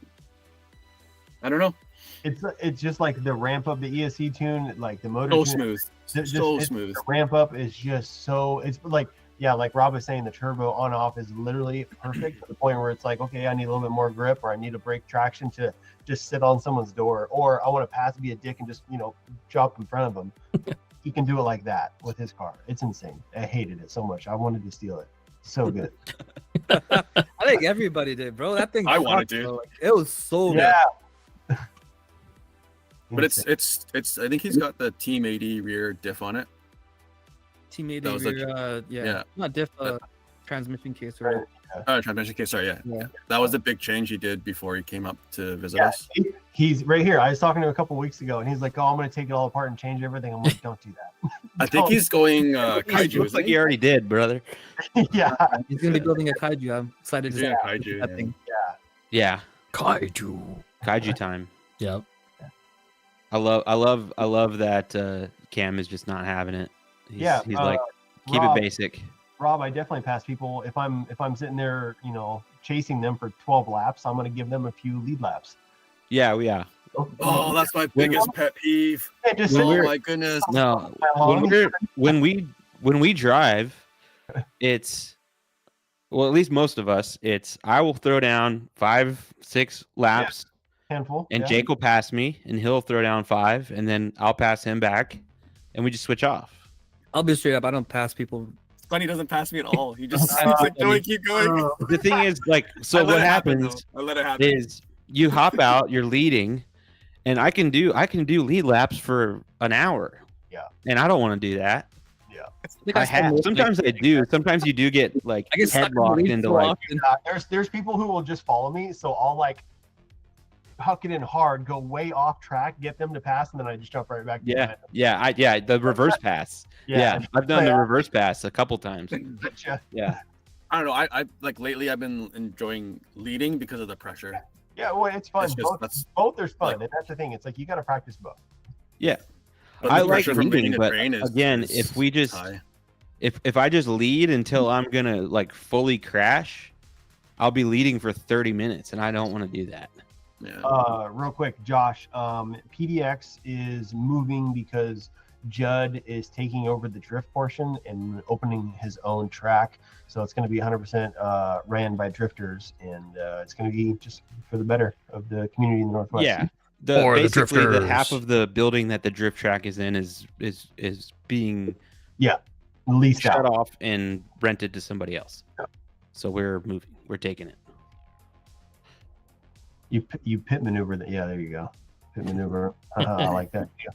Speaker 4: I don't know.
Speaker 6: It's just like the ramp up, the ESC tune, like the motor
Speaker 4: So
Speaker 6: tune,
Speaker 4: smooth.
Speaker 6: just-
Speaker 4: So
Speaker 6: it's-
Speaker 4: smooth.
Speaker 6: the ramp up is just so, it's like, yeah, like Rob was saying, the turbo on off is literally perfect to the point where it's like, okay, I need a little bit more grip, or I need a brake traction to just sit on someone's door, or I want to pass, be a dick, and just drop in front of him. He can do it like that with his car. It's insane. I hated it so much. I wanted to steal it. So good.
Speaker 5: I think everybody did, bro. That thing.
Speaker 4: I wanted
Speaker 5: sucked,
Speaker 4: to.
Speaker 5: bro. Like, it was so good.
Speaker 6: Yeah.
Speaker 4: But it's I think he's got the Team 80 rear diff on it.
Speaker 5: Teammate
Speaker 4: That was like-
Speaker 5: yeah, not diff, transmission case or
Speaker 4: Transmission case, sorry, yeah.
Speaker 5: Yeah.
Speaker 4: That was the big change he did before he came up to visit
Speaker 6: Yeah,
Speaker 4: us.
Speaker 6: he's right here. I was talking to him a couple weeks ago, and he's like, "Oh, I'm going to take it all apart and change everything." I'm like, "Don't do that."
Speaker 4: I think he's going kaiju.
Speaker 2: Looks like you already did, brother.
Speaker 6: Yeah.
Speaker 5: he's gonna be building a kaiju. I'm excited to
Speaker 4: He's
Speaker 5: see
Speaker 4: doing a kaiju.
Speaker 5: that
Speaker 4: Yeah.
Speaker 5: thing.
Speaker 2: Yeah,
Speaker 1: Kaiju.
Speaker 2: kaiju time.
Speaker 1: Yep.
Speaker 2: I love that Cam is just not having it. He's like, keep
Speaker 6: Rob,
Speaker 2: it basic.
Speaker 6: Rob, I definitely pass people if I'm sitting there, chasing them for 12 laps. I'm going to give them a few lead laps.
Speaker 2: Yeah.
Speaker 4: Oh, that's my biggest pet peeve.
Speaker 6: Yeah, just
Speaker 2: When
Speaker 6: sit
Speaker 4: Oh
Speaker 6: there.
Speaker 4: my goodness.
Speaker 2: No,
Speaker 6: Long.
Speaker 2: when we drive, it's at least most of us. It's I will throw down 5-6 laps,
Speaker 6: Handful.
Speaker 2: and
Speaker 6: yeah.
Speaker 2: Jake will pass me, and he'll throw down 5, and then I'll pass him back, and we just switch off.
Speaker 5: I'll be straight up. I don't pass people.
Speaker 4: Funny doesn't pass me at all. He just
Speaker 6: Uh,
Speaker 4: keep going.
Speaker 2: The thing is, like, so
Speaker 4: I let
Speaker 2: what
Speaker 4: it happen,
Speaker 2: happens
Speaker 4: though. I let it happen.
Speaker 2: is you hop out, you're leading, and I can do lead laps for an hour.
Speaker 6: Yeah.
Speaker 2: And I don't want to do that.
Speaker 5: think
Speaker 2: I
Speaker 5: spend
Speaker 2: have.
Speaker 5: most of
Speaker 2: Sometimes
Speaker 5: my-
Speaker 2: I do. Sometimes you do get like
Speaker 5: I get stuck in the
Speaker 2: headlocked
Speaker 5: weeds
Speaker 2: into
Speaker 5: so
Speaker 2: like.
Speaker 5: often.
Speaker 6: There's people who will just follow me, so I'll like huck it in hard, go way off track, get them to pass, and then I just jump right back.
Speaker 2: Yeah, the reverse pass. Yeah, I've done the reverse pass a couple times.
Speaker 6: Gotcha.
Speaker 2: Yeah.
Speaker 4: I don't know. I like lately I've been enjoying leading because of the pressure.
Speaker 6: Yeah, well, it's fun.
Speaker 4: It's just-
Speaker 6: both,
Speaker 4: that's-
Speaker 6: both are fun,
Speaker 4: like-
Speaker 6: and that's the thing. It's like you got to practice both.
Speaker 4: But
Speaker 2: I
Speaker 4: the
Speaker 2: like
Speaker 4: pressure from
Speaker 2: leading,
Speaker 4: leading the
Speaker 2: but
Speaker 4: train is
Speaker 2: again,
Speaker 4: is
Speaker 2: if we just-
Speaker 4: high.
Speaker 2: If I just lead until I'm gonna like fully crash, I'll be leading for 30 minutes, and I don't want to do that.
Speaker 4: Yeah.
Speaker 6: Real quick, Josh, PDX is moving because Judd is taking over the drift portion and opening his own track. So it's going to be 100% ran by drifters, and it's going to be just for the better of the community in the Northwest.
Speaker 2: Yeah.
Speaker 1: Or the
Speaker 2: Basically, the
Speaker 1: drifters.
Speaker 2: half of the building that the drift track is in is being
Speaker 6: Leased
Speaker 2: shut
Speaker 6: out.
Speaker 2: off and rented to somebody else.
Speaker 6: Yeah.
Speaker 2: So we're moving. We're taking it.
Speaker 6: You pit maneuver that. Yeah, there you go. Pit maneuver. I like that. Yeah.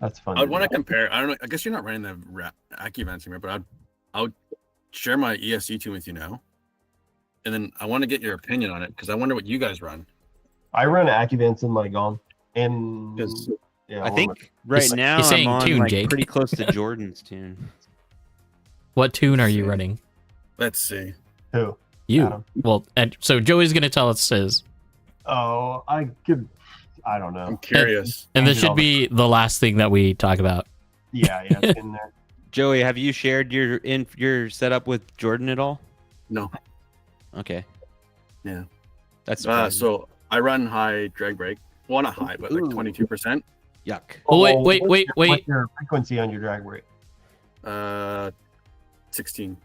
Speaker 6: That's fun.
Speaker 4: I would want to compare. I don't know. I guess you're not running the Aki events anymore, but I would share my ESC tune with you now, and then I want to get your opinion on it because I wonder what you guys run.
Speaker 6: I run Accuvants in my Gone, and
Speaker 4: Because
Speaker 6: yeah,
Speaker 2: I think right
Speaker 1: He's-
Speaker 2: now
Speaker 1: he's saying
Speaker 2: I'm on
Speaker 1: tune,
Speaker 2: like
Speaker 1: Jake.
Speaker 2: pretty close to Jordan's tune.
Speaker 1: What tune are you running?
Speaker 4: let's see.
Speaker 6: who?
Speaker 1: You.
Speaker 6: Adam.
Speaker 1: Well, and so Joey's gonna tell us his,
Speaker 6: Oh, I don't know.
Speaker 4: I'm curious.
Speaker 1: and this
Speaker 6: Change it all
Speaker 1: should be the last thing that we talk about.
Speaker 6: Yeah, it's in there.
Speaker 2: Joey, have you shared your setup with Jordan at all?
Speaker 4: No.
Speaker 2: Okay.
Speaker 4: Yeah.
Speaker 2: That's surprising.
Speaker 4: So I run high drag brake. Well, not high, but like
Speaker 2: Ooh.
Speaker 4: 22%.
Speaker 2: Yuck.
Speaker 1: Oh, wait,
Speaker 6: What's
Speaker 1: wait.
Speaker 6: What's your frequency on your drag rate?
Speaker 4: 16.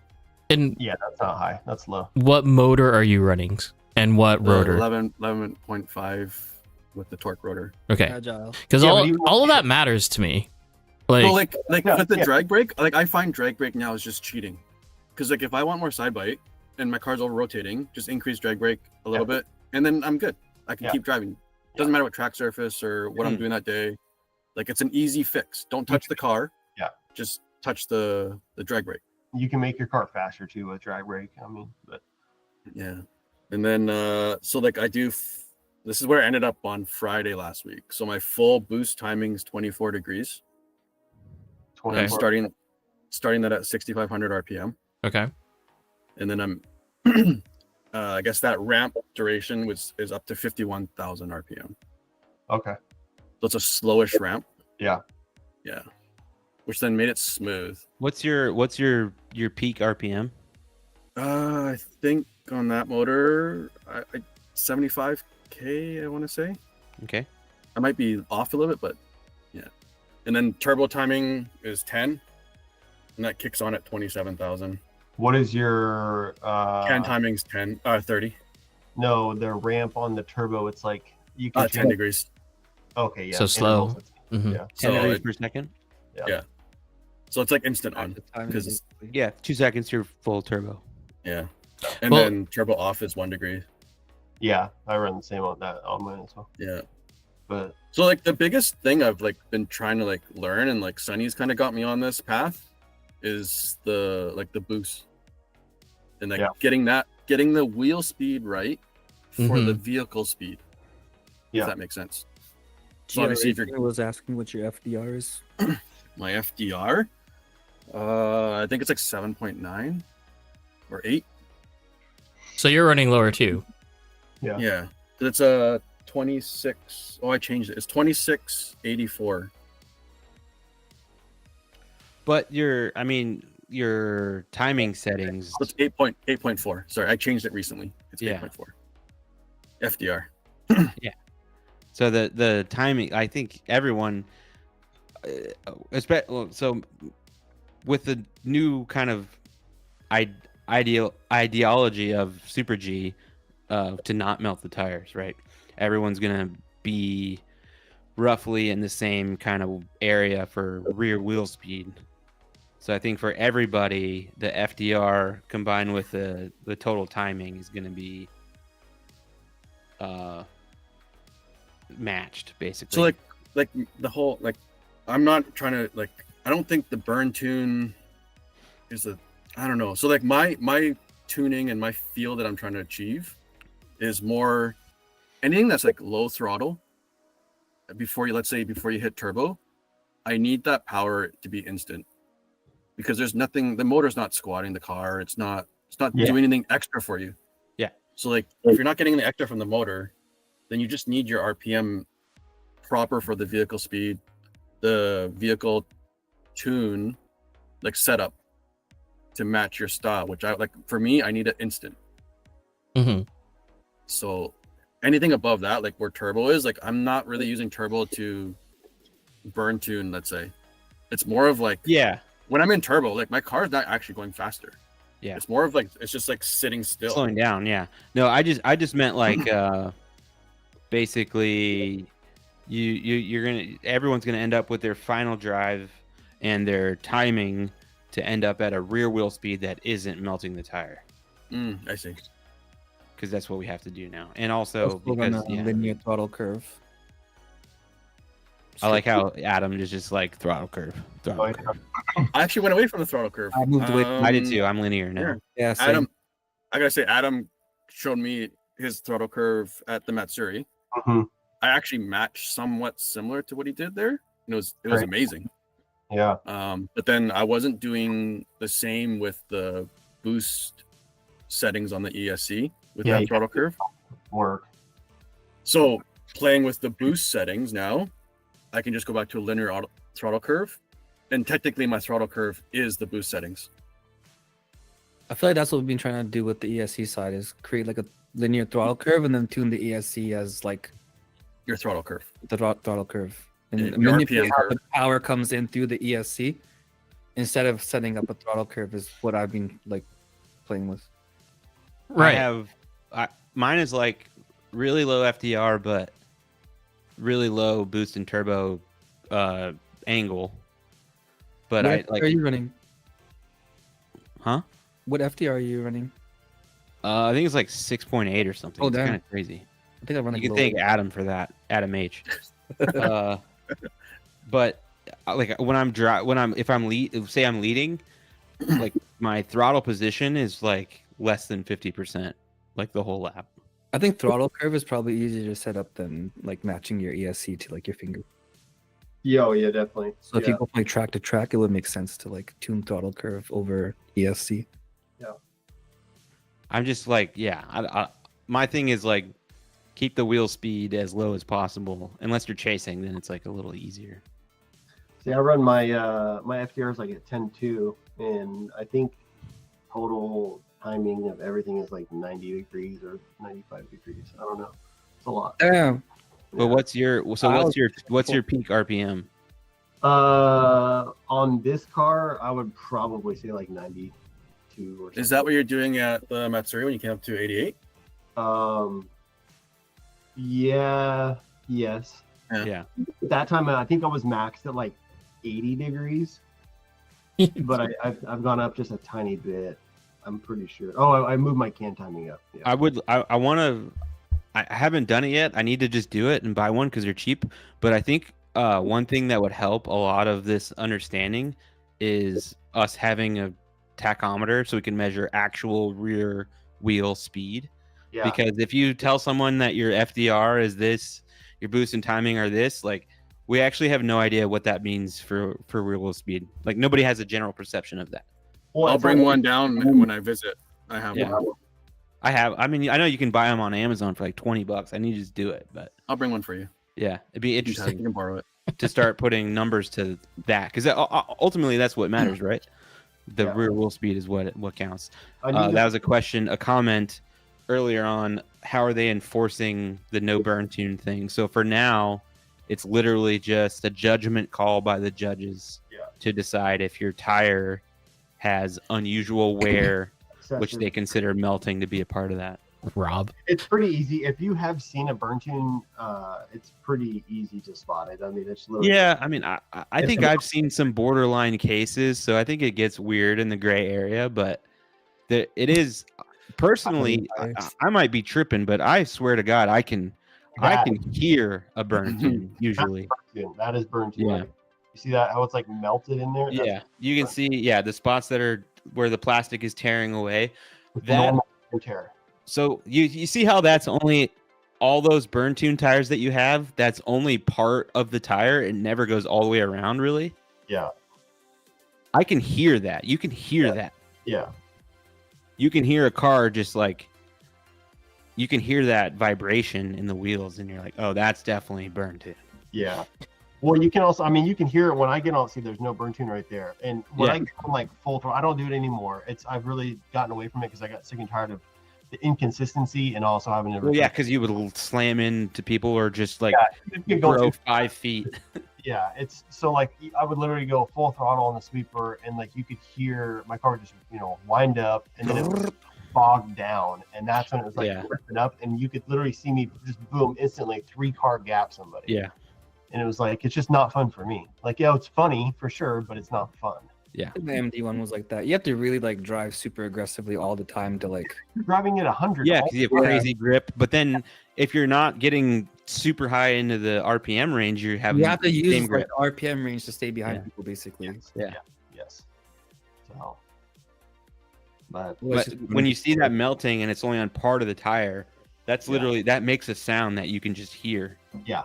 Speaker 1: And
Speaker 6: Yeah, that's not high. That's low.
Speaker 1: what motor are you running? And what rotor?
Speaker 4: 11.5 with the torque rotor.
Speaker 1: Okay,
Speaker 5: Agile.
Speaker 1: because
Speaker 6: Yeah,
Speaker 1: all
Speaker 6: but you-
Speaker 1: all of that matters to me. Like,
Speaker 4: Well, like
Speaker 6: Yeah,
Speaker 4: with the
Speaker 6: yeah.
Speaker 4: drag brake, like I find drag brake now is just cheating. because like if I want more side bite and my car's over rotating, just increase drag brake a little bit, and then I'm good. I can keep driving. Doesn't matter what track surface or what I'm doing that day. Like it's an easy fix. Don't touch the car. Yeah. Just touch the drag brake.
Speaker 6: You can make your car faster too with drag brake. I mean, but
Speaker 4: yeah. And then so like I do. This is where I ended up on Friday last week. So my full boost timing is 24 degrees. And I'm starting that at 6,500 RPM.
Speaker 1: Okay.
Speaker 4: And then I'm, I guess that ramp duration is up to 51,000 RPM.
Speaker 6: Okay.
Speaker 4: So it's a slowish ramp.
Speaker 6: Yeah.
Speaker 4: Yeah. Which then made it smooth.
Speaker 2: What's your peak RPM?
Speaker 4: I think on that motor, I 75K, I want to say.
Speaker 2: Okay.
Speaker 4: I might be off a little bit, but yeah. And then turbo timing is 10, and that kicks on at 27,000.
Speaker 6: What is your
Speaker 4: can timing's 30?
Speaker 6: No, the ramp on the turbo, it's like you can
Speaker 4: 10 degrees.
Speaker 6: Okay, yeah.
Speaker 1: So slow.
Speaker 6: Yeah.
Speaker 2: 10
Speaker 4: So
Speaker 2: degrees per second?
Speaker 4: Yeah. So it's like instant on. Because
Speaker 2: 2 seconds you're full turbo.
Speaker 4: Yeah. And then turbo off is 1 degree.
Speaker 6: Yeah, I run the same on that on mine as well.
Speaker 4: Yeah.
Speaker 6: But
Speaker 4: so like the biggest thing I've like been trying to like learn, and like Sunny's kind of got me on this path, is the boost. And like getting the wheel speed right for the vehicle speed.
Speaker 6: Yeah.
Speaker 4: If that makes sense. So obviously if you're
Speaker 5: was asking what your FDR is.
Speaker 4: My FDR, I think it's like 7.9 or 8.
Speaker 1: So you're running lower too.
Speaker 6: Yeah.
Speaker 4: Yeah. It's a 26. Oh, I changed it. It's 2684.
Speaker 2: But your timing settings.
Speaker 4: So it's 8.4. Sorry, I changed it recently. It's 8.4. FDR.
Speaker 2: Yeah. So the timing, I think everyone, so with the new kind of ideology of Super G, to not melt the tires, right? Everyone's gonna be roughly in the same kind of area for rear wheel speed. So I think for everybody, the FDR combined with the total timing is gonna be matched, basically.
Speaker 4: So like the whole, like, I'm not trying to, like, I don't think the burn tune is I don't know. So like my tuning and my feel that I'm trying to achieve is more anything that's like low throttle before you hit turbo. I need that power to be instant, because there's nothing, the motor's not squatting the car. It's not doing anything extra for you.
Speaker 2: Yeah.
Speaker 4: So like if you're not getting the extra from the motor, then you just need your RPM proper for the vehicle speed, the vehicle tune, like setup to match your style, which I like. For me, I need it instant. So anything above that, like where turbo is, like I'm not really using turbo to burn tune, let's say. It's more of like, when I'm in turbo, like my car's not actually going faster. Yeah. It's more of like, it's just like sitting still.
Speaker 2: Slowing down, yeah. No, I just meant like basically everyone's gonna end up with their final drive and their timing to end up at a rear wheel speed that isn't melting the tire.
Speaker 4: I see.
Speaker 2: Because that's what we have to do now, and also because
Speaker 5: linear throttle curve.
Speaker 2: I like how Adam is just like throttle curve.
Speaker 4: I actually went away from the throttle curve.
Speaker 5: I moved away.
Speaker 2: I did too. I'm linear now.
Speaker 5: Yeah, same.
Speaker 4: Adam, I gotta say, Adam showed me his throttle curve at the Matsuri. I actually matched somewhat similar to what he did there. It was amazing.
Speaker 6: Yeah.
Speaker 4: But then I wasn't doing the same with the boost settings on the ESC with that throttle curve.
Speaker 6: Work.
Speaker 4: So playing with the boost settings now, I can just go back to a linear throttle curve, and technically my throttle curve is the boost settings.
Speaker 5: I feel like that's what we've been trying to do with the ESC side, is create like a linear throttle curve and then tune the ESC as like
Speaker 4: your throttle curve.
Speaker 5: The throttle curve. And
Speaker 4: your
Speaker 5: manipulate
Speaker 4: RPM
Speaker 5: how
Speaker 4: curve.
Speaker 5: the power comes in through the ESC instead of setting up a throttle curve is what I've been like playing with.
Speaker 1: Right.
Speaker 2: Mine is like really low FDR, but really low boost and turbo angle. But
Speaker 5: Where are you running?
Speaker 2: Huh?
Speaker 5: What FDR are you running?
Speaker 2: I think it's like 6.8 or something.
Speaker 5: Oh,
Speaker 2: It's
Speaker 5: damn.
Speaker 2: kind of crazy.
Speaker 5: I think I run
Speaker 2: You
Speaker 5: like
Speaker 2: can
Speaker 5: low.
Speaker 2: thank Adam for that, Adam H. But like when I'm if I'm say I'm leading, like my throttle position is like less than 50%, like the whole lap.
Speaker 5: I think throttle curve is probably easier to set up than like matching your ESC to like your finger.
Speaker 6: Yeah, yeah, definitely.
Speaker 5: So if you go from like track to track, it would make sense to like tune throttle curve over ESC.
Speaker 2: I'm just like, my thing is like keep the wheel speed as low as possible. Unless you're chasing, then it's like a little easier.
Speaker 6: See, I run my my FDRs like at 10.2, and I think total timing of everything is like 90 degrees or 95 degrees. I don't know. It's a lot.
Speaker 5: Damn.
Speaker 2: But what's your peak RPM?
Speaker 6: On this car, I would probably say like 92 or something.
Speaker 4: Is that what you're doing at the Matsuri when you came up to 88?
Speaker 6: Yeah, yes.
Speaker 2: Yeah.
Speaker 6: That time, I think I was maxed at like 80 degrees, but I've gone up just a tiny bit. I'm pretty sure. Oh, I moved my can timing up. Yeah.
Speaker 2: I want to. I haven't done it yet. I need to just do it and buy one because they're cheap. But I think one thing that would help a lot of this understanding is us having a tachometer so we can measure actual rear wheel speed.
Speaker 6: Yeah.
Speaker 2: Because if you tell someone that your FDR is this, your boost and timing are this, like we actually have no idea what that means for rear wheel speed. Like nobody has a general perception of that.
Speaker 6: Well,
Speaker 4: I'll
Speaker 6: it's
Speaker 4: bring
Speaker 6: like-
Speaker 4: one down when I visit. I have one.
Speaker 2: I mean, I know you can buy them on Amazon for like $20. I need to just do it, but
Speaker 4: I'll bring one for you.
Speaker 2: yeah, it'd be
Speaker 4: You
Speaker 2: interesting
Speaker 4: can borrow it.
Speaker 2: to start putting numbers to that because ultimately that's what matters, right? The
Speaker 6: Yeah.
Speaker 2: rear wheel speed is what counts.
Speaker 6: I need
Speaker 2: That was a comment earlier on. How are they enforcing the no burn tune thing? So for now, it's literally just a judgment call by the judges to decide if your tire has unusual wear, which they consider melting to be a part of that.
Speaker 1: Rob.
Speaker 6: It's pretty easy. If you have seen a burn tune, it's pretty easy to spot it. I mean, it's literally
Speaker 2: Yeah, I mean, I think I've seen some borderline cases, so I think it gets weird in the gray area, but it is personally, I might be tripping, but I swear to God, I can hear a burn tune usually.
Speaker 6: That is burn tune.
Speaker 2: Yeah.
Speaker 6: Like, you see that how it's like melted in there?
Speaker 2: Yeah, you can see the spots that are where the plastic is tearing away.
Speaker 6: That's
Speaker 2: That
Speaker 6: normal tear.
Speaker 2: so you see how that's only all those burn tune tires that you have. That's only part of the tire. It never goes all the way around, really.
Speaker 6: Yeah.
Speaker 2: I can hear that. You can hear that.
Speaker 6: Yeah.
Speaker 2: You can hear a car just like you can hear that vibration in the wheels, and you're like, oh, that's definitely burn tune.
Speaker 6: Yeah. Well, you can also, I mean, you can hear it when I get on. See, there's no burn tune right there. And when I get on like full throttle, I don't do it anymore. I've really gotten away from it because I got sick and tired of the inconsistency and also having to.
Speaker 2: Well, yeah, because you would slam into people or just like
Speaker 6: you go
Speaker 2: grow
Speaker 6: too-
Speaker 2: 5 feet.
Speaker 6: Yeah, it's so like I would literally go full throttle on the sweeper, and like you could hear my car just wind up, and then it would bog down, and that's when it was like ripping up, and you could literally see me just boom instantly 3-car gap somebody.
Speaker 2: Yeah.
Speaker 6: And it was like it's just not fun for me. Like it's funny for sure, but it's not fun.
Speaker 2: Yeah.
Speaker 5: The MD one was like that. You have to really like drive super aggressively all the time to like.
Speaker 6: You're driving at 100.
Speaker 2: Yeah, because you have crazy grip. But then if you're not getting super high into the RPM range, you have
Speaker 5: to use
Speaker 2: same
Speaker 5: like
Speaker 2: grip.
Speaker 5: RPM range to stay behind people, basically.
Speaker 6: Yes. So. But
Speaker 2: When you see that melting and it's only on part of the tire, that's literally that makes a sound that you can just hear.
Speaker 6: Yeah.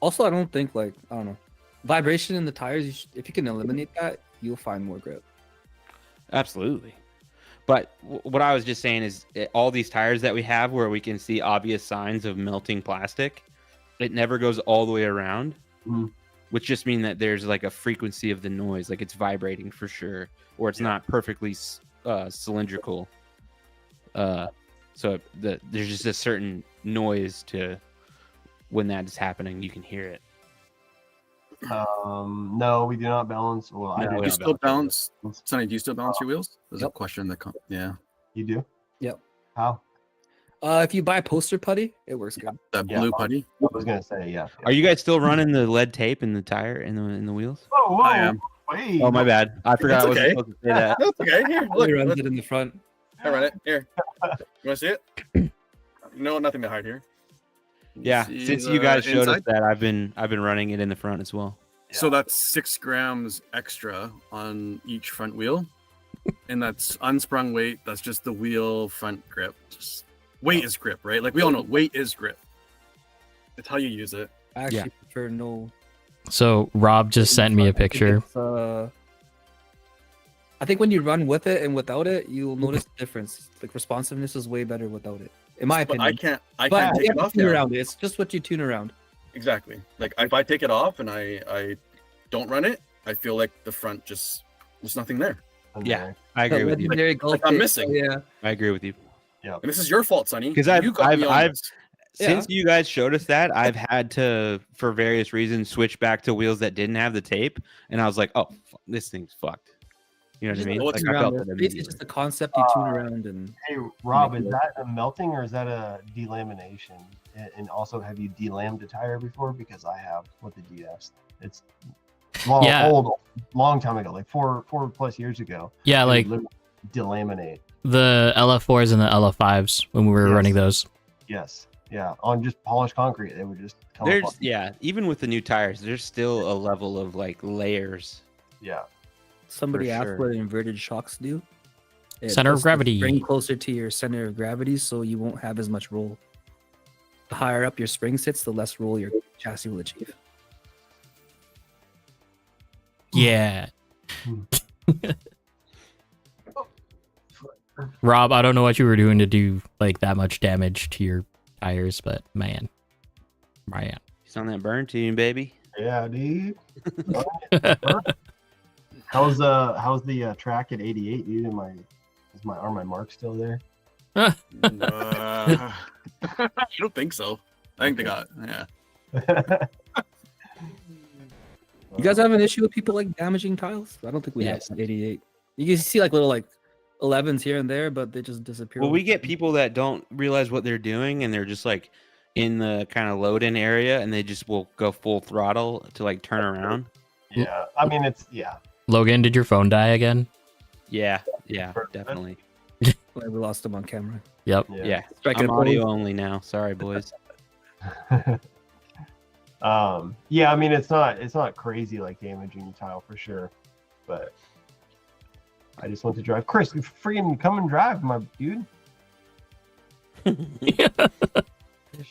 Speaker 5: Also, I don't think I don't know, vibration in the tires. If you can eliminate that, you'll find more grip.
Speaker 2: Absolutely. But what I was just saying is all these tires that we have where we can see obvious signs of melting plastic, it never goes all the way around, which just means that there's like a frequency of the noise, like it's vibrating for sure, or it's not perfectly cylindrical. So there's just a certain noise to when that is happening, you can hear it.
Speaker 6: No, we do not balance. Well, I
Speaker 4: Do
Speaker 6: do.
Speaker 4: you still balance, Sonny? Do you still balance your wheels? There's a question that yeah.
Speaker 6: You do?
Speaker 5: Yep.
Speaker 6: How?
Speaker 5: If you buy poster putty, it works good.
Speaker 4: That blue putty.
Speaker 6: I was gonna say, yeah.
Speaker 2: Are you guys still running the lead tape in the tire in the wheels?
Speaker 6: Whoa!
Speaker 4: I am.
Speaker 6: Wait,
Speaker 2: Oh, my bad. I forgot I
Speaker 4: That's
Speaker 2: wasn't
Speaker 4: okay.
Speaker 2: supposed to say that.
Speaker 4: That's okay. Here, look.
Speaker 5: He runs
Speaker 4: Let's,
Speaker 5: it in the front.
Speaker 4: I run it. Here. You want to see it? No, nothing to hide here. You
Speaker 2: Yeah,
Speaker 4: see
Speaker 2: since
Speaker 4: the
Speaker 2: you guys showed us
Speaker 4: inside?
Speaker 2: that, I've been running it in the front as well.
Speaker 4: So that's 6 grams extra on each front wheel, and that's unsprung weight. That's just the wheel front grip. Just weight is grip, right? Like we all know, weight is grip. It's how you use it.
Speaker 5: I actually prefer no.
Speaker 1: So Rob just sent me a picture.
Speaker 5: I think when you run with it and without it, you'll notice the difference. Like responsiveness is way better without it, in my
Speaker 4: But
Speaker 5: opinion.
Speaker 4: I
Speaker 5: But
Speaker 4: can't
Speaker 5: you
Speaker 4: take
Speaker 5: have
Speaker 4: it
Speaker 5: to
Speaker 4: off
Speaker 5: tune
Speaker 4: now.
Speaker 5: around it. It's just what you tune around.
Speaker 4: Exactly. Like if I take it off and I don't run it, I feel like the front just there's nothing there.
Speaker 2: Yeah. I agree with you.
Speaker 5: Legendary Gulf
Speaker 4: like I'm
Speaker 5: Pit,
Speaker 4: missing.
Speaker 5: Yeah.
Speaker 2: I agree with you.
Speaker 4: And this is your fault, Sonny.
Speaker 2: Because
Speaker 4: you got me on this.
Speaker 2: Since you guys showed us that, I've had to, for various reasons, switch back to wheels that didn't have the tape, and I was like, "Oh, this thing's fucked." You know what I mean?
Speaker 4: what's
Speaker 2: Like, I felt that
Speaker 5: It's
Speaker 2: immediately.
Speaker 5: just a concept you tune around and
Speaker 6: Hey, Rob, is that a melting or is that a delamination? And also, have you delammed a tire before? Because I have with the DS. It's long time ago, like four plus years ago.
Speaker 1: Yeah,
Speaker 6: It would
Speaker 1: like
Speaker 6: literally delaminate.
Speaker 1: the LF4s and the LF5s when we were
Speaker 6: Yes.
Speaker 1: running those.
Speaker 6: Yes, yeah, on just polished concrete, they would just come
Speaker 2: There's
Speaker 6: apart.
Speaker 2: even with the new tires, there's still a level of like layers.
Speaker 6: Yeah.
Speaker 5: somebody
Speaker 2: For
Speaker 5: asked
Speaker 2: sure.
Speaker 5: what inverted shocks do. It
Speaker 1: Center of
Speaker 5: puts the
Speaker 1: gravity.
Speaker 5: Spring closer to your center of gravity, so you won't have as much roll. The higher up your spring sits, the less roll your chassis will achieve.
Speaker 1: Yeah.
Speaker 6: Hmm.
Speaker 1: Rob, I don't know what you were doing to do like that much damage to your tires, but man.
Speaker 2: He's on that burn team, baby.
Speaker 6: Yeah, dude. How's the track at 88, dude? Are my marks still there?
Speaker 4: I don't think so. I think they got
Speaker 5: You guys have an issue with people like damaging tiles? I don't think we
Speaker 2: Yes.
Speaker 5: have at 88. You can see like little like 11s here and there, but they just disappear.
Speaker 2: Well, we get people that don't realize what they're doing, and they're just like in the kind of load-in area, and they just will go full throttle to like turn around.
Speaker 6: Yeah, I mean
Speaker 1: Logan, did your phone die again?
Speaker 2: Yeah, definitely.
Speaker 5: we lost them on camera.
Speaker 1: Yep.
Speaker 2: Yeah,
Speaker 5: Striking
Speaker 2: I'm
Speaker 5: a pose.
Speaker 2: audio only now. Sorry, boys.
Speaker 6: Yeah, I mean it's not crazy like damaging the tile for sure, but I just want to drive. Chris, you freaking come and drive, my dude.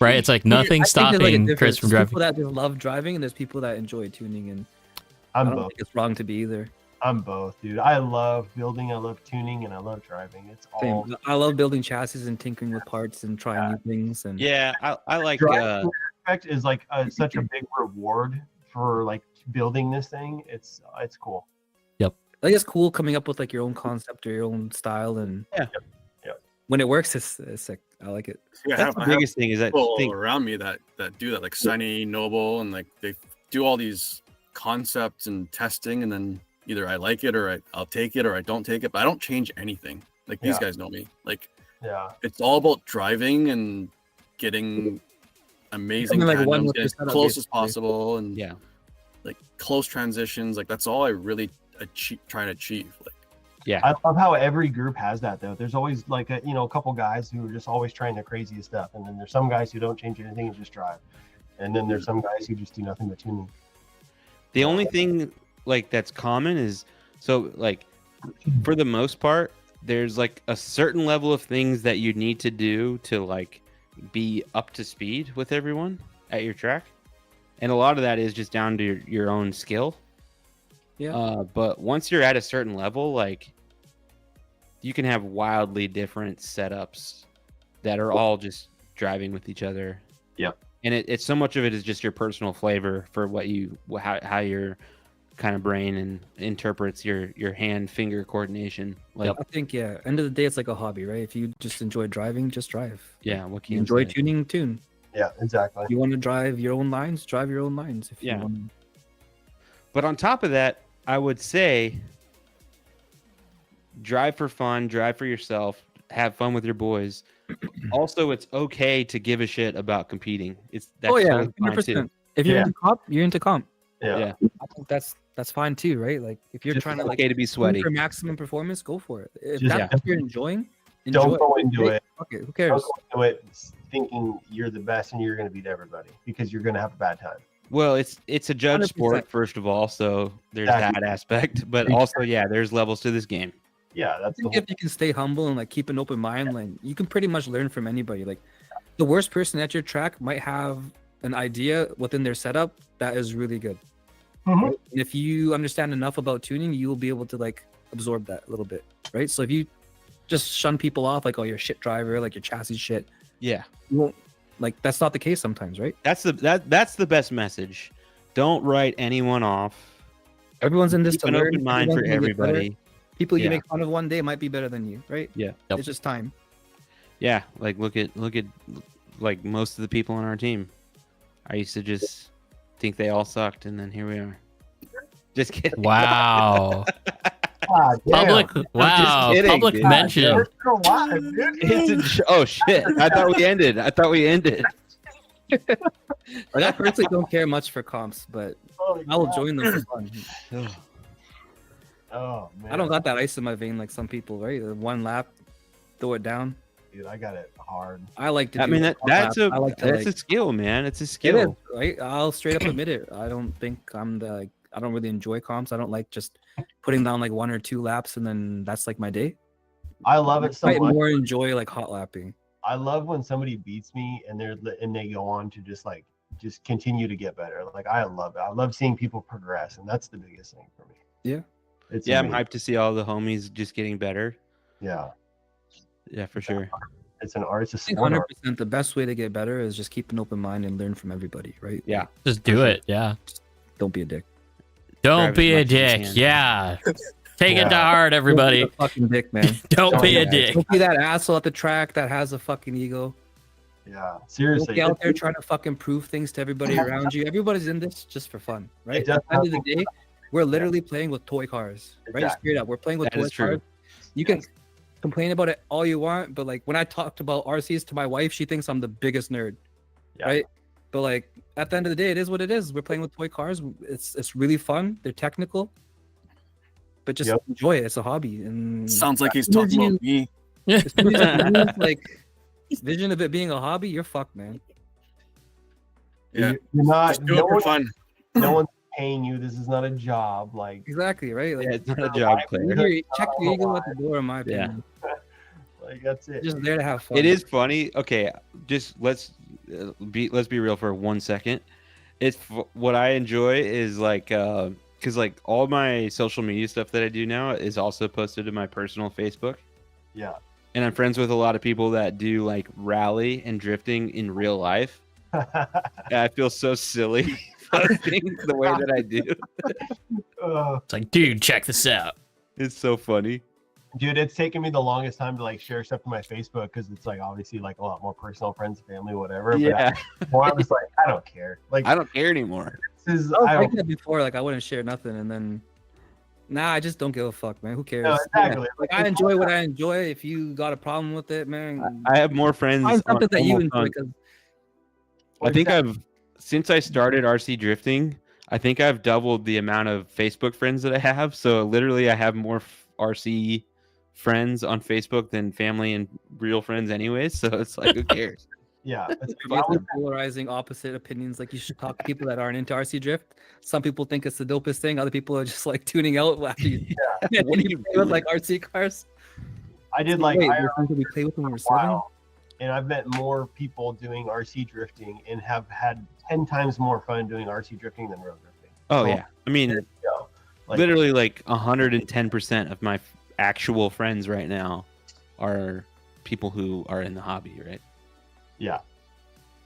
Speaker 1: Right? It's like
Speaker 5: I
Speaker 1: nothing
Speaker 5: think there's, like, a
Speaker 1: stopping
Speaker 5: difference.
Speaker 1: Chris from
Speaker 5: There's
Speaker 1: driving.
Speaker 5: people that just love driving, and there's people that enjoy tuning. And I
Speaker 6: I'm
Speaker 5: don't
Speaker 6: both.
Speaker 5: think it's wrong to be either.
Speaker 6: I'm both, dude. I love building, I love tuning, and I love driving. It's all
Speaker 5: Same. I love building chassis and tinkering with parts and trying new things. And
Speaker 2: Yeah, I like.
Speaker 6: driving aspect is like such a big reward for like building this thing. It's cool.
Speaker 5: I think it's cool coming up with like your own concept or your own style, and
Speaker 6: Yep.
Speaker 5: when it works, it's sick. I like it.
Speaker 4: Yeah,
Speaker 2: That's the biggest thing is that
Speaker 4: people
Speaker 2: thing.
Speaker 4: around me that do that, like Sunny, Noble, and like they do all these concepts and testing, and then either I like it or I'll take it or I don't take it, but I don't change anything. Like these
Speaker 6: Yeah.
Speaker 4: guys know me. Like
Speaker 6: Yeah.
Speaker 4: it's all about driving and getting amazing
Speaker 5: Something like one
Speaker 4: tandems,
Speaker 5: with
Speaker 4: get
Speaker 5: your
Speaker 4: as
Speaker 5: setup,
Speaker 4: close as
Speaker 5: basically.
Speaker 4: possible, and
Speaker 2: Yeah,
Speaker 4: like close transitions. Like that's all I really try to achieve. Like
Speaker 6: I love how every group has that though. There's always like a couple guys who are just always trying the craziest stuff, and then there's some guys who don't change anything and just drive, and then there's some guys who just do nothing but tuning.
Speaker 2: the only thing like that's common is so like for the most part, there's like a certain level of things that you need to do to like be up to speed with everyone at your track, and a lot of that is just down to your own skill.
Speaker 5: Yeah.
Speaker 2: But once you're at a certain level, like you can have wildly different setups that are all just driving with each other.
Speaker 6: Yep.
Speaker 2: And it's so much of it is just your personal flavor for how your kind of brain and interprets your hand finger coordination. Like
Speaker 5: I think end of the day, it's like a hobby, right? If you just enjoy driving, just drive.
Speaker 2: yeah, what can
Speaker 5: You
Speaker 2: you
Speaker 5: enjoy
Speaker 2: say?
Speaker 5: tuning, tune.
Speaker 6: Yeah, exactly.
Speaker 5: You want to drive your own lines, drive your own lines. If
Speaker 2: Yeah.
Speaker 5: you want.
Speaker 2: But on top of that, I would say drive for fun, drive for yourself, have fun with your boys. Also, it's okay to give a shit about competing. That's
Speaker 5: Oh yeah,
Speaker 2: totally fine, too.
Speaker 5: 100%. If you're
Speaker 6: Yeah.
Speaker 5: into comp, you're into comp.
Speaker 6: Yeah.
Speaker 2: Yeah.
Speaker 5: I think that's that's fine too, right? Like if you're
Speaker 6: Just
Speaker 5: trying to like
Speaker 2: Okay to be
Speaker 5: aim
Speaker 2: sweaty.
Speaker 5: for maximum performance, go for it. If
Speaker 6: Just-
Speaker 5: that's what you're enjoying, enjoy
Speaker 6: Don't go into
Speaker 5: Great.
Speaker 6: it.
Speaker 5: Fuck it, who
Speaker 6: Don't
Speaker 5: cares?
Speaker 6: go into it thinking you're the best and you're going to beat everybody because you're going to have a bad time.
Speaker 2: Well, it's a judge
Speaker 5: 100%.
Speaker 2: sport first of all, so there's
Speaker 6: Exactly.
Speaker 2: that aspect. But also, yeah, there's levels to this game.
Speaker 6: Yeah,
Speaker 5: I
Speaker 6: that's the
Speaker 5: think
Speaker 6: whole
Speaker 5: if you can stay humble and like keep an open mind, like you can pretty much learn from anybody. Like the worst person at your track might have an idea within their setup that is really good.
Speaker 6: Mhm.
Speaker 5: And if you understand enough about tuning, you will be able to like absorb that a little bit, right? So if you just shun people off like, oh, you're a shit driver, like your chassis shit,
Speaker 2: Yeah,
Speaker 5: you won't like that's not the case sometimes, right?
Speaker 2: that's the best message. Don't write anyone off.
Speaker 5: Everyone's in this
Speaker 2: Keep
Speaker 5: to
Speaker 2: an
Speaker 5: learn.
Speaker 2: open mind for
Speaker 5: Everyone's gonna get better.
Speaker 2: everybody.
Speaker 5: People you
Speaker 2: Yeah.
Speaker 5: make fun of one day might be better than you, right?
Speaker 2: Yeah.
Speaker 1: Yep.
Speaker 5: It's just time.
Speaker 2: Yeah, like look at like most of the people on our team. I used to just think they all sucked, and then here we are. Just kidding.
Speaker 1: Wow.
Speaker 6: God damn.
Speaker 1: Public. Wow.
Speaker 2: kidding,
Speaker 1: Public
Speaker 2: dude.
Speaker 1: mention.
Speaker 6: We're still alive, dude.
Speaker 2: Oh shit! I thought we ended.
Speaker 5: Like, I personally don't care much for comps, but
Speaker 6: Holy
Speaker 5: I will
Speaker 6: crap.
Speaker 5: join them for fun.
Speaker 6: Oh man,
Speaker 5: I don't got that ice in my vein like some people, right? One lap, throw it down.
Speaker 6: dude. I got it hard.
Speaker 5: I like to.
Speaker 2: I
Speaker 5: do
Speaker 2: mean
Speaker 5: a
Speaker 2: that's
Speaker 5: lap. I like to,
Speaker 2: that's
Speaker 5: like,
Speaker 2: a skill, man. It's a
Speaker 5: it is,
Speaker 2: skill.
Speaker 5: right? I'll straight up admit it. I don't think I'm the. Like, I don't really enjoy comps. I don't like just putting down like 1 or 2 laps and then that's like my day.
Speaker 6: I love it so
Speaker 5: I
Speaker 6: much.
Speaker 5: more enjoy like hot lapping.
Speaker 6: I love when somebody beats me and they go on to just continue to get better. Like I love it. I love seeing people progress, and that's the biggest thing for me.
Speaker 5: Yeah.
Speaker 6: It's
Speaker 2: Yeah, I'm
Speaker 6: amazing.
Speaker 2: hyped to see all the homies just getting better.
Speaker 6: Yeah,
Speaker 2: Yeah, for sure.
Speaker 6: it's an art. It's a
Speaker 5: I think
Speaker 6: sport.
Speaker 5: 100% the best way to get better is just keep an open mind and learn from everybody, right?
Speaker 2: Yeah.
Speaker 5: Like,
Speaker 1: Just do it. Yeah.
Speaker 5: don't be a dick.
Speaker 1: Don't
Speaker 2: Grab
Speaker 1: be
Speaker 2: as
Speaker 1: a
Speaker 2: much as you
Speaker 1: dick.
Speaker 2: can.
Speaker 1: Yeah. Take it to
Speaker 6: Yeah.
Speaker 1: heart, everybody.
Speaker 5: Don't be a fucking dick, man.
Speaker 1: Don't be a
Speaker 6: Yeah.
Speaker 1: dick.
Speaker 5: Don't be that asshole at the track that has a fucking ego.
Speaker 6: Yeah,
Speaker 5: Don't
Speaker 6: seriously.
Speaker 5: be out there trying to fucking prove things to everybody around you. Everybody's in this just for fun, right?
Speaker 6: does
Speaker 5: At the end of the day, we're literally playing with toy cars, right?
Speaker 6: Exactly.
Speaker 5: Straight up, we're playing with
Speaker 2: That is
Speaker 5: toy
Speaker 2: true.
Speaker 5: cars. You can complain about it all you want, but like when I talked about RCs to my wife, she thinks I'm the biggest nerd,
Speaker 6: Yeah.
Speaker 5: right? But like at the end of the day, it is what it is. We're playing with toy cars. It's really fun. They're technical, but just
Speaker 6: Yep.
Speaker 5: enjoy it. It's a hobby, and
Speaker 4: Sounds like he's
Speaker 5: As soon as
Speaker 4: talking about me.
Speaker 5: as soon as you lose, like vision of it being a hobby, you're fucked, man.
Speaker 4: Yeah,
Speaker 6: You're not.
Speaker 4: just do it for fun.
Speaker 6: No one's paying you. This is not a job. Like,
Speaker 5: Exactly, right? Like
Speaker 2: Yeah, it's not a job,
Speaker 5: leave
Speaker 2: player.
Speaker 5: your- check your ego at the door, in my
Speaker 2: Yeah.
Speaker 5: opinion.
Speaker 6: that's it.
Speaker 5: You're just there to have fun.
Speaker 2: It is funny. Okay, just let's be real for 1 second. What I enjoy is like because like all my social media stuff that I do now is also posted to my personal Facebook,
Speaker 6: Yeah.
Speaker 2: and I'm friends with a lot of people that do like rally and drifting in real life. And I feel so silly posting the way that I do.
Speaker 1: It's like, dude, check this out.
Speaker 2: It's so funny.
Speaker 6: Dude, it's taken me the longest time to like share stuff to my Facebook because it's like obviously like a lot more personal, friends, family, whatever.
Speaker 2: Yeah,
Speaker 6: But I'm just like, I don't care. Like,
Speaker 2: I don't care anymore.
Speaker 6: this is,
Speaker 5: I was
Speaker 6: I
Speaker 5: like
Speaker 6: don't
Speaker 5: that before, like I wouldn't share nothing, and then I just don't give a fuck, man. Who cares?
Speaker 6: know exactly.
Speaker 5: Like I enjoy what I enjoy. If you got a problem with it, man,
Speaker 2: I have more friends.
Speaker 5: find something
Speaker 2: on-
Speaker 5: that you
Speaker 2: almost
Speaker 5: enjoy.
Speaker 2: on-
Speaker 5: Because
Speaker 2: I think since I started RC drifting, I think I've doubled the amount of Facebook friends that I have. So literally, I have more RC friends on Facebook than family and real friends, anyways. So it's like, who cares?
Speaker 6: Yeah. It's,
Speaker 5: you have polarizing opposite opinions. Like you should talk to people that aren't into RC drift. Some people think it's the dopest thing. Other people are just like tuning out after you.
Speaker 2: What
Speaker 5: when
Speaker 2: are
Speaker 5: you
Speaker 2: you
Speaker 5: play with like RC cars.
Speaker 6: I did like
Speaker 5: Wait,
Speaker 6: I
Speaker 5: the friends that we play with when we were 7.
Speaker 6: wow. And I've met more people doing RC drifting and have had 10 times more fun doing RC drifting than road drifting.
Speaker 2: Oh
Speaker 6: So,
Speaker 2: yeah, I mean,
Speaker 6: there you go. Like,
Speaker 2: literally like 110% of my actual friends right now are people who are in the hobby, right?
Speaker 6: yeah,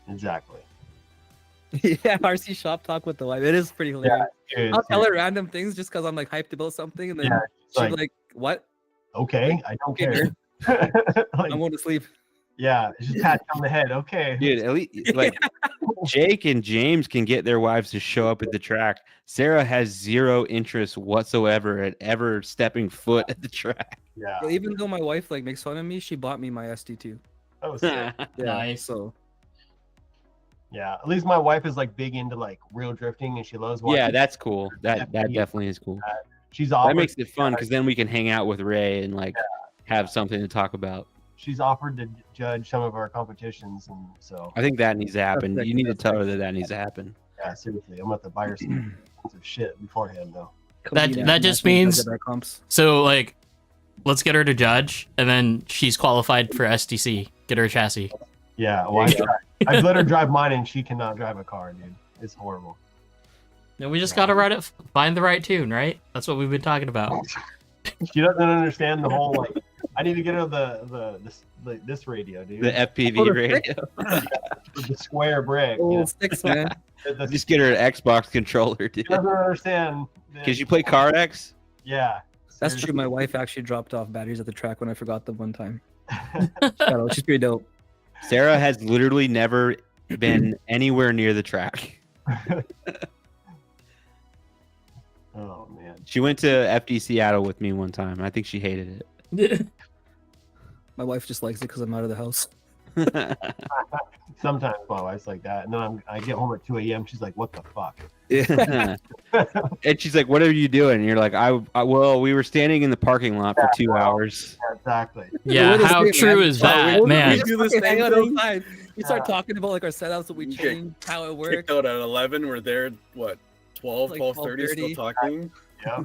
Speaker 6: exactly.
Speaker 5: Yeah, RC shop talk with the wife. It is pretty hilarious.
Speaker 6: Dude,
Speaker 5: I'll tell her random things just because I'm like hyped about something, and then
Speaker 6: Yeah,
Speaker 5: she's
Speaker 6: like,
Speaker 5: like, "What?
Speaker 6: okay, I don't
Speaker 5: Okay,
Speaker 6: care. Like,
Speaker 5: I'm going to sleep."
Speaker 6: yeah, it's just pat you on the head. Okay.
Speaker 2: Dude, at least like Jake and James can get their wives to show up at the track. Sarah has zero interest whatsoever at ever stepping foot at the track.
Speaker 6: Yeah.
Speaker 5: Even though my wife like makes fun of me, she bought me my SD2.
Speaker 6: Oh, sick.
Speaker 5: Yeah,
Speaker 1: Nice.
Speaker 5: so
Speaker 6: Yeah, at least my wife is like big into like real drifting, and she loves watching.
Speaker 2: Yeah, that's cool. That definitely is cool.
Speaker 6: She's offered.
Speaker 2: That makes it fun because then we can hang out with Ray and like have something to talk about.
Speaker 6: She's offered to judge some of our competitions, and so
Speaker 2: I think that needs to happen.
Speaker 5: That's
Speaker 2: You need to tell her that needs to happen.
Speaker 6: yeah, seriously, I'm about to buy her some shit beforehand though.
Speaker 1: That just means so like, let's get her to judge, and then she's qualified for STC. Get her a chassis.
Speaker 6: Yeah, well, I've let her drive mine, and she cannot drive a car, dude. It's horrible.
Speaker 1: No, we just gotta write it. Find the right tune, right? That's what we've been talking about.
Speaker 6: She doesn't understand the whole like. I need to get her this radio, dude.
Speaker 2: The FPV radio.
Speaker 6: The square brick.
Speaker 5: Oh,
Speaker 6: You know?
Speaker 5: sticks, man.
Speaker 2: Just get her an Xbox controller, dude.
Speaker 6: She doesn't understand.
Speaker 2: Because you play Card X?
Speaker 6: Yeah.
Speaker 5: That's true. My wife actually dropped off batteries at the track when I forgot them one time. Shout out, she's pretty dope.
Speaker 2: Sarah has literally never been anywhere near the track.
Speaker 6: Oh man.
Speaker 2: She went to FD Seattle with me one time. I think she hated
Speaker 5: My wife just likes it because I'm out of the house.
Speaker 2: it.
Speaker 6: Sometimes my wife's like that, and then I get home at 2 a.m. She's like, "What the fuck?"
Speaker 2: Yeah. And she's like, "What are you doing?" And you're like, well, we were standing in the parking lot for 2 hours."
Speaker 6: Yeah, exactly.
Speaker 1: Yeah, how true is that, man?
Speaker 4: We do the same
Speaker 5: Hang on all
Speaker 4: thing.
Speaker 5: the time. We start talking about like our setups, what we change, how it works.
Speaker 4: Kicked out at 11. We're there, what, 12,
Speaker 5: Like
Speaker 4: 12:30, still
Speaker 5: 12:30.
Speaker 4: talking.
Speaker 6: Yeah.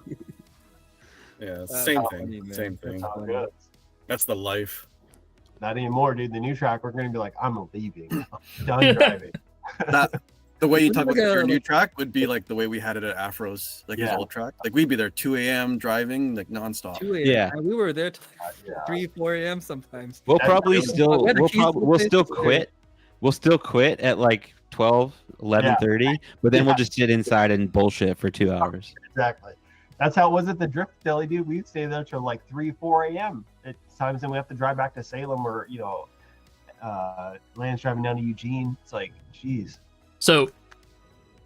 Speaker 4: Yeah,
Speaker 5: That's
Speaker 4: same
Speaker 5: funny,
Speaker 4: thing.
Speaker 5: man.
Speaker 4: Same thing.
Speaker 6: That's how it goes.
Speaker 4: That's the life.
Speaker 6: Not anymore, dude. The new track, we're gonna be like, "I'm leaving. I'm done driving."
Speaker 4: That the way you
Speaker 5: Wouldn't
Speaker 4: talk about
Speaker 5: we go,
Speaker 4: your new
Speaker 5: like-
Speaker 4: track would be like the way we had it at Afro's, like his
Speaker 6: Yeah.
Speaker 4: old track. Like we'd be there 2 a.m. driving, like nonstop.
Speaker 5: 2 a.m.
Speaker 2: Yeah.
Speaker 5: And we were there till
Speaker 6: Yeah.
Speaker 5: 3, 4 a.m. sometimes.
Speaker 2: We'll
Speaker 6: That's
Speaker 2: probably
Speaker 6: really-
Speaker 2: still
Speaker 5: We had a
Speaker 2: we'll
Speaker 5: cheese
Speaker 2: probably we'll
Speaker 5: place
Speaker 2: still
Speaker 5: there.
Speaker 2: quit. We'll still quit at like 12, 11:30, but then we'll just sit inside and bullshit for 2 hours.
Speaker 6: Exactly. That's how it was at the Drift Deli, dude. We'd stay there till like 3, 4 a.m. At times, then we have to drive back to Salem, or Lance driving down to Eugene. It's like, geez.
Speaker 1: So,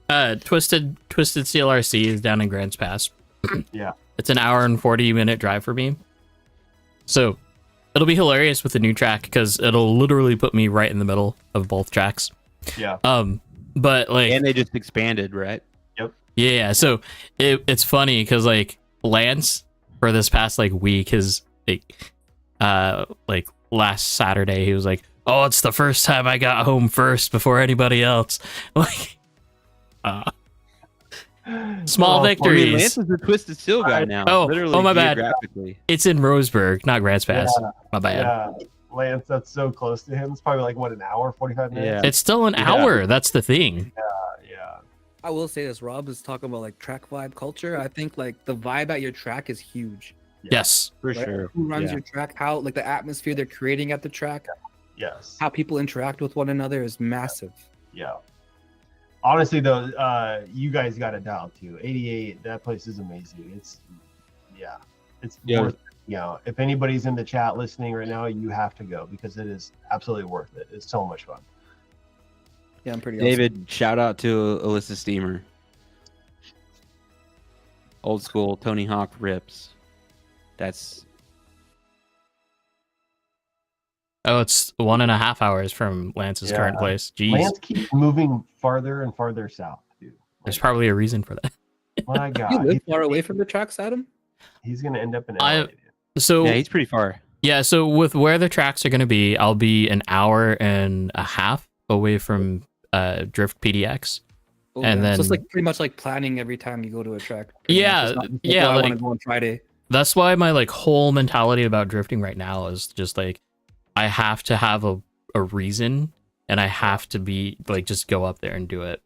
Speaker 1: Twisted CLRC is down in Grants Pass.
Speaker 6: Yeah.
Speaker 1: It's an hour and 40-minute drive for me. So, it'll be hilarious with the new track because it'll literally put me right in the middle of both tracks.
Speaker 6: Yeah.
Speaker 1: But like,
Speaker 2: And they just expanded, right?
Speaker 1: yeah. So it's funny because like Lance for this past like week has like last Saturday he was like, "Oh, it's the first time I got home first before anybody else." Like, small
Speaker 6: Oh,
Speaker 1: victories.
Speaker 2: Lance is a Twisted Steel guy now.
Speaker 1: Oh,
Speaker 2: literally
Speaker 1: my bad.
Speaker 2: geographically.
Speaker 1: It's in Roseburg, not Grants Pass.
Speaker 6: Yeah.
Speaker 1: My bad.
Speaker 6: Yeah. Lance, that's so close to him. It's probably like, what, an hour, 45 minutes?
Speaker 2: Yeah.
Speaker 1: It's still an
Speaker 2: Yeah.
Speaker 1: hour. That's the thing.
Speaker 6: Yeah.
Speaker 5: I will say this, Rob is talking about like track vibe culture. I think like the vibe at your track is huge.
Speaker 1: Yes.
Speaker 2: For
Speaker 5: Right?
Speaker 2: sure.
Speaker 5: Who runs
Speaker 2: Yeah.
Speaker 5: your track? How like the atmosphere they're creating at the track,
Speaker 6: Yes.
Speaker 5: how people interact with one another is massive.
Speaker 6: Yeah. Honestly, though, you guys got it dialed too. 88, that place is amazing. It's
Speaker 2: Yeah.
Speaker 6: worth. If anybody's in the chat listening right now, you have to go because it is absolutely worth it. It's so much fun.
Speaker 5: Yeah, I'm pretty
Speaker 2: David, shout out to Alyssa Steamer. Old school Tony Hawk rips. That's
Speaker 1: Oh, it's 1.5 hours from Lance's
Speaker 6: Yeah.
Speaker 1: current place. Jeez.
Speaker 6: Lance keeps moving farther and farther south, dude.
Speaker 1: There's probably a reason for that.
Speaker 6: My
Speaker 5: You
Speaker 6: God,
Speaker 5: live far away from the tracks, Adam?
Speaker 6: he's gonna end up in
Speaker 1: I-
Speaker 6: LA. Dude.
Speaker 1: So
Speaker 2: yeah, he's pretty far.
Speaker 1: yeah, so with where the tracks are going to be, I'll be an hour and a half away from Drift PDX.
Speaker 5: Oh,
Speaker 1: And
Speaker 5: yeah. So it's
Speaker 1: then-
Speaker 5: like pretty much like planning every time you go to a track.
Speaker 1: Yeah,
Speaker 5: It's not just,
Speaker 1: yeah,
Speaker 5: I want
Speaker 1: like-
Speaker 5: to go on Friday.
Speaker 1: That's why my like whole mentality about drifting right now is just like I have to have a reason and I have to be like just go up there and do it.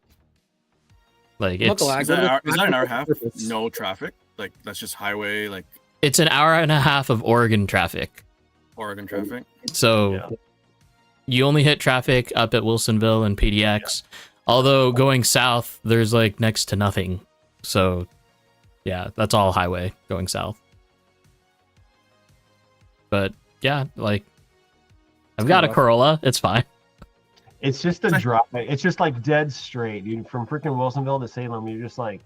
Speaker 1: Like
Speaker 5: Not
Speaker 1: it's
Speaker 5: the lag.
Speaker 4: Is that an hour and a half?
Speaker 5: Purpose.
Speaker 4: No traffic? Like that's just highway, like
Speaker 1: it's an hour and a half of Oregon traffic.
Speaker 4: Oregon traffic?
Speaker 1: So
Speaker 6: Yeah.
Speaker 1: you only hit traffic up at Wilsonville and PDX. Although going south, there's like next to nothing. So yeah, that's all highway going south. But yeah, like I've got a
Speaker 5: rough.
Speaker 1: Corolla. It's fine.
Speaker 6: It's just a drive. It's just like dead straight, dude. From freaking Wilsonville to Salem, you're just like.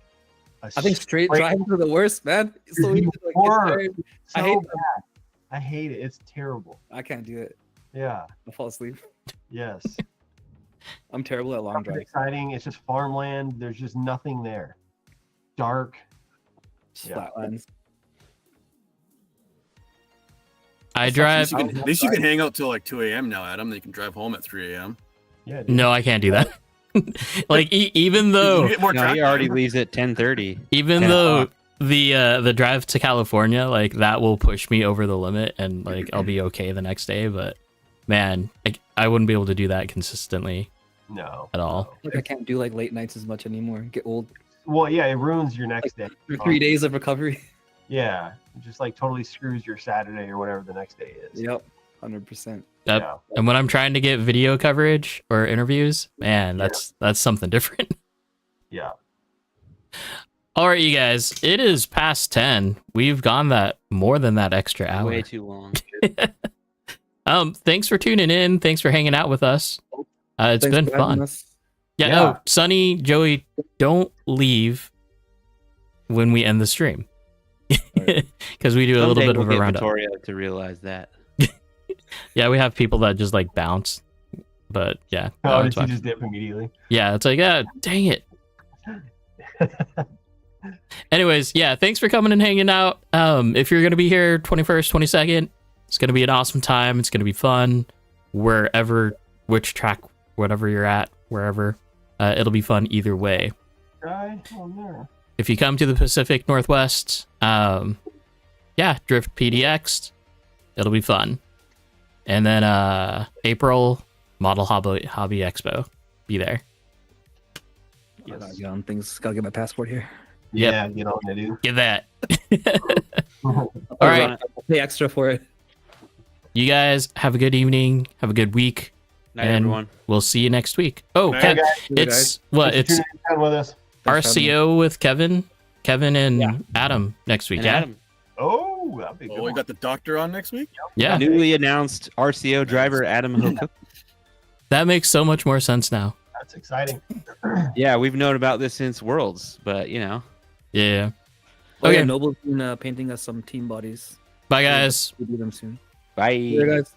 Speaker 5: I think straight drives are the worst, man. It's so easy to, like, get
Speaker 6: Worst.
Speaker 5: there.
Speaker 6: So
Speaker 5: I hate them.
Speaker 6: bad. I hate it. It's terrible.
Speaker 5: I can't do it.
Speaker 6: Yeah.
Speaker 5: I fall asleep.
Speaker 6: Yes.
Speaker 5: I'm terrible at long
Speaker 6: Nothing
Speaker 5: drives.
Speaker 6: exciting. It's just farmland. There's just nothing there. Dark. Yeah.
Speaker 5: Flatlands.
Speaker 1: I
Speaker 4: At
Speaker 1: drive.
Speaker 4: least you can hang out till like 2 a.m. now, Adam. Then you can drive home at 3 a.m.
Speaker 6: Yeah. Dude.
Speaker 1: No, I can't do that. Like even though
Speaker 4: You get more
Speaker 2: No,
Speaker 4: track
Speaker 2: he already
Speaker 4: time.
Speaker 2: leaves at 10:30.
Speaker 1: even
Speaker 2: 10
Speaker 1: though
Speaker 2: o'clock.
Speaker 1: the drive to California, like that will push me over the limit, and like I'll be okay the next day. But man, I wouldn't be able to do that consistently
Speaker 6: No.
Speaker 1: at all.
Speaker 5: Like I can't do like late nights as much anymore. Get old.
Speaker 6: Well, yeah, it ruins your next day.
Speaker 5: For 3 days of recovery.
Speaker 6: Yeah, it just like totally screws your Saturday or whatever the next day is.
Speaker 5: Yep. 100%.
Speaker 1: Yep.
Speaker 6: Yeah.
Speaker 1: And when I'm trying to get video coverage or interviews, man, that's something different.
Speaker 6: Yeah.
Speaker 1: All right, you guys, it is past 10. We've gone that more than that extra hour.
Speaker 2: Way too long.
Speaker 1: Thanks for tuning in. Thanks for hanging out with us. It's
Speaker 5: Thanks
Speaker 1: been
Speaker 5: for having
Speaker 1: fun.
Speaker 5: us.
Speaker 1: Yeah.
Speaker 6: Yeah.
Speaker 1: Oh, Sonny, Joey, don't leave when we end the stream. Because we do a little
Speaker 2: Someday
Speaker 1: bit
Speaker 2: we'll
Speaker 1: of a
Speaker 2: get
Speaker 1: roundup.
Speaker 2: Vittoria to realize that.
Speaker 1: Yeah, we have people that just like bounce. But yeah.
Speaker 6: Oh,
Speaker 1: it's
Speaker 6: did you
Speaker 1: fine.
Speaker 6: just dip immediately?
Speaker 1: Yeah, it's like, dang it. Anyways, yeah, thanks for coming and hanging out. If you're gonna be here 21st, 22nd, it's gonna be an awesome time. It's gonna be fun. Wherever, which track, whatever you're at, wherever, it'll be fun either way.
Speaker 6: Right on there.
Speaker 1: If you come to the Pacific Northwest, yeah, Drift PDX, it'll be fun. And then April, Model Hobby Expo, be there.
Speaker 5: I gotta get on things. Gotta get my passport here.
Speaker 1: Yep.
Speaker 6: Yeah, get on it, dude.
Speaker 1: Get that.
Speaker 5: All
Speaker 1: right.
Speaker 5: I'll pay extra for it.
Speaker 1: You guys have a good evening, have a good week,
Speaker 2: Night,
Speaker 1: and
Speaker 2: everyone.
Speaker 1: we'll see you next week. Oh,
Speaker 4: Night,
Speaker 1: Kev,
Speaker 6: guys.
Speaker 1: it's what?
Speaker 6: Thanks for
Speaker 1: It's
Speaker 6: tuning in with us.
Speaker 5: Thanks for having me.
Speaker 1: RCO with Kevin and
Speaker 5: Yeah.
Speaker 1: Adam next week.
Speaker 2: And
Speaker 1: Yeah,
Speaker 2: Adam,
Speaker 6: Oh, that'd be a good.
Speaker 4: Oh, we
Speaker 6: one.
Speaker 4: got the doctor on next week.
Speaker 1: yeah,
Speaker 2: newly announced RCO driver Adam Hook.
Speaker 1: that makes so much more sense now.
Speaker 6: That's exciting.
Speaker 2: Yeah, we've known about this since Worlds, but you know.
Speaker 1: Yeah.
Speaker 5: Oh, yeah,
Speaker 1: Okay.
Speaker 5: Noble's been painting us some team bodies.
Speaker 1: Bye, guys.
Speaker 5: We'll do them soon.
Speaker 2: Bye.
Speaker 5: See you guys.